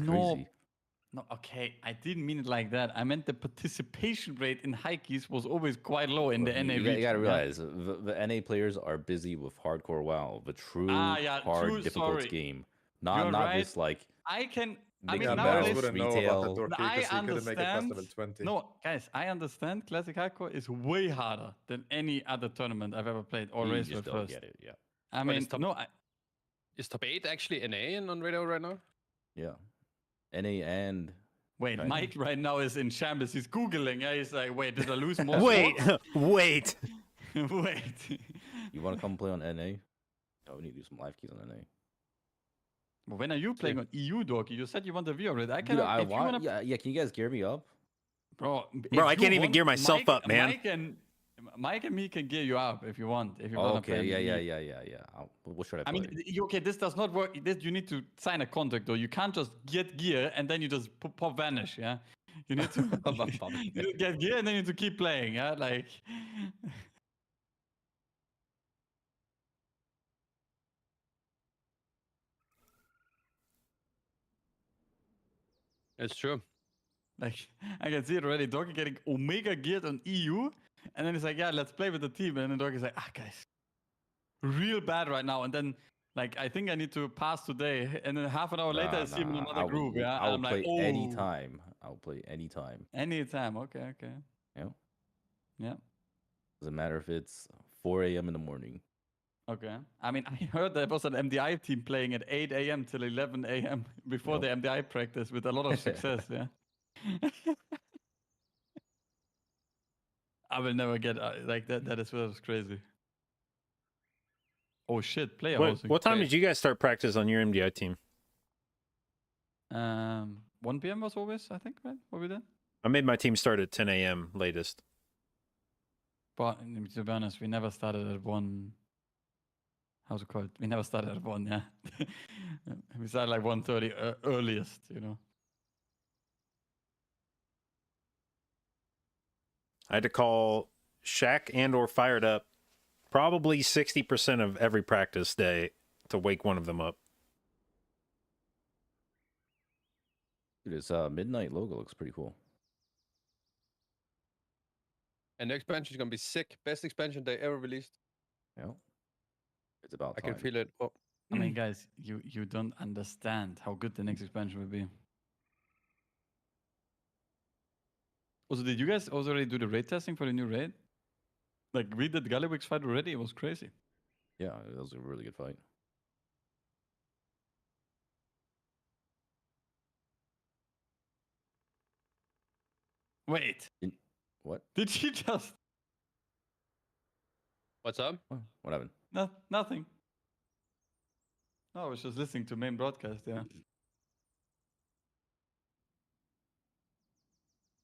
no, okay, I didn't mean it like that. I meant the participation rate in high keys was always quite low in the Look, NA you region. gotta yeah? realize the NA players are busy with hardcore WoW, the true yeah, hard true, difficult sorry. game. You're Not right. this like I can I mean, Yeah, nowadays, Barris wouldn't know about that Dorky I because he couldn't make it past understand. level 20. No, guys, I understand. Classic Hardcore is way harder than any other tournament I've ever played or You race just with don't first. get it, yeah. I But mean, it's top- no, I, Is top 8 actually NA on radio right now? Yeah. NA and wait, China. Mike right now is in shambles. He's Googling. Yeah, he's like, wait, did I lose more? Wait, slots? wait. Wait. You want to come play on NA? Oh, we need to do some live keys on NA. Well, when are you playing on EU, Dorky? You said you want the view already. I Dude, cannot. I if you want. wanna, Yeah. Can you guys gear me up? bro. Bro, if I you can't even want, gear myself Mike, up, man. Mike and me can gear you up if you want. If you Oh, want to okay. play. Yeah. What should I I play? mean, okay, this does not work. You need to sign a contract, though. You can't just get gear and then you just pop vanish. Yeah, you need to you need to get gear and then you need to keep playing. Yeah, like. It's true. Like, I can see it already. Dorky getting Omega geared on EU, and then he's like, "Yeah, let's play with the team." And then Dorky's like, "Ah, guys, real bad right now." And then, like, I think I need to pass today. And then half an hour later, I see him in another group. Yeah, I'll and I'm play like, "Oh, anytime. I'll play anytime. anytime." Okay. Yeah. Yeah. Doesn't matter if it's 4 a.m. in the morning. Okay. I mean, I heard there was an MDI team playing at 8 a.m. till 11 a.m. before the MDI practice with a lot of success. Yeah. I will never get like that. That is crazy. Oh shit! Player hosting. What time did you guys start practice on your MDI team? 1 p.m. was always, I think, right? What we did? I made my team start at 10 a.m. latest. But to be honest, we never started at 1. How's it called? We never started at 1. Yeah, we started like 1:30 earliest. You know. I had to call Shaq and or Fired Up probably 60% of every practice day to wake one of them up. Dude, this midnight logo looks pretty cool. And the expansion is gonna be sick. Best expansion they ever released. Yeah. It's about I time. can feel it. Oh. I mean, guys, you don't understand how good the next expansion will be. Also, did you guys also already do the raid testing for the new raid? Like, we did Gallywix fight already. It was crazy. Yeah, that was a really good fight. Wait. What? Did she just? What's up? What happened? No, nothing. No, I was just listening to main broadcast. Yeah.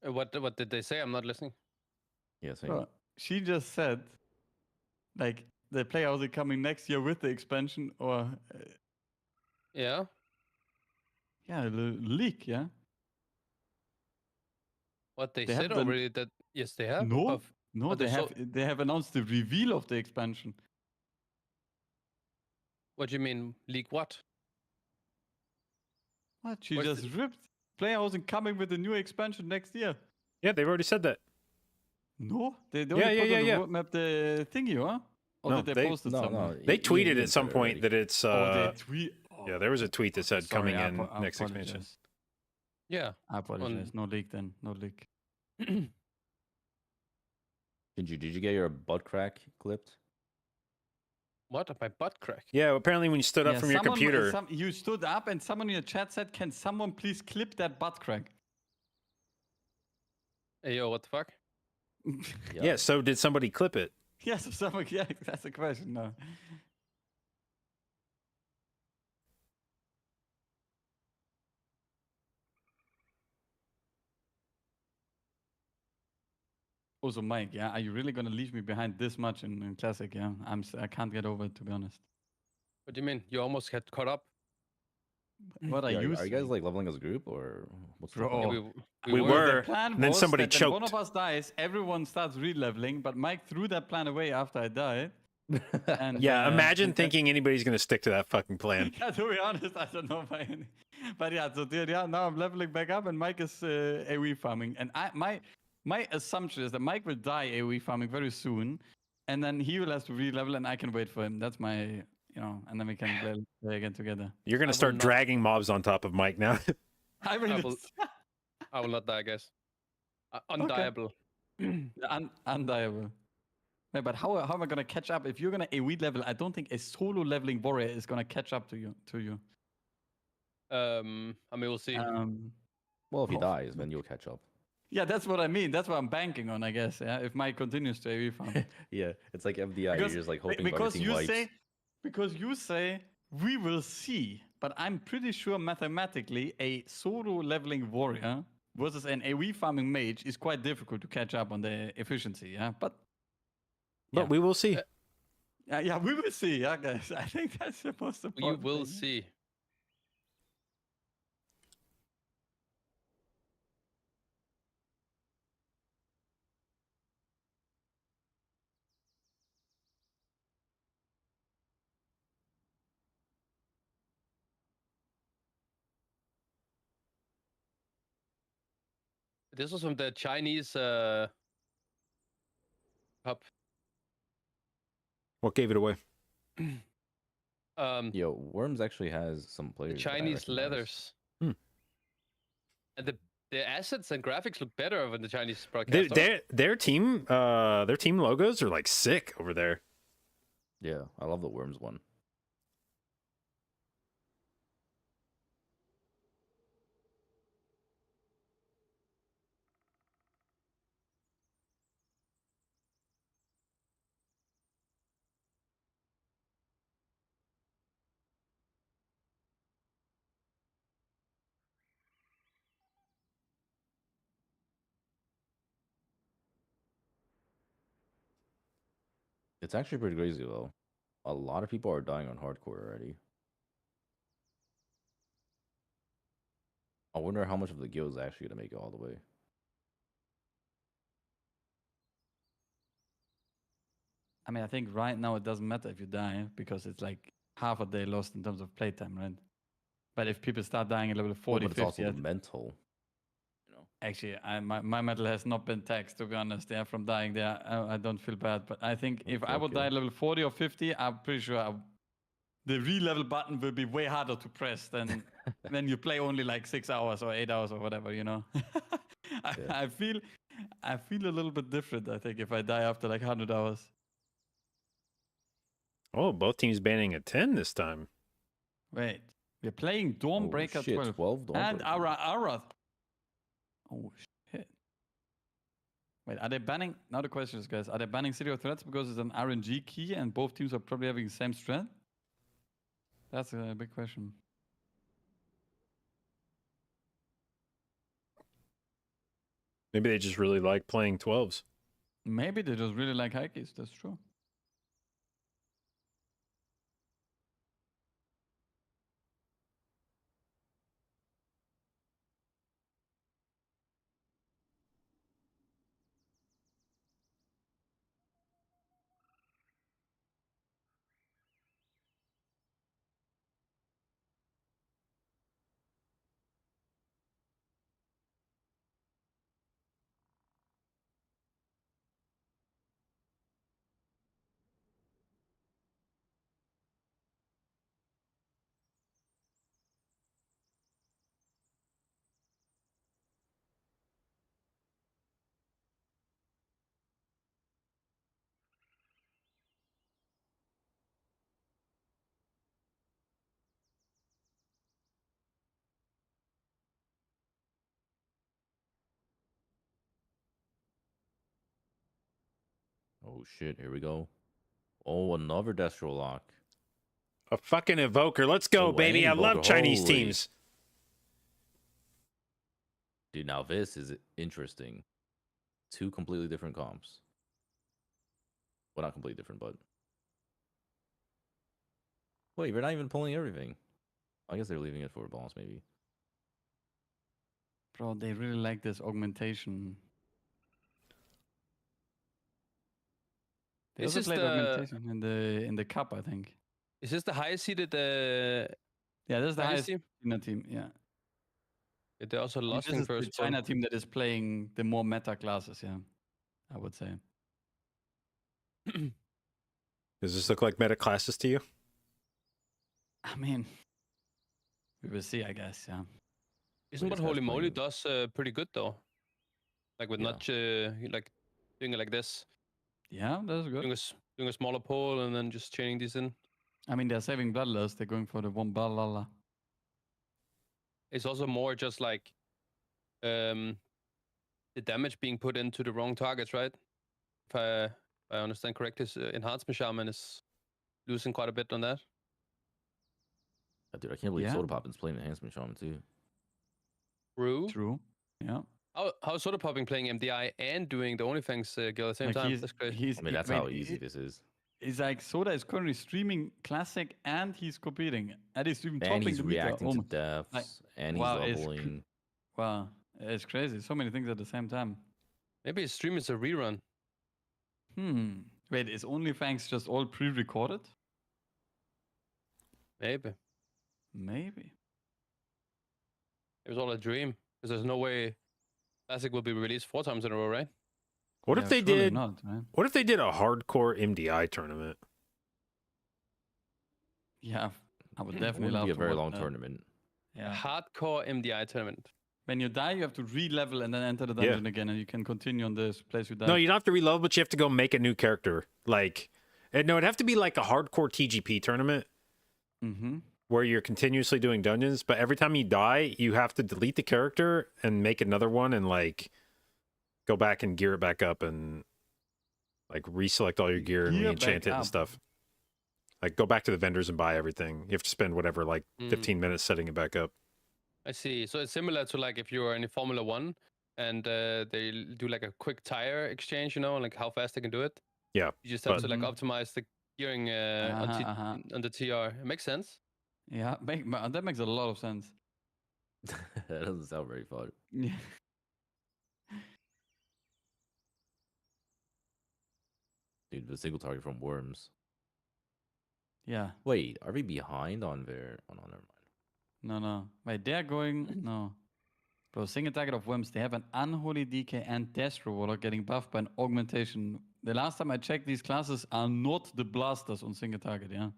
What did they say? I'm not listening. Yes. Bro, she just said, like, the player was coming next year with the expansion, or Yeah. yeah, the leak. Yeah. What they They have said done- already that yes they have. No, no, but they they have they have announced the reveal of the expansion. What do you mean leak? What? What? She What's just ripped. Player wasn't coming with the new expansion next year. Yeah, they've already said that. No, they Yeah, only yeah, put yeah, on yeah. the roadmap the thingy, huh? Or No, did they they- post it somewhere? They tweeted at some point that it's. they tweet. Yeah, there was a tweet that said Sorry, coming I in I next expansion. apologize. Yeah. I apologize. No leak then. No leak. Did you get your butt crack clipped? What? My butt crack. Yeah, apparently when you stood up Yeah, from your someone- computer. you stood up and someone in your chat said, "Can someone please clip that butt crack?" Hey yo, what the fuck? Yeah, so did somebody clip it? Yes, someone. Yeah, that's the question. No. Also, Mike, yeah, are you really gonna leave me behind this much in classic? Yeah, I can't get over it, to be honest. What do you mean? You almost got caught up. What are Yeah, you? Are you guys like leveling as a group or what's the Bro, plan? We were, The plan and then was somebody that when one choked. of us dies, everyone starts re-leveling. But Mike threw that plan away after I died. And, Yeah, imagine and- thinking anybody's going to stick to that fucking plan. Yeah, to be honest, I don't know by any. But yeah, so yeah, now I'm leveling back up, and Mike is AoE farming. And my assumption is that Mike will die AoE farming very soon, and then he will have to re-level, and I can wait for him. That's my, and then we can play again together. You're going to start dragging mobs on top of Mike now. I will. I will not die, guys. Undiable. Undiable. Yeah, but how am I gonna catch up if you're gonna AoE level? I don't think a solo leveling warrior is gonna catch up to you. I mean, we'll see. Well, if he dies, then you'll catch up. Yeah, that's what I mean. That's what I'm banking on, I guess. Yeah, if Mike continues to AoE farm. Yeah, it's like MDI. You're just like hoping because everything you wipes. say because you say we will see, but I'm pretty sure mathematically a solo leveling warrior versus an AoE farming mage is quite difficult to catch up on the efficiency. Yeah, but we will see. Yeah, we will see. Yeah, guys. I think that's the most important. We will thing. see. This was from the Chinese hub. What gave it away? Yo, Worms actually has some players. The that I Chinese recognize. leathers. Hmm. And the assets and graphics look better when the Chinese broadcast. Their team logos are like sick over there. Yeah, I love the Worms one. It's actually pretty crazy though. A lot of people are dying on hardcore already. I wonder how much of the guild is actually gonna make it all the way. I mean, I think right now it doesn't matter if you die because it's like half a day lost in terms of playtime, right? But if people start dying at level 40, but it's 50, also the mental. actually, my metal has not been taxed, to be honest. Yeah, from dying there, I don't feel bad. But I think if I would die at level 40 or 50, I'm pretty sure the re-level button will be way harder to press than when you play only like 6 hours or 8 hours or whatever, you know. I feel a little bit different, I think, if I die after like 100 hours. Oh, both teams banning a 10 this time. Wait, we're playing Dawnbreaker 12 and Arath. Oh shit! Wait, are they banning? Now the question is, guys, are they banning City of Threats because it's an RNG key and both teams are probably having the same strat? That's a big question. Maybe they just really like playing 12s. Maybe they just really like high keys. That's true. Oh shit! Here we go. Oh, another Destro lock. A fucking Evoker. Let's go, baby. I love Chinese teams. Dude, now this is interesting. Two completely different comps. Well, not completely different, but... Wait, they're not even pulling everything. I guess they're leaving it for a boss, maybe. Bro, they really like this augmentation. They This also is played the- augmentation in the cup, I think. Is this the highest seeded? Yeah, this is the highest team? China team. Yeah. They also And lost this in is the first. China team that is playing the more meta classes. Yeah, I would say. Does this look like meta classes to you? I mean, we will see, I guess. Yeah. Isn't We what just Holy guys Moly playing- does pretty good though? Like with Yeah. not like doing it like this, Yeah, that's good. doing a smaller pole and then just chaining these in. I mean, they're saving bloodlust. They're going for the one balala. It's also more just like the damage being put into the wrong targets, right? If I understand correctly, Enhancement Shaman is losing quite a bit on that. Dude, I can't believe Yeah. Soda Poppin's playing Enhancement Shaman too. True. True. Yeah. How's Soda Popping playing MDI and doing the OnlyFans guild at the same Like time? he's, That's crazy. he's, I mean, that's wait, how easy this is. It's like Soda is currently streaming Classic and he's competing. And he's even And topping he's the meter. reacting to almost. deaths, Like, and he's wow, it's leveling. Wow, it's crazy. So many things at the same time. Maybe his stream is a rerun. Wait, is OnlyFans just all pre-recorded? Maybe. Maybe. It was all a dream. Because there's no way Classic will be released 4 times in a row, right? What Yeah, if they surely did? not, right? What if they did a hardcore MDI tournament? Yeah, I would It definitely wouldn't love be a to very watch long that. tournament. Yeah. Hardcore MDI tournament. When you die, you have to re-level and then enter the Yeah. dungeon again, and you can continue on this place you died. No, you don't have to reload, but you have to go make a new character. Like, no, it'd have to be like a hardcore TGP tournament Mm-hmm. where you're continuously doing dungeons, but every time you die, you have to delete the character and make another one and like go back and gear it back up and like reselect all your gear and Gear re-enchant back it and up. stuff. Like go back to the vendors and buy everything. You have to spend whatever, like 15 minutes setting it back up. I see. So it's similar to like if you are in Formula One and they do like a quick tire exchange, you know, like how fast they can do it. Yeah. You just have but- to like optimize the gearing on the TR. It makes sense. Yeah, that makes a lot of sense. That doesn't sound very fun. Yeah. Dude, the single target from Worms. Yeah. Wait, are we behind on their? Oh no, never mind. No. Wait, they're going. No. Bro, single target of Worms, they have an Unholy DK and Destro Warlock getting buffed by an augmentation. The last time I checked, these classes are not the blasters on single target, yeah?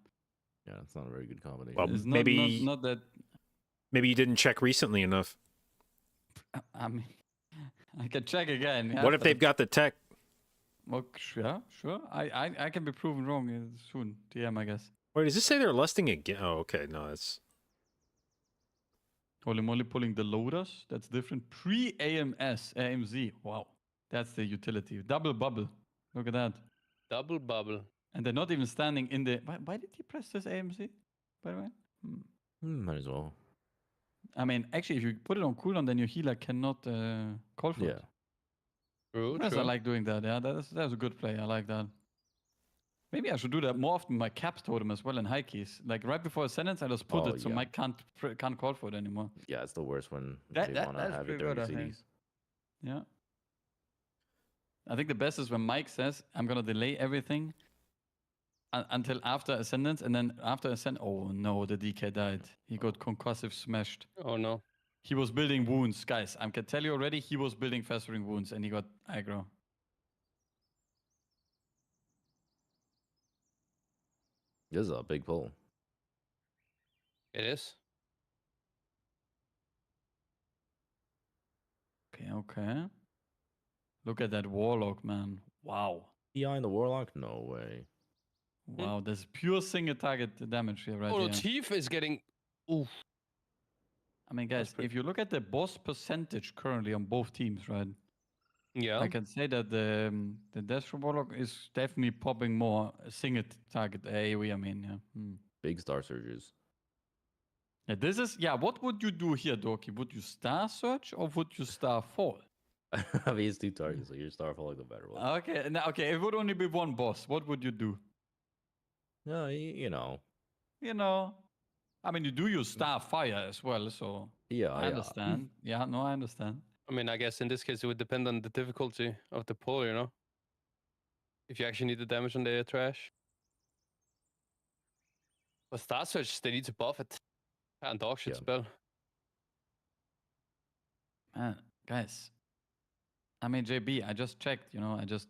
Yeah, that's not a very good combination. Well, It's maybe not that. maybe you didn't check recently enough. I mean, I can check again. Yeah, What if but they've got the tech? Well, yeah, sure. I can be proven wrong soon. DM, I guess. Wait, does this say they're lusting again? Oh, okay. No, it's Holy moly, pulling the loaders. That's different. Pre-AMS, AMZ. Wow. That's the utility. Double bubble. Look at that. Double bubble. And they're not even standing in the... Why did he press this AMZ, by the way? Might as well. I mean, actually, if you put it on cooldown, then your healer cannot call for Yeah. it. True, Yes, I true. like doing that. Yeah, that's a good play. I like that. Maybe I should do that more often. My caps totem as well in high keys. Like right before Ascendance, I just put Oh, it so yeah. Mike can't call for it anymore. Yeah, it's the worst when That- they want to that's have it pretty during good, I think. cities. Yeah. I think the best is when Mike says, "I'm gonna delay everything until after Ascendance," and then after Ascendance, oh no, the DK died. He got concussive smashed. Oh no. He was building wounds, guys. I can tell you already, he was building festering wounds, and he got aggro. This is a big pull. It is. Okay. Look at that warlock, man. Wow. Behind the Warlock? No way. Wow, there's pure single target damage here, right Oh, no, here. Teeth is getting. Oof. I mean, guys, if you look at the boss percentage currently on both teams, right? Yeah. I can say that the Destro Warlock is definitely popping more single target AoE, I mean, yeah. Big Star Surges. Yeah, this is, yeah, what would you do here, Dorky? Would you Star Search or would you Star Fall? I mean, it's 2 targets, so your Starfall like the better one. Okay, now, okay, it would only be one boss. What would you do? No, you know. You know, I mean, you do use Starfire as well, so Yeah, I yeah. understand. Yeah, no, I understand. I mean, I guess in this case it would depend on the difficulty of the pull, you know? If you actually need the damage on the trash. But Star Search, they need to buff it. And dog shit spell. Man, guys, I mean, JB, I just checked, you know, I just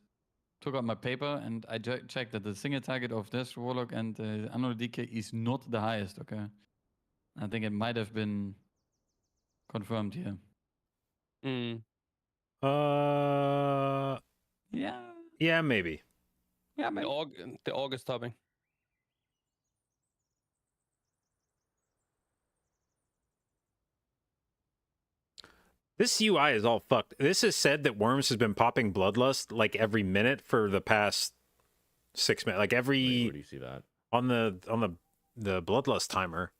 took out my paper and I checked that the single target of this Warlock and Anno DK is not the highest, okay? I think it might have been confirmed here. Mm. Yeah. Yeah, maybe. Yeah, The, maybe. the August topping. This UI is all fucked. This is said that Worms has been popping Bloodlust like every minute for the past 6 minutes. Like Wait, every where do you see that? on the Bloodlust timer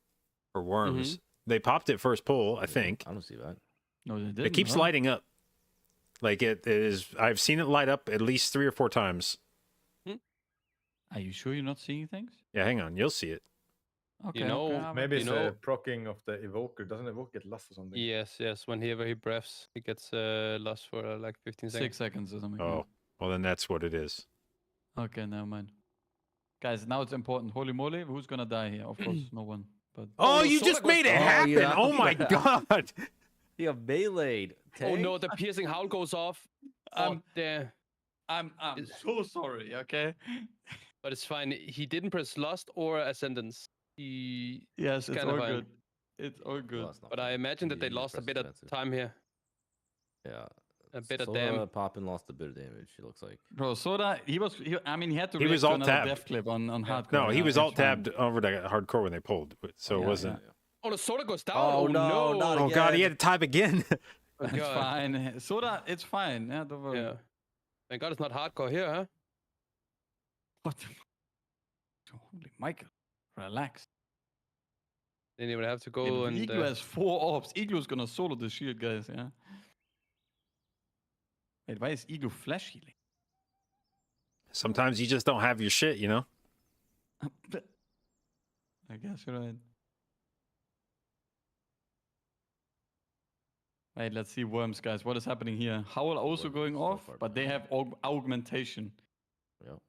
for Worms. They popped it first pull, I think. I don't see that. No, they didn't. It keeps huh? lighting up. Like it is. I've seen it light up at least 3 or 4 times. Are you sure you're not seeing things? Yeah, hang on. You'll see it. Okay. You know, okay, I'm- Maybe you it's know- proccing of the evoker. Doesn't evoke get lost or something? Yes, yes. Whenever he breaths, he gets lost for like 15 seconds. 6 seconds or something. Oh, well then that's what it is. yeah. Okay, never mind. Guys, now it's important. Holy moly, who's gonna die here? Of course, no one. But Oh, no, you Sora just goes made it down. happen! yeah. Oh my god! He got meleeed. Oh no, Tank? the piercing howl goes off. There. I'm so sorry. Okay. But it's fine. He didn't press Lust or Ascendance. He Yes, it's kinda all fine. good. It's all good. Well, that's not But I fine. imagine that they He lost a pressed bit of defensive. time here. Yeah. A bit of Soda damn. Poppin lost a bit of damage, it looks like. Bro, Soda, he I mean, he had to He react was to alt another tabbed. death clip on hardcore. No, he yeah, was it's alt fine. tabbed over to hardcore when they pulled, so it Yeah, wasn't. Oh, the Soda goes down. Oh, Oh, no, no. not Oh god, he again. had to type again. Oh, It's God. fine. Soda, it's fine. Yeah, don't worry. Yeah. Thank God it's not hardcore here, huh? What the Holy Michael, relax. Then you would have to Yeah, go but and. Igloo has 4 orbs. Igloo's gonna solo the shield, guys, yeah? Wait, why is Igloo flash healing? Sometimes you just don't have your shit, you know. I guess you're right. Wait, let's see Worms, guys. What is happening here? Howl also Worms going is so off, far but they have augmentation. Yep.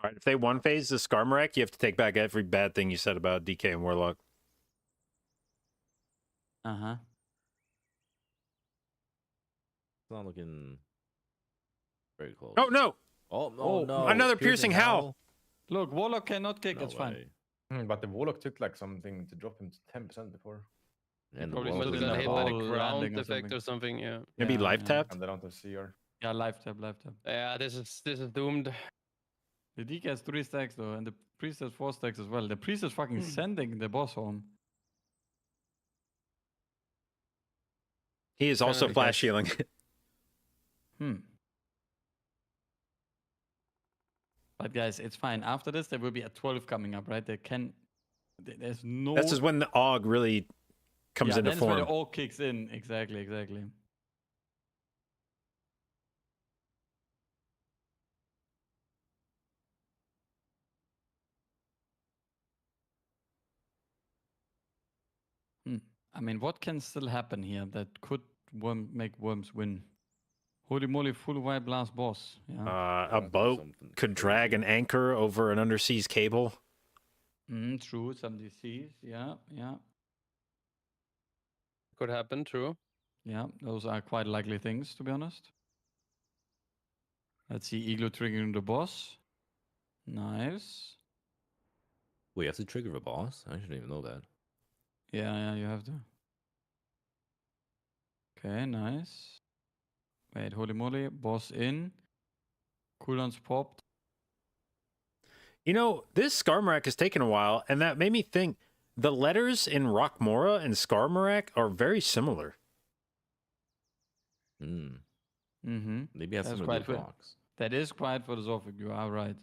All right, if they one phase the Skarmorak, you have to take back every bad thing you said about DK and Warlock. Uh-huh. It's not looking very close. Oh no! Oh, Oh, no. another piercing howl. Look, Warlock cannot kick, No it's fine. way. But the Warlock took like something to drop him to 10% before. And the Probably Warlock Well, still they was in got in hit the by the hole ground landing or effect something. or something, yeah. Maybe Yeah, life yeah. tapped. And they don't have CR. Yeah, life tap. Yeah, this is doomed. The DK has 3 stacks though, and the priest has 4 stacks as well. The priest is fucking sending the boss home. He is also Kinda flash healing. But guys, it's fine. After this, there will be a 12 coming up, right? There's no. This is when the AUG really comes yeah, into that's where form. it all kicks in. Exactly. I mean, what can still happen here that could make Worms win? Holy moly, full white blast boss. Yeah. A boat could drag an anchor over an underseas cable. True, some DCs. Yeah. Could happen, true. Yeah, those are quite likely things, to be honest. Let's see, Igloo triggering the boss. Nice. Wait, you have to trigger a boss? I didn't even know that. Yeah, you have to. Okay, nice. Wait, holy moly, boss in. Cooldowns popped. You know, this Skarmorak has taken a while, and that made me think the letters in Rockmora and Skarmorak are very similar. Mm-hmm. Maybe it has That's some quite of the good. blocks. That is quite philosophic, you are right.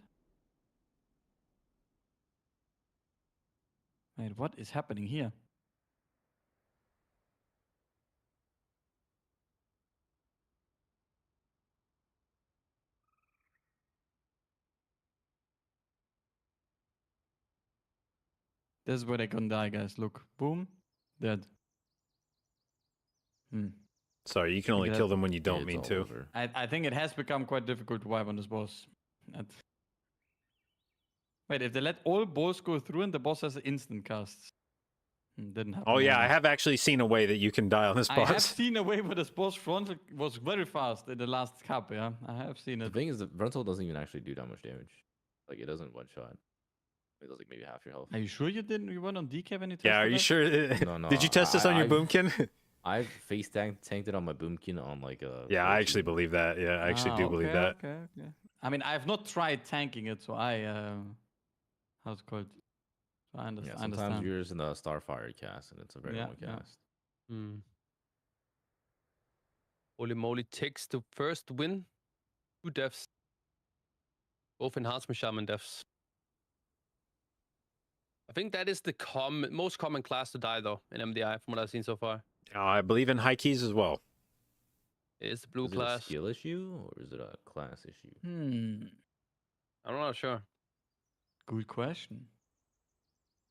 Wait, what is happening here? This is where they can die, guys. Look, boom, dead. Sorry, you can only Think it kill has- them when you don't It's mean all to. over. I think it has become quite difficult to wipe on this boss. Wait, if they let all balls go through and the boss has instant casts. Didn't happen. Oh yeah, I either. have actually seen a way that you can die on this I have boss. seen a way where this boss frontal was very fast in the last cup. Yeah, I have seen The it. thing is, the frontal doesn't even actually do that much damage. Like it doesn't one shot. It does like maybe half your health. Are you sure you didn't? You went on DK when you tested Yeah, are you that? sure? No, no. Did you test this on your boomkin? I've face tanked it on my boomkin on like a. Yeah, I actually believe that. Yeah, I actually do believe that. Okay. I mean, I've not tried tanking it, so how's it called? So I Yeah, understand. sometimes you're just in the Starfire cast, and it's a very long cast. Holy moly, takes the first win. 2 deaths. Both Enhancement Shaman deaths. I think that is the most common class to die, though, in MDI, from what I've seen so far. I believe in high keys as well. It is the blue Is class. it a skill issue or is it a class issue? I'm not sure. Good question.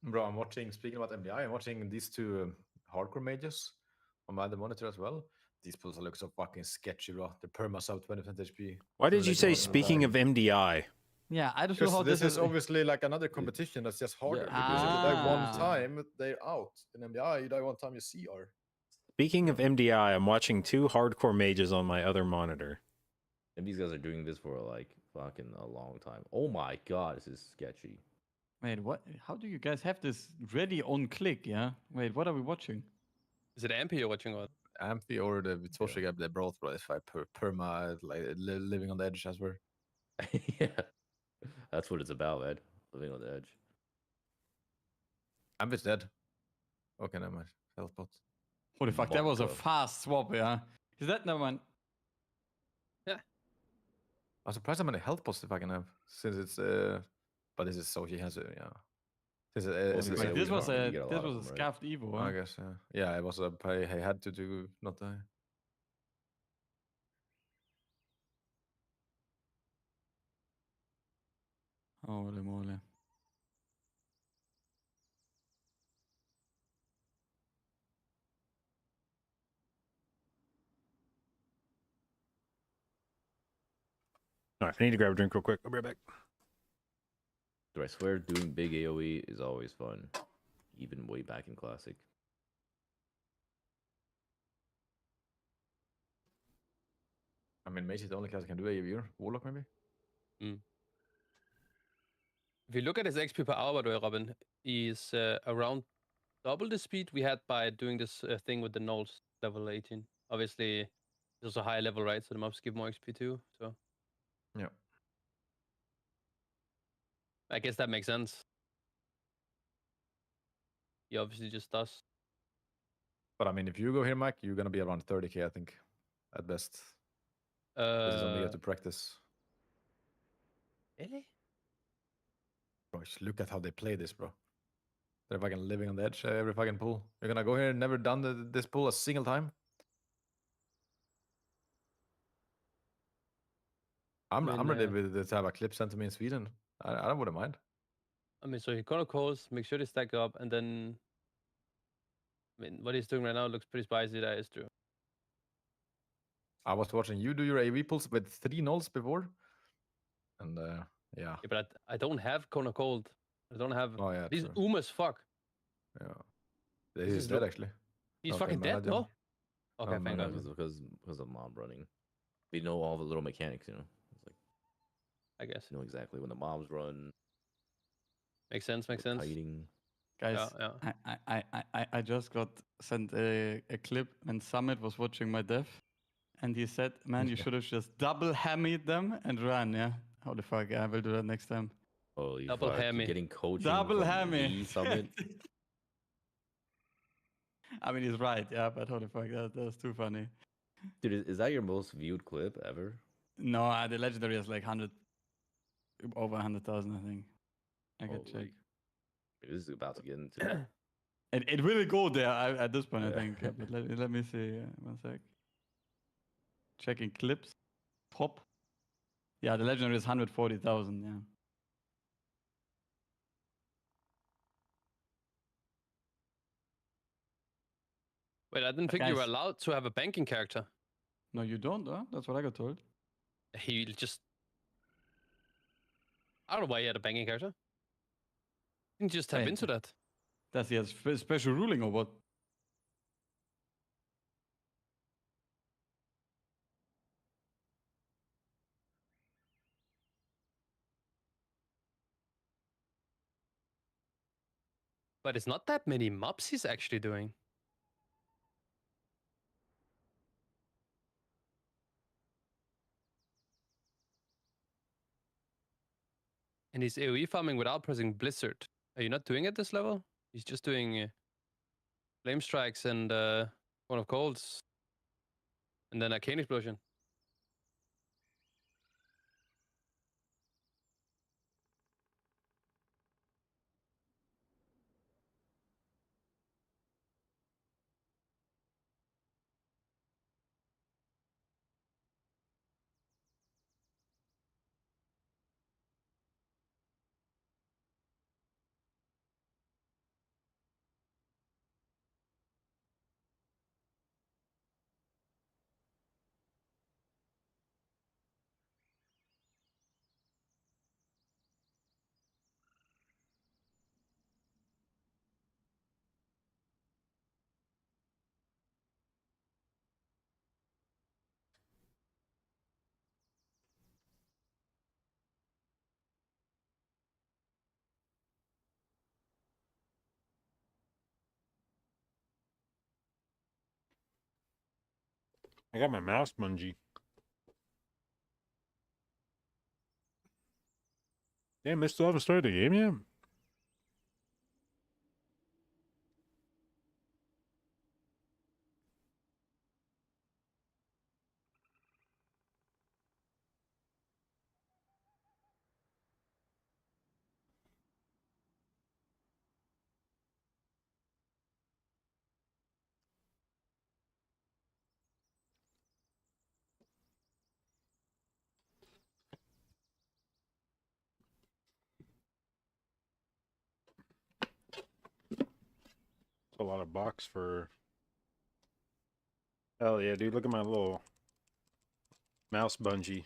Bro, I'm watching, speaking about MDI, I'm watching these two hardcore mages on my other monitor as well. These pulls look so fucking sketchy, bro. The perma sub 20% HP. Why did you say speaking of MDI? Yeah, I don't know how this is obviously like another competition that's just harder. Because if you die one time, they're out. In MDI, you die one time, you CR. Speaking of MDI, I'm watching 2 hardcore mages on my other monitor. And these guys are doing this for like fucking a long time. Oh my god, this is sketchy. Wait, what? How do you guys have this ready on click? Yeah. Wait, what are we watching? Is it Ampy you're watching? Or? Ampy or the Vitoshiga, they're both, bro. It's like perma, like living on the edge as well. Yeah. That's what it's about, Ed. Living on the edge. Ampy's dead. Okay, never mind. Health bot. Holy fuck, that was a fast swap, yeah. Is that no one? Yeah. I'm surprised how many health pots if I can have. Since it's but this is so he has it, yeah. Since Wait, this was a scuffed Evo, huh? I guess, yeah. Yeah, it was a pay I had to do not die. Holy moly. All right, I need to grab a drink real quick. I'll be right back. Do I swear doing big AoE is always fun, even way back in Classic. I mean, Mage is the only class that can do AoE. Warlock maybe. If you look at his XP per hour, though, Robin, he's around double the speed we had by doing this thing with the Knolls level 18. Obviously, it's also a higher level, right? So the mobs give more XP too. So yeah, I guess that makes sense. He obviously just does. But I mean, if you go here, Mike, you're gonna be around 30k, I think, at best. This is only you have to practice. Really? Bro, just look at how they play this, bro. They're fucking living on the edge every fucking pull. You're gonna go here and never done this pull a single time? I'm ready to have a clip sent to me in Sweden. I wouldn't mind. I mean, so he kind of calls, make sure they stack up, and then I mean, what he's doing right now looks pretty spicy. That is true. I was watching you do your AV pulls with 3 nulls before, and yeah. But I don't have Kona Cold. I don't have. Oh yeah. He's true. as fuck. Yeah. He's dead actually. He's Okay, fucking dead. No. Okay, Oh, thank no, God. Because of mob running. We know all the little mechanics, you know. It's like, I guess. You know exactly when the mobs run. Makes sense. Makes sense. Kiting. Guys, Yeah. I just got sent a clip when Summit was watching my dev, and he said, "Man, you should have just double hammied them and run." Yeah, how the fuck? I will do that next time. Holy Double fuck, hammy. getting coaching. Double from hammy. the Summit. I mean, he's right. Yeah, but holy fuck, that's too funny. Dude, is that your most viewed clip ever? No, the legendary is like over 100,000, I think. I can check. This is about to get into. It will go there at this point, I think. Yeah, but let me see. 1 sec. Checking clips. Top. Yeah, the legendary is 140,000. Yeah. Wait, I didn't think you were allowed to have a banking character. No, you don't, huh? That's what I got told. He just. I don't know why he had a banking character. Didn't just tap into that. Does he have special ruling or what? But it's not that many mobs he's actually doing. And he's AoE farming without pressing Blizzard. Are you not doing it this level? He's just doing Flame Strikes and One of Colds. And then Arcane Explosion. I got my mouse bungee. Damn, they still haven't started the game yet? A lot of box for... Hell yeah, dude. Look at my little mouse bungee.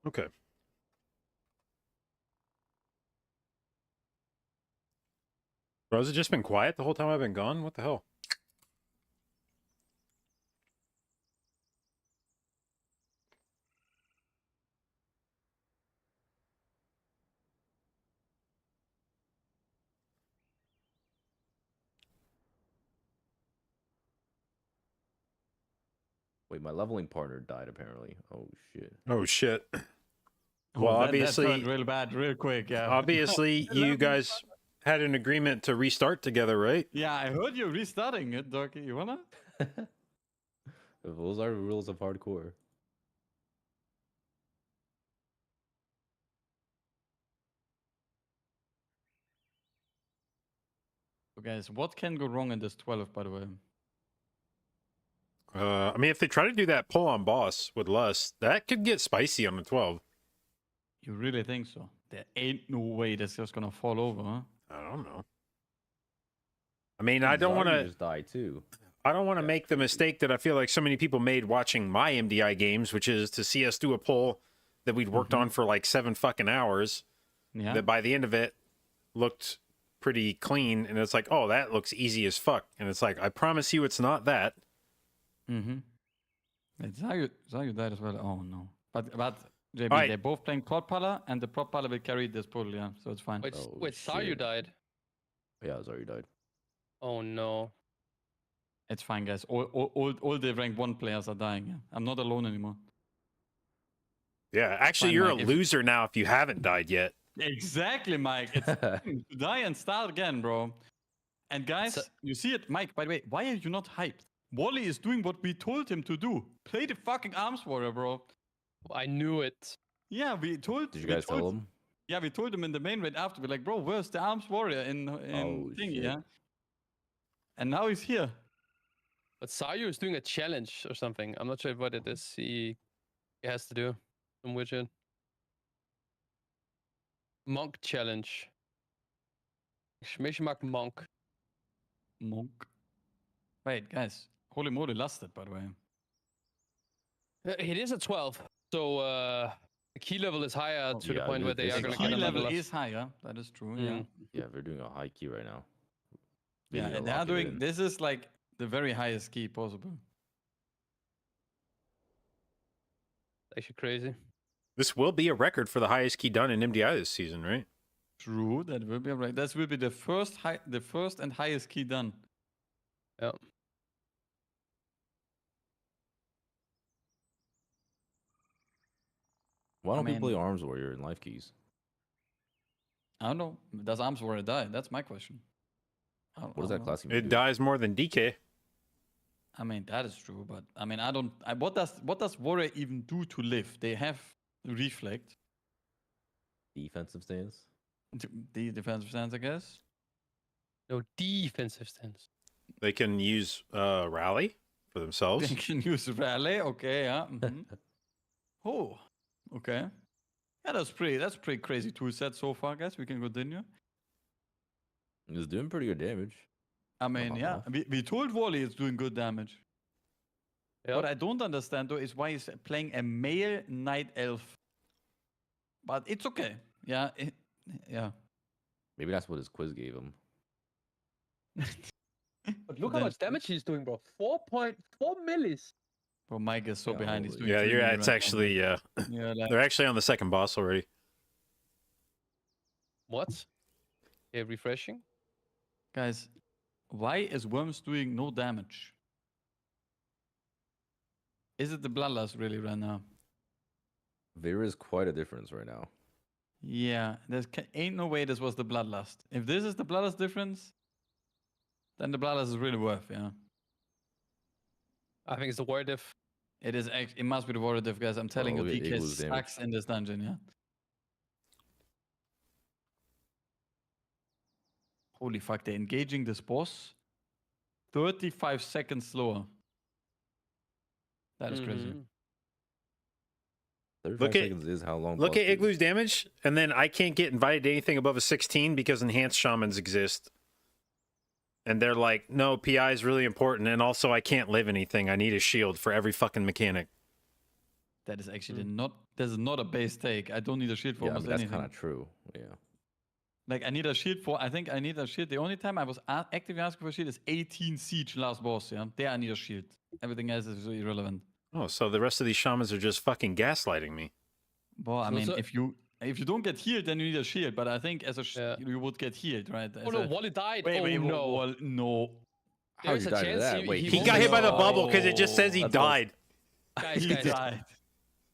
Okay. Bro, has it just been quiet the whole time I've been gone? What the hell? Wait, my leveling partner died apparently. Oh shit. Oh shit. Oh, Well, that obviously, turned real bad, real quick. Yeah. obviously, you guys had an agreement to restart together, right? Yeah, I heard you restarting it, Doki. You wanna? Those are rules of hardcore. So guys, what can go wrong in this 12, by the way? I mean, if they try to do that pull on boss with Lust, that could get spicy on the 12. You really think so? There ain't no way that's just gonna fall over, huh? I don't know. I mean, I don't want to just die too. I don't want to make the mistake that I feel like so many people made watching my MDI games, which is to see us do a pull that we'd worked on for like 7 fucking hours. Yeah. That by the end of it looked pretty clean, and it's like, oh, that looks easy as fuck. And it's like, I promise you, it's not that. Mm-hmm. Zayu died as well. Oh no. But JB, Alright. they're both playing Prot Pala, and the Prot Pala will carry this pull, yeah. So it's fine. Wait, Oh, wait, Zaryu shit. died. Yeah, Zaryu died. Oh no. It's fine, guys. All the rank 1 players are dying. Yeah. I'm not alone anymore. Yeah, actually, Fine, you're Mike, a if- loser now if you haven't died yet. Exactly, Mike. It's time to die and start again, bro. And guys, you see it, Mike, by the way, why are you not hyped? Wally is doing what we told him to do. Play the fucking Arms Warrior, bro. I knew it. Yeah, we told. Did you we guys tell told- him? Yeah, we told him in the main raid after. We're like, bro, where's the arms warrior in Oh, thingy? shit. Yeah. And now he's here. But Sayu is doing a challenge or something. I'm not sure what it is. He has to do some weird shit. Monk challenge. Schmishmak monk. Monk. Wait, guys. Holy moly, lasted, by the way. It is at 12, so the key level is higher to the Yeah, point where they this are is going to high get Key another level loss. is higher. That is true. Yeah. Mm. Yeah, they're doing a high key right now. Yeah, Maybe and they'll they are lock it doing. in. This is like the very highest key possible. Actually crazy. This will be a record for the highest key done in MDI this season, right? True, that will be right. That will be the first and highest key done. Yeah. Why don't I people mean- play Arms Warrior in life keys? I don't know. Does Arms Warrior die? That's my question. What does that class even It do? dies more than DK. I mean, that is true, but I mean, I don't. What does Warrior even do to live? They have reflect, Defensive stance? the defensive stance, I guess. No defensive stance. They can use rally for themselves. They can use rally. Okay, yeah. mhm. Oh, okay. Yeah, that's pretty crazy tool set so far, guys. We can continue. It's doing pretty good damage. I mean, not yeah, enough. we told Wally it's doing good damage. Yep. What I don't understand though is why he's playing a male night elf. But it's okay. Yeah, yeah. Maybe that's what his quiz gave him. But look Then- how much damage he's doing, bro. 4.4 millis. Bro, Mike is so Yeah, behind. He's holy- doing. Yeah, 3 you're. million It's right now. actually. Yeah, like, They're actually on the second boss already. What? Yeah, refreshing. guys, why is Worms doing no damage? Is it the Bloodlust really right now? There is quite a difference right now. Yeah, ain't no way this was the Bloodlust. If this is the Bloodlust difference, then the Bloodlust is really worth. Yeah, I think it's the word if. it is. It must be the Warrior diff, guys. I'm telling you, look at DK Igloo's damage. sucks in this dungeon. Yeah. Holy fuck! They're engaging this boss 35 seconds slower. That is crazy. Mhm. 35 Look at- seconds is how long. Look boss at do. Igloo's damage, and then I can't get invited to anything above a 16 because enhanced shamans exist. And they're like, no, PI is really important, and also I can't live anything. I need a shield for every fucking mechanic. That is actually not. This is not a base take. I don't need a shield for Yeah, I almost mean, that's anything. kind of true. Yeah. Like I need a shield for. I think I need a shield. The only time I was actively asking for a shield is 18 siege last boss. Yeah, there I need a shield. Everything else is irrelevant. Oh, so the rest of these shamans are just fucking gaslighting me. Well, I So- mean, so- if you don't get healed, then you need a shield. But I think as a Yeah. you would get healed, right? Oh no, Wally died. Wait, oh wait, no. well, no. How There's you a died to chance that? Wait, He won't got get- hit by the No. bubble because it just says he That's what- died. Guys, He guys, died.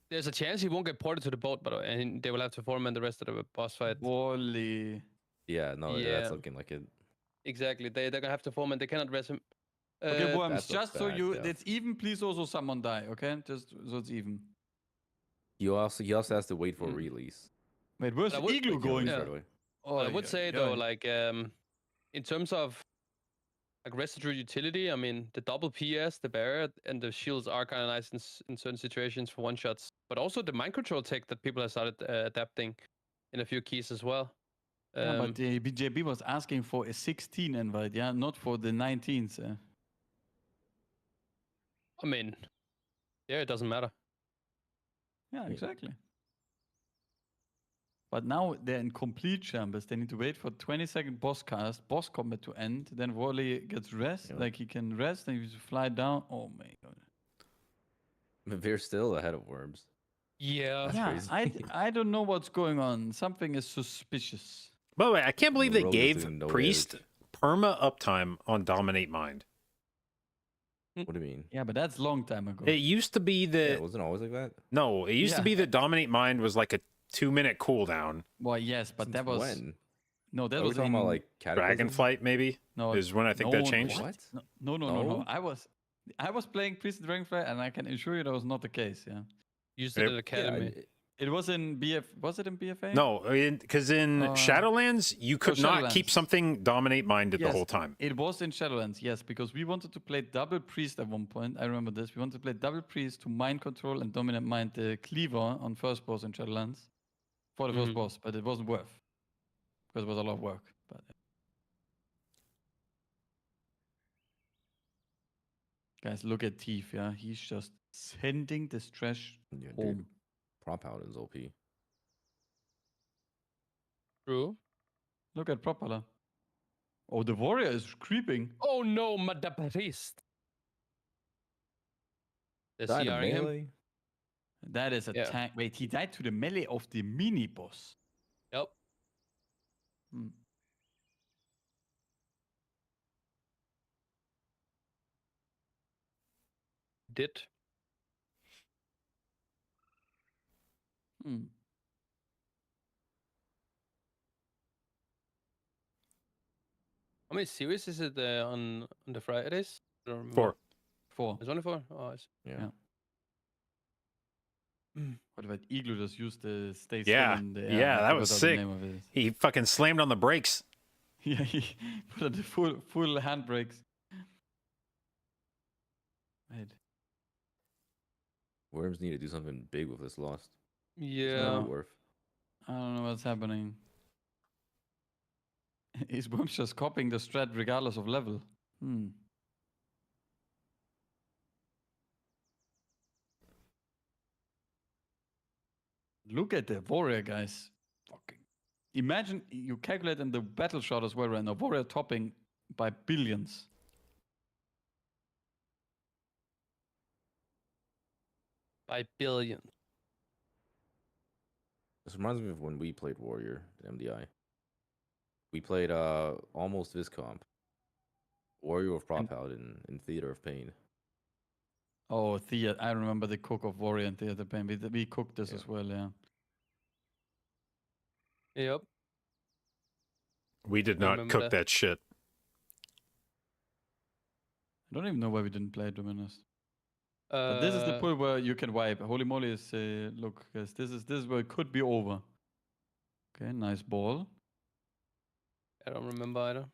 there's a chance he won't get ported to the boat, by the way, and they will have to form in the rest of the boss fight. Wally. Yeah, no, Yeah. that's looking like it. Exactly, they're gonna have to form and they cannot rest him. Okay, Worms, that's a just so bad you, death. it's even. Please also someone die, okay? Just so it's even. He also has to wait for Mm. release. Wait, where's I would- Igloo Like, going? release right away. Oh, I would yeah, say yeah. though, like in terms of like residual utility, I mean the double PS, the barrier, and the shields are kind of nice in certain situations for one shots. But also the mind control tech that people have started adapting in a few keys as well. Yeah, but the BJB was asking for a 16 invite, yeah, not for the 19th. I mean, yeah, it doesn't matter. Yeah, exactly. But now they're in complete shambles. They need to wait for 20-second boss combat to end. Then Wally gets rest, Yeah. like he can rest, and he just fly down. Oh my god. But they're still ahead of Worms. Yeah. That's Yeah, crazy. I don't know what's going on. Something is suspicious. By the way, I can't believe they Rogue is gave doing no Priest damage. perma uptime on Dominate Mind. What do you mean? Yeah, but that's long time ago. It used to be Yeah, the it wasn't always like that. no, it used to Yeah. be that Dominate Mind was like a 2-minute cooldown. Well, yes, but that Since was when? no, that Are we was talking in, about like Cataclysm? Dragonflight maybe no is when I think no, that changed. What? No. No? I was playing Priest of Dragonfly, and I can assure you that was not the case. Yeah. Used it Yep. at Academy. It was in BF. Was it in BFA? No, because in Shadowlands, you could not keep Shadowlands. something dominate minded the whole time. It was in Shadowlands, yes, because we wanted to play double priest at one point. I remember this. We wanted to play double priest to mind control and dominant mind the cleaver on first boss in Shadowlands for the first boss, but it wasn't worth because it was a lot of work. But guys, look at Thief. Yeah, he's just sending this trash home. Prop out is OP. True. Look at Propeller. Oh, the warrior is creeping. Oh no, Madame Priest. They're Died to CRing him. melee? That is a tank. Wait, he died to the melee of the mini boss. Yep. Did. How many series is it on the Fridays? I don't remember. 4. It's only 4? Oh, I see. Yeah. What about Igloo just used the stay still Yeah, in the air? yeah, I that forgot was what the sick. name of it is. He fucking slammed on the brakes. Yeah, he put on the full handbrakes. Right. Worms need to do something big with this loss. Yeah. Worth. I don't know what's happening. Is Worms just copying the strat regardless of level? Look at the warrior, guys. Fucking. Imagine you calculate in the battle shot as well right now. Warrior topping by billions. By billion. This reminds me of when we played Warrior at MDI. We played almost Viscomp. Warrior of Prop out in Theater of Pain. Oh, Theater. I remember the cook of Warrior and Theater Pain. We cooked this as well, yeah. Yep. We did not remember cook that. that shit. I don't even know why we didn't play it, to be honest. But this is the pull where you can wipe. Holy moly is look, guys, this is where it could be over. Okay, nice ball. I don't remember either.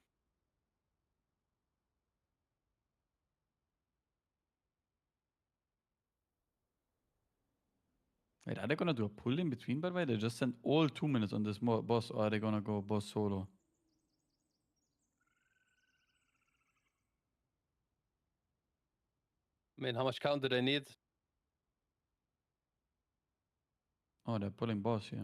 Wait, are they gonna do a pull in between, by the way? They just sent all 2 minutes on this boss, or are they gonna go boss solo? I mean, how much count do they need? Oh, they're pulling boss, yeah.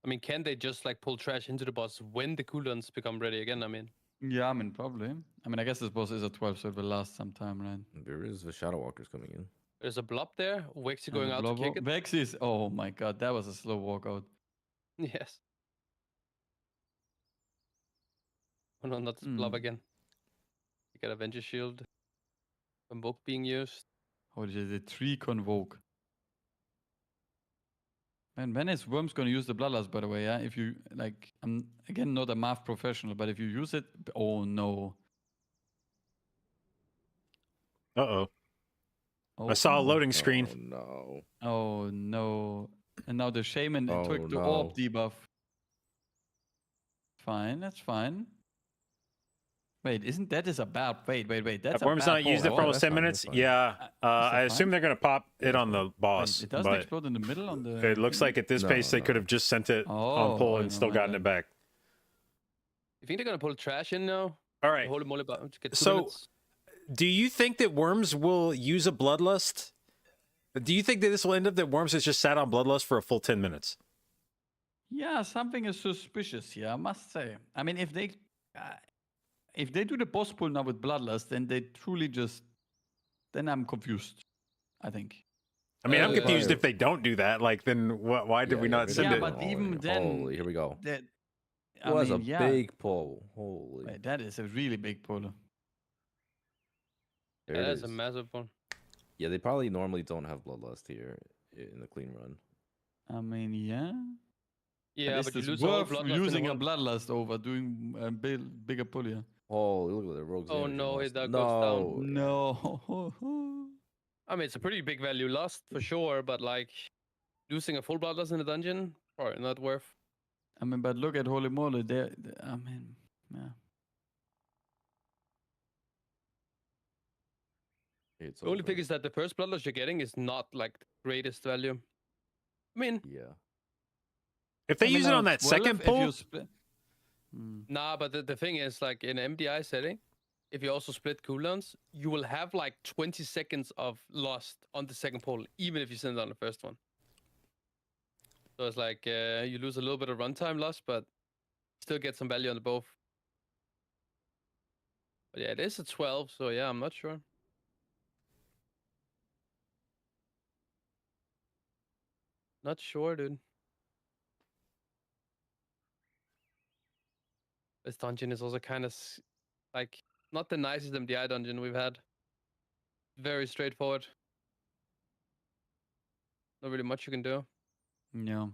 I mean, can they just like pull trash into the boss when the cooldowns become ready again? I mean, Yeah, I mean, probably. I mean, I guess this boss is a 12, so it will last some time, right? There is the Shadow Walkers coming in. there's a blob there. Wexy And going the out to kick it. Vex is, oh my god, that was a slow walkout. Yes. Oh no, not this blob again. You got Avenger Shield. Convoke being used. Holy shit, the 3 Convoke. Man, when is Worms gonna use the Bloodlust, by the way? Yeah, if you like, I'm again not a math professional, but if you use it, oh no. Uh-oh. I saw a loading screen. Oh no. Oh no. And now the Shaman Oh, took the no. Orb debuff. Fine, that's fine. Wait, isn't that is a bad? Wait. That's a Worm's bad not used it ball. for almost 10 minutes. Yeah, I assume they're gonna pop it on the boss, It doesn't but explode in the middle on the. it looks like at this No, pace they no. could have just sent it on Oh, pull and never still mind gotten then. it back. You think they're gonna pull trash in now? All right. Holy moly, to get 2 So, minutes. do you think that Worms will use a Bloodlust? Do you think that this will end up that Worms has just sat on Bloodlust for a full 10 minutes? Yeah, something is suspicious here, I must say. I mean, if they do the boss pull now with Bloodlust, then they truly just. Then I'm confused, I think. I mean, I'm Yeah. confused if they don't do that. Like, then why did we not we send Yeah, it? but even then. Holy, here we go. That, It was a yeah. big pull. Holy. Wait, that is a really big pull. There Yeah, it that's a is. massive one. Yeah, they probably normally don't have Bloodlust here in the clean run. I mean, yeah. Yeah, Is but you this lose all worth bloodlust in using a one. Bloodlust over doing a bigger pull here. Oh, look at the rogues. Oh energy no, lost. it goes No. down. No. I mean, it's a pretty big value lost for sure, but like, losing a full bloodlust in a dungeon, probably not worth. I mean, but look at Holy Moly. I mean, yeah. It's The only over. thing is that the first bloodlust you're getting is not like the greatest value. I mean, Yeah. If they use it on that 12, second if pull, you split. nah, but the thing is, like in MDI setting, if you also split cooldowns, you will have like 20 seconds of lost on the second pull, even if you send it on the first one. So it's like you lose a little bit of runtime loss, but still get some value on the both. But yeah, it is a 12, so yeah, I'm not sure. Not sure, dude. This dungeon is also kind of like not the nicest MDI dungeon we've had. Very straightforward. Not really much you can do. Yeah.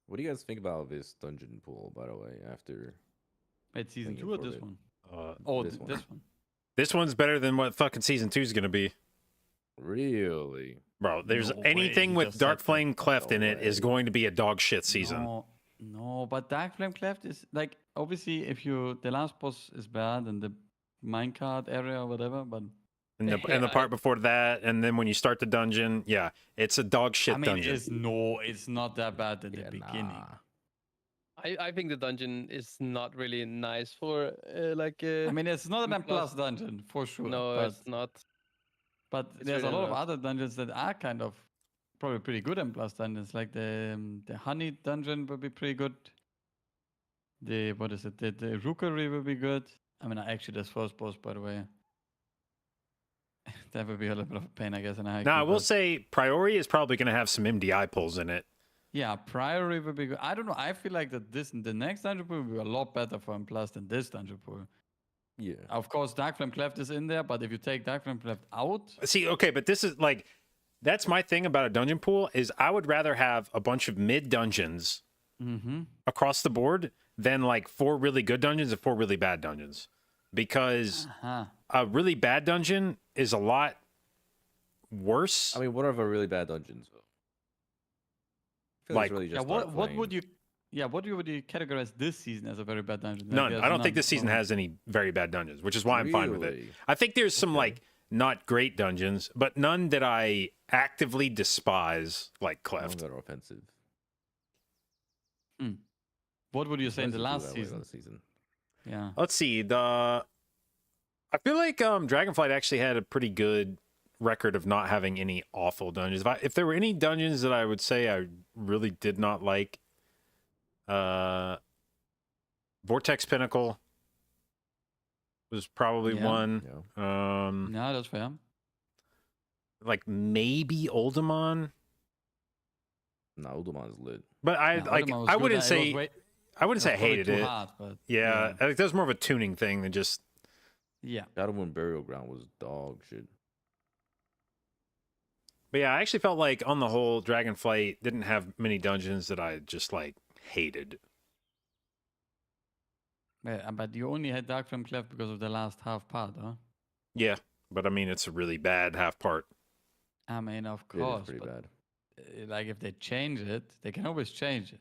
What do you guys think about this dungeon pool, by the way, after Wait, season playing 2 it or for a this bit? one? This one. This one. this one's better than what fucking season 2 is gonna be. Really? Bro, there's No way, anything you with just Dark said that. Flame Cleft in No it is way. going to be a dog shit season. No, but Dark Flame Cleft is like obviously if you the last boss is bad and the minecart area or whatever, but And the part before that, and then when you start the dungeon, yeah, it's a dog shit I mean dungeon. it's not that bad in the beginning. Nah. I think the dungeon is not really nice for like. I mean it's not an M M plus dungeon for sure. No, but, it's not. But It's there's a really lot of not. other dungeons that are kind of probably pretty good M plus dungeons. Like the honey dungeon would be pretty good. The what is it? The rookery will be good. I mean actually this first boss by the way. That would be a little bit of a pain, I guess. Now, I will say Priori is probably going to have some MDI pulls in it. Yeah, Priory would be good. I don't know. I feel like that the next dungeon pool will be a lot better for M plus than this dungeon pool. Yeah. Of course, Dark Flame Cleft is in there, but if you take Dark Flame Cleft out, See, okay, but this is like, that's my thing about a dungeon pool is I would rather have a bunch of mid dungeons across the board than like 4 really good dungeons and 4 really bad dungeons. Because a really bad dungeon is a lot worse. I mean, what are the really bad dungeons? Though? I feel Like- it's really yeah, just what Dark would Flame. you? Yeah, what would you categorize this season as a very bad dungeon? None. there's I don't think none. this season has any very bad dungeons, which is why I'm fine with it. Really? I think there's some like not great dungeons, but none that I actively despise like None Cleft. that are offensive. What would you say in the Surprised last they do that way season? last season. Yeah. Let's see. I feel like Dragonflight actually had a pretty good record of not having any awful dungeons. If there were any dungeons that I would say I really did not like, Vortex Pinnacle was probably Yeah. one. Yeah. No, that's fair. Like maybe Oldemon, No, Uldaman's lit. but I Yeah, like Oldemon was I good. wouldn't It was say way- I wouldn't it say I was probably hated too it. hard, but Yeah, I think that was more of a tuning thing than just. yeah. Shadowmoon Burial Ground was dog shit. But yeah, I actually felt like on the whole, Dragonflight didn't have many dungeons that I just like hated. Yeah, but you only had Dark Flame Cleft because of the last half part, huh? Yeah, but I mean it's a really bad half part. I mean, of It is course, pretty but bad. like if they change it, they can always change it.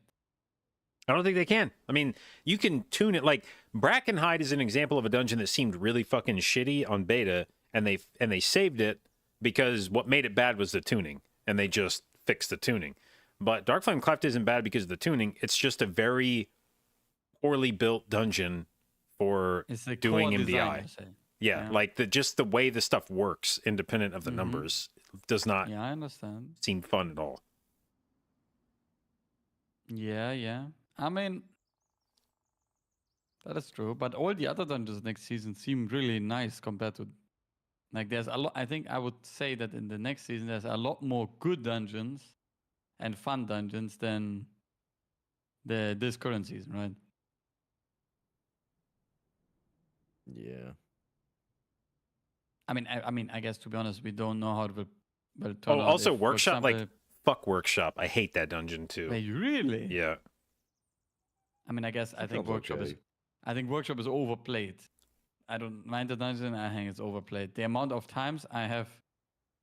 I don't think they can. I mean, you can tune it. Like Brackenhide is an example of a dungeon that seemed really fucking shitty on beta, and they saved it because what made it bad was the tuning, and they just fixed the tuning. But Darkflame Cleft isn't bad because of the tuning. It's just a very poorly built dungeon for It's the doing core MDI. design, you say. Yeah, Yeah. like just the way the stuff works, independent of the Mhm. numbers, does not Yeah, I understand. seem fun at all. Yeah, yeah. I mean, that is true. But all the other dungeons next season seem really nice compared to, like, there's a lot. I think I would say that in the next season there's a lot more good dungeons and fun dungeons than this current season, right? Yeah. I mean, I guess to be honest, we don't know how it will turn Oh, out. also if, for Workshop, like example- fuck Workshop. I hate that dungeon too. Wait, really? Yeah. I mean, I guess I think Workshop's Workshop is. okay. I think Workshop is overplayed. I don't mind the dungeon. I think it's overplayed. The amount of times I have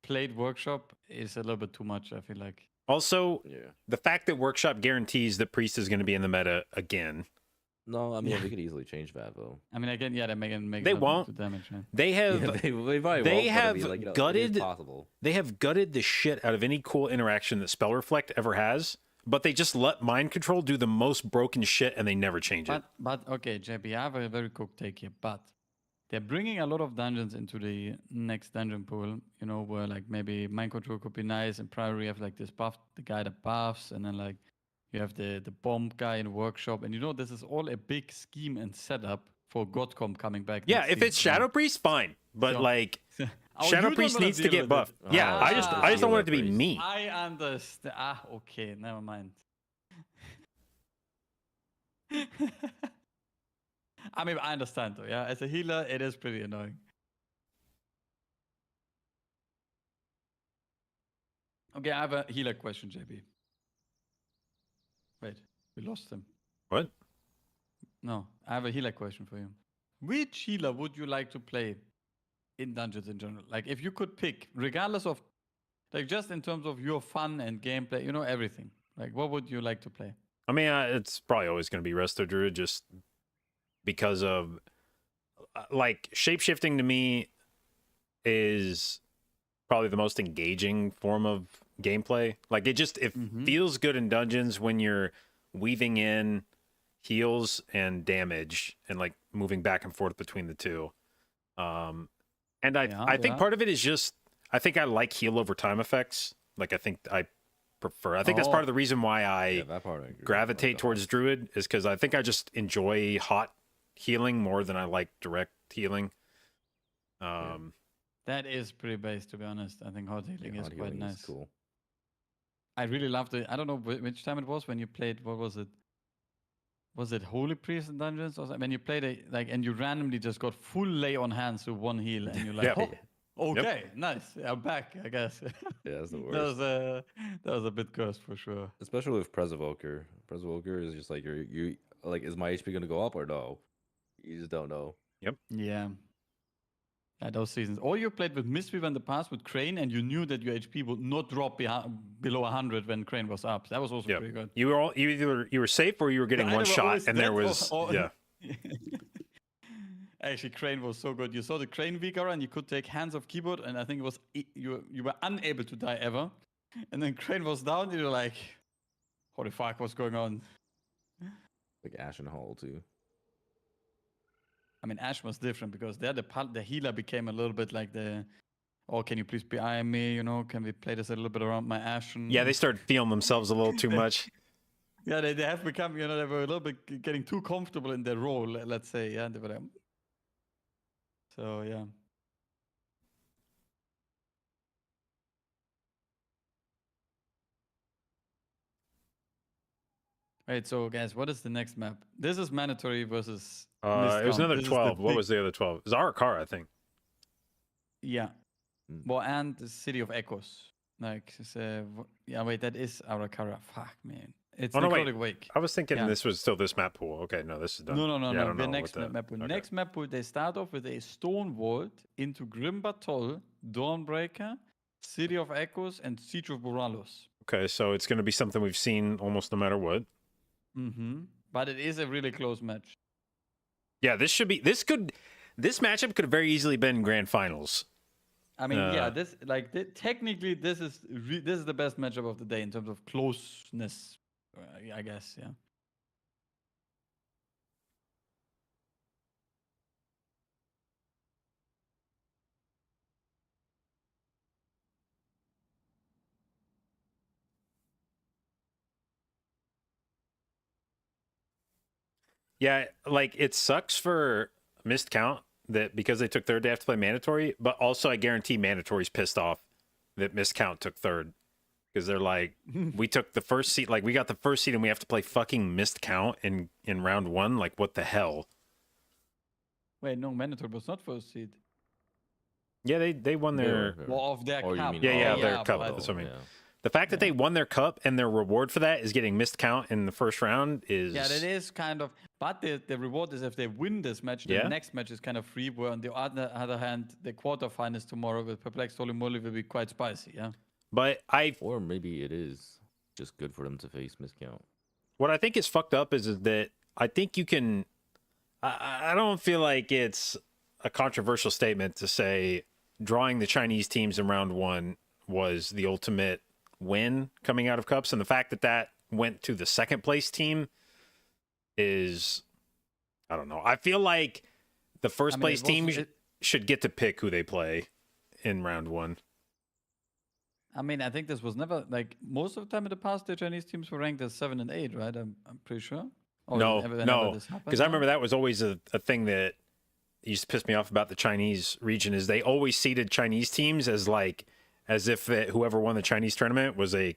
played Workshop is a little bit too much. I feel like. Also, Yeah. the fact that Workshop guarantees that Priest is going to be in the meta again. No, I mean we could easily change that though. I mean, again, yeah, they make They nothing won't. to damage, right? They have Yeah, they probably they won't, but I have mean, like, you know, it is gutted possible. they have gutted the shit out of any cool interaction that Spell Reflect ever has, but they just let Mind Control do the most broken shit and they never change it. But okay, JP, I have a very cooked take here. But they're bringing a lot of dungeons into the next dungeon pool. You know, where like maybe Mind Control could be nice, and Priory have like this buff, the guy that buffs, and then like you have the bomb guy in Workshop, and you know this is all a big scheme and setup for Godcom coming back. Yeah, next if it's season, Shadow Priest, fine, but So- like Oh, Shadow you don't Priest wanna needs to deal get with buffed. it. Yeah, I just don't want it to be Priest. me. I understand. Okay, never mind. I mean, I understand though. Yeah, as a healer, it is pretty annoying. Okay, I have a healer question, JB. Wait, we lost him. What? No, I have a healer question for you. Which healer would you like to play in dungeons in general? Like, if you could pick, regardless of, like, just in terms of your fun and gameplay, you know, everything. Like, what would you like to play? I mean, it's probably always going to be Resto Druid just because of like shapeshifting to me is probably the most engaging form of gameplay. Like it feels good in dungeons when you're weaving in heals and damage and like moving back and forth between the two. And I think part of it is just I think I like heal over time effects. Like I think I think that's part of the reason why I that part I agree with. gravitate towards Druid is because I think I just enjoy hot healing more than I like direct healing. That is pretty base, to be honest. I think hot healing is hot quite healing nice. is cool. I really loved it. I don't know which time it was when you played. What was it? Was it Holy Priest in Dungeons or something? When you played it, like, and you randomly just got full lay on hands to one heal, and you're like, oh, okay, nice, I'm back, I guess. Yeah, that's the worst. that was a bit cursed for sure. Especially with Presovoker. Presovoker is just like you like, is my HP gonna go up or no? You just don't know. Yep. Yeah. Yeah, those seasons. Or you played with Mistweaver in the past with Crane, and you knew that your HP would not drop below 100 when Crane was up. That was also pretty good. You were safe or you were getting one shot, and there was yeah. Actually, Crane was so good. You saw the Crane Vigor, and you could take hands off keyboard, and I think it was you were unable to die ever. And then Crane was down, and you're like, holy fuck, what's going on? Like Ashen Hall too. I mean, Ash was different because there the healer became a little bit like the, oh, can you please be eyeing me? You know, can we play this a little bit around my Ashen? Yeah, they started feeling themselves a little too much. Yeah, they have become, you know, they were a little bit getting too comfortable in their role, let's say. Yeah, they were like, so yeah. Wait, so guys, what is the next map? This is mandatory versus. It was another This is 12. the What big- was the other 12? It was Arakara, I think. Yeah. Well, and the City of Echoes. Like, yeah, wait, that is Arakara. Fuck, man. It's Oh, no, wait. Necrotic Wake. I was thinking Yeah. this was still this map pool. Okay, no, this is done. No. Yeah, I don't The know next what the- map pool. okay. Next map pool, they start off with a Stone Vault into Grim Batol, Dawnbreaker, City of Echoes, and Siege of Boralos. Okay, so it's going to be something we've seen almost no matter what. Mm-hmm. But it is a really close match. Yeah, this matchup could have very easily been grand finals. I mean, yeah, technically this is the best matchup of the day in terms of closeness, I guess. Yeah. Yeah, like it sucks for Missed Count that because they took third, they have to play mandatory. But also, I guarantee mandatory's pissed off that Missed Count took third because they're like, we took the first seat, like we got the first seat, and we have to play fucking Missed Count in round one. Like, what the hell? Wait, no, Mandatory was not first seed. Yeah, they won their Well, of their Oh, you cup. mean- yeah, Oh, their yeah, cup. but- That's what I mean. yeah. The fact that they won their cup and their reward for that is getting Missed Count in the first round is Yeah, that is kind of. But the reward is if they win this match, the Yeah. next match is kind of free. Where on the other hand, the quarterfinals tomorrow with Perplexed Holy Moly will be quite spicy. Yeah. But Or maybe it is. just good for them to face Miscount. What I think is fucked up is that I think you can. I don't feel like it's a controversial statement to say drawing the Chinese teams in round 1 was the ultimate win coming out of Cups, and the fact that that went to the second place team is, I don't know. I feel like the first place team should get to pick who they play in round 1. I mean, I think this was never like most of the time in the past. The Chinese teams were ranked as 7 and 8, right? I'm pretty sure. Or No, whenever no, this happened, because I no? remember that was always a thing that used to piss me off about the Chinese region is they always seeded Chinese teams as like as if whoever won the Chinese tournament was a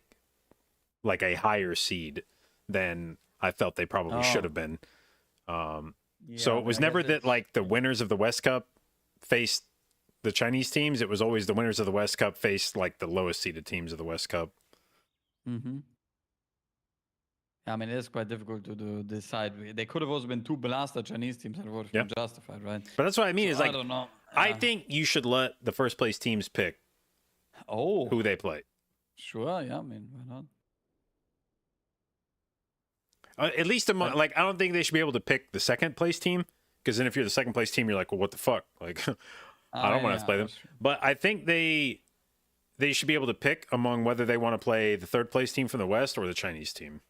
higher seed than I felt they probably should have been. So it was never that like the winners of the West Cup faced the Chinese teams. It was always the winners of the West Cup faced like the lowest seeded teams of the West Cup. Mm-hmm. I mean, it is quite difficult to decide. They could have also been 2 blaster Chinese teams and it would have been justified, right? But that's what I mean. So is like I don't know. I think you should let the first place teams pick who they play. Sure, yeah. I mean, why not? At least like I don't think they should be able to pick the second place team because then if you're the second place team, you're like, well, what the fuck? Like, I don't want to play them. But I think they should be able to pick among whether they want to play the third place team from the West or the Chinese team.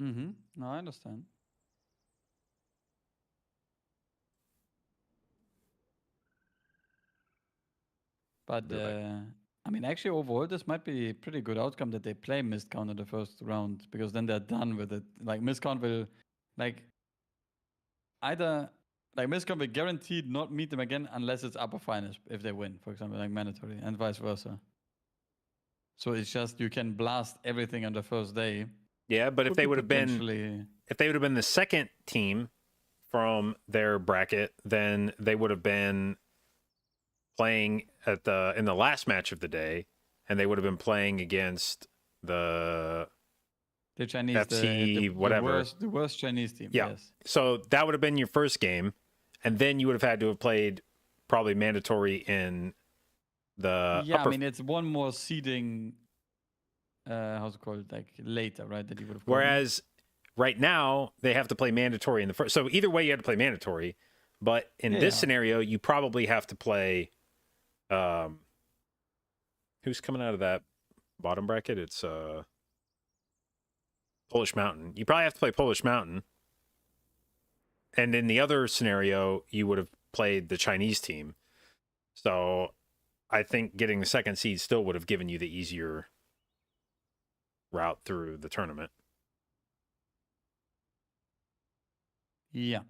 Mm-hmm. No, I understand. But I mean, actually, overall, this might be a pretty good outcome that they play Mistcount in the first round because then they're done with it. Like Mistcount will, like, either like Mistcount will guaranteed not meet them again unless it's upper finals if they win, for example, like mandatory, and vice versa. So it's just you can blast everything on the first day. Yeah, but if they would have been the second team from their bracket, then they would have been playing in the last match of the day, and they would have been playing against the Chinese FC whatever, the worst Chinese team. Yeah. Yes. So that would have been your first game, and then you would have had to have played probably mandatory in the Yeah, upper. I mean it's one more seeding. How's it called? Like later, right? That you would have. Whereas right now they have to play mandatory in the first. So either way, you have to play mandatory. But in this scenario, you probably have to play. Who's coming out of that bottom bracket? It's Polish Mountain. You probably have to play Polish Mountain. And in the other scenario, you would have played the Chinese team. So I think getting the second seed still would have given you the easier route through the tournament. Yeah.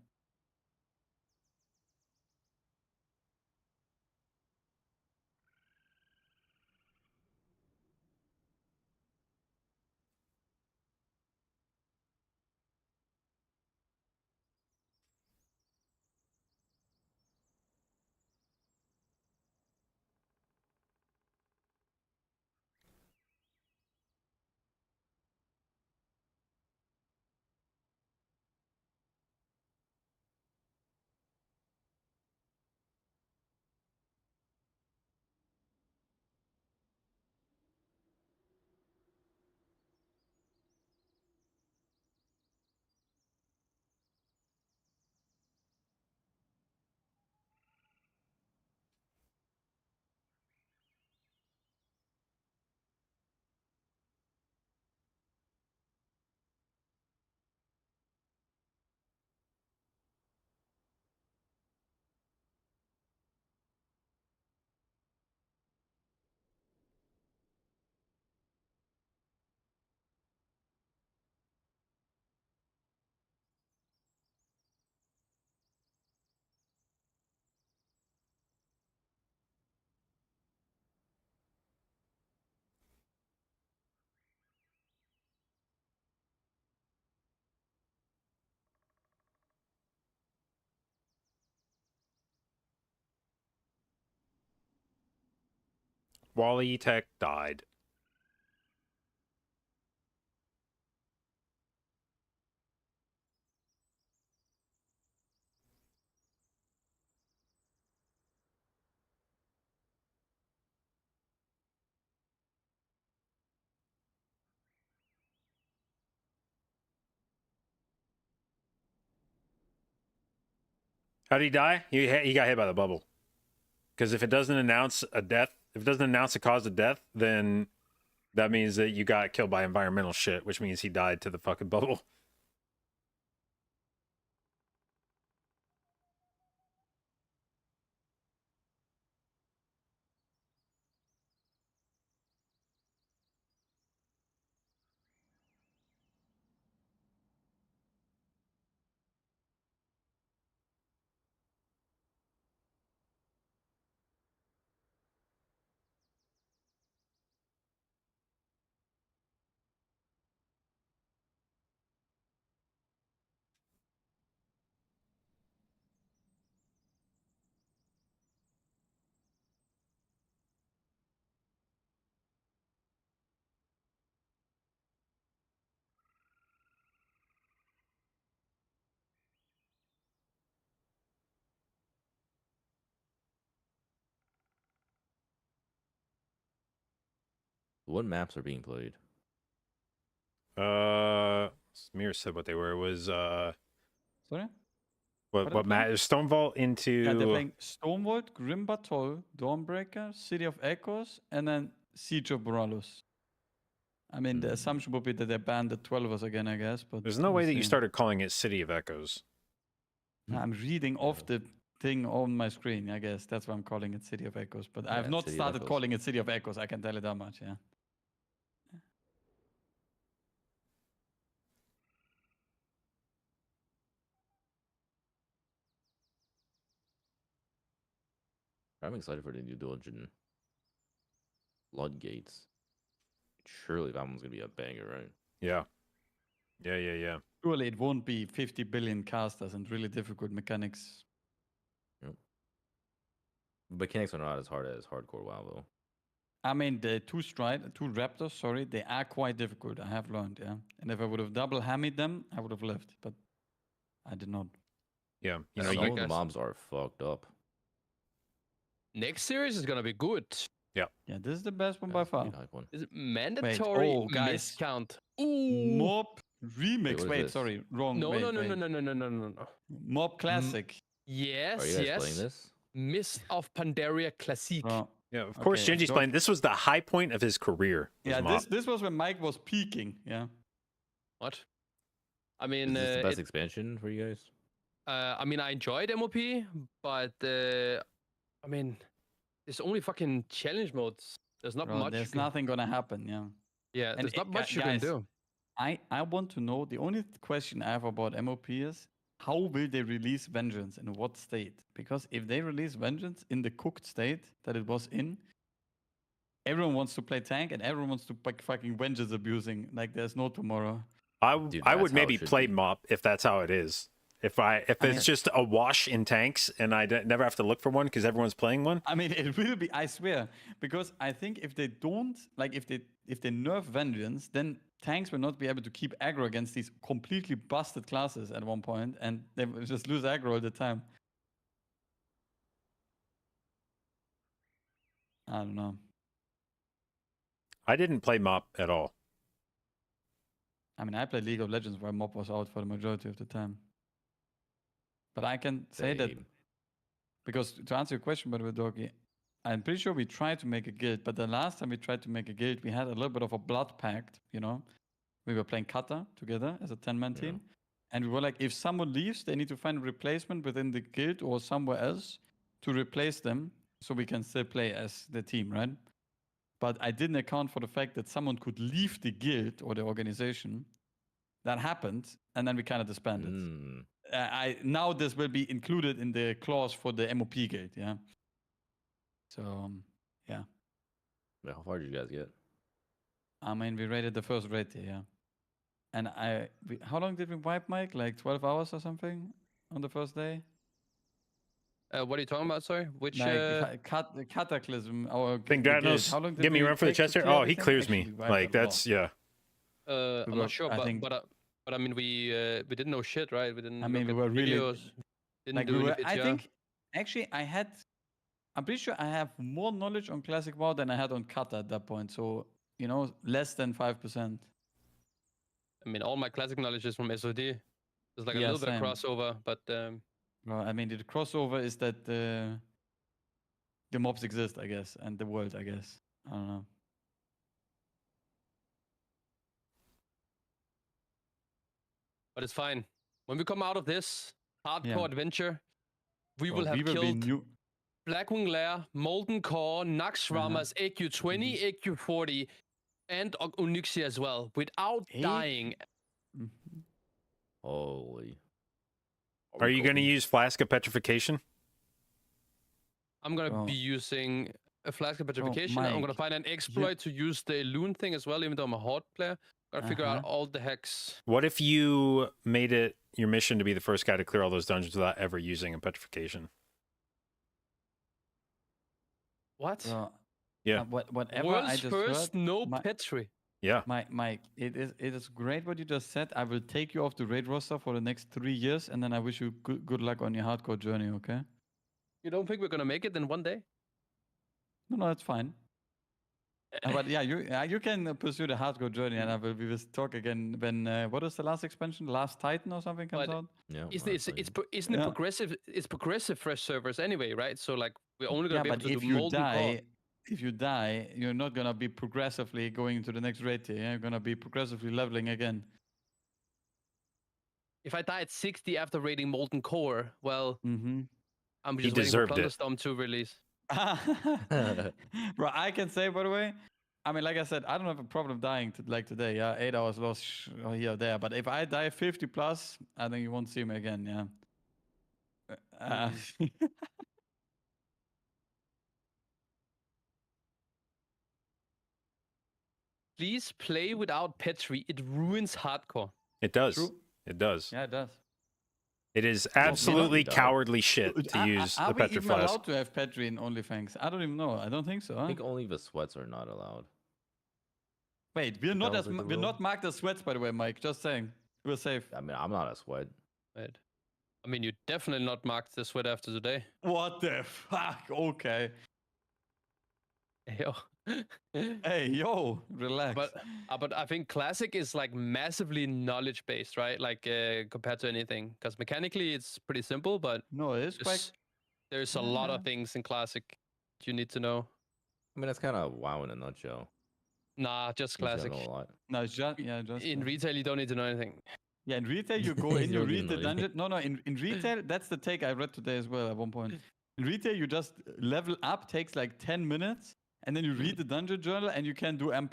Wally Tech died. How did he die? He got hit by the bubble. Because if it doesn't announce a death, if it doesn't announce the cause of death, then that means that you got killed by environmental shit, which means he died to the fucking bubble. What maps are being played? Mir said what they were. It was Sorry? what map? Stonevault into. Yeah, they're playing Stonevault, Grim Batol, Dawnbreaker, City of Echoes, and then Siege of Boralos. I mean, the assumption would be that they banned the 12ers again, I guess. But There's no way that you see. started calling it City of Echoes. I'm reading off the thing on my screen. I guess that's why I'm calling it City of Echoes. But I have Yeah, not City of started Echoes. calling it City of Echoes. I can tell you that much. Yeah. I'm excited for the new dungeon. Floodgates. Surely that one's gonna be a banger, right? Yeah. Yeah. Surely it won't be 50 billion casters and really difficult mechanics. Yep. Mechanics are not as hard as hardcore WoW though. I mean, the two raptors, sorry, they are quite difficult. I have learned, yeah. And if I would have double hammied them, I would have lived, but I did not. Yeah. You know, I some of the guess- mobs are fucked up. Next series is gonna be good. Yeah. Yeah, this is the best one by far. Hype one. Is it mandatory oh, guys. miscount? Ooh. Mob remix. what is Wait, this? sorry, wrong. No, wait, no, no, wait. no, no, no, no, no, no, no. Mob classic. Yes, Are you guys yes. playing this? Mist of Pandaria Classique. Oh, Yeah, of course, Okay, Genji's don't- playing. This was the high point of his career. was yeah, Mop. this was when Mike was peaking. Yeah. What? I mean, Is this the best it- expansion for you guys? I mean, I enjoyed MOP, but I mean, there's only fucking challenge modes. There's not Bro, much. there's you can- nothing gonna happen. Yeah. Yeah, And there's not it- much you guys, can do. I want to know. The only question I have about MOP is how will they release Vengeance, in what state? Because if they release Vengeance in the cooked state that it was in, everyone wants to play tank and everyone wants to fucking Vengeance abusing. Like there's no tomorrow. I Dude, would that's how it maybe should play be. Mop if that's how it is. If I it's mean- just a wash in tanks and I never have to look for one because everyone's playing one. I mean, it will be. I swear, because I think if they don't like, if they nerf Vengeance, then tanks will not be able to keep aggro against these completely busted classes at one point, and they will just lose aggro all the time. I don't know. I didn't play Mop at all. I mean, I played League of Legends where Mob was out for the majority of the time. But I can say that Same. because to answer your question, by the way, Doggy, I'm pretty sure we tried to make a guild, but the last time we tried to make a guild, we had a little bit of a blood pact, you know? We were playing Kata together as a 10-man Yeah. team. And we were like, if someone leaves, they need to find a replacement within the guild or somewhere else to replace them so we can still play as the team, right? But I didn't account for the fact that someone could leave the guild or the organization. That happened, and then we kind of disbanded. Mm. Now this will be included in the clause for the MOP guild, yeah. So yeah, Yeah, how far did you guys get? I mean we rated the first raid here, yeah. And how long did we wipe, Mike? Like 12 hours or something on the first day? What are you talking about? Sorry, which? Like Cataclysm. Our Think the guild. Dranos, How long did give me we a run for the take to chest here. clear Oh, he everything? clears Actually, me. we wiped Like a lot. that's yeah. I'm were- not sure, I think- but I mean we didn't know shit, right? We didn't. I mean, look we at were really- videos, didn't Like do we any were, I VTR. think actually I'm pretty sure I have more knowledge on Classic WoW than I had on Kata at that point. So, you know, less than 5%. I mean, all my classic knowledge is from SOD. There's like a Yeah, little bit of same. crossover, but Well, I mean, the crossover is that the mobs exist, I guess, and the world, I guess. I don't know. But it's fine. When we come out of this hardcore adventure, we will have be killed Blackwing Lair, Molten Core, Naxxramas, AQ20, AQ40, and Onyxia as well, without dying. Holy. Are you going to use Flask of Petrification? I'm going to be using a Flask of Petrification. I'm going to Mike, find an exploit to use the Loon thing as well, even though I'm a Horde player. Gotta figure out all the hacks. What if you made it your mission to be the first guy to clear all those dungeons without ever using a Petrification? What? Yeah. Whatever World's I just first heard, no Petri. Yeah. Mike, it is great what you just said. I will take you off the raid roster for the next 3 years, and then I wish you good luck on your hardcore journey. Okay? You don't think we're gonna make it in one day? No, it's fine. But yeah, you can pursue the hardcore journey, and we will talk again when what is the last expansion? Last Titan or something comes out? Yeah. Isn't it progressive? It's progressive fresh servers anyway, right? So like we're only gonna be able to do Molten Core. If you die, you're not gonna be progressively going to the next raid tier. You're gonna be progressively leveling again. If I die at 60 after raiding Molten Core, well, I'm He just waiting for deserved it. Thunderstorm to release. Bro, I can say, by the way, I mean, like I said, I don't have a problem dying like today. Yeah, 8 hours lost here or there. But if I die 50 plus, I think you won't see me again. Yeah. Please play without Petri. It ruins hardcore. It does. True. It does. Yeah, it does. It is absolutely cowardly shit to use the Are we even Petriflask. allowed to have Petri in OnlyFans? I don't even know. I don't think so. I Huh? think only the sweats are not allowed. Wait, we're not That as was like the we're rule. not marked as sweats, by the way, Mike. Just saying, we're safe. I mean, I'm not a sweat. Right. I mean, you definitely not marked the sweat after today. What the fuck? Okay. Yo. Hey, yo, relax. But I think classic is like massively knowledge based, right? Like compared to anything, because mechanically it's pretty simple, but no, it is quite. There's a lot of things in classic you need to know. I mean, that's kind of WoW in a nutshell. Nah, just You gotta classic. know a lot. No, it's just just in retail you don't need to know anything. Yeah, in retail you go in, you don't read even the know dungeon. No, in retail that's the take I read today as well at one point. In retail you just level up, takes like 10 minutes, and then you read the dungeon journal and you can do M+,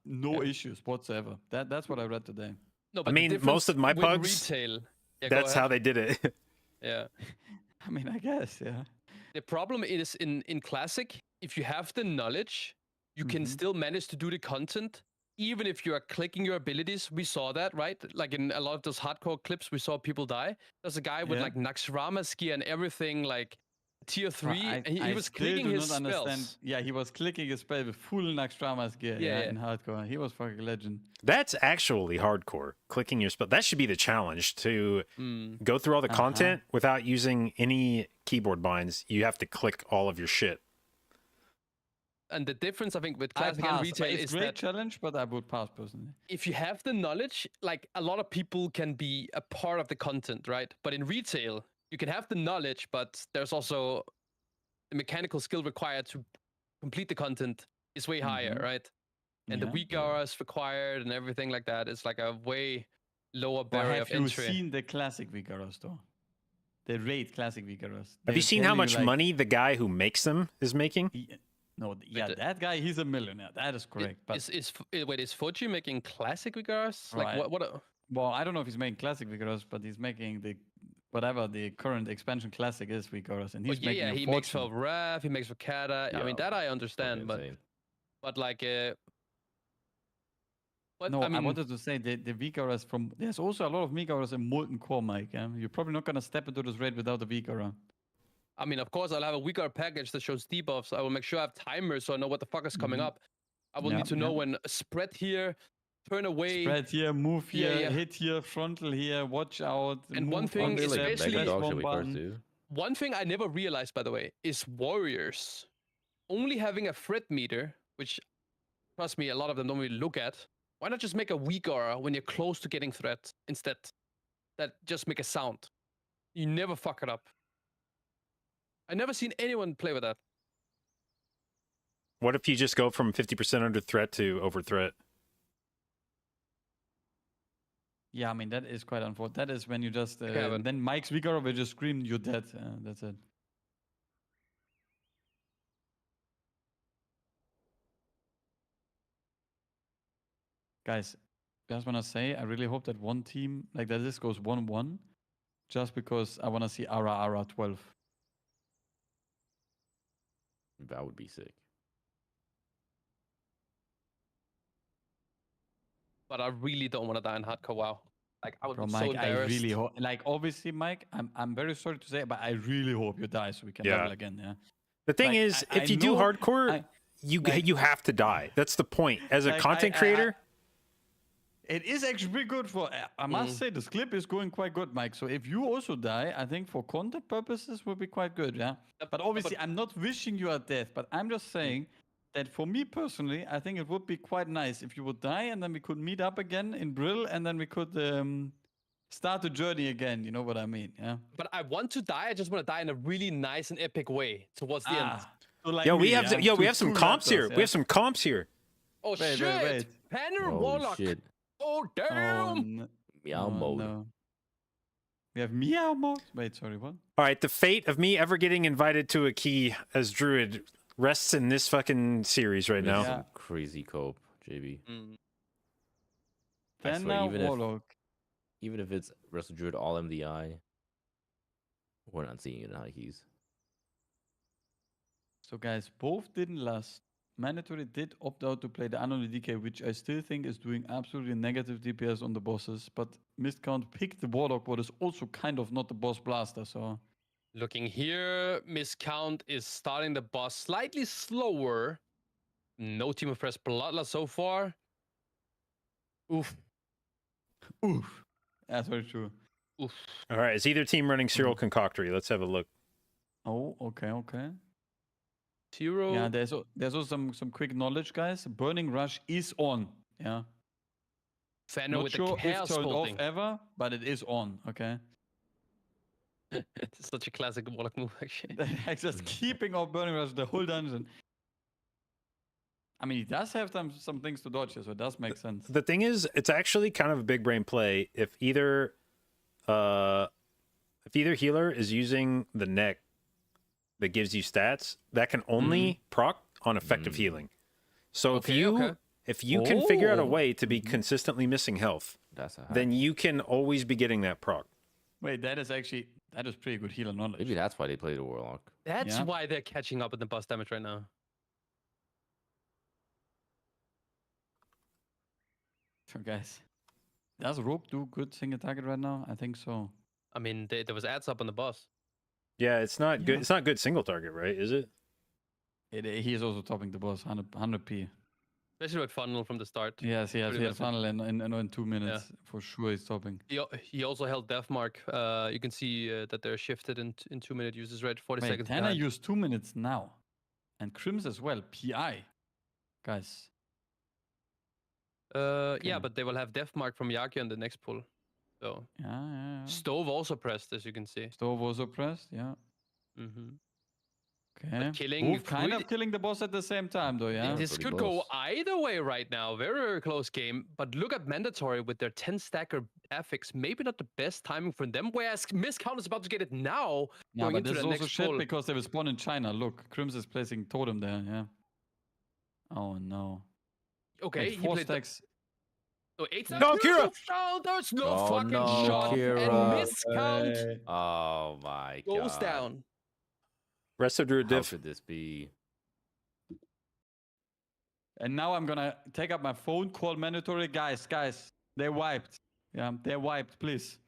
no issues whatsoever. That's what I read today. No, I but the mean, difference most of my with pugs, retail, yeah, go that's how ahead. they did it. Yeah. I mean, I guess, yeah. The problem is in classic, if you have the knowledge, you can still manage to do the content, even if you are clicking your abilities. We saw that, right? Like in a lot of those hardcore clips, we saw people die. There's a guy with like Naxxramas gear and everything, like tier 3, and he was still clicking do his not spells. understand. Yeah, he was clicking his spell with full Naxxramas gear. Yeah, Yeah, yeah. in hardcore. He was fucking legend. That's actually hardcore. Clicking your spell. That should be the challenge to go through all the content without using any keyboard binds. You have to click all of your shit. And the difference, I think, with I classic and pass. retail It's is great that challenge, but I would pass personally. if you have the knowledge, like a lot of people can be a part of the content, right? But in retail, you can have the knowledge, but there's also the mechanical skill required to complete the content is way higher, right? And the weak hours required and everything like that is like a way lower Or barrier have of you entry. seen the classic Vicaros though? The raid classic Vicaros. Have you seen how much money the guy who makes them is making? No, yeah, that guy, he's a millionaire. That is correct. But Is Fuji making classic Vigars? Like Right. what? well, I don't know if he's making classic Vicaros, but he's making the whatever the current expansion classic is Vicaros, and he's making a he makes fortune. for Wrath, he makes for Kata. I mean that I understand, but like but No, I I, mean, wanted to say the Vicaros from. There's also a lot of Vicaros in Molten Core, Mike. Yeah? You're probably not gonna step into this raid without a Vicara. I mean, of course, I'll have a Vicar package that shows debuffs. I will make sure I have timers so I know what the fuck is coming up. I will Yeah, need to know when spread here, turn away. Spread here, move Yeah, here, yeah. hit here, frontal here, watch out. And move one thing on the left, especially- press Dog one should be first button. too. One thing I never realized, by the way, is warriors only having a threat meter, which, trust me, a lot of them don't really look at. Why not just make a weak aura when you're close to getting threat instead? That just make a sound. You never fuck it up. I never seen anyone play with that. What if you just go from 50% under threat to over threat? Yeah, I mean, that is quite unfortunate. That is when you just... Kevin. then Mike's Vigor will just scream, you're dead. That's it. Guys, just want to say, I really hope that one team, like that this goes 1-1, just because I want to see Ara 12. That would be sick. But I really don't want to die in hardcore WoW. Like, I would Bro, be Mike, so I embarrassed. really hope, like, obviously, Mike, I'm very sorry to say it, but I really hope you die so we can Yeah. level again, yeah? The thing Like, is, I if you do know- hardcore, you have to die. That's the point. As a Like, content creator, It is actually pretty good for. I must say, this clip is going quite good, Mike. So if you also die, I think for content purposes will be quite good, yeah. But obviously, I'm not wishing you a death, but I'm just saying that for me personally, I think it would be quite nice if you would die and then we could meet up again in Brill and then we could start the journey again. You know what I mean? Yeah. But I want to die. I just want to die in a really nice and epic way towards the end. So like yo, me, we have yeah? we have some Two comps here. raptors, We yeah. have some comps here. Oh Wait, shit! wait. Panner Holy Warlock. shit. Oh damn! Meow mode. No. We have meow mode. Wait, sorry, what? All right, the fate of me ever getting invited to a key as druid rests in this fucking series right now. That's some crazy cope, JB. I Then swear, now Warlock. even if it's Wrestle Druid all MDI, we're not seeing it in high keys. So guys, both didn't last. Mandatory did opt out to play the Unknown DK, which I still think is doing absolutely negative DPS on the bosses. But Mistcount picked the Warlock, what is also kind of not the boss blaster. So Looking here, Miscount is starting the boss slightly slower. No Team of Press Bloodlust so far. Oof. Oof. That's very true. Oof. All right, is either team running Serial Concoctory? Let's have a look. Oh, okay. Zero. Yeah, there's also some quick knowledge, guys. Burning Rush is on. Yeah. Fenrir Not with sure the chaos if turned off bolting. ever, but it is on. Okay. It's such a classic Warlock move, actually. Just keeping off Burning Rush the whole dungeon. I mean, he does have some things to dodge, so it does make sense. The thing is, it's actually kind of a big brain play if either healer is using the neck that gives you stats that can only proc on effective healing. So if you can figure out a way to be consistently missing health, then you can always be getting that proc. Wait, that is pretty good healer knowledge. Maybe that's why they played the Warlock. That's Yeah. why they're catching up in the boss damage right now. So guys, does Rogue do good single target right now? I think so. I mean, there was ads up on the boss. Yeah, it's not good. Yeah. It's not good single target, right? Is it? He is also topping the boss 100p. Especially with Funnel from the start. Yes, he has Pretty good. funnel in 2 minutes for sure. He's topping. He also held Deathmark. You can see that they're shifted in 2-minute uses, right? 40 Wait, seconds Tana behind. used 2 minutes now, and Crims as well. PI, guys. Yeah, but they will have Deathmark from Yaki on the next pull. So Yeah. Stove also pressed, as you can see. Stove also pressed. Yeah. Mm-hmm. Okay. killing Both kind really- of killing the boss at the same time, though. Yeah. This could go either way right now. Very, very close game. But look at Mandatory with their 10 stacker affix. Maybe not the best timing for them. Whereas Miscount is about to get it now. Yeah, going but into this is the also next shit pull. because they will spawn in China. Look, Crims is placing totem there. Yeah. Oh no. Okay, Wait, he 4 played the- stacks. Oh, 8 No, Kira! Oh, there's no Oh, fucking no, shot. Kira. And Miscount Oh my god. goes down. Rest of Druid How diff. could this be? And now I'm gonna take up my phone, call mandatory guys. They're wiped. Yeah, they're wiped. Please.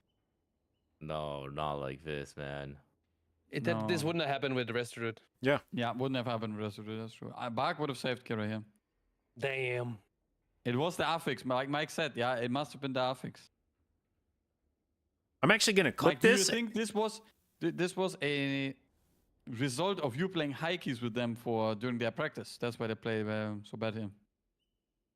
No, not like this, man. This No. wouldn't have happened with the rest of it. Yeah. Yeah, wouldn't have happened with the rest of it. That's true. Bark would have saved Kira here. Damn. It was the affix, like Mike said. Yeah, it must have been the affix. I'm actually gonna click Mike, do this. you think this was a result of you playing high keys with them during their practice? That's why they play so bad here.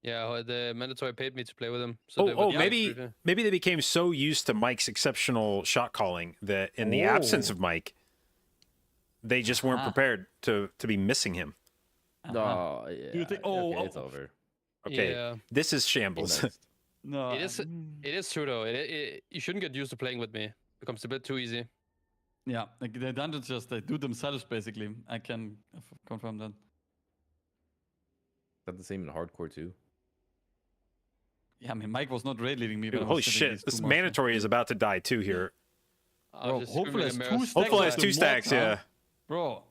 Yeah, the Mandatory paid me to play with him. So they would maybe like- they became so used to Mike's exceptional shot calling that in the absence of Mike, They just weren't prepared to be missing him. No, yeah. Do you think? okay, it's over. Okay, Yeah. this is shambles. Next. No. It is true though. You shouldn't get used to playing with me. It becomes a bit too easy. Yeah, like the dungeons just they do themselves basically. I can confirm that. Is that the same in hardcore too? Yeah, I mean Mike was not raid leading me. Dude, but I holy was sitting shit! these This two monsters. mandatory is about to die too here. I'll Bro, just hopefully scream it's in the two mirrors. stacks. Hopefully of it's two the stacks. mortar. Yeah. Bro.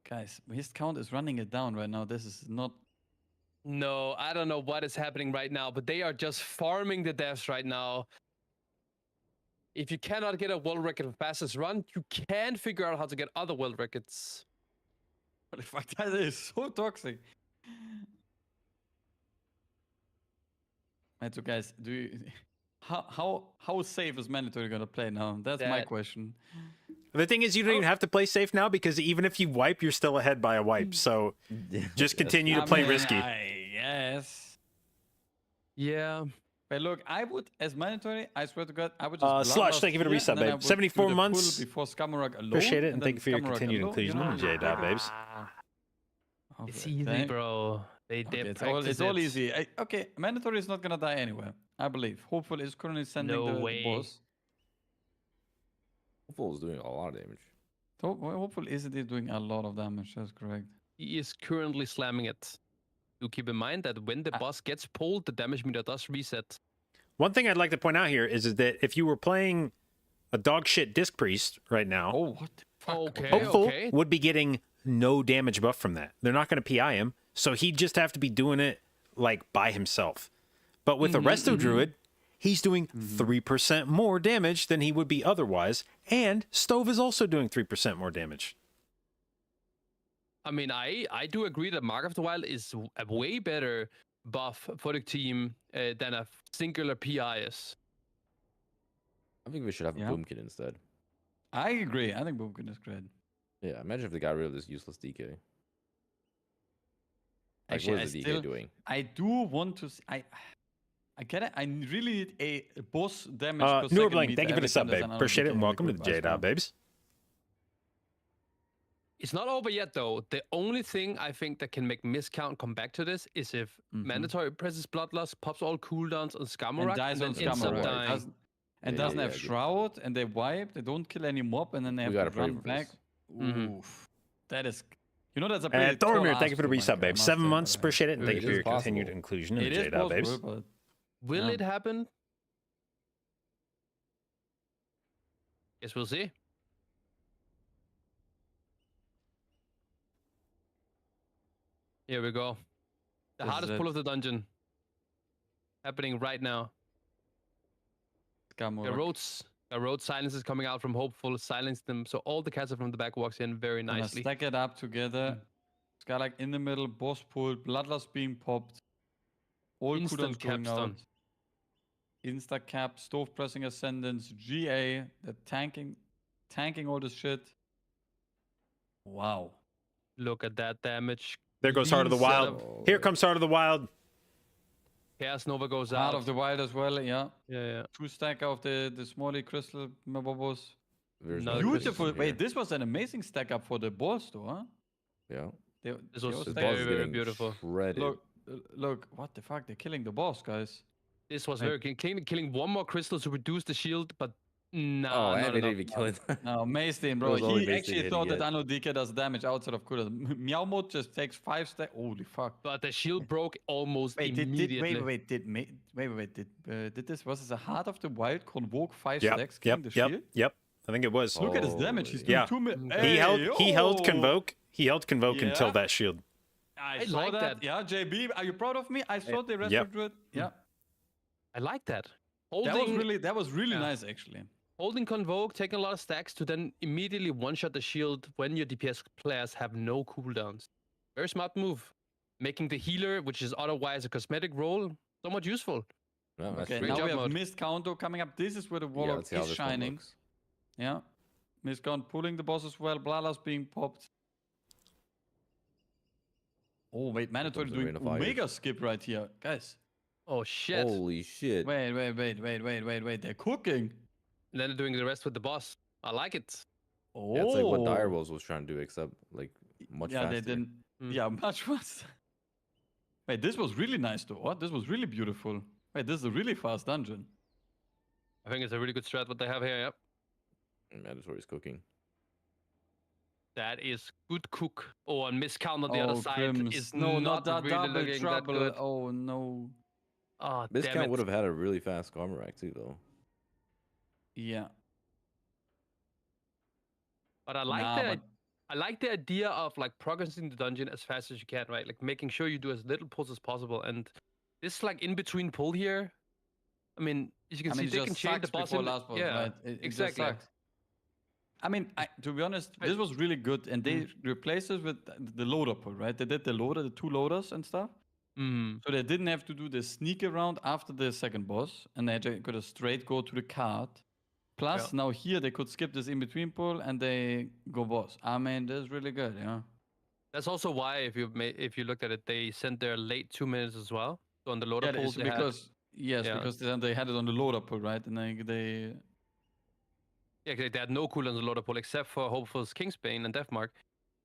Guys, his count is running it down right now. This is not. No, I don't know what is happening right now, but they are just farming the deaths right now. If you cannot get a world record of fastest run, you can figure out how to get other world records. Holy fuck, that is so toxic. Right, so guys, do you, how safe is mandatory gonna play now? That's my question. The thing is, you don't even have to play safe now because even if you wipe, you're still ahead by a wipe. So just continue to play risky. Yes. Yeah. But look, I would, as mandatory, I swear to God, I would just. Slush, thank you for the reset, babe. 74 months. Before Scamarog alone. Appreciate it, and thank you for your Scamarog continued alone, inclusion you know? on the J-Dot, babes. It's easy, bro. They It's all easy. Okay, mandatory is not gonna die anywhere, I believe. Hopefully, it's currently sending No the way. boss. Hopeful is doing a lot of damage. Hopefully, is doing a lot of damage. That's correct. He is currently slamming it. Do keep in mind that when the boss gets pulled, the damage meter does reset. One thing I'd like to point out here is that if you were playing a dog shit disc priest right now, what the fuck? Okay, Hopeful would be getting no damage buff from that. They're not going to PI him, so he'd just have to be doing it like by himself. But with the Resto Druid, he's doing 3% more damage than he would be otherwise, and Stove is also doing 3% more damage. I mean, I do agree that Mark of the Wild is a way better buff for the team than a singular PI is. I think we should have a Boomkin instead. I agree. I think Boomkin is great. Yeah, imagine if they got rid of this useless DK. Like, Actually, what is the DK doing? I do want to. I get it. I really need a boss damage. per Newer second Blank, meter thank you for every the sub, time there's babe. another Appreciate it, DK and in welcome to group the as J-Dot, well. babes. It's not over yet, though. The only thing I think that can make miscount come back to this is if mandatory presses Bloodlust, pops all cooldowns on Scamarog, And dies on then ends up Scamarog. dying. Doesn't have Shroud, and they wipe, they don't kill any mob, and then they have gotta to pray run for back. this. Oof. That is. You know, that's a pretty And tall Thormir, ask thank you for the my resub, guy, babe. I must 7 say, months, but, appreciate it, and thank It you for is your continued possible. inclusion in the It is J-Dot, babes. possible, but Will Yeah. it happen? Guess we'll see. Here we go. The This is hardest it. pull of the dungeon. Happening right now. Scamarog. Road silence is coming out from Hopeful, silence them. So all the cats are from the back walks in very Gonna nicely. stack it up together. Skylark in the middle, boss pulled, Bloodlust being popped. All Instant cooldowns going capstone. out. Insta cap, Stove pressing Ascendance, GA, they're tanking all this shit. Wow. Look at that damage. There goes Heart of the Clean Wild. setup. Here comes Heart of the Wild. Chaos Nova goes Heart out. of the Wild as well, yeah. Yeah. 2 stack of the Smolly Crystal Mabobos. There's No, no Beautiful. Christian Wait, here. this was an amazing stack up for the boss, though, huh? Yeah. This was The very, boss is very getting beautiful. shredded. Look, what the fuck? They're killing the boss, guys. This was Like- very killing one more crystal to reduce the shield, but no. Oh, and they didn't even kill it. No, Maystain, It bro. was only He Maystain actually hitting thought that it. Anno DK does damage outside of cooldown. Meowmo just takes 5 stacks. Holy fuck. But the shield broke almost Wait, immediately. did this, was this a Heart of the Wild Convoke 5 Yep, stacks killing the shield? yep. I think it was. Look at his damage. He's doing Yeah. 2 minutes. He held Convoke. He held Convoke until Yeah. that shield. I saw like that. that. Yeah, JB, are you proud of me? I saw the rest Yep. of it. Yeah. I like that. That was really Yeah. nice, actually. Holding Convoke, taking a lot of stacks to then immediately one-shot the shield when your DPS players have no cooldowns. Very smart move. Making the healer, which is otherwise a cosmetic role, somewhat useful. No, that's Okay, Great now job, we have Mod. Mist Counter coming up. This is where the Yeah, Warlock let's see how is this one shining. looks. Yeah. Mist Count pulling the boss as well. Blalas being popped. Oh, wait. Mandatory comes doing Arena Fires. Omega skip right here. Guys. Oh shit. Holy shit. Wait. They're cooking. And then doing the rest with the boss. I like it. Oh. Yeah, it's like what Direwolves was trying to do, except like much yeah, faster. they didn't. Yeah, much faster. Wait, this was really nice though. What? This was really beautiful. Wait, this is a really fast dungeon. I think it's a really good strat what they have here. Yep. Mandatory's cooking. That is good cook. Oh, and miscount on the other side Crims. is no, not that really double looking trouble. that good. Oh no. Oh, This damn count it. would have had a really fast karma rack too, though. Yeah. But I like I like the idea of like progressing the dungeon as fast as you can, right? Like making sure you do as little pulls as possible. And this like in between pull here, I mean, as you can see, it they just can change the sucks boss. before last boss, Yeah, right? It just exactly. sucks. I mean, to be honest, this was really good, and they replaced it with the loader pull, right? They did the loader, the 2 loaders and stuff. So they didn't have to do the sneak around after the second boss, and they could have straight go to the card. Plus, now here they could skip this in between pull and they go boss. I mean, that's really good, yeah. That's also why if you looked at it, they sent their late 2 minutes as well. So on the loader pull, they because they had it on the loader pull, right? And they yeah, they had no cooldowns on loader pull except for Hopeful's Kingsbane and Deathmark.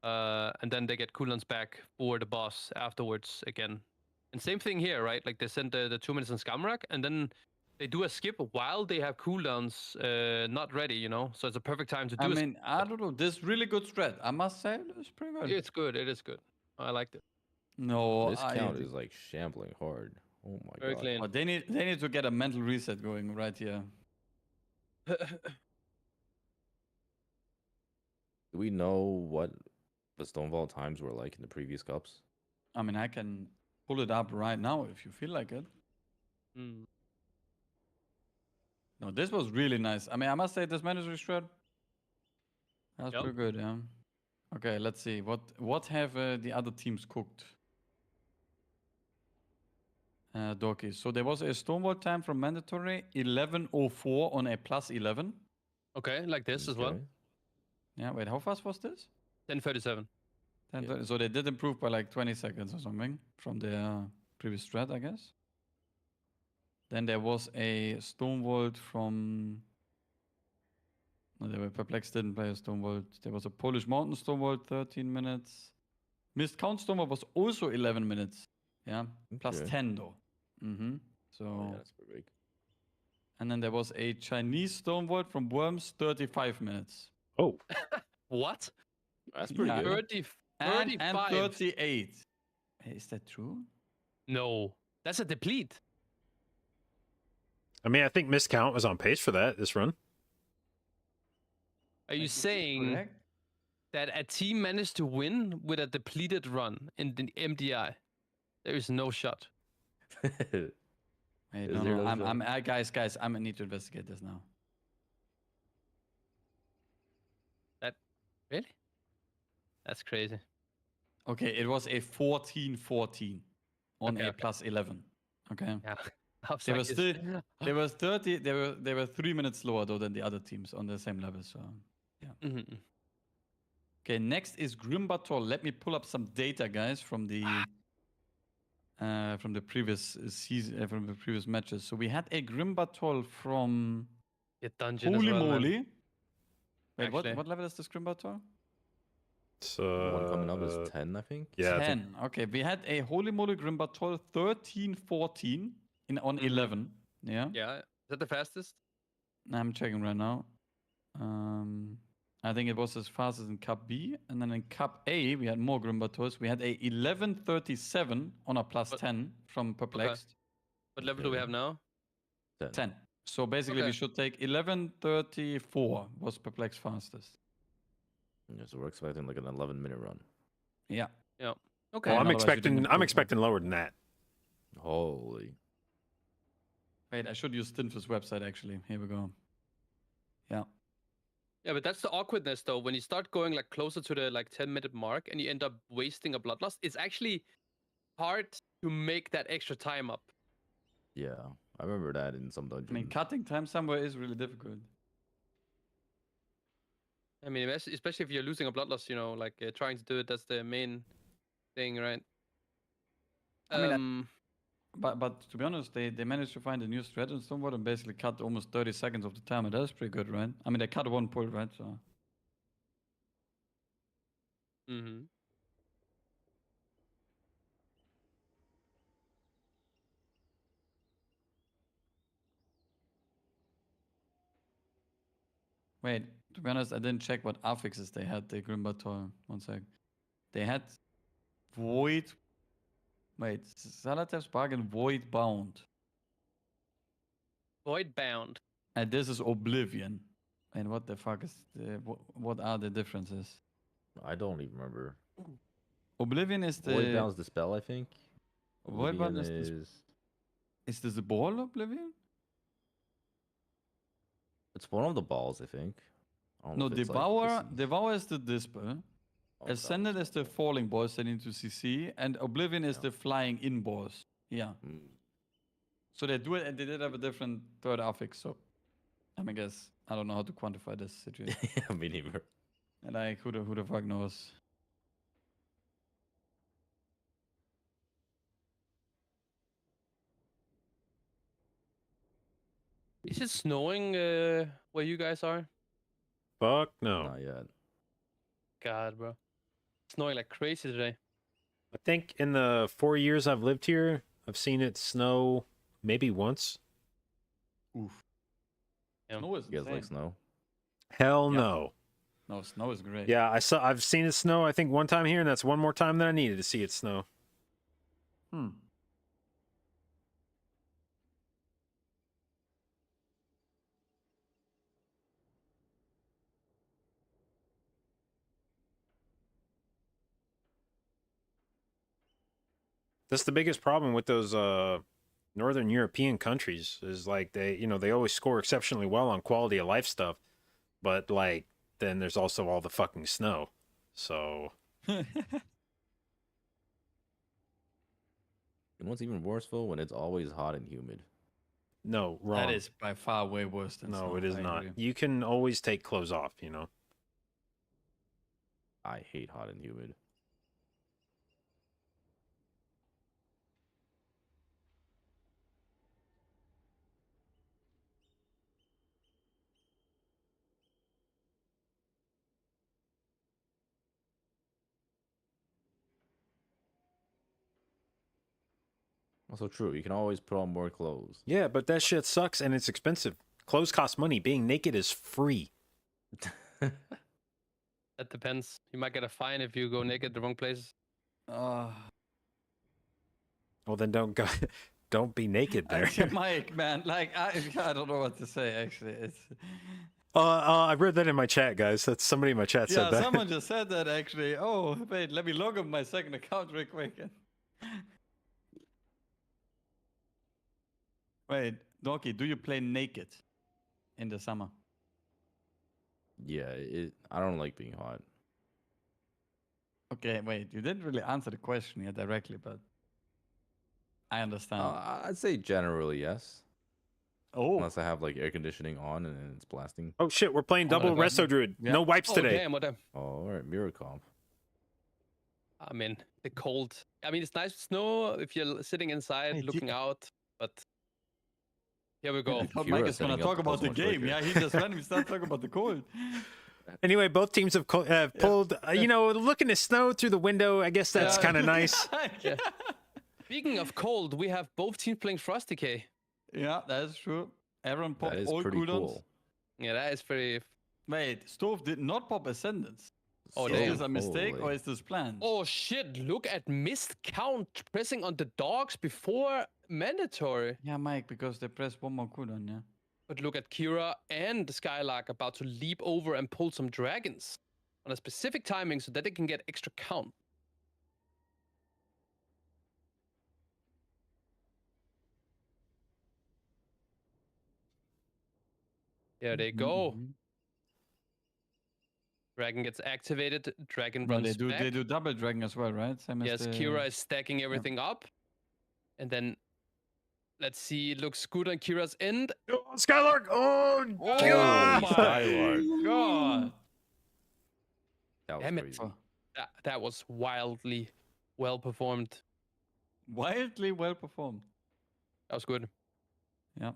And then they get cooldowns back for the boss afterwards again. And same thing here, right? Like they send the 2 minutes on Scamrock, and then they do a skip while they have cooldowns not ready, you know? So it's a perfect time to do I mean, I don't know. This really good strat. I must say, it's pretty good. It's good. It is good. I liked it. No, This count is like shambling hard. Oh my Very god. clean. Oh, they need to get a mental reset going right here. Do we know what the Stonewall times were like in the previous cups? I mean, I can pull it up right now if you feel like it. No, this was really nice. I mean, I must say this mandatory shred. That's pretty good, yeah. Okay, let's see. What have the other teams cooked? Dorky. So there was a Stonewall time from mandatory 11:04 on a +11. Okay, like this as well. Yeah, wait, how fast was this? 10:37. 10:30. So they did improve by like 20 seconds or something from their previous strat, I guess. Then there was a Stonevolt from... No, they were Perplex didn't play a Stonevolt. There was a Polish Mountain Stonevolt, 13 minutes. Mist Count Stonevolt was also 11 minutes. Yeah, plus Okay. 10 though. So... Yeah, that's pretty big. And then there was a Chinese Stonevolt from Worms, 35 minutes. Oh. What? That's pretty Yeah. good. 35. And 38. Hey, is that true? No, that's a deplete. I mean, I think Miscount was on pace for that this run. Are you saying that a team managed to win with a depleted run in the MDI? There is no shot. Hey, Is no, there no, no guys, I need to investigate this now. Really? That's crazy. Okay, it was a 14-14 on a +11. Okay. Yeah. I was They like, were still they were 30. They were 3 minutes slower though than the other teams on the same level. So yeah. Okay, next is Grimbator. Let me pull up some data, guys, from the previous season, from the previous matches. So we had a Grimbator from dungeon Holy as well, man. moly! Wait, Actually. what level is this Grimbator? It's One coming up is 10, I think. Yeah, 10. Okay, we had a Holy moly Grimbator 13-14 on 11. Yeah. Yeah. Is that the fastest? I'm checking right now. I think it was as fast as in Cup B, and then in Cup A we had more Grimbators. We had a 11:37 on a +10 from Perplexed. What level do we have now? 10. So basically we should take 11:34 was Perplexed fastest. Yeah, so we're expecting like an 11-minute run. Yeah. Yeah. Okay. Well, I'm expecting lower than that. Holy. Wait, I should use Stinf's website actually. Here we go. Yeah. Yeah, but that's the awkwardness though. When you start going like closer to the like 10-minute mark and you end up wasting a bloodlust, it's actually hard to make that extra time up. Yeah, I remember that in some dungeons. I mean, cutting time somewhere is really difficult. I mean, especially if you're losing a bloodlust, you know, like trying to do it, that's the main thing, right? I mean, but to be honest, they managed to find a new strat in Stonewater and basically cut almost 30 seconds of the time, and that's pretty good, right? I mean, they cut one pull, right? So Mm-hmm. Wait, to be honest, I didn't check what affixes they had, the Grimbator. One sec. They had Void. Wait, Salatev's bargain Void Bound. Void bound. And this is Oblivion. And what the fuck is the. What are the differences? I don't even remember. Oblivion is the. Void Bound's the spell, I think. Void Bound Oblivion is. Is this the ball Oblivion? It's one of the balls, I think. I don't know No, if it's, Devour. Devour is the Dispel. Oh, Ascended is the falling boss sending to CC, and Oblivion is the flying in boss. Yeah. So they do it, and they did have a different third affix. So, I mean, guess I don't know how to quantify this situation. Yeah, me neither. And like, who the fuck knows? Is it snowing where you guys are? Fuck no. Not yet. God, bro. Snowing like crazy today. I think in the 4 years I've lived here, I've seen it snow maybe once. Oof. Yeah. Snow is You guys like insane. snow? Hell Yeah. no. No, snow is great. Yeah, I've seen it snow I think one time here, and that's one more time that I needed to see it snow. Hmm. That's the biggest problem with those northern European countries is like they always score exceptionally well on quality of life stuff, but like then there's also all the fucking snow. So And what's even worse, Phil, when it's always hot and humid. no, wrong. That is by far way worse than no, snow. it is I not. agree. You can always take clothes off, you know. I hate hot and humid. Also true. You can always put on more clothes. Yeah, but that shit sucks and it's expensive. Clothes cost money. Being naked is free. That depends. You might get a fine if you go naked the wrong place. Well, then don't go. Don't be naked there. Mike, man, like I don't know what to say. Actually, it's I read that in my chat, guys. That's somebody in my chat yeah. said that. Someone just said that actually. Oh, wait, let me log on my second account real quick. Wait, Donkey, do you play naked in the summer? Yeah, I don't like being hot. Okay, wait, you didn't really answer the question here directly, but I understand. I'd say generally yes. Oh. Unless I have like air conditioning on and it's blasting. Oh shit, we're playing double Resto Druid. No wipes today. Damn, what a... Oh, all right, mirror comp. I mean, the cold. I mean, it's nice with snow if you're sitting inside Hey, looking out, but here we go. I thought Mike is gonna talk about the game. Yeah, he just randomly started talking about the cold. Anyway, both teams have pulled. You know, looking at snow through the window. I guess that's Yeah. kind of nice. Yeah. Speaking of cold, we have both teams playing Frost Decay. Yeah, that is true. Everyone popped That is all pretty cooldowns. cool. Yeah, that is pretty. Wait, Stove did not pop Ascendance. Oh, is damn. this a mistake or Holy. is this planned? Oh shit! Look at missed count pressing on the dogs before mandatory. Yeah, Mike, because they pressed one more cooldown, yeah. But look at Kira and Skylark about to leap over and pull some dragons on a specific timing so that they can get extra count. There they go. Mhm. Dragon gets activated. Dragon No, runs back. they do double dragon as well, right? Same as Yes, the... Kira is stacking everything up. And then let's see, it looks good on Kira's end. Oh, Skylark! Oh, Oh God! my Skylark. god! That was Damn it. crazy. That was wildly well performed. Wildly well performed. That was good. Yeah.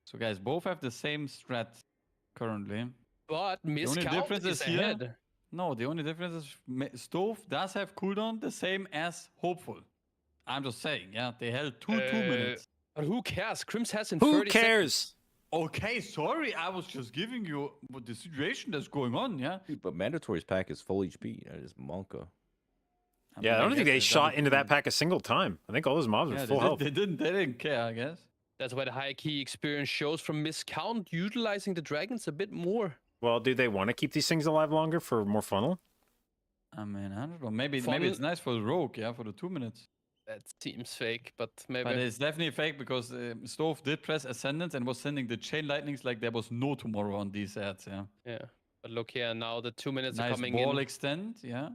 So guys, both have the same strat currently. But The Miss only Count difference is is here. ahead. No, the only difference is Stove does have cooldown the same as Hopeful. I'm just saying, yeah, they held 2 minutes. But who cares? Crims has in Who 30 cares? seconds. Okay, sorry, I was just giving you what the situation that's going on, yeah? Dude, but Mandatory's pack is full HP. That is Monka. Yeah, I don't think they shot into that pack a single time. I think all those mobs were full health. They didn't care, I guess. That's why the high key experience shows from Miscount utilizing the dragons a bit more. Well, do they want to keep these things alive longer for more funnel? I mean, I don't know. Maybe Funnel- it's nice for the rogue, yeah, for the 2 minutes. That seems fake, but maybe. But it's definitely fake because Stove did press Ascendance and was sending the chain lightnings like there was no tomorrow on these ads, yeah. Yeah. But look here, now the 2 minutes are Nice coming ball in. extend, yeah.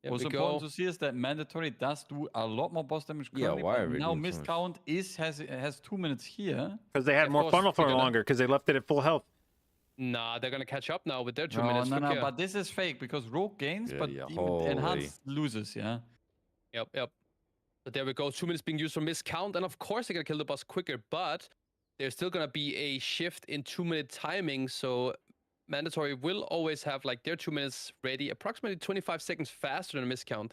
There What's we important go. to see is that Mandatory does do a lot more boss damage Yeah, currently, why but are they now doing so much? Miscount has 2 minutes here. Because they had Of more course, funnel for they're gonna- longer because they left it at full health. Nah, they're gonna catch up now with their 2 No, minutes. no, Look no, here. but this is fake because Rogue gains, Yeah, but yeah, even holy. Enhanced loses, yeah. Yep. But there we go. 2 minutes being used for Miscount, and of course they're gonna kill the boss quicker, but there's still gonna be a shift in 2 minute timing, so Mandatory will always have like their 2 minutes ready, approximately 25 seconds faster than Miscount.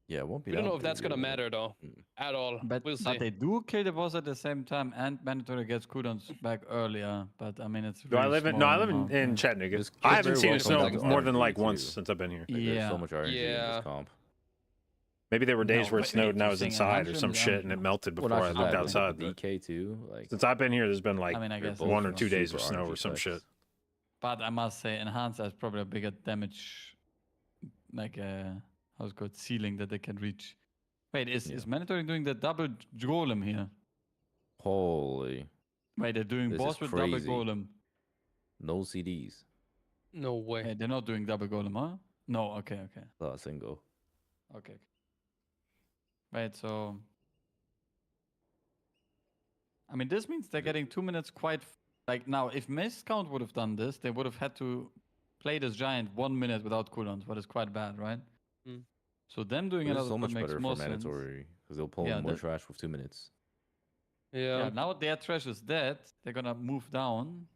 Yeah, it won't be We don't that know if that's big, gonna really. matter though, at all. But, We'll see. but they do kill the boss at the same time, and Mandatory gets cooldowns back earlier. But I mean, it's No, I really live in small amount, in yeah. Chattanooga. This I could haven't very seen well it come snow down to more than RNG like too. once since I've been here. Like, there's Yeah. so much RNG in Yeah. this comp. Maybe there were days No, where it but snowed and I was interesting, inside or some Enhancement, shit and it melted Well, before not I just looked that, but outside. the but DK too. Like, since I've been here, there's been like I mean, I they're guess both one or it's 2 days super of snow RNG or some effects. shit. But I must say, Enhanced has probably a bigger damage, like how's it called, ceiling that they can reach. Wait, is Mandatory doing the double golem here? Holy. Wait, they're doing This boss is with double crazy. golem. No CDs. No way. Hey, they're not doing double golem, huh? No, okay. Single. Okay. Wait, so I mean, this means they're getting 2 minutes quite like now. If Miscount would have done this, they would have had to play this giant 1 minute without cooldowns, what is quite bad, right? Mm. So them doing But it it's so much makes better more for sense. Mandatory because they'll pull Yeah, more that- trash with 2 minutes. Yeah. Yeah, now their trash is dead. They're gonna move down.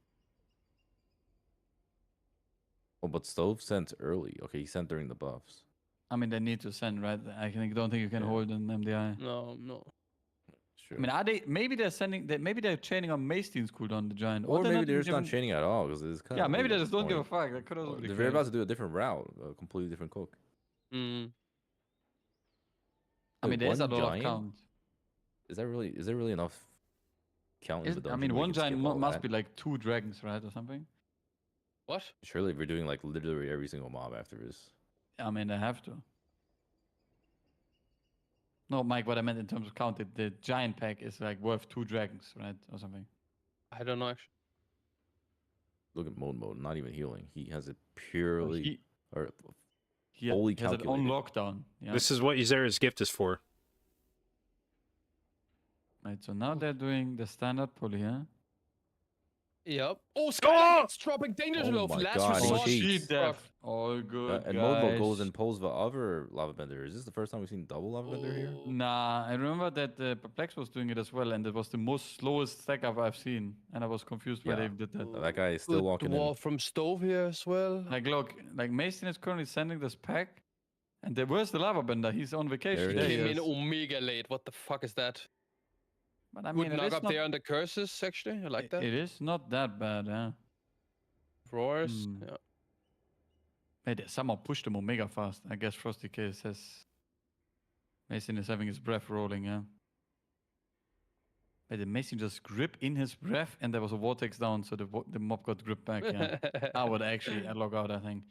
Oh, but Stove sent early. Okay, he sent during the buffs. I mean, they need to send, right? Don't think you can Yeah. hold an MDI. No. Sure. I mean, are they? Maybe they're sending. Maybe they're chaining on Maystein's cooldown the giant, or maybe they're even just not giving- chaining at all because it's kind Yeah, of. maybe they just don't give a fuck. That could also be They're the about case. to do a different route, a completely different cook. Mm. I mean, there's a one lot of giant? count. Is there really enough count in the I dungeon? mean, where you one can skip giant all must that? be like 2 dragons, right, or something. What? Surely, if we're doing like literally every single mob after this. I mean, they have to. No, Mike, what I meant in terms of count, the giant pack is like worth 2 dragons, right, or something. I don't know actually. Look at mode, not even healing. He has it purely or He fully has it calculated. on lockdown. Yeah. This is what Ysera's gift is for. Right, so now they're doing the standard pull here. Yep. Oh, Skylar's dropping danger Oh low. my Last God, he resort. cheats. Def. All good, and Modmo guys. goes and pulls the other lava bender. Is this the first time we've seen double lava bender here? Nah, I remember that Perplex was doing it as well, and it was the most slowest stack up I've seen, and I was confused why Yeah. they did that. That guy is still Good walking dwarf in. from Stove here as well. Like, look, like Mason is currently sending this pack, and where's the lava bender? He's on vacation. There There it he Came in is. omega late. What the fuck is that? But I Good mean, it knock is up not, there on the curses, actually. I like that. it is not that bad, yeah. Roars. Hmm. Yeah. Hey, they somehow pushed him Omega fast. I guess Frosty K says Mason is having his breath rolling, yeah. Hey, did Mason just grip in his breath and there was a vortex down, so the mob got gripped back, yeah. I would actually log out, I think.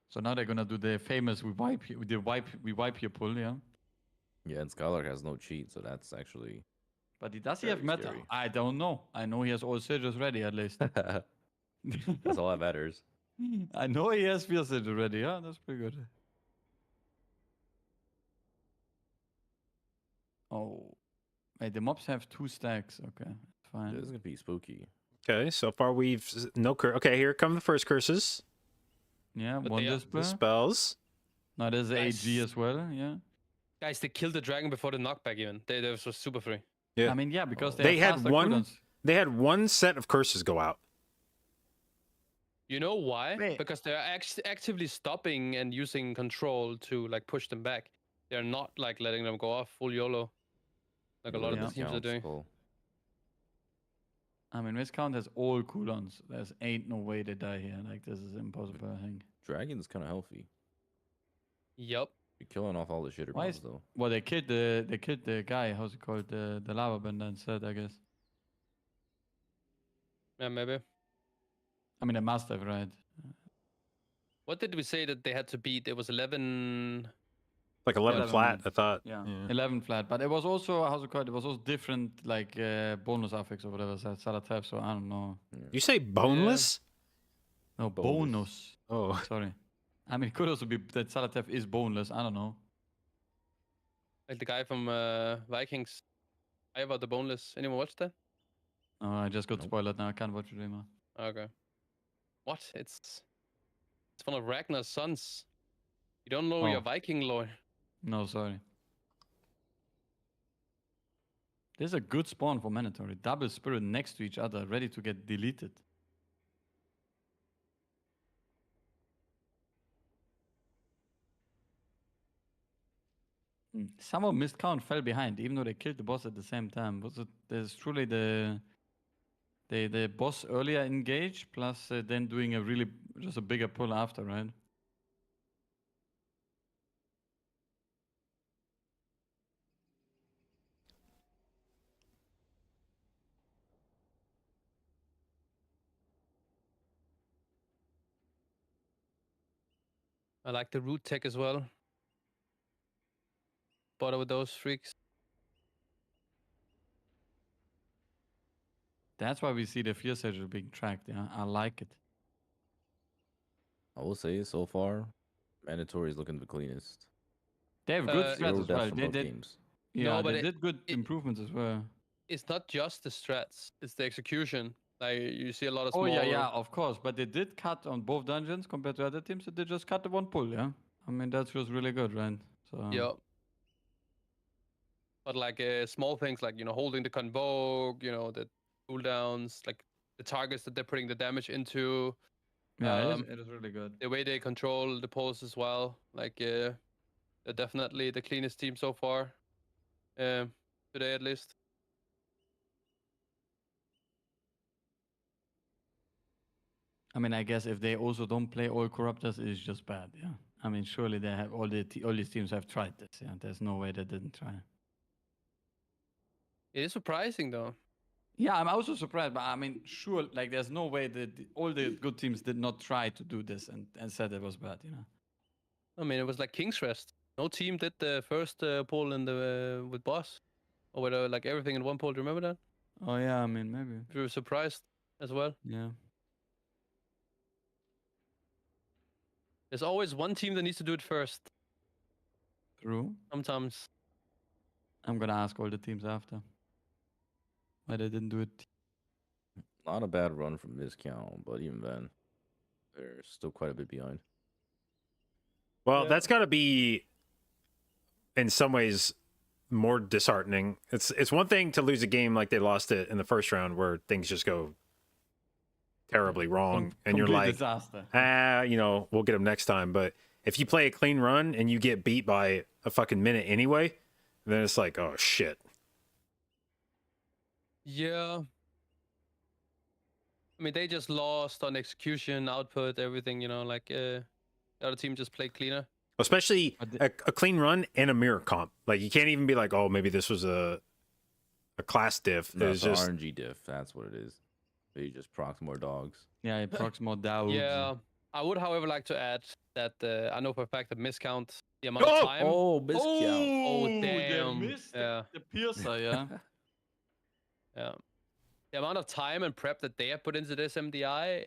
So now they're gonna do the famous we wipe here pull, yeah. Yeah, and Skylark has no cheat, so that's actually. Does he have Very meta? scary. I don't know. I know he has all Sigils ready at least. That's all that matters. I know he has Fear Sigil ready, yeah? That's pretty good. Oh. Wait, the mobs have 2 stacks. Okay, fine. This is gonna be spooky. Okay, so far we've no curse. Okay, here come the first curses. Yeah, But one they are- dispel. The spells. No, there's Nice. AG as well, yeah. Guys, they killed the dragon before the knockback even. They was super free. Yeah. I mean, yeah, because They have had faster one. cooldowns. They had one set of curses go out. You know why? Wait. Because they're actively stopping and using control to like push them back. They're not like letting them go off full YOLO, like a lot of the teams are doing. I mean, Viscount has all cooldowns. There's ain't no way they die here. Like, this is impossible, I think. Dragon's kind of healthy. Yup. You're killing off all the shitter Why mobs is, though. well, they killed the guy, how's it called? The lava bender instead, I guess. Yeah, maybe. I mean, they must have, right? What did we say that they had to beat? It was 11. Like 11 flat, I thought. Yeah, 11 flat. But it was also, how's it called? It was also different, like, bonus affix or whatever, Salatep, so I don't know. You say boneless? No, bonus. Oh. Sorry. I mean, it could also be that Salatef is boneless, I don't know. Like the guy from Vikings. I about the boneless. Anyone watch that? Oh, I just got spoiled now, I can't watch it anymore. Okay. What? It's one of Ragnar's sons. You don't know your Oh. Viking lore. No, sorry. This is a good spawn for Mandatory. Double spirit next to each other, ready to get deleted. Some of Mist Count fell behind, even though they killed the boss at the same time. Was it? There's truly the boss earlier engaged, plus then doing a really just a bigger pull after, right? I like the root tech as well. Bother with those freaks. That's why we see the Fierce Edge being tracked. Yeah, I like it. I will say so far, Mandatory is looking the cleanest. They have good Zero strats as deaths well. from They both did, games. yeah, No, but they it- did good improvements as well. It's not just the strats, it's the execution. Like you see a lot of Oh small. yeah, of course. But they did cut on both dungeons compared to other teams. They just cut the one pull. Yeah, I mean that was really good, right? So Yeah. But like small things like, you know, holding the convoke, you know, the cooldowns, like the targets that they're putting the damage into. yeah, it is really good. The way they control the pulse as well. Like they're definitely the cleanest team so far. Today at least. I mean, I guess if they also don't play all corruptors, it's just bad. Yeah. I mean, surely they have all these teams have tried this. Yeah. There's no way they didn't try. It is surprising though. Yeah, I'm also surprised, but I mean, sure, like there's no way that all the good teams did not try to do this and said it was bad, you know. I mean, it was like King's Rest. No team did the first pull in the with boss, or with like everything in one pull. Do you remember that? Oh yeah, I mean maybe. We were surprised as well. Yeah. There's always one team that needs to do it first. True. Sometimes. I'm gonna ask all the teams after why they didn't do it. Not a bad run from Viscount, but even then, they're still quite a bit behind. Well, that's got to be, in some ways, more disheartening. It's one thing to lose a game like they lost it in the first round, where things just go terribly wrong, and you're Complete like, disaster. you know, we'll get them next time. But if you play a clean run and you get beat by a fucking minute anyway, then it's like, oh shit. Yeah. I mean, they just lost on execution, output, everything. You know, like the other team just played cleaner. Especially a clean run and a mirror comp. Like you can't even be like, oh, maybe this was a class diff. No, It's it's just RNG diff. That's what it is. They just procs more dogs. Yeah, it procs more down. Yeah. I would, however, like to add that I know for a fact that miscount the amount of time. Oh, miscount. Oh, they damn. missed Yeah. the piercer, yeah. Yeah. The amount of time and prep that they have put into this MDI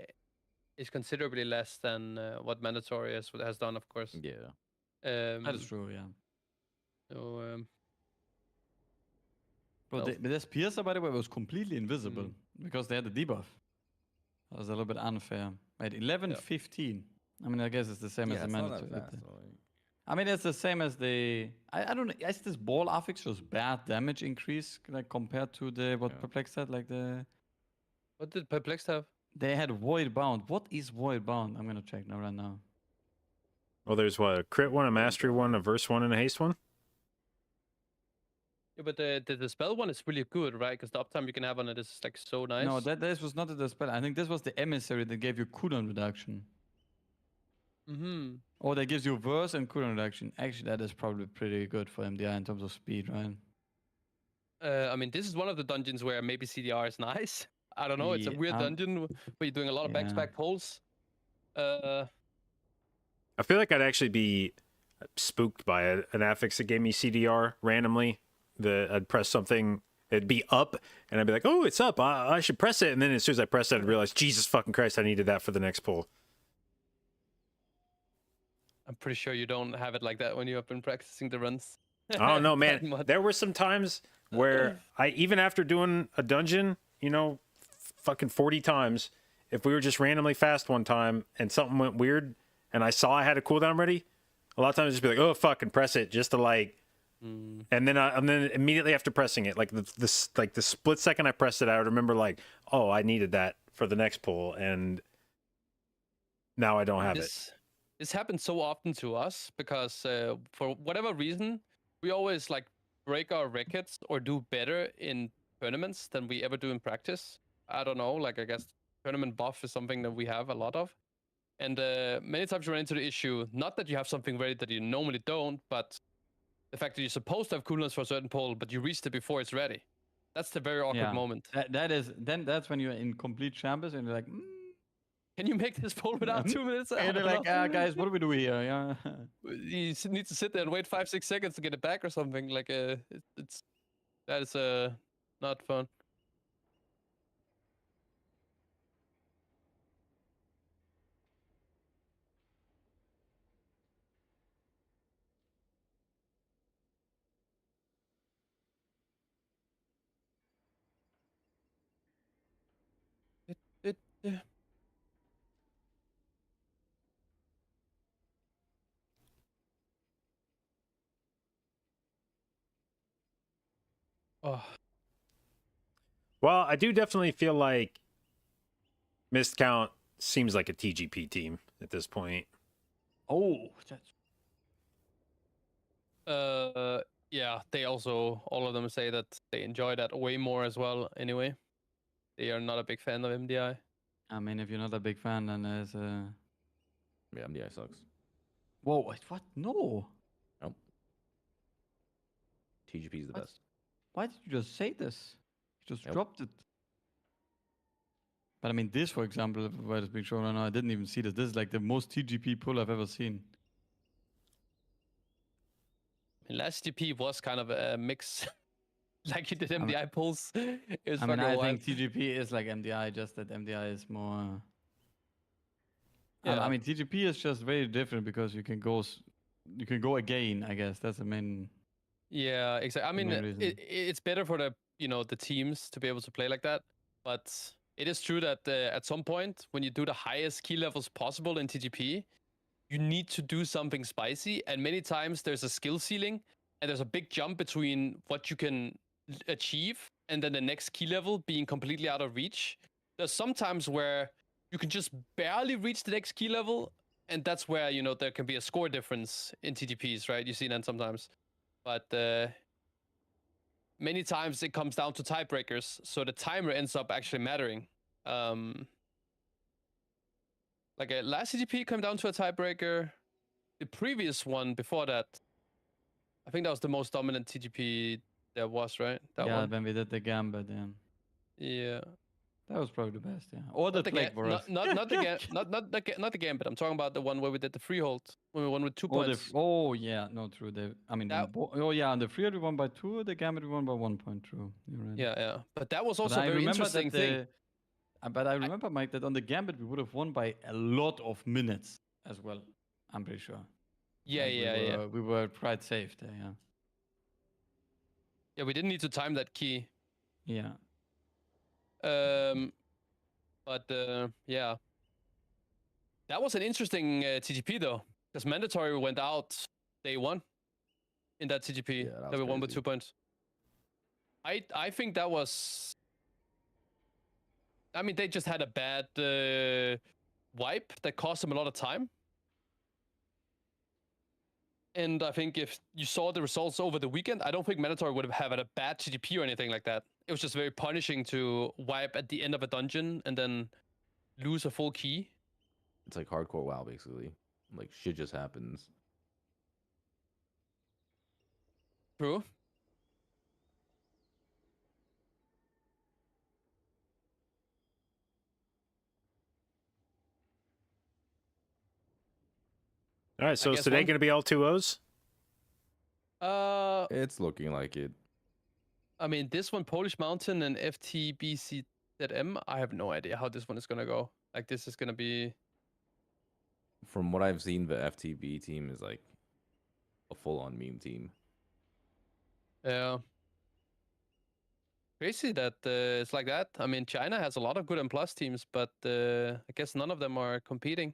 is considerably less than what Mandatory has done, of course. Yeah. That is true, yeah. So, But, No. but this piercer, by the way, was completely invisible because they had the debuff. That was a little bit unfair. Wait, 11-15. I mean, I guess it's the same as the it's not that mandatory. fast, though, like- I mean, it's the same as the. I don't know. Is this ball affix just bad damage increase like compared to the what Perplex had? Like the. What did Perplexed have? They had Void Bound. What is Void Bound? I'm gonna check now right now. Well, there's what, a crit one, a mastery one, a verse one, and a haste one? Yeah, but the spell one is really good, right? Because the uptime you can have on it is like so nice. No, this was not the spell. I think this was the emissary that gave you cooldown reduction. Mm-hmm. Or that gives you verse and cooldown reduction. Actually, that is probably pretty good for MDI in terms of speed, right? I mean, this is one of the dungeons where maybe CDR is nice. I don't know. It's a weird Yeah, dungeon where you're doing a lot of yeah. back-to-back pulls. I feel like I'd actually be spooked by an affix that gave me CDR randomly. I'd press something, it'd be up, and I'd be like, oh, it's up. I should press it. And then as soon as I pressed it, I'd realize, Jesus fucking Christ, I needed that for the next pull. I'm pretty sure you don't have it like that when you have been practicing the runs. I don't know, that man. much. There were some times where even after doing a dungeon, fucking 40 times, if we were just randomly fast one time and something went weird and I saw I had a cooldown ready, a lot of times I'd just be like, oh, fucking press it just to like, and then immediately after pressing it, like the split second I pressed it, I would remember like, oh, I needed that for the next pull, and now I don't have it. This happens so often to us because for whatever reason, we always like break our records or do better in tournaments than we ever do in practice. I don't know, like I guess tournament buff is something that we have a lot of. And many times you run into the issue, not that you have something ready that you normally don't, but the fact that you're supposed to have coolness for a certain pull, but you reached it before it's ready. That's the very awkward moment. That's when you're in complete shambles and you're like, can you make this pull without 2 minutes? And they're like, guys, what do we do here? Yeah. You need to sit there and wait 5-6 seconds to get it back or something. Like that is not fun. Oh. Well, I do definitely feel like Mist Count seems like a TGP team at this point. Oh, yeah, they also, all of them say that they enjoy that way more as well anyway. They are not a big fan of MDI. I mean, if you're not a big fan, then there's Yeah, MDI sucks. Whoa, wait, what? No. Nope. TGP is the best. Why did you just say this? You just dropped it. But I mean, this, for example, where it's being shown right now, I didn't even see this. This is like the most TGP pull I've ever seen. Last GP was kind of a mix. Like you did MDI pulls. It was I mean, fucking I wild. think TGP is like MDI, just that MDI is more. Yeah. I mean, TGP is just very different because you can go again. I guess that's the main. Yeah, exactly. I mean, main reason. it's better for the the teams to be able to play like that. But it is true that at some point, when you do the highest key levels possible in TGP, you need to do something spicy. And many times there's a skill ceiling, and there's a big jump between what you can achieve and then the next key level being completely out of reach. There's sometimes where you can just barely reach the next key level, and that's where there can be a score difference in TGPs, right? You see that sometimes. But many times it comes down to tiebreakers, so the timer ends up actually mattering. Like last CGP came down to a tiebreaker. The previous one before that, I think that was the most dominant TGP there was, right? That yeah, one. when we did the Gambit, yeah. Yeah. That was probably the best, yeah. Or the Plague for us. Not the Gambit. I'm talking about the one where we did the freehold when we won with 2 points. Oh yeah, no, true. I mean, oh yeah, on the freehold we won by 2, the Gambit we won by 1 point. True. You're right. Yeah. But that was also a very interesting thing. But I remember, Mike, that on the Gambit we would have won by a lot of minutes as well. I'm pretty sure. Yeah, We were quite safe there, yeah. Yeah, we didn't need to time that key. Yeah. But yeah, that was an interesting TGP though, because mandatory went out day 1 in that TGP that we won with 2 points. I think that was. I mean, they just had a bad wipe that cost them a lot of time. And I think if you saw the results over the weekend, I don't think Mandatory would have had a bad TTP or anything like that. It was just very punishing to wipe at the end of a dungeon and then lose a full key. It's like hardcore WoW, basically. Like, shit just happens. True. All right, so is guess today one- going to be all 2-0s? It's looking like it. I mean, this one, Polish Mountain and FTBCZM, I have no idea how this one is gonna go. Like, this is gonna be. From what I've seen, the FTB team is like a full-on meme team. Yeah. Crazy that it's like that. I mean, China has a lot of good M+ teams, but I guess none of them are competing.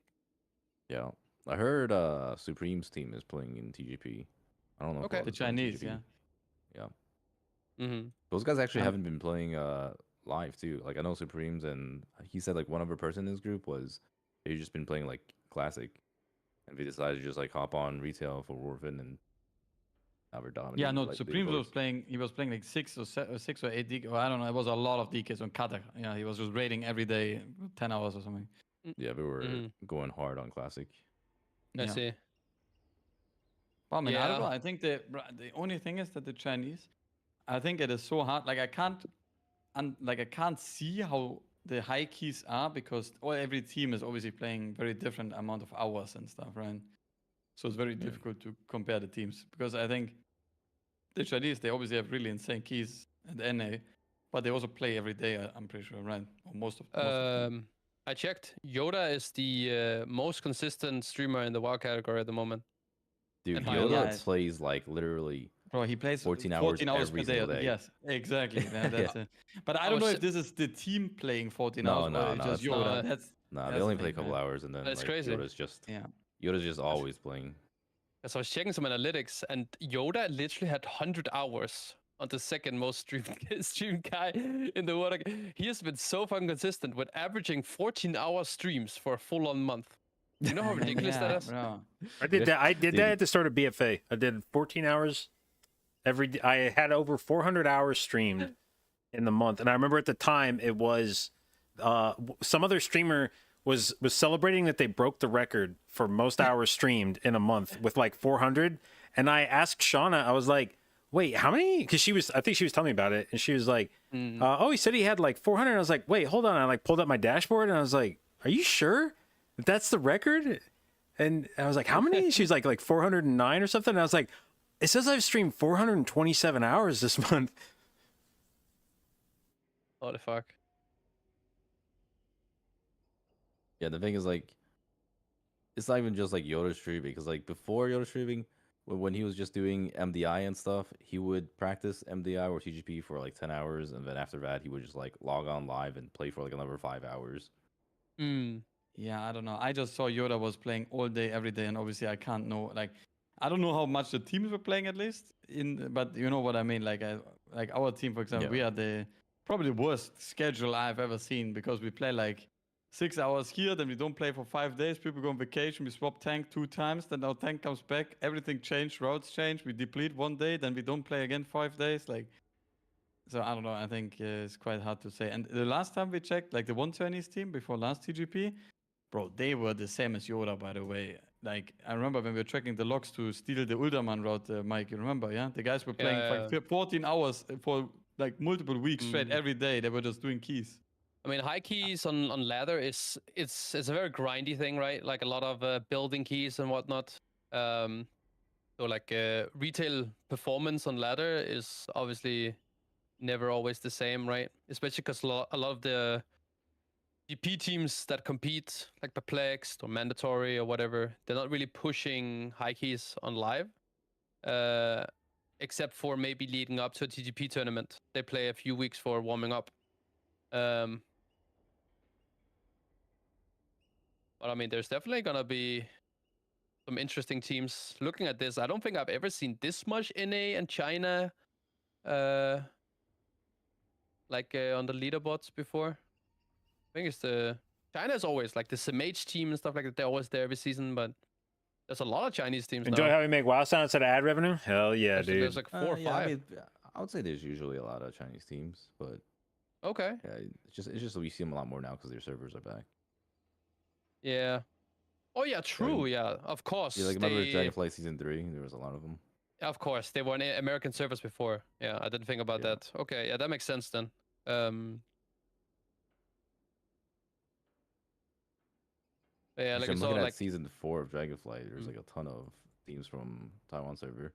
Yeah, I heard Supreme's team is playing in TGP. I don't know. if Okay. Cloud The is playing Chinese, TGP. yeah. Yeah. Mm-hmm. Those guys actually Um, haven't been playing live too. Like I know Supremes, and he said like one other person in his group was they've just been playing like classic, and they decided to just like hop on retail for Warfin and now we're dominating. Yeah, no, like, Supreme was leaderboards. playing. He was playing like 6 or 8 DK. Or I don't know. It was a lot of DKs on Qatar. Yeah, he was just raiding every day, 10 hours or something. Yeah, they were Mhm. going hard on classic. I Yeah. see. Well, I mean, I don't know. Yeah. I think the only thing is that the Chinese, I think it is so hard. Like I can't see how the high keys are because every team is obviously playing very different amount of hours and stuff, right? So it's very difficult to compare the teams because I think the Chinese, they obviously have really insane keys at NA, but they also play every day. I'm pretty sure, right? Or most of them. I checked. Yoda is the most consistent streamer in the WoW category at the moment. Dude, And Yoda yeah. plays like literally Bro, he plays 14 14 hours hours every per day. single day. Yes, exactly. Man, that's it. But I I don't know was- if this is the team playing 14 No, hours no, or it's no, just that's Yoda. not- That's Nah, that's they only the play a thing, couple man. hours and then That's like crazy. Yeah. Yoda's just always playing. So I was checking some analytics, and Yoda literally had 100 hours on the second most streamed guy in the world. He has been so fucking consistent with averaging 14-hour streams for a full-on month. You know how ridiculous that is? Bro. I did that. I did that at the start of BFA. I did 14 hours every day. I had over 400 hours streamed in the month, and I remember at the time it was some other streamer was celebrating that they broke the record for most hours streamed in a month with like 400. And I asked Shauna, I was like, "Wait, how many?" Because I think she was telling me about it, and she was like, "Oh, he said he had like 400." And I was like, "Wait, hold on." I like pulled up my dashboard, and I was like, "Are you sure that that's the record?" And I was like, "How many?" She's like 409 or something. And I was like, "It says I've streamed 427 hours this month." What the fuck? Yeah, the thing is like, it's not even just like Yoda streaming because like before Yoda streaming, when he was just doing MDI and stuff, he would practice MDI or TGP for like 10 hours, and then after that he would just like log on live and play for like another 5 hours. Yeah, I don't know. I just saw Yoda was playing all day, every day, and obviously I can't know. Like, I don't know how much the teams were playing at least. But you know what I mean. Like, like our team, for example, we are probably the worst schedule I've ever seen because we play like 6 hours here, then we don't play for 5 days. People go on vacation. We swap tank 2 times, then our tank comes back. Everything changed, routes change. We deplete 1 day, then we don't play again 5 days. Like, so I don't know. I think it's quite hard to say. And the last time we checked, like the one Chinese team before last TGP, bro, they were the same as Yoda, by the way. Like, I remember when we were tracking the logs to steal the Ultraman route, Mike, you remember, yeah? The guys were playing Yeah, for like 14 hours for like multiple weeks straight every day. They were just doing keys. I mean, high keys on ladder it's a very grindy thing, right? Like a lot of building keys and whatnot. So like retail performance on ladder is obviously never always the same, right? Especially because a lot of the DP teams that compete, like Perplexed or Mandatory or whatever, they're not really pushing high keys on live, except for maybe leading up to a TGP tournament. They play a few weeks for warming up. But I mean, there's definitely gonna be some interesting teams looking at this. I don't think I've ever seen this much NA and China, like on the leaderboards before. think it's the China's always like the Samage team and stuff like that. They're always there every season, but there's a lot of Chinese teams Enjoy now. how we make WoW sound instead of ad revenue? Hell yeah, There's, dude. there's like 4 or 5. Yeah, I mean, I would say there's usually a lot of Chinese teams, but Okay. yeah, it's just we see them a lot more now because their servers are back. Yeah. Oh yeah, true. Yeah, of course. Yeah, like remember Dragonflight Season 3? There was a lot of them. Of course, they were on American servers before. Yeah, I didn't think about that. Okay, yeah, that makes sense then. Yeah, like I'm it's all looking at like Season 4 of Dragonflight. There's like a ton of teams from Taiwan server.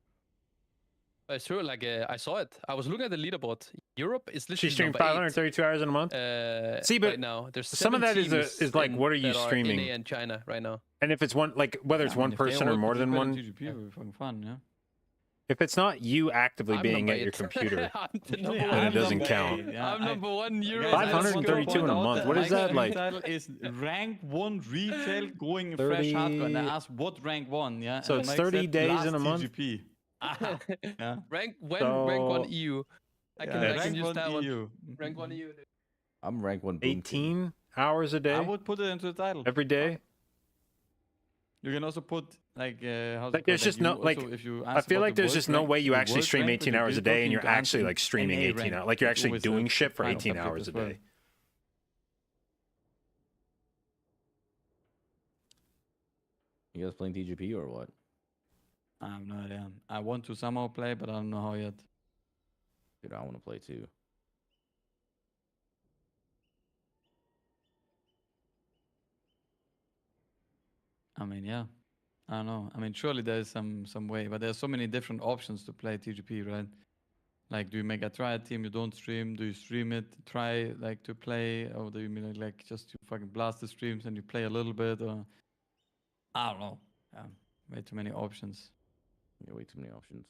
it's true. Like I saw it. I was looking at the leaderboard. Europe is She literally streamed number 532 hours in a month. See, but right now there's some of that 7 is like, teams what are you that streaming? NA and China right now. And if it's one, like whether it's I mean, one if they person or all more than participate one, in TGP, it would be fucking fun, yeah. if it's not you actively I'm being number at your 8. computer, I'm the number Yeah, one. then it I'm doesn't number count. 8, yeah. I'm number 1 Euro. 532 in a month. What is that like? Title is rank 1 retail going fresh hardcore. And I asked what rank 1, yeah. So and it's Mike 30 said days last in a month? TGP. Yeah. Rank rank So- 1 EU. I can Rank use 1 that one. EU. Rank 1 EU. dude. I'm rank 1 Boom King. 18 hours a I day would put it into the title. every day. You can also put like how's Like it there's called? just you no also, like if you I ask feel about like the there's world just no rank, way you the actually world stream rank, 18 but hours a you day build and up, you're you can actually answer like streaming NA 18 rank, hours. Like you're which actually always doing a shit for final 18 subject hours a as well. day. You guys playing TGP or what? I have no idea. I want to somehow play, but I don't know how yet. Dude, I want to play too. I mean, yeah. I don't know. I mean, surely there's some way, but there's so many different options to play TGP, right? Like, do you make a triad team? You don't stream? Do you stream it? Try like to play, or do you mean like just you fucking blast the streams and you play a little bit, or I don't know. Yeah, way too many options. Yeah, way too many options.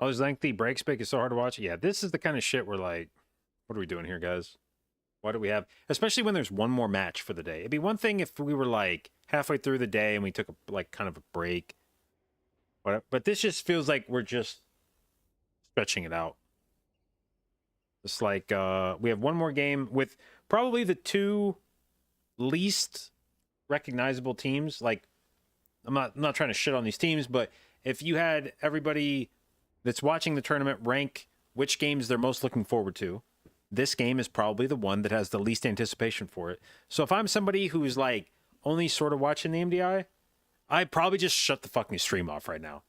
Oh, those lengthy breaks make it so hard to watch. Yeah, this is the kind of shit we're like, what are we doing here, guys? Why do we have, especially when there's one more match for the day? It'd be one thing if we were like halfway through the day and we took a, like kind of a break. But this just feels like we're just stretching it out. It's like we have one more game with probably the two least recognizable teams. Like I'm not trying to shit on these teams, but if you had everybody that's watching the tournament rank which games they're most looking forward to, this game is probably the one that has the least anticipation for it. So if I'm somebody who's like only sort of watching the MDI, I'd probably just shut the fucking stream off right now.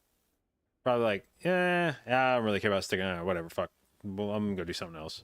probably like, yeah, I don't really care about sticking. Whatever, fuck. Well, I'm gonna go do something else.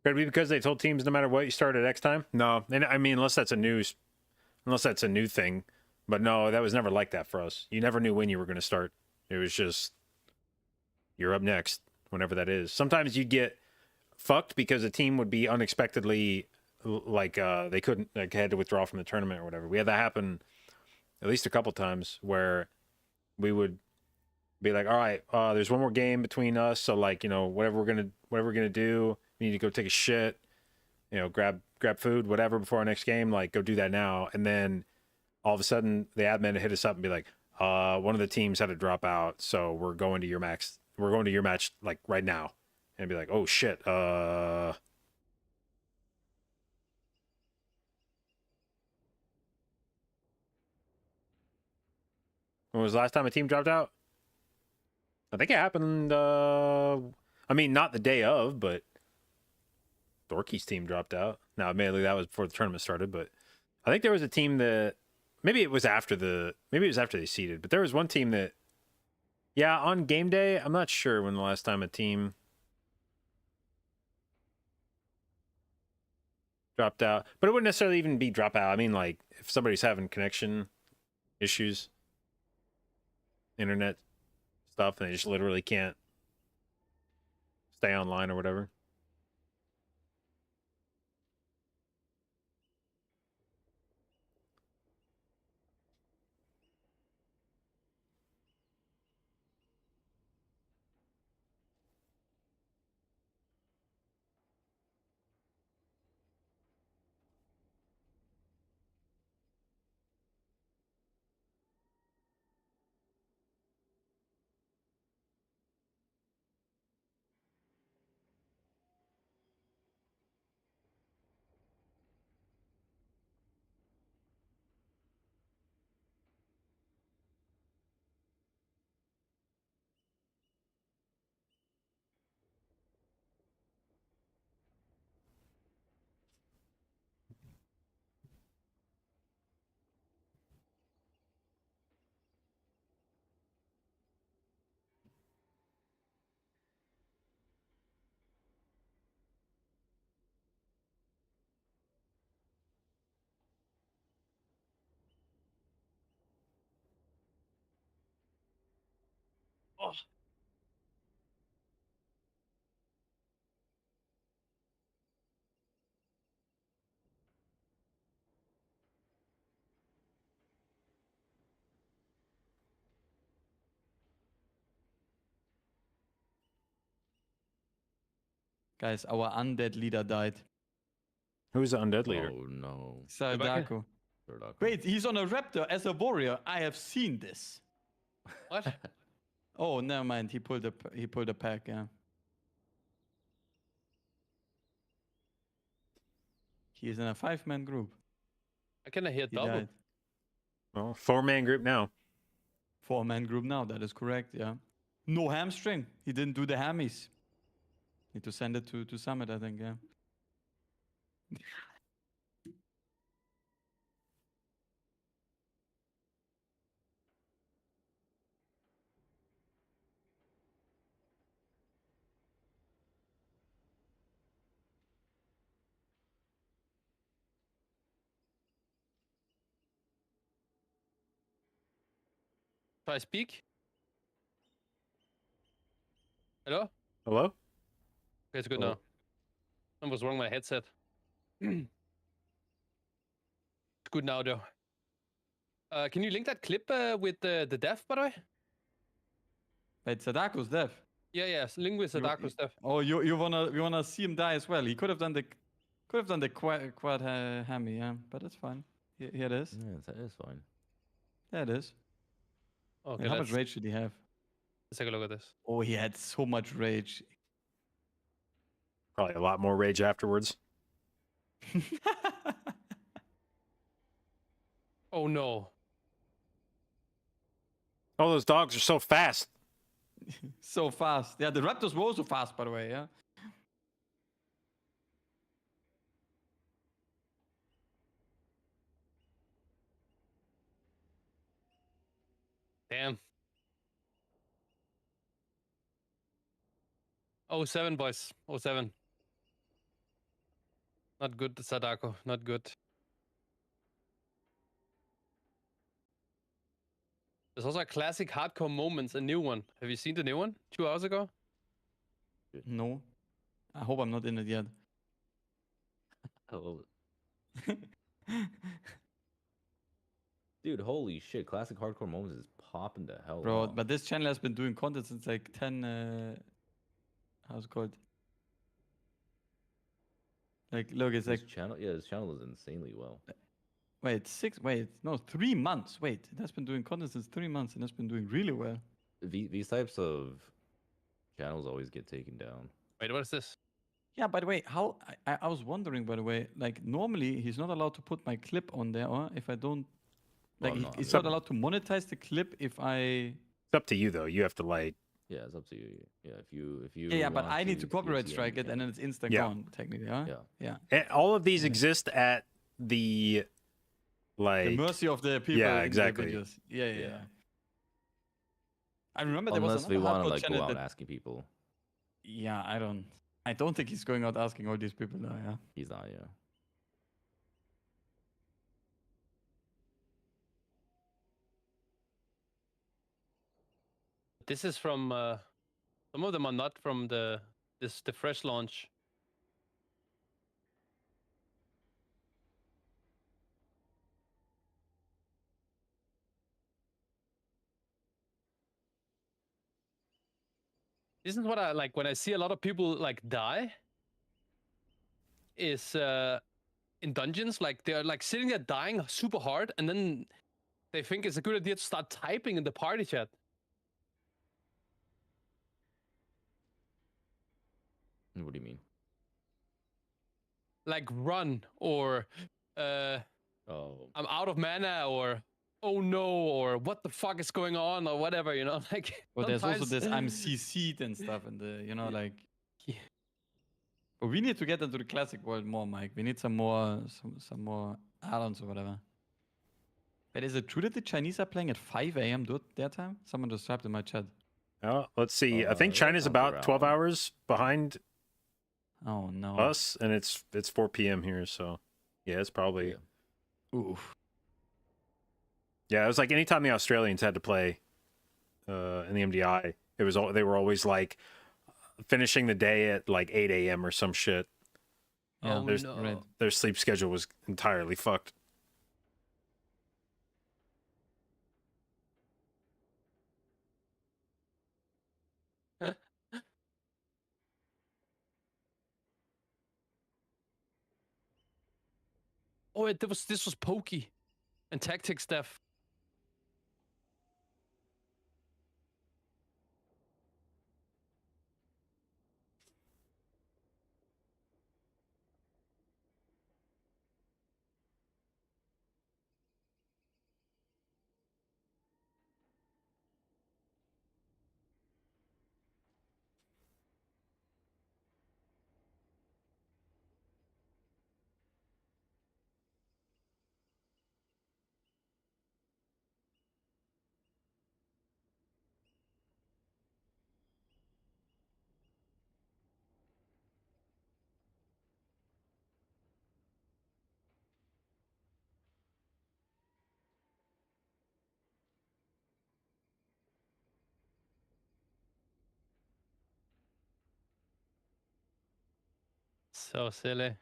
Could it be because they told teams no matter what you start at X time? No, and I mean unless that's a new thing, but no, that was never like that for us. You never knew when you were going to start. It was just you're up next whenever that is. Sometimes you'd get fucked because a team would be unexpectedly like they couldn't like had to withdraw from the tournament or whatever. We had that happen at least a couple times where we would be like, all right, there's one more game between us, so like, you know, whatever we're gonna do, we need to go take a shit, you know, grab food, whatever, before our next game, like go do that now. And then all of a sudden the admin would hit us up and be like, one of the teams had to drop out, so we're going to your match like right now. And be like, oh shit, when was the last time a team dropped out? I think it happened, I mean, not the day of, but Dorky's team dropped out. Now, admittedly, that was before the tournament started, but I think there was a team that, maybe it was after they seeded, but there was one team that, yeah, on game day, I'm not sure when the last time a team dropped out, but it wouldn't necessarily even be drop out. I mean, like, if somebody's having connection issues, internet stuff, and they just literally can't stay online or whatever. Oh. Guys, our undead leader died. Who's the undead leader? Oh no. Sadako. Wait, he's on a raptor as a warrior. I have seen this. What? Oh, never mind. He pulled a pack. Yeah. He is in a 5-man group. I can hear He double. died. Well, 4-man group now. 4-man group now. That is correct. Yeah. No hamstring. He didn't do the hammies. Need to send it to Summit, I think. Yeah. If I speak? Hello? Hello? Okay, it's good Hello? now. Something was wrong with my headset. It's good now, though. Can you link that clip with the death, by the way? Wait, Sadako's death. Yeah, link with Sadako's death. Oh, you wanna see him die as well? He could have done the Could have done the quad hammy, yeah, but it's fine. Here it is. Yeah, that is fine. There it is. Okay, And how much let's rage did he have? take a look at this. Oh, he had so much rage. Probably a lot more rage afterwards. Oh no. Oh, those dogs are so fast. So fast. Yeah, the raptors were also fast, by the way, yeah. Damn. 07, boys. 07. Not good, Sadako. Not good. There's also a classic hardcore moments, a new one. Have you seen the new one? 2 hours ago? No. I hope I'm not in it yet. Oh. Dude, holy shit. Classic Hardcore Moments is popping the hell Bro, off. but this channel has been doing content since like 10, how's it called? Like, look, it's This like, channel, yeah, this channel is insanely well. wait, 3 months. Wait, it has been doing content since 3 months and it's been doing really well. These types of channels always get taken down. Wait, what is this? Yeah, by the way, how I was wondering, by the way, like normally he's not allowed to put my clip on there, or if I don't, Well, like I'm not- he's I'm not allowed to monetize the clip if I. It's up to you though. You have to like. Yeah, it's up to you. Yeah, if you Yeah, but want I need to copyright yeah, strike you it, and then it's instant Yeah. gone, technically, huh? Yeah. Yeah. And all of these exist at the like. The mercy of the people. Yeah, in the exactly. videos. Yeah. Yeah. I remember there was Unless we another want to hardcore like go channel out that. asking people. Yeah, I don't think he's going out asking all these people now. Yeah. He's not, yeah. This is from some of them are not from the fresh launch. This is what I like when I see a lot of people like die. Is in dungeons, like they're like sitting there dying super hard, and then they think it's a good idea to start typing in the party chat. What do you mean? Like run or Oh. I'm out of mana or oh no or what the fuck is going on or whatever, you know, like. But there's also sometimes- this I'm CC'd and stuff, and the like. But we need to get into the classic world more, Mike. We need some more add-ons or whatever. But is it true that the Chinese are playing at 5 a.m. their time? Someone just typed in my chat. Oh, let's see. I think that China's sounds about 12 around. hours behind Oh no. us, and it's 4 p.m. here. So, yeah, it's probably. Oof. Yeah, it was like anytime the Australians had to play in the MDI, it was they were always like finishing the day at like 8 a.m. or some shit. Yeah, Oh, there's- no. right. Their sleep schedule was entirely fucked. Oh, this was Pokey and Tactic Steph. So silly.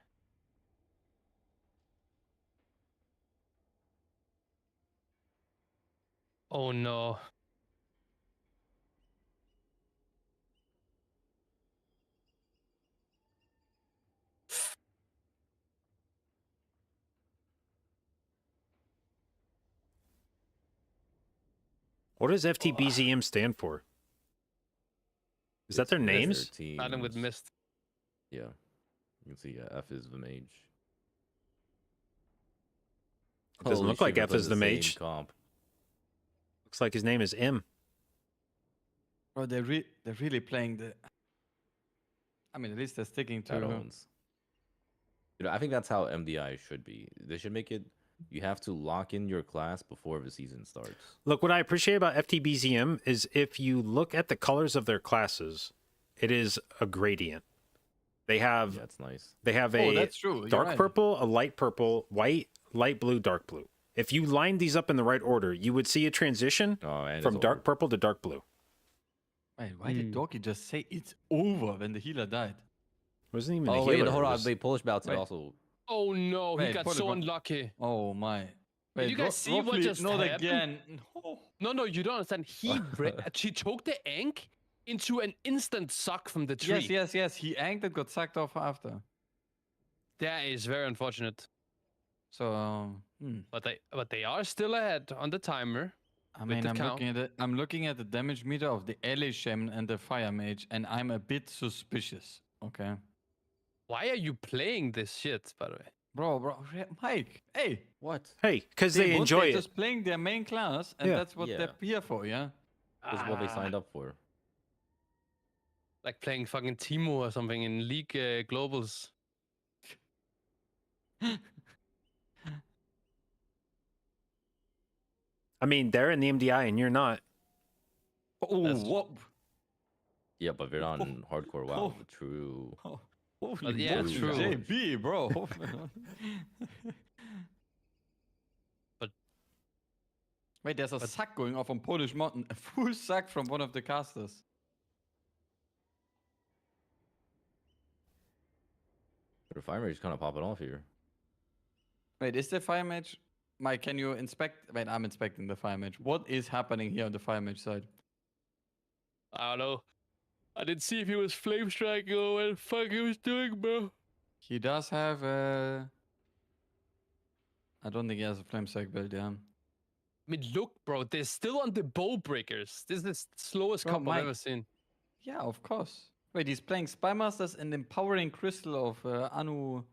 Oh no. What does FTBZM stand for? Is that their names? Starting with Mist. Yeah. You can see F is the mage. It doesn't Holy look like shit, we're F playing is the same mage. Comp. Looks like his name is M. Bro, they're really playing the. I mean, at least they're sticking to. Add-ons. You know, I think that's how MDI should be. They should make it. You have to lock in your class before the season starts. Look, what I appreciate about FTBZM is if you look at the colors of their classes, it is a gradient. They have. Yeah, that's nice. They have Oh, a that's true. You're dark right. purple, a light purple, white, light blue, dark blue. If you lined these up in the right order, you would see a transition from dark purple to dark blue. Wait, why did Dorky just say it's over when the healer died? Wasn't even Oh the wait, healer. hold it on. was- They Polish bouts Wait. also. Oh no, he Wait, got Polish so Bout- unlucky. Oh my. Did you guys see what just not happened? again. No, you don't understand. She choked the Ankh into an instant suck from the tree. Yes. He anked and got sucked off after. That is very unfortunate. So, But they are still ahead on the timer. I with mean, the I'm count. looking at it. I'm looking at the damage meter of the LA Shaman and the Fire Mage, and I'm a bit suspicious. Okay, Why are you playing this shit, by the way? bro, Mike. Hey, What? Hey, because they want- enjoy they're it. just playing their main class, and Yeah. that's what they're here for. Yeah. This is what they signed up for. Like playing fucking Timo or something in League Globals. I mean, they're in the MDI and you're not. Oh, what? Yeah, but they're not in hardcore. Wow, Oh. true. Holy yeah, moly, true. JB, bro. But- Wait, there's a sack going off on Polish Mountain. A full sack from one of the casters. The fire mage is kind of popping off here. Wait, is the fire mage? Mike, can you inspect? Wait, I'm inspecting the fire mage. What is happening here on the fire mage side? I don't know. I didn't see if he was flame striking or what the fuck he was doing, bro. He does have a. I don't think he has a flame strike build, yeah. I mean, look, bro, they're still on the bow breakers. This is the slowest Bro, comp Mike- I've ever seen. Yeah, of course. Wait, he's playing Spy Masters and Empowering Crystal of Anu.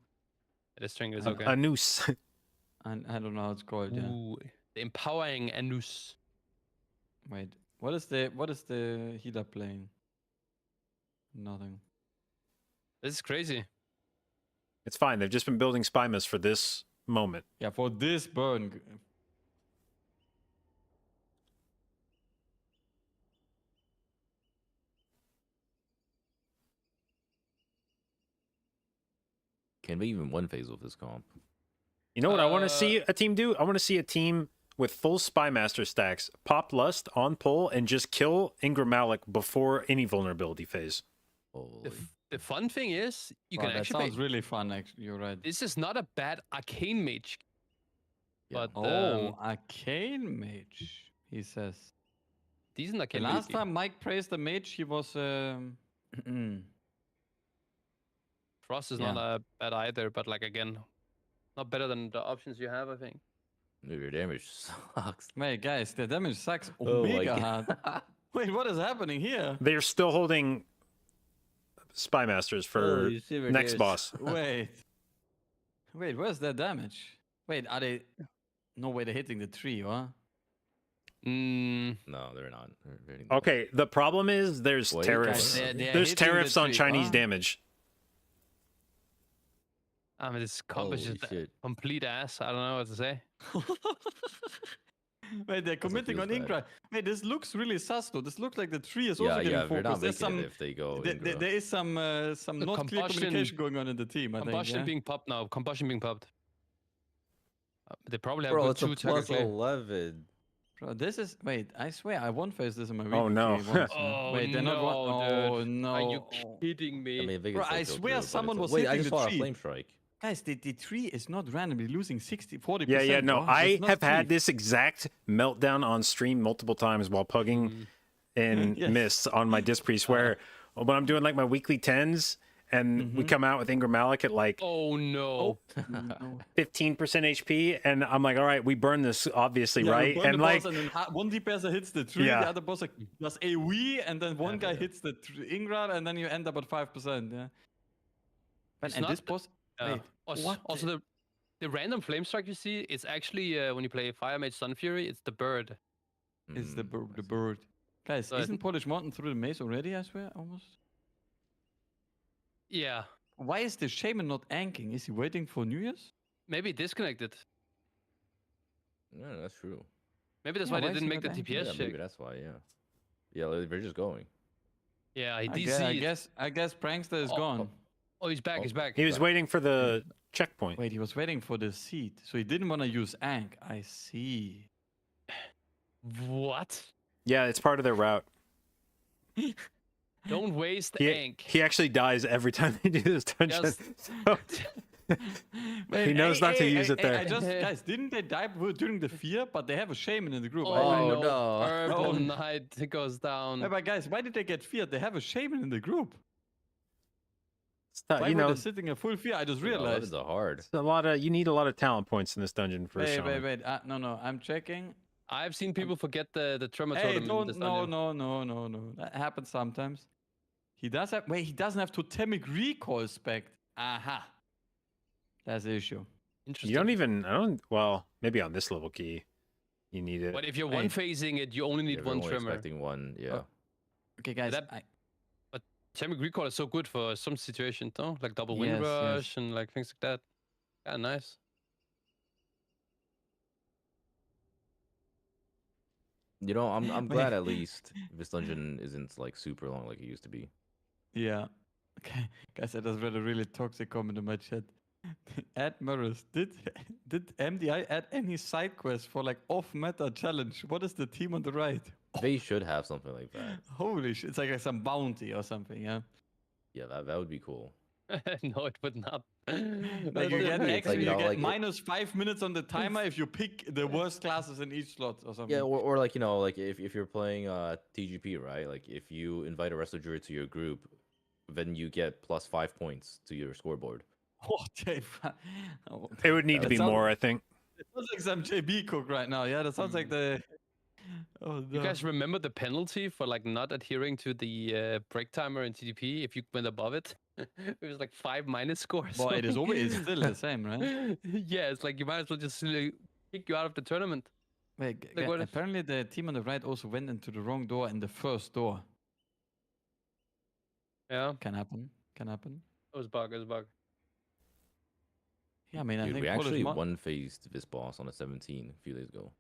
This string is A- okay. A noose. And I don't know how it's called, yeah. Ooh, the empowering Anus. Wait, what is the healer playing? Nothing. This is crazy. It's fine. They've just been building spy mists for this moment. Yeah, for this burn. Can we even one phase with this comp? You know what I want to see a team do? I want to see a team with full Spy Master stacks, pop Lust on pull, and just kill Ingram Malik before any vulnerability phase. The fun thing is, you Wow, can that actually. sounds really fun, actually. You're right. This is not a bad arcane mage. But Oh, Arcane Mage, he says. decent The arcane last mage. time Mike praised the mage, he was. Frost is Yeah. not bad either, but like again, not better than the options you have, I think. Dude, your damage sucks. Wait, guys, the damage sucks Oh my omega God. hard. Wait, what is happening here? They're still holding Spy Masters for Holy shit, we're next good. boss. Wait. Wait, where's their damage? Wait, are they. No way, they're hitting the tree, huh? Mm, No, they're not. They're hitting the Okay, the problem is there's Wait, tariffs. They're There's hitting the tariffs on tree, Chinese huh? damage. I mean, this comp is Holy just shit. complete ass. I don't know what to say. Wait, they're committing feels on bad. Ingra. Wait, this looks really sus though. This looks like the tree is Yeah, also getting yeah, they're not focused. There's making some, it if they go there Ingra. is some The not clear combustion- communication going on in the team. I think. Combustion Yeah? being popped now. Combustion being popped. They probably have Bro, good it's a two plus technically. 11. Bro, this is. Wait, I swear I won face this in my weekly Oh, no. game once, Oh, wait, they're not no, one. Oh dude. no! Are you Oh. kidding me? I mean, they can Bro, still I kill swear through, but someone it's was Wait, I hitting just the saw a tree. flame strike. Guys, the tree is not randomly losing 40%. Yeah, no. I That's not have had tree. this exact meltdown on stream multiple times while pugging in Yes. mists on my disc priest where when I'm doing like my weekly 10s and we come out with Ingram Malik at like Oh no. 15% HP, and I'm like, all right, we burn this obviously, Yeah, right? you burn And the like, boss, and then one DPS hits the tree, Yeah. the other boss like does AoE, and then one guy hits the Ingrad, and then you end up at 5%. Yeah. But, It's and not this the- boss, wait, Also, what? also the random flame strike you see, it's actually when you play Fire Mage Sun Fury, it's the bird. Is the bird? Guys, So isn't Polish Mountain through the maze already? I swear, almost. Yeah. Why is the shaman not anking? Is he waiting for New Year's? Maybe disconnected. Yeah, that's true. Maybe that's Yeah, why they why is didn't he make the not TPS Yeah, check. maybe that's why. Yeah. Yeah, they're just going. Yeah, he I DC'd. guess Prankster is gone. Oh, he's back. He's back. he was waiting for the checkpoint. Wait, he was waiting for the seed, so he didn't want to use Ank. I see. What? Yeah, it's part of their route. Don't waste He, ink. he actually dies every time they do this dungeon. Just- So, he knows not to use it there. I just, guys, didn't they die during the fear? But they have a shaman in the group. Oh, no. no. Purple Oh, no. Knight goes down. Hey, but guys, why did they get feared? They have a shaman in the group. Stop, Why you were know, they sitting in full fear? I just Yeah, realized. that is hard. it's a lot of you need a lot of talent points in this dungeon for a Wait, shaman. wait. No. I'm checking. I've seen people forget the Tremor Hey, totem. in this don't. dungeon. No. That happens sometimes. He does have. Wait, he doesn't have totemic recall spec. Aha. That's the issue. Interesting. You don't even. I don't. Well, maybe on this level key, you need it. But if you're Wait. one phasing it, you only need Yeah, one we're only Tremor. expecting one. Yeah. Okay, guys. That- Thermic Recall is so good for some situations, though, like double Yes, wind yes. rush and like things like that. Yeah, nice. You know, I'm glad at least this dungeon isn't like super long like it used to be. Yeah. Okay, guys, I just read a really toxic comment in my chat. Add Morris, did MDI add any side quests for like off-meta challenge? What is the team on the right? They should have something like that. Holy shit, it's like some bounty or something, yeah? Yeah, that would be cool. No, it would not. Like you get, It's extra, like, you you know, get like it- minus 5 minutes on the timer if you pick the worst classes in each slot or something. Yeah, or like, you know, like if you're playing TGP, right? Like if you invite a Wrestler Druid to your group, then you get plus 5 points to your scoreboard. Oh, oh, It would need to that be sounds- more, I think. It sounds like some JB cook right now. Yeah, that sounds like the. Oh, no. You guys remember the penalty for like not adhering to the break timer in TDP if you went above it? It was like 5 minus scores. Well, it is always it's still the same, right? Yeah, it's like you might as well just kick you out of the tournament. Wait, Like, what if- apparently the team on the right also went into the wrong door in the first door. Yeah, Can happen. Can happen. it was bug. It was bug. Yeah, I mean, I Dude, think we Polish actually Mon- one-phased this boss on a 17 a few days ago.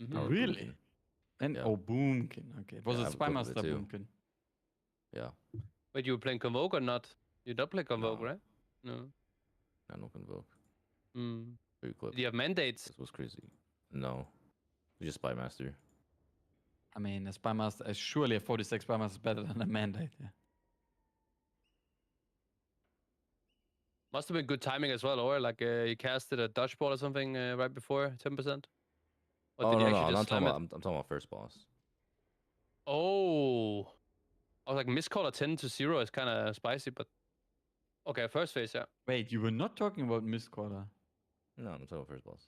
Mhm. Our Really? Boomkin. And Yeah. oh, Boomkin. Okay, it was Yeah, a I have a Spy clip of Master it too. Boomkin. Yeah, Wait, you were playing Convoke or not? You don't play Convoke, No. right? No. I no Convoke. Mm. Very clip. Do you have mandates? This was crazy. No, just Spy Master. I mean, a Spy Master, surely a 46 Spy Master is better than a Mandate. Yeah. Must have been good timing as well, or like you casted a dodgeball or something right before 10%. Or Oh did you no, actually I'm just not talking slam about. it? I'm talking about first boss. Oh, I was like miscaller 10 to 0 is kind of spicy, but okay, first phase, yeah. Wait, you were not talking about Mistcaller. No, I'm talking about first boss.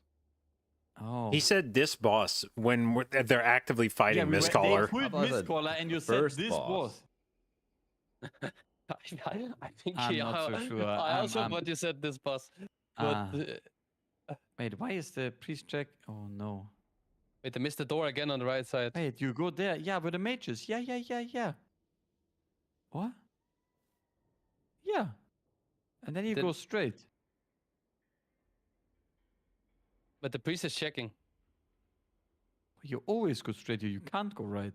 Oh. He said this boss when they're actively fighting They Mistcaller. pulled thought I said Mistcaller and you said first this boss. boss. I think I'm yeah, not so sure. I also I'm- thought you said this boss. But Ah. Wait, why is the priest check? Oh no. wait, they missed the door again on the right side. Wait, you go there. Yeah, with the mages. Yeah. What? Yeah. And then you Then- go straight. But the priest is checking. You always go straight here. You can't go right.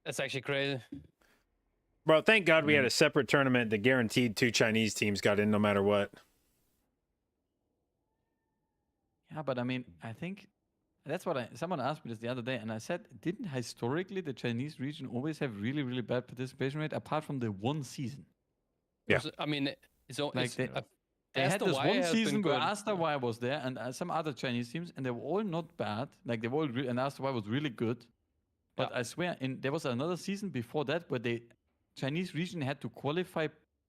That's actually crazy. Bro, thank God we had a separate tournament that guaranteed 2 Chinese teams got in no matter what. Yeah, but I mean, I think that's what someone asked me this the other day, and I said, didn't historically the Chinese region always have really, really bad participation rate apart from the one season? Yeah. I mean, it's, Like it's they- They had Asta this Wire one has been season where good. Asta Wire was there and some other Chinese teams, and they were all not bad. Like they were all, and Asta Wire was really good. But I swear, there was another season before that where the Chinese region had to qualify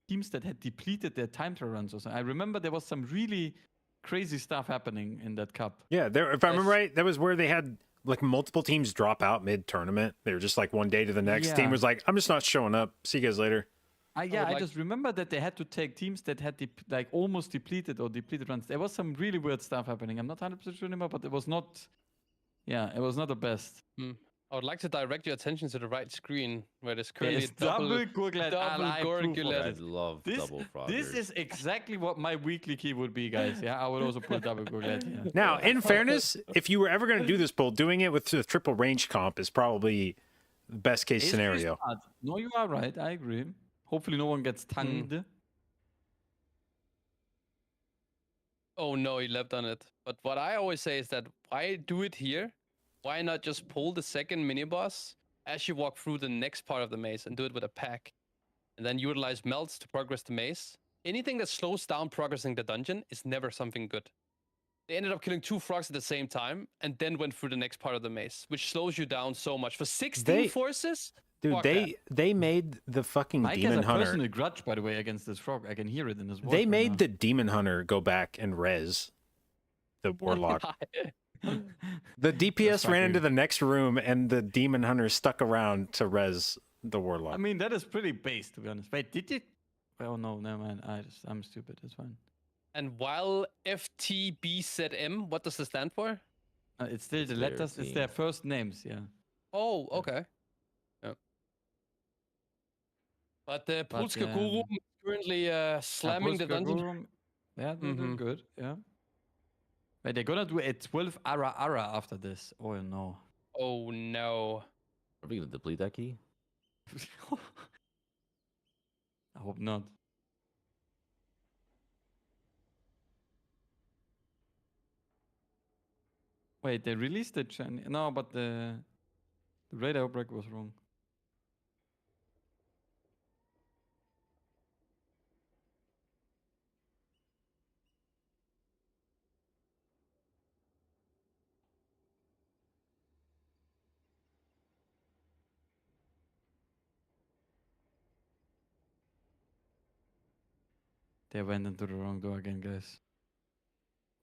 teams that had depleted their time trial runs or something. I remember there was some really crazy stuff happening in that cup. Yeah, there. If I remember right, that was where they had like multiple teams drop out mid-tournament. They were just like one day to the next. Team Yeah. was like, "I'm just not showing up. See you guys later." I would like- just remember that they had to take teams that had like almost depleted or depleted runs. There was some really weird stuff happening. I'm not 100% sure anymore, but it was not. Yeah, it was not the best. I would like to direct your attention to the right screen where there's currently There's double Gurglet. double I approve of Gurglet. I this. love This, double Frogger. this is exactly what my weekly key would be, guys. Yeah, I would also put double Gurglet here. Now, in fairness, if you were ever going to do this bull, doing it with the triple range comp is probably the best case It's scenario. smart. No, you are right. I agree. Hopefully, no one gets tongued. Oh no, he leapt on it. But what I always say is that why do it here? Why not just pull the second mini boss as you walk through the next part of the maze and do it with a pack? And then utilize melts to progress the maze. Anything that slows down progressing the dungeon is never something good. They ended up killing 2 frogs at the same time and then went through the next part of the maze, which slows you down so much. For 16 They- forces? Dude, Fuck they made the fucking Mike has demon a hunter. personal grudge, by the way, against this frog. I can hear it in his voice. They right made now. the demon hunter go back and res the warlock. The DPS ran into the next room, and the demon hunter stuck around to res the warlock. I mean, that is pretty base, to be honest. Wait, did you? Oh no, never mind. I'm stupid. It's fine. And while FTBZM, what does it stand for? It's still the their letters. It's team. their first names. Yeah. Oh, okay. Yeah. But the Polska Guru is currently slamming the Polska dungeon. Guru, yeah, they're doing Mhm. good. Yeah. Wait, they're gonna do a 12 Ara Ara after this. Oh no. Oh no. Are we gonna deplete that key? I hope not. Wait, they released the Chinese. No, but the radar break was wrong. They went into the wrong door again, guys.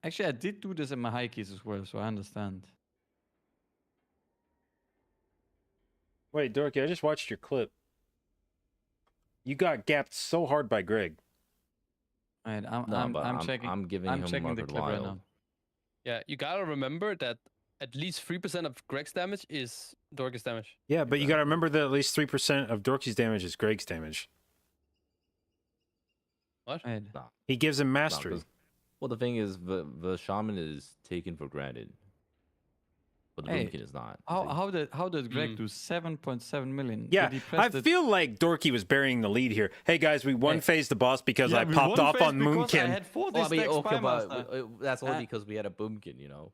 Actually, I did do this in my high keys as well, so I understand. Wait, Dorky, I just watched your clip. You got gapped so hard by Greg. Alright, No, but I'm checking. I'm giving I'm him checking the Margaret clip right Wild. now. Yeah, you gotta remember that at least 3% of Greg's damage is Dorcas damage. Yeah, but you got to remember that at least 3% of Dorky's damage is Greg's damage. What? Right. Nah, He gives him nah, mastery. 'cause- well, the thing is, the shaman is taken for granted, but the Hey, boomkin is not. How did Greg do 7.7 million? Yeah, Did he I press the- feel like Dorky was burying the lead here. Hey guys, we one phased the boss because Yeah, I we popped one off phase on because I Moonkin. had 40 Well, I mean, stacks okay, Spy but Master. that's only Uh, because we had a boomkin, you know.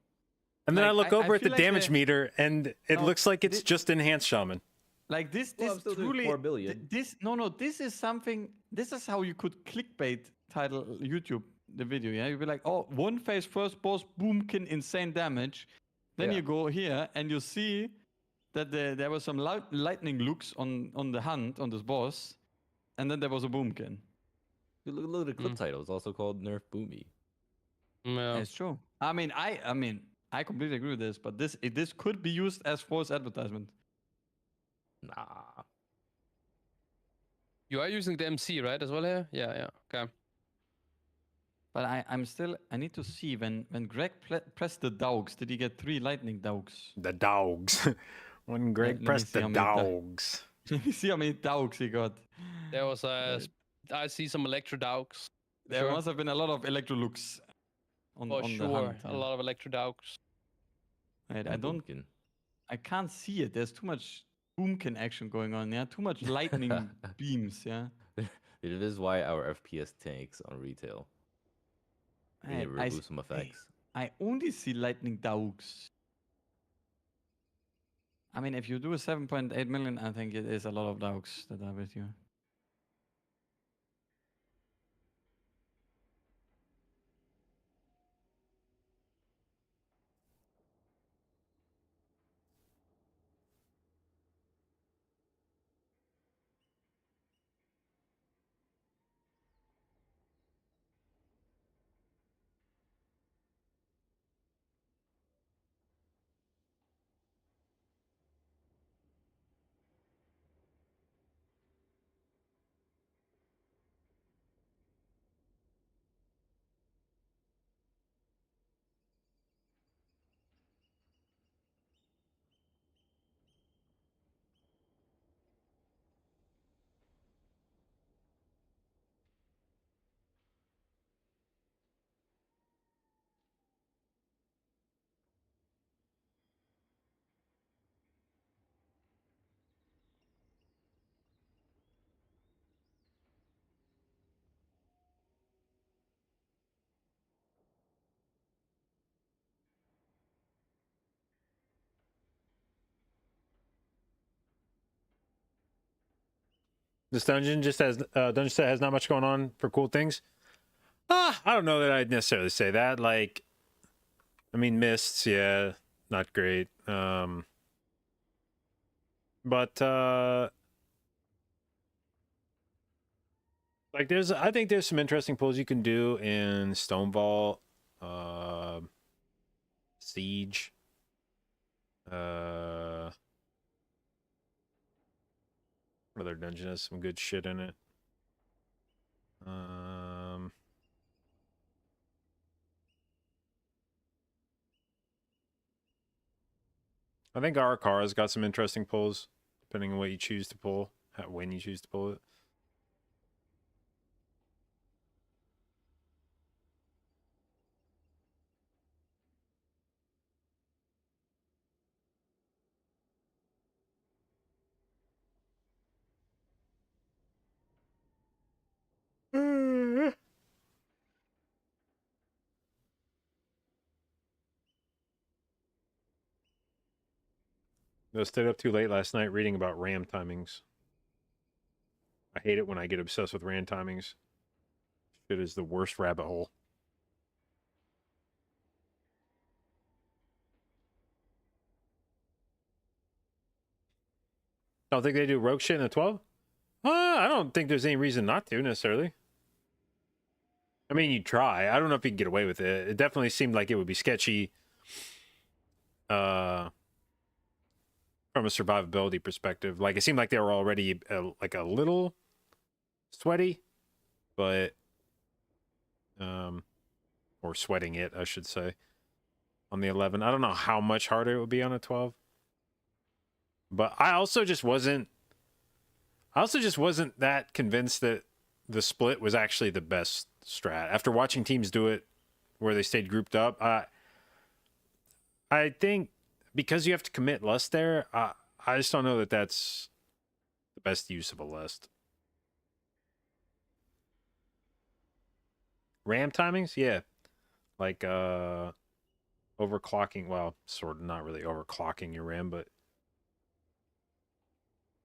And then I Like, look I over at the feel like damage the- meter, and it No, looks like it's thi- just enhanced shaman. Like this, Well, I'm this still doing truly, 4 billion. this this is something. This is how you could clickbait title YouTube the video. Yeah, you'd be like, oh, one phase first boss boomkin insane damage. Then Yeah. you go here and you see that there was some lightning looks on the hand on this boss, and then there was a boomkin. Look at the clip title. It's also called Nerf Boomy. Yeah. It's true. I mean, I completely agree with this, but this could be used as false advertisement. Nah. You are using the MC, right, as well here? Yeah. Okay. But I need to see when Greg pressed the dogs, did he get 3 lightning dogs? The dogs. When Greg let me pressed see the how many dogs. Let me see how many dogs he got. There was I see some Electro Dogs. There must have been a lot of Electrolux on, For on sure, the hunt. a lot of Electro Dogs. Right, And boomkin. I can't see it. There's too much boomkin action going on. Yeah, too much lightning beams. Yeah. It is why our FPS tanks on retail. We need to Right, remove some effects. I only see lightning dogs. I mean, if you do a 7.8 million, I think it is a lot of dogs that are with you. This dungeon just has dungeon set has not much going on for cool things. I don't know that I'd necessarily say that. Like, I mean, mists, yeah, not great. But like, I think there's some interesting pulls you can do in Stonevault, Siege. What other dungeon has some good shit in it? I think Arakara's got some interesting pulls, depending on what you choose to pull, when you choose to pull it. I stayed up too late last night reading about RAM timings. I hate it when I get obsessed with RAM timings. Shit is the worst rabbit hole. Don't think they do rogue shit in the 12? I don't think there's any reason not to, necessarily. I mean, you try. I don't know if you can get away with it. It definitely seemed like it would be sketchy. From a survivability perspective. Like, it seemed like they were already like a little sweaty, but or sweating it, I should say, on the 11. I don't know how much harder it would be on a 12. But I also just wasn't that convinced that the split was actually the best strat. After watching teams do it where they stayed grouped up, I think because you have to commit lust there, I just don't know that that's the best use of a lust. RAM timings? Yeah. Like overclocking, well, sort of not really overclocking your RAM, but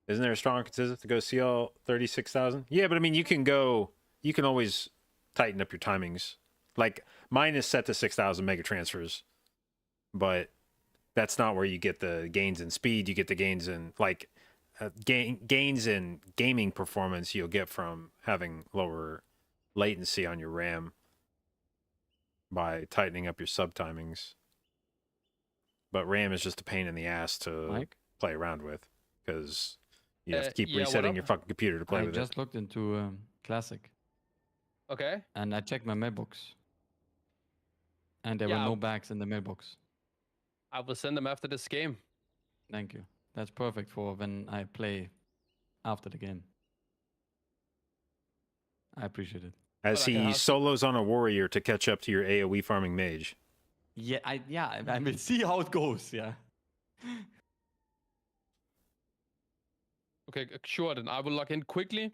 isn't there a strong consensus to go CL 36,000? Yeah, but I mean, you can always tighten up your timings. Like, mine is set to 6,000 mega transfers, but that's not where you get the gains in speed. You get the gains in, like, gains in gaming performance you'll get from having lower latency on your RAM by tightening up your sub timings. But RAM is just a pain in the ass to play around with because you have to keep resetting your fucking computer to play with it. I just looked into Classic. Okay. And I checked my mailbox. And there were no bags in the mailbox. I will send them after this game. Thank you. That's perfect for when I play after the game. I appreciate it. As he solos on a warrior to catch up to your AoE farming mage. Yeah, I will see how it goes, yeah. Okay, sure, then I will log in quickly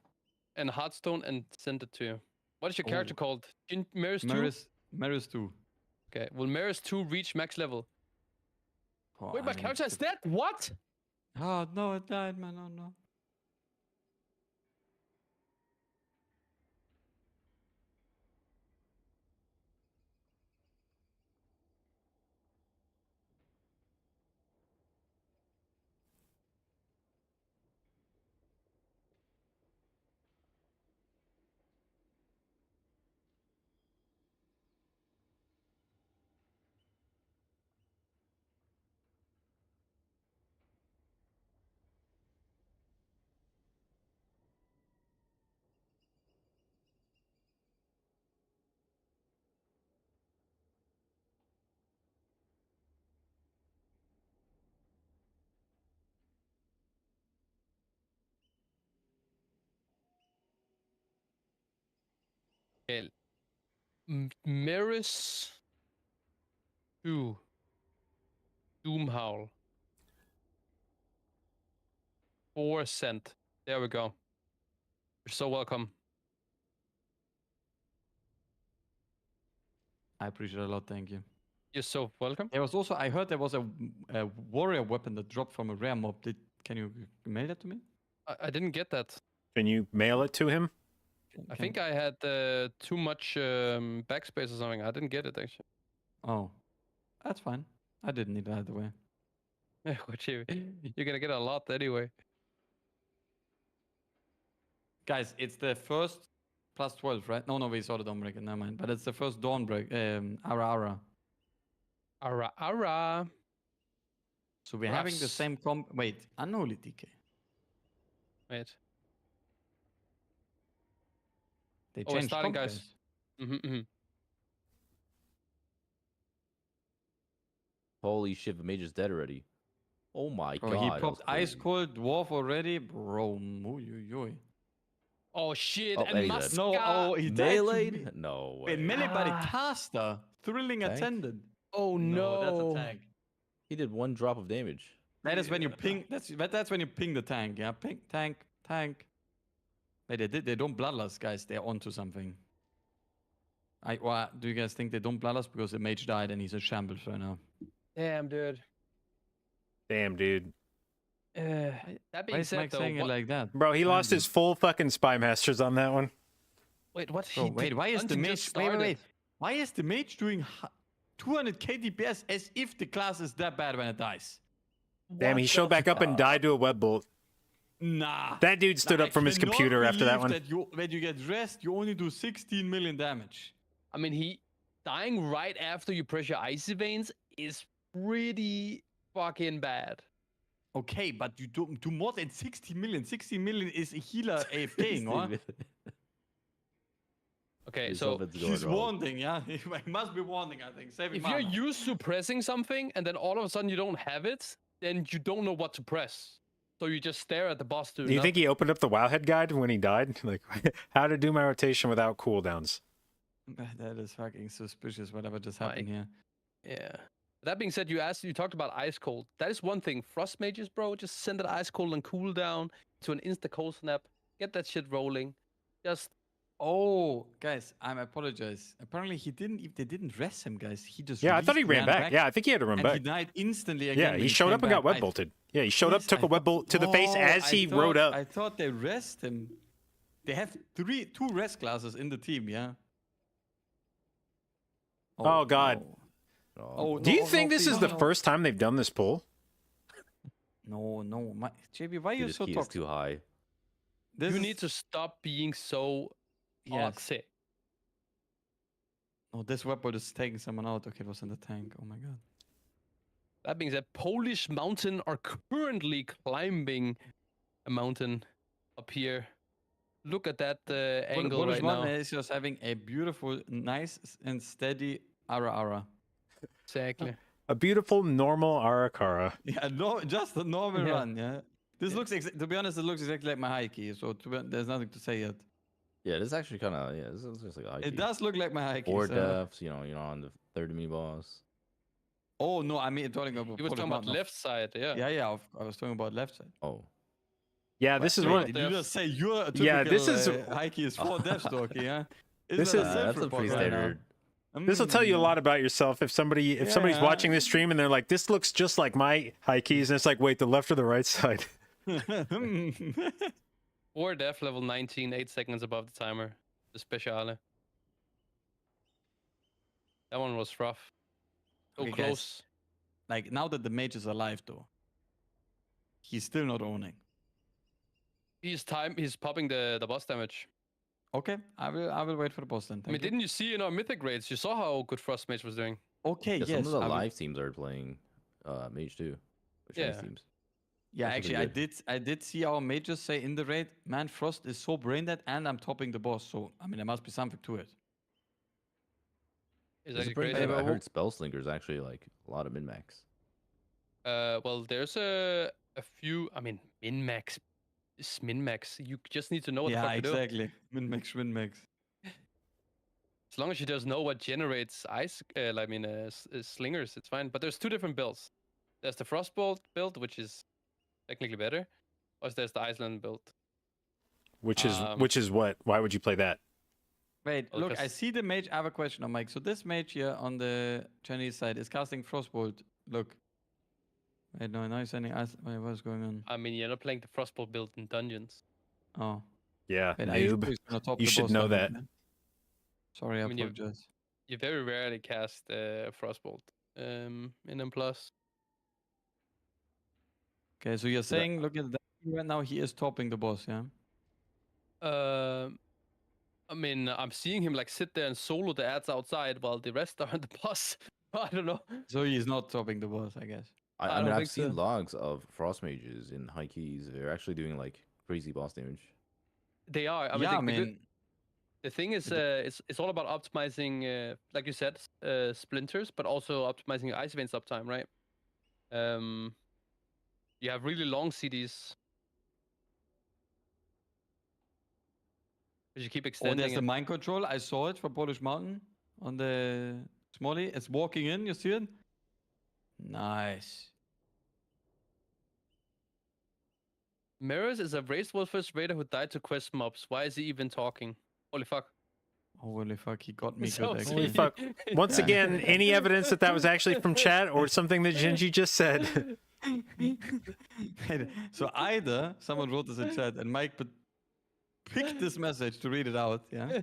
and Hearthstone and send it to you. What is your character called? Maris 2? Maris 2. Okay, will Maris 2 reach max level? Oh, wait, my character is dead? What? Oh, no, it died, man. Oh, no. Okay. Maris 2. Doomhowl. 4 cent. There we go. You're so welcome. I appreciate it a lot, thank you. You're so welcome. There was also, I heard there was a warrior weapon that dropped from a rare mob. Can you mail that to me? I didn't get that. Can you mail it to him? I think I had too much backspace or something. I didn't get it actually. Oh, that's fine. I didn't need that either way. What you're gonna get a lot anyway. Guys, it's the first plus 12, right? No, we saw the Dawnbreaker. Never mind. But it's the first Dawnbreak. Ara. Ara. So we're having the Ruffs. same comp. Wait, Unholy DK. Wait. They Oh, it's changed starting, comp, guys. Mm-hmm. Holy shit, the mage is dead already. Oh my Bro, god. he that popped was Ice crazy. Cold Dwarf already, bro. Oh shit! Oh, and and he's dead. Muska. No, oh, he died to Melee'd? me. No way. Wait, melee by the caster. Thrilling Tank? attendant. Oh No, that's no! a tank. He did 1 drop of damage. That is when you ping. That's when you ping the tank. Yeah, ping tank. Wait, they don't bloodlust, guys. They're onto something. Do you guys think they don't bloodlust because the mage died and he's a shambles right now? Damn, dude. Damn, dude. That Why being is said, Mike though, saying it what- like that? Bro, he lost Damn, his full fucking Spy Masters on that one. wait, what? Bro, He wait, did- why is the Dungeon mage? just Wait. started. Why is the mage doing 200k DPS as if the class is that bad when it dies? Damn, What he showed the back up and fuck? died to a web bolt. Nah. That dude stood up from his computer after that one. When you get rest, you only do 16 million damage. I mean, he dying right after you press your icy veins is pretty fucking bad. Okay, but you do more than 60 million. 60 million is a healer AFKing, or? Okay, His so offense going He's wrong. wanting, yeah? He must be wanting, I think. Saving if you're mana. used to pressing something and then all of a sudden you don't have it, then you don't know what to press. So you just stare at the boss Do you think he opened up the Wowhead guide when he died? Like, how to do my rotation without cooldowns? That is fucking suspicious, whatever just happened here. Yeah. That being said, you talked about ice cold. That is one thing. Frost mages, bro, just send that ice cold and cool down to an insta cold snap. Get that shit rolling. Just Oh, guys, I apologize. Apparently, they didn't rest him, guys. He just Yeah, I thought he released, ran back. Yeah, I think he had to run and back. he died instantly again. Yeah, when he showed came up and got back. web bolted. Yeah, he showed up, Yes, took a web bolt to the face as I he rode thought- up. I thought they rest him. They have two rest classes in the team, yeah. Oh, God. No. Oh, Do no, you no, think this please, is the no. first time they've done this pull? No. JB, why are you This so key is toxic? too high. you need to stop being so Yes. toxic. Oh, this web bolt is taking someone out. Okay, it was in the tank. Oh my god. That being said, Polish Mountain are currently climbing a mountain up here. Look at that angle Polish right Mountain now. is just having a beautiful, nice and steady ara. Exactly. A beautiful, normal Arakara. Yeah, no, just a normal Yeah. run. Yeah. This looks, to be honest, it looks exactly like my high key. So there's nothing to say yet. Yeah, this is actually kind of, this is just like a high It key. does look like my high key. 4 so- deaths, you're on the 30 mini boss. Oh no, I mean talking about. He was Polish talking about Mountain. left side, yeah. Yeah. I was talking about left side. Oh. Yeah, this is Wait, what. Did you just say your typical Yeah, this is- high key is 4 deaths, Dorky? Yeah. This that is- a That's a self-report pretty right now? standard. This will tell you a lot about yourself if somebody's Yeah. watching this stream and they're like, "This looks just like my high keys," and it's like, "Wait, the left or the right side?" 4 def level 19, 8 seconds above the timer. The speciale. That one was rough. So Okay, guys. close. Like now that the mage is alive, though, he's still not owning. He's popping the boss damage. Okay, I will wait for the boss then. I mean, didn't you see in our mythic raids? You saw how good Frost Mage was doing. Okay, Yeah, yes. some of the I will- live teams are playing mage too. Which Yeah. nice teams. Yeah, That's actually, pretty I did see our mages say in the raid, man, Frost is so brain dead, and I'm topping the boss. So I mean, there must be something to it. Is There's a that pretty crazy? bad- I heard Spellslinker's actually like a lot of min max. Well, there's a few. I mean, min max is min max. You just need to know what the Yeah, fuck to do. exactly. Min max. As long as she does know what generates ice, slingers, it's fine. But there's 2 different builds. There's the Frostbolt build, which is technically better, or there's the Iceland build. Which is what? Why would you play that? Wait, Well, look, I 'cause- see the mage. I have a question on Mike. So this mage here on the Chinese side is casting Frostbolt. Look. Wait, no, now he's sending ice. Wait, what's going on? I mean, you're not playing the Frostbolt build in dungeons. Oh. Yeah, Wait, are you sure noob. he's gonna top You the should boss know level, that. yeah? Sorry, I I mean, you- apologize. You very rarely cast Frostbolt in M+. Okay, so you're saying, look at that right now, he is topping the boss, yeah? I mean, I'm seeing him like sit there and solo the ads outside while the rest are on the boss. I don't know. So he's not topping the boss, I guess. I I mean, don't I've think seen so. logs of frost mages in high keys. They're actually doing like crazy boss damage. They are. I mean, Yeah, the, the good- man. the thing is, it's all about optimizing, like you said, splinters, but also optimizing your ice veins uptime, right? You have really long CDs. But you keep Oh, extending there's the it. mind control. I saw it for Polish Mountain on the Smolly. It's walking in. You see it? Nice. Mirrors is a raised Wolfish raider who died to quest mobs. Why is he even talking? Holy fuck. Holy fuck, he got me So good, sick. Holy actually. fuck. Once Yeah. again, any evidence that that was actually from chat or something that Genji just said? So either someone wrote this in chat and Mike picked this message to read it out, yeah?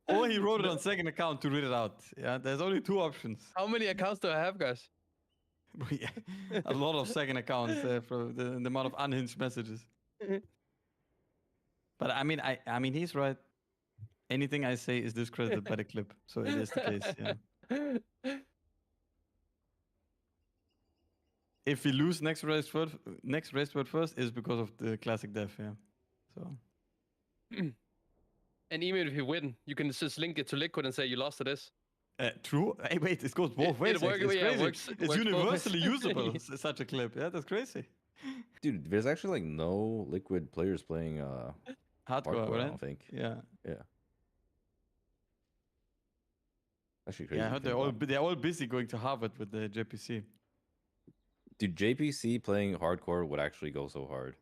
Or he wrote it on second account to read it out. Yeah, there's only two options. How many accounts do I have, guys? Yeah, a lot of second accounts for the amount of unhinged messages. But I mean, he's right. Anything I say is discredited by the clip, so it is the case. Yeah. If we lose next race word first is because of the classic death. Yeah. So. And even if you win, you can just link it to Liquid and say you lost to this. True. Hey, wait, it goes both ways. works- It's yeah, crazy. works It's both ways. universally usable. Such a clip. Yeah, that's crazy. Dude, there's actually like no liquid players playing Hardcore, I right? don't think. Yeah. Yeah. Actually crazy. Yeah, I to heard think they're about. all busy going to Harvard with the JPC. Dude, JPC playing hardcore would actually go so hard.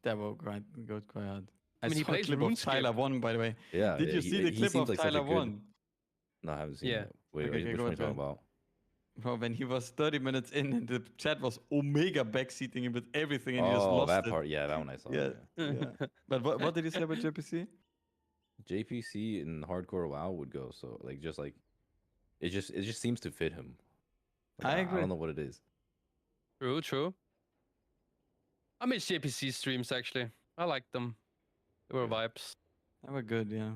That will go quite hard. I mean, he saw a plays clip of RuneScape. Tyler 1, by the way. Yeah. Did you see the clip of like such a Tyler good- 1? No, I haven't seen Yeah. it. Wait, Okay, which go one are you ahead, talking go about? Bro, when he was 30 minutes in and the chat was Omega backseating him with everything and he just Oh, lost that it. part. Yeah, that one I saw. Yeah, yeah. But what did you say about JPC? JPC in hardcore WoW would go so like just like it just seems to fit him. Like, I I agree. don't know what it is. True. I miss JPC streams actually. I liked them. They were vibes. They were good, yeah.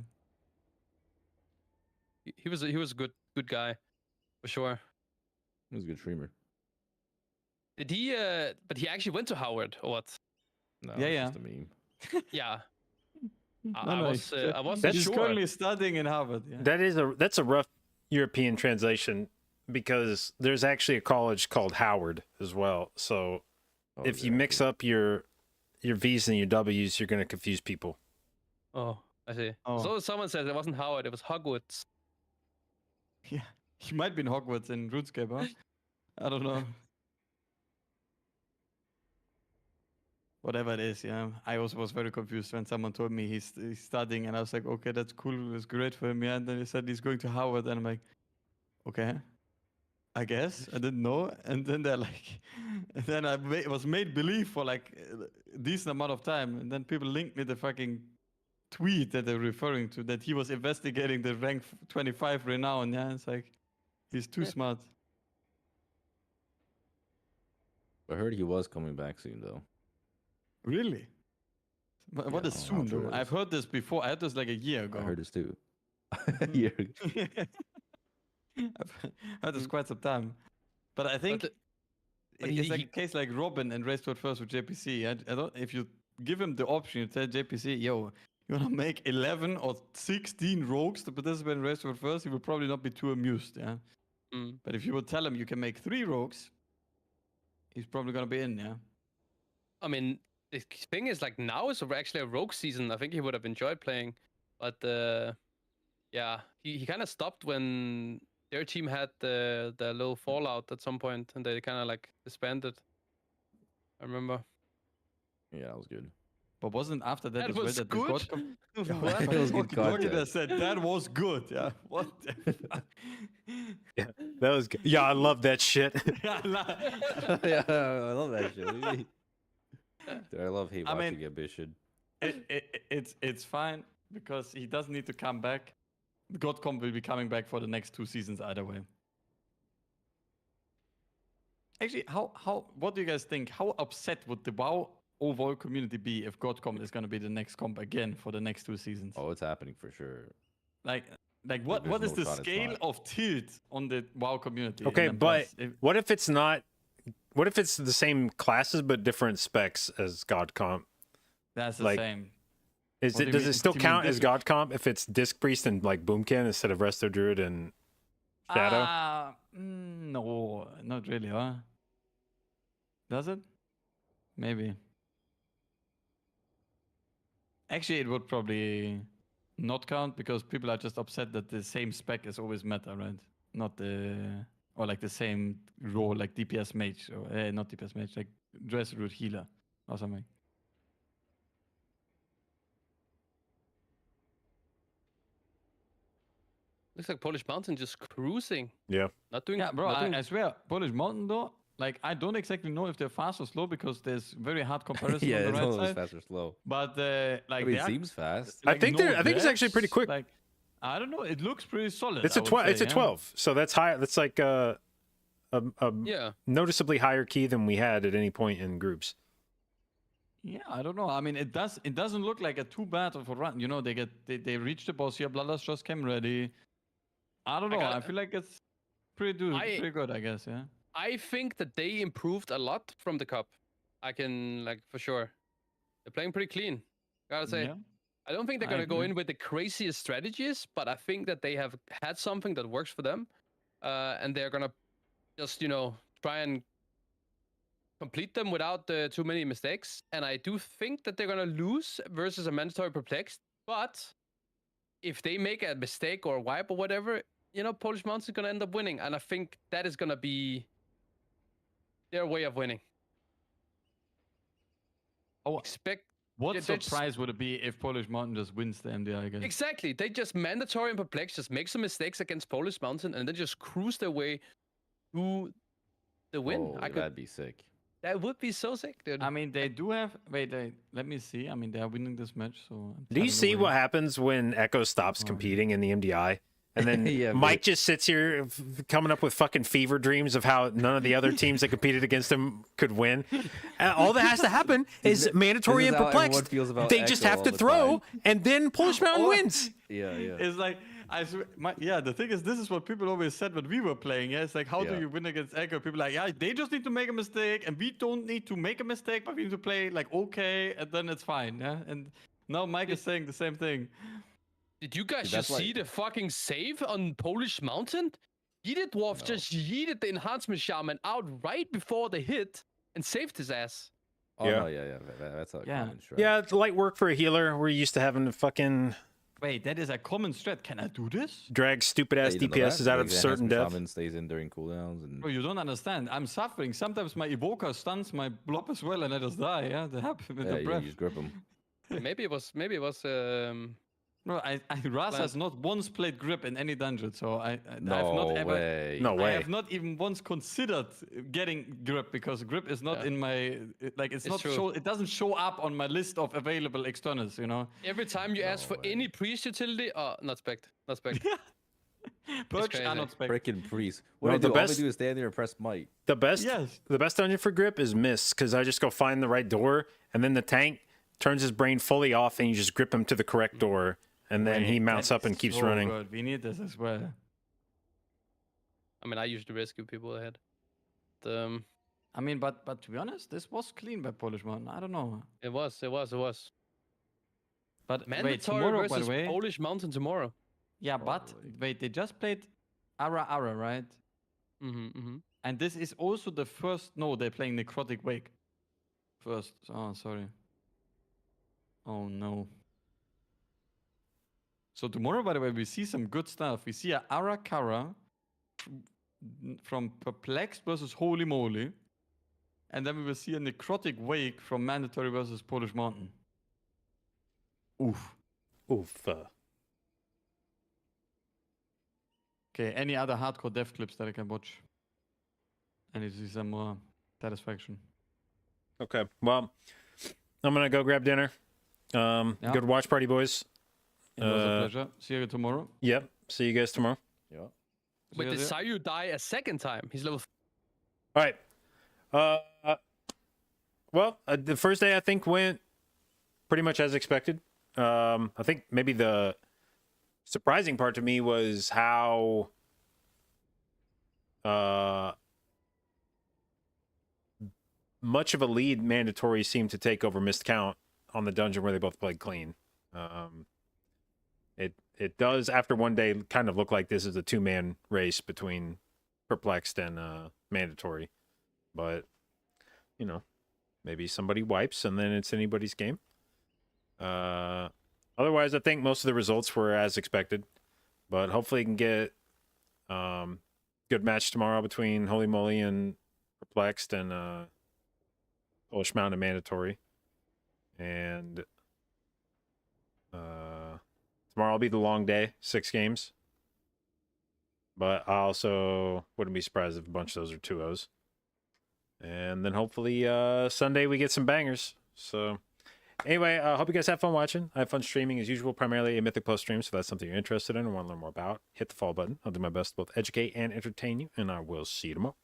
He was a good guy, for sure. He was a good streamer. Did he? But he actually went to Howard or what? No, Yeah, it's yeah. just a meme. Yeah. I No, I wasn't he's sure. currently studying in Harvard. Yeah. That's a rough European translation because there's actually a college called Howard as well. So Oh, if you mix exactly. up your V's and your W's, you're going to confuse people. Oh, I see. Oh. So someone said it wasn't Howard, it was Hogwarts. Yeah, he might be in Hogwarts in RuneScape, huh? I don't know. Whatever it is, yeah. I also was very confused when someone told me he's studying, and I was like, okay, that's cool, it's great for him, yeah. And then he said he's going to Howard, and I'm like, okay, I guess I didn't know. And then they're like, and then I was made believe for like a decent amount of time, and then people linked me the fucking tweet that they're referring to that he was investigating the rank 25 renown. Yeah, it's like he's too smart. I heard he was coming back soon though. Really? But what Yeah, is I don't know soon how true though? that I've is. heard this before. I heard this like a year ago. I heard this too. Mhm. Yeah. I've heard this quite some time. But I think but it's he- like he- a case like Robin and Race Toward First with JPC. I don't. If you give him the option, you tell JPC, yo, you wanna make 11 or 16 rogues to participate in Race Toward First, he will probably not be too amused. Yeah. Mm. But if you would tell him you can make 3 rogues, he's probably gonna be in. Yeah. I mean, the thing is, like, now is actually a rogue season. I think he would have enjoyed playing. But, yeah, he kind of stopped when their team had the little fallout at some point, and they kind of, like, disbanded. I remember. Yeah, that was good. But wasn't after that, That as well was that the good? God Yeah, What? It was good Walkie content. said that was good. Yeah. What the fuck? Yeah, that was good. Yeah, I love that shit. Yeah, I love that shit. Dude, I love hate I watching mean- get bitched. It's fine because he doesn't need to come back. Godcomp will be coming back for the next 2 seasons either way. Actually, what do you guys think? How upset would the WoW overall community be if Godcomp is going to be the next comp again for the next 2 seasons? Oh, it's happening for sure. Like what there's is no the shot it's scale not. of tilt on the WoW community? Okay, in but MLS? what if it's not? What if it's the same classes but different specs as God Comp? That's the like, same. Is What it? do you Does mean- it still do you mean count as different? God Comp if it's Disc Priest and like Boomkin instead of Resto Druid and Shadow? No, not really, huh? Does it? Maybe. Actually, it would probably not count because people are just upset that the same spec is always meta, right? Not the or like the same role like DPS mage or not DPS mage, like dress root healer or something. Looks like Polish Mountain just cruising. Yeah. Not doing. Yeah, bro, not doing- I swear, Polish Mountain though, like I don't exactly know if they're fast or slow because there's very hard comparison Yeah, on the it's right one of those side. fast or slow. But like I mean, they it are- seems fast. I like, think no they're. I think it's actually pretty deaths, quick. Like I don't know, it looks pretty solid. It's a I would 12. It's say, a yeah. 12. So that's high. That's like a Yeah. noticeably higher key than we had at any point in groups. Yeah, I don't know. I mean, it doesn't look like a too bad of a run. You know, they reach the boss here. Bloodlust just came ready. I don't know. I feel like it's pretty good, I guess. Yeah. I think that they improved a lot from the cup. I can like for sure. They're playing pretty clean. Gotta say. Yeah. I don't think they're I gonna go agree. in with the craziest strategies, but I think that they have had something that works for them, and they're gonna just try and complete them without too many mistakes. And I do think that they're gonna lose versus a mandatory perplexed. But if they make a mistake or a wipe or whatever, Polish Mountain's gonna end up winning, and I think that is gonna be their way of winning. Oh, expect. What Yeah, they're just- surprise would it be if Polish Mountain just wins the MDI again? Exactly. They just mandatory and perplex, just make some mistakes against Polish Mountain, and then just cruise their way to the win. Oh, that'd be sick. That would be so sick, dude. I mean, they do have. Wait, let me see. I mean, they are winning this match, so. I'm Do you telling see away. what happens when Echo stops competing in the MDI? And then Yeah, Mike just sits here coming up with fucking fever dreams of how none of the other teams that competed against him could win. All that has to happen is mandatory and This is how everyone perplexed. feels about They just Echo have all to the throw, time. and then Polish Mountain wins. Yeah, yeah. It's like I swear, the thing is, this is what people always said when we were playing. Yeah, it's like, how do Yeah. you win against Echo? People are like, yeah, they just need to make a mistake, and we don't need to make a mistake, but we need to play like okay, and then it's fine. Yeah, and now Mike is saying the same thing. Did you guys Dude, that's just see the fucking save on Polish Mountain? Yeeted Dwarf just yeeted the Enhancement Shaman out right before the hit and saved his ass. Oh, Yeah. no, yeah. That's a Yeah. common strat. Yeah, it's light work for a healer. We're used to having to fucking Wait, that is a common strat. Can I do this? drag stupid ass Yeah, you know that? DPSs out Like, of the certain enhancement depth. shaman stays in during cooldowns and Oh, you don't understand. I'm suffering. Sometimes my evoker stuns my blob as well, and I just die. Yeah, that happens with yeah, the you breath. just grip them. Maybe it was No, Raz has not once played grip in any dungeon, so I've No not ever. way. No I way. have not even once considered getting grip because grip is not Yeah. in my it's not true. show. It doesn't show up on my list of available externals. You know, every time you ask for any priest utility, not spec. perch crazy. are not spec. Freaking priest. What No, do I do? the All best- they do is stand there and press might. The best, Yes. the best dungeon for grip is Mist, because I just go find the right door, and then the tank turns his brain fully off, and you just grip him to the correct door, and then he Wait, mounts that up and is keeps so running. Good. We need this as well. I mean, I usually rescue people ahead. I mean, but to be honest, this was clean by Polish Mountain. I don't know. It was. But Mandatory wait, tomorrow, by versus the way. Polish Mountain tomorrow. Yeah, but wait, they just played Ara, right? Mm-hmm. And this is also the first. No, they're playing Necrotic Wake first. Oh, sorry. Oh no. So tomorrow, by the way, we see some good stuff. We see a Arakara from Perplexed versus Holy Moly. And then we will see a Necrotic Wake from Mandatory versus Polish Mountain. Oof. Oof. Okay, any other hardcore dev clips that I can watch? I need to see some more satisfaction. Okay, well, I'm gonna go grab dinner. Yeah. Good watch party, boys. It was a pleasure. See you tomorrow. Yep. See you guys tomorrow. Yeah. Wait, did Sayu die a second time? He's level. All right. Well, the first day I think went pretty much as expected. I think maybe the surprising part to me was how much of a lead Mandatory seemed to take over Missed Count on the dungeon where they both played clean. It does, after one day, kind of look like this is a two-man race between Perplexed and Mandatory. But, you know, maybe somebody wipes and then it's anybody's game. Otherwise, I think most of the results were as expected. But hopefully you can get good match tomorrow between Holy Moly and Perplexed and Polish Mountain Mandatory. And tomorrow will be the long day, 6 games. But I also wouldn't be surprised if a bunch of those are 2-0s. And then hopefully Sunday we get some bangers. So anyway, I hope you guys have fun watching. I have fun streaming as usual, primarily a Mythic Plus stream. So if that's something you're interested in or want to learn more about, hit the follow button. I'll do my best to both educate and entertain you. And I will see you tomorrow.